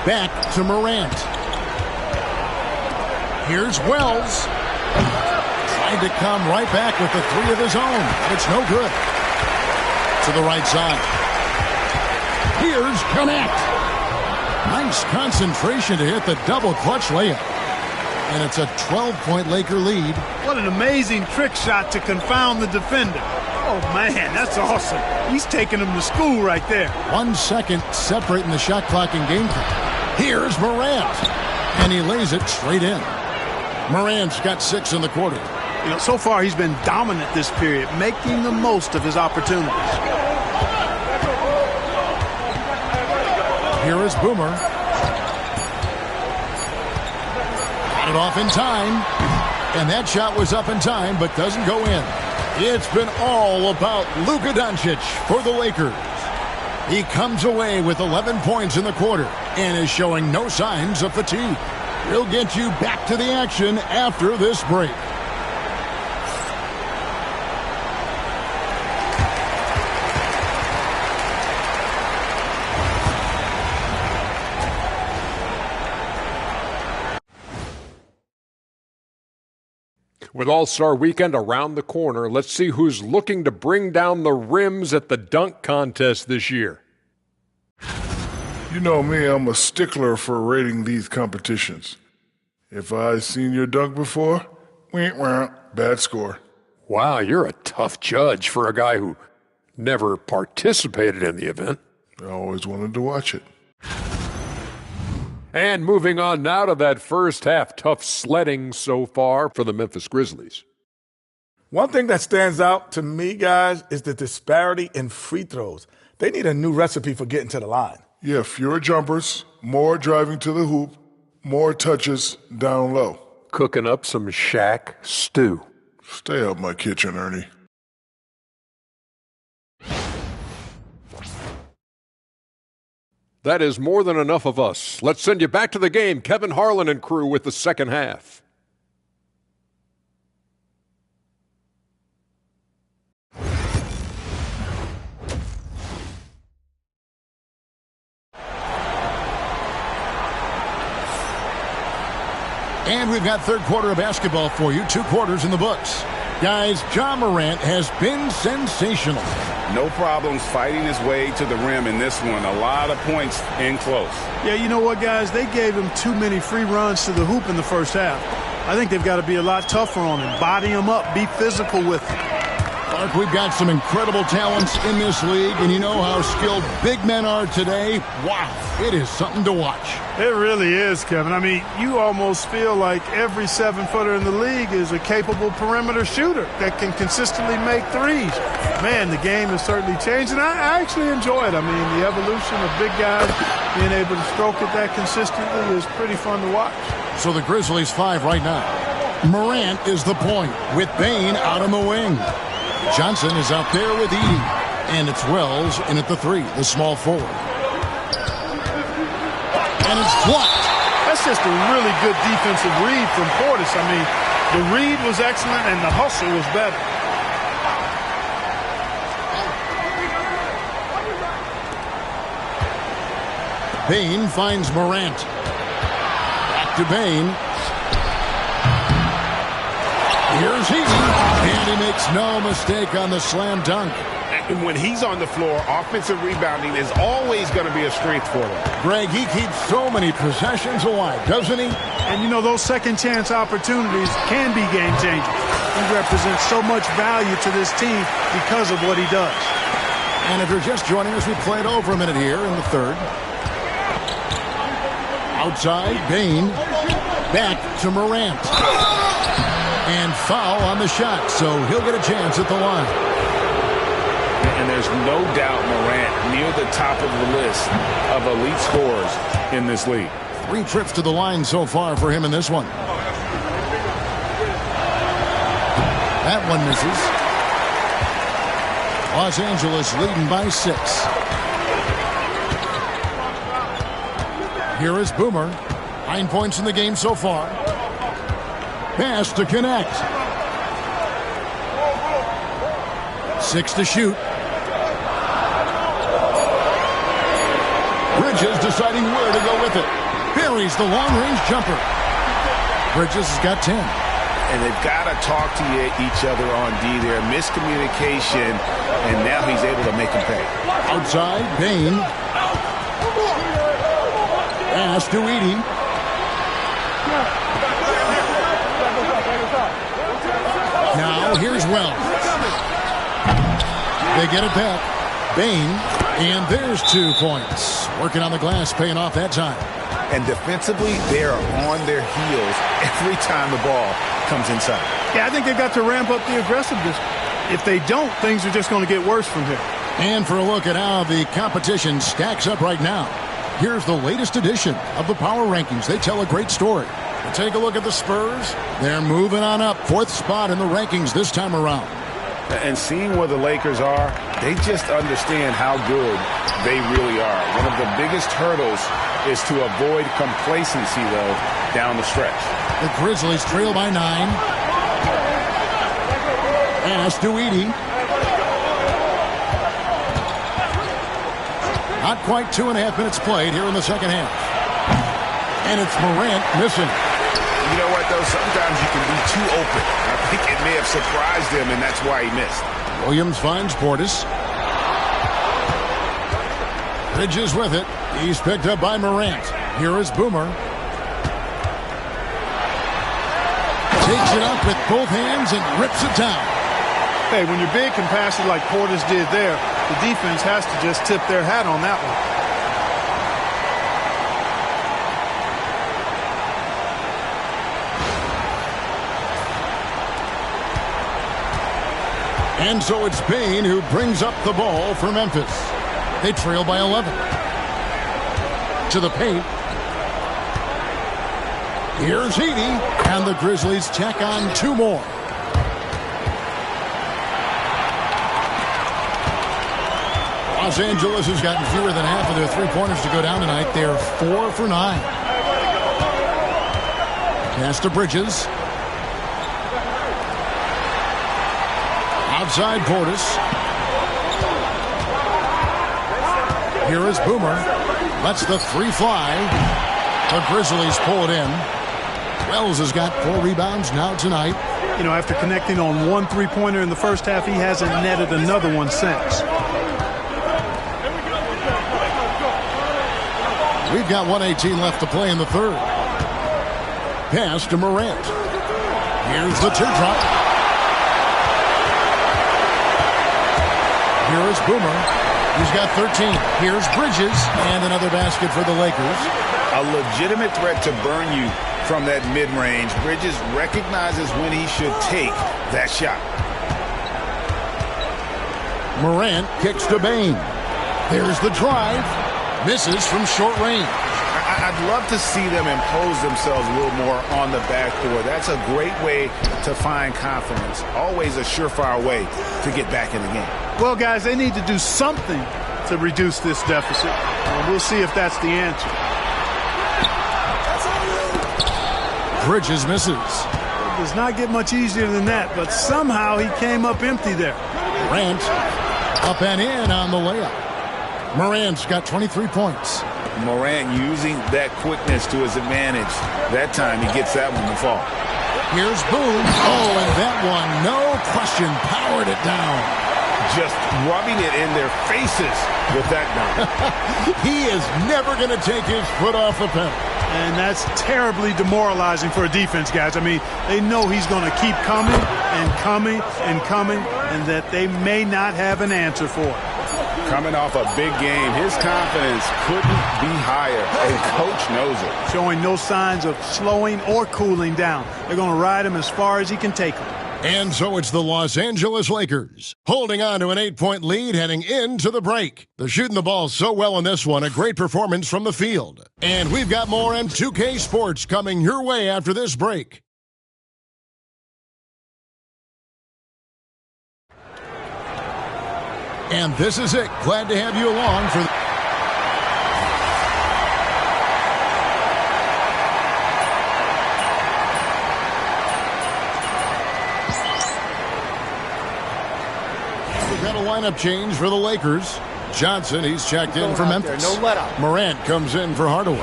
Back to Morant. Here's Wells. Tried to come right back with the 3 of his own. It's no good. To the right side. Here's Connect. Nice concentration to hit the double clutch layup. And it's a 12-point Laker lead. What an amazing trick shot to confound the defender. Oh, man, that's awesome. He's taking him to school right there. 1 second separating the shot clock and game time. Here's Morant. And he lays it straight in. Morant's got 6 in the quarter. You know, so far he's been dominant this period, making the most of his opportunities. Here is Boomer. Got it off in time. And that shot was up in time, but doesn't go in. It's been all about Luka Doncic for the Lakers. He comes away with 11 points in the quarter and is showing no signs of fatigue. We'll get you back to the action after this break. With All-Star Weekend around the corner, let's see who's looking to bring down the rims at the dunk contest this year. You know me, I'm a stickler for rating these competitions. If I've seen your dunk before, bad score. Wow, you're a tough judge for a guy who never participated in the event. I always wanted to watch it. And moving on now to that first half, tough sledding so far for the Memphis Grizzlies. One thing that stands out to me, guys, is the disparity in free throws. They need a new recipe for getting to the line. Yeah, fewer jumpers, more driving to the hoop, more touches down low. Cooking up some Shaq stew. Stay out my kitchen, Ernie. That is more than enough of us. Let's send you back to the game. Kevin Harlan and crew with the second half. And we've got third quarter of basketball for you. 2 quarters in the books. Guys, Ja Morant has been sensational. No problems fighting his way to the rim in this one. A lot of points in close. Yeah, you know what, guys? They gave him too many free runs to the hoop in the first half. I think they've got to be a lot tougher on him. Body him up. Be physical with him. Clark, we've got some incredible talents in this league, and you know how skilled big men are today. Wow, it is something to watch. It really is, Kevin. I mean, you almost feel like every 7-footer in the league is a capable perimeter shooter that can consistently make threes. Man, the game has certainly changed, and I actually enjoy it. I mean, the evolution of big guys being able to stroke it that consistently is pretty fun to watch. So the Grizzlies 5 right now. Morant is the point with Bane out on the wing. Johnson is out there with Edey. And it's Wells in at the 3, the small forward. And it's blocked. That's just a really good defensive read from Portis. I mean, the read was excellent and the hustle was better. Bane finds Morant. Back to Bane. Here's Edey, and he makes no mistake on the slam dunk. And when he's on the floor, offensive rebounding is always going to be a strength for him. Greg, he keeps so many possessions alive, doesn't he? And you know, those second chance opportunities can be game changers. He represents so much value to this team because of what he does. And if you're just joining us, we played over a minute here in the third. Outside, Bane. Back to Morant. And foul on the shot, so he'll get a chance at the line. And there's no doubt Morant near the top of the list of elite scorers in this league. 3 trips to the line so far for him in this one. That one misses. Los Angeles leading by 6. Here is Boomer. 9 points in the game so far. Pass to connect. 6 to shoot. Bridges deciding where to go with it. Buries the long-range jumper. Bridges has got 10. And they've got to talk to each other on D there. Miscommunication, and now he's able to make them pay. Outside, Bane. Pass to Edey. Now here's Wells. They get it back. Bane, and there's 2 points. Working on the glass, paying off that time. And defensively, they're on their heels every time the ball comes inside. Yeah, I think they've got to ramp up the aggressiveness. If they don't, things are just going to get worse from here. And for a look at how the competition stacks up right now, here's the latest edition of the Power Rankings. They tell a great story. We'll take a look at the Spurs. They're moving on up, 4th spot in the rankings this time around. And seeing where the Lakers are, they just understand how good they really are. One of the biggest hurdles is to avoid complacency, though, down the stretch. The Grizzlies trail by 9. Pass to Edey. Not quite 2.5 minutes played here in the second half. And it's Morant missing. You know what, though? Sometimes you can be too open. I think it may have surprised him, and that's why he missed. Williams finds Portis. Bridges with it. He's picked up by Morant. Here is Boomer. Takes it up with both hands and rips it down. Hey, when you're big and pass it like Portis did there, the defense has to just tip their hat on that one. And so it's Bane who brings up the ball for Memphis. They trail by 11. To the paint. Here's Edey. And the Grizzlies tack on 2 more. Los Angeles has gotten fewer than half of their 3-pointers to go down tonight. They're 4 for 9. Pass to Bridges. Outside Portis. Here is Boomer. Lets the 3 fly. The Grizzlies pull it in. Wells has got 4 rebounds now tonight. You know, after connecting on 1 3-pointer in the first half, he hasn't netted another one since. We've got 1:18 left to play in the third. Pass to Morant. Here's the teardrop. Here is Boomer. He's got 13. Here's Bridges. And another basket for the Lakers. A legitimate threat to burn you from that mid-range. Bridges recognizes when he should take that shot. Morant kicks to Bane. There's the drive. Misses from short range. I'd love to see them impose themselves a little more on the backdoor. That's a great way to find confidence. Always a surefire way to get back in the game. Well, guys, they need to do something to reduce this deficit. We'll see if that's the answer. Bridges misses. It does not get much easier than that, but somehow he came up empty there. Morant up and in on the layup. Morant's got 23 points. Morant using that quickness to his advantage. That time he gets that one to fall. Here's Boone. Oh, and that one, no question, powered it down. Just rubbing it in their faces with that dunk. He is never going to take his foot off the pedal. And that's terribly demoralizing for a defense, guys. I mean, they know he's going to keep coming and coming and coming, and that they may not have an answer for it. Coming off a big game, his confidence couldn't be higher, and coach knows it. Showing no signs of slowing or cooling down. They're going to ride him as far as he can take him. And so it's the Los Angeles Lakers holding on to an 8-point lead heading into the break. They're shooting the ball so well in this one, a great performance from the field. And we've got more on 2K Sports coming your way after this break. And this is it. Glad to have you along for... We've got a lineup change for the Lakers. Johnson, he's checked in for Memphis. No let up. Morant comes in for Hardaway.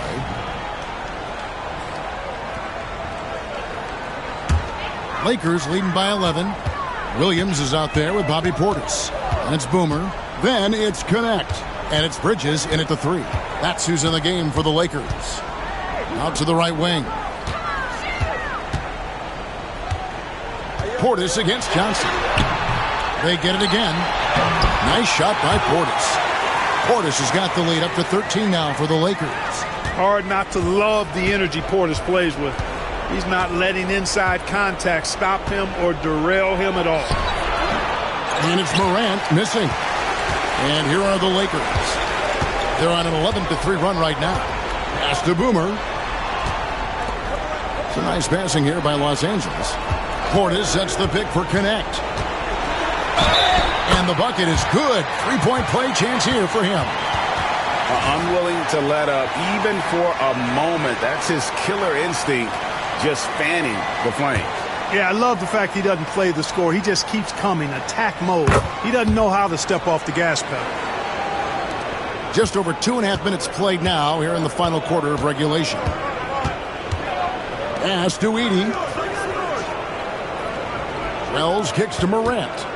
Lakers leading by 11. Williams is out there with Bobby Portis. And it's Boomer. Then it's Connect. And it's Bridges in at the 3. That's who's in the game for the Lakers. Out to the right wing. Portis against Johnson. They get it again. Nice shot by Portis. Portis has got the lead up to 13 now for the Lakers. Hard not to love the energy Portis plays with. He's not letting inside contact stop him or derail him at all. And it's Morant missing. And here are the Lakers. They're on an 11-3 run right now. Pass to Boomer. It's a nice passing here by Los Angeles. Portis sets the pick for Connect. And the bucket is good. 3-point play chance here for him. Unwilling to let up even for a moment. That's his killer instinct, just fanning the flames. Yeah, I love the fact he doesn't play the score. He just keeps coming, attack mode. He doesn't know how to step off the gas pedal. Just over 2.5 minutes played now here in the final quarter of regulation. Pass to Edey. Wells kicks to Morant.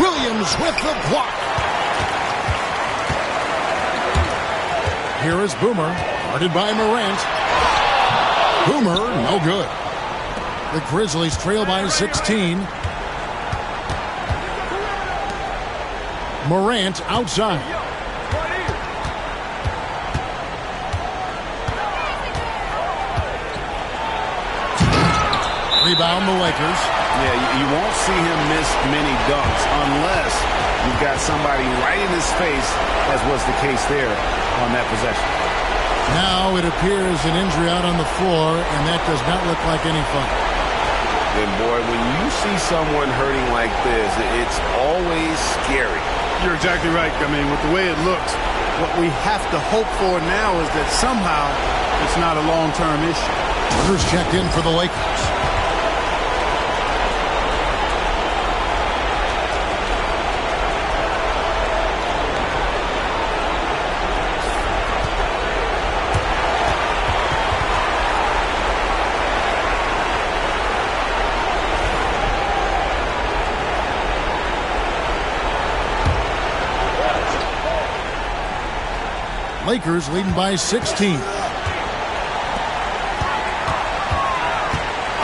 Williams with the block. Here is Boomer, guarded by Morant. Boomer, no good. The Grizzlies trail by 16. Morant outside. Rebound the Lakers. Yeah, you won't see him miss many dunks unless you've got somebody right in his face, as was the case there on that possession. Now it appears an injury out on the floor, and that does not look like any fun. And boy, when you see someone hurting like this, it's always scary. You're exactly right. I mean, with the way it looks, what we have to hope for now is that somehow it's not a long-term issue. Rivers checked in for the Lakers. Lakers leading by 16.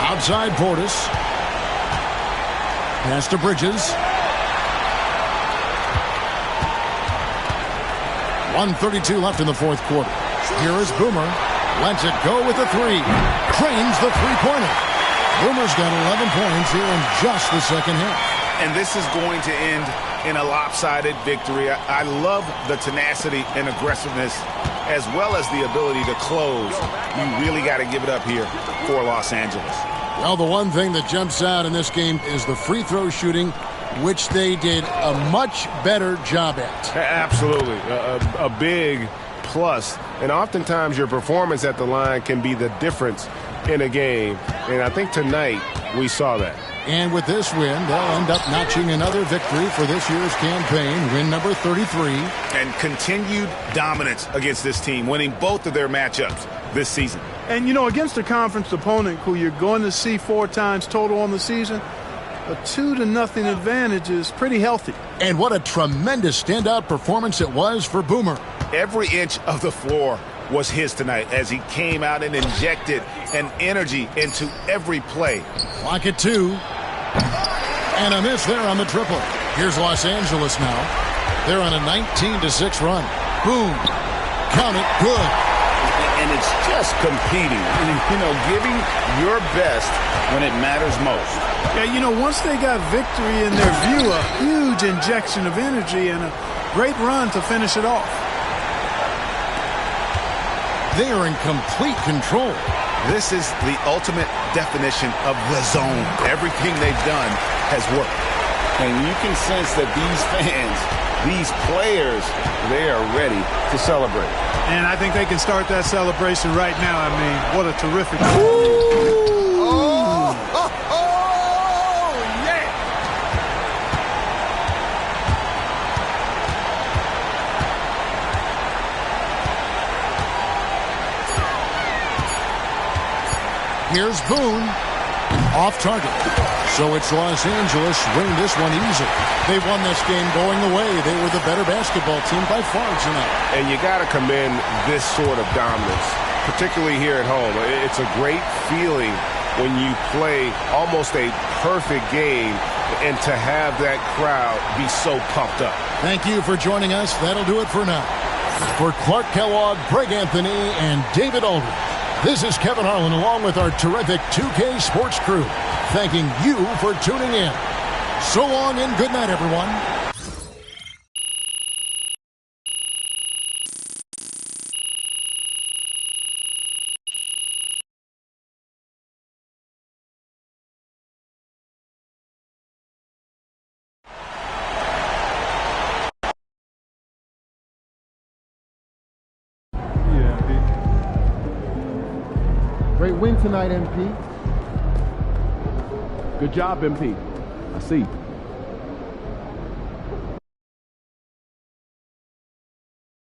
Outside Portis. Pass to Bridges. 1:32 left in the fourth quarter. Here is Boomer. Lets it go with a three. Drains the three-pointer. Boomer's got 11 points here in just the second half. And this is going to end in a lopsided victory. I love the tenacity and aggressiveness as well as the ability to close. You really got to give it up here for Los Angeles. Well, the one thing that jumps out in this game is the free throw shooting, which they did a much better job at. Absolutely. A big plus. And oftentimes your performance at the line can be the difference in a game. And I think tonight we saw that. And with this win, they'll end up notching another victory for this year's campaign, win number 33. And continued dominance against this team, winning both of their matchups this season. And, you know, against a conference opponent who you're going to see 4 times total on the season, a 2-0 advantage is pretty healthy. And what a tremendous standout performance it was for Boomer. Every inch of the floor was his tonight as he came out and injected an energy into every play. Clock at 2. And a miss there on the triple. Here's Los Angeles now. They're on a 19-6 run. Boom. Count it. Good. And it's just competing, you know, giving your best when it matters most. Yeah, you know, once they got victory in their view, a huge injection of energy and a great run to finish it off. They are in complete control. This is the ultimate definition of the zone. Everything they've done has worked. And you can sense that these fans, these players, they are ready to celebrate. And I think they can start that celebration right now. I mean, what a terrific Here's Boone. Off target. So it's Los Angeles winning this one easy. They won this game going away. They were the better basketball team by far tonight. And you got to commend this sort of dominance, particularly here at home. It's a great feeling when you play almost a perfect game and to have that crowd be so pumped up. Thank you for joining us. That'll do it for now. For Clark Kellogg, Greg Anthony, and David Aldridge, this is Kevin Harlan along with our terrific 2K Sports crew, thanking you for tuning in. So long and good night, everyone. Great win tonight, MP. Good job, MP. I see.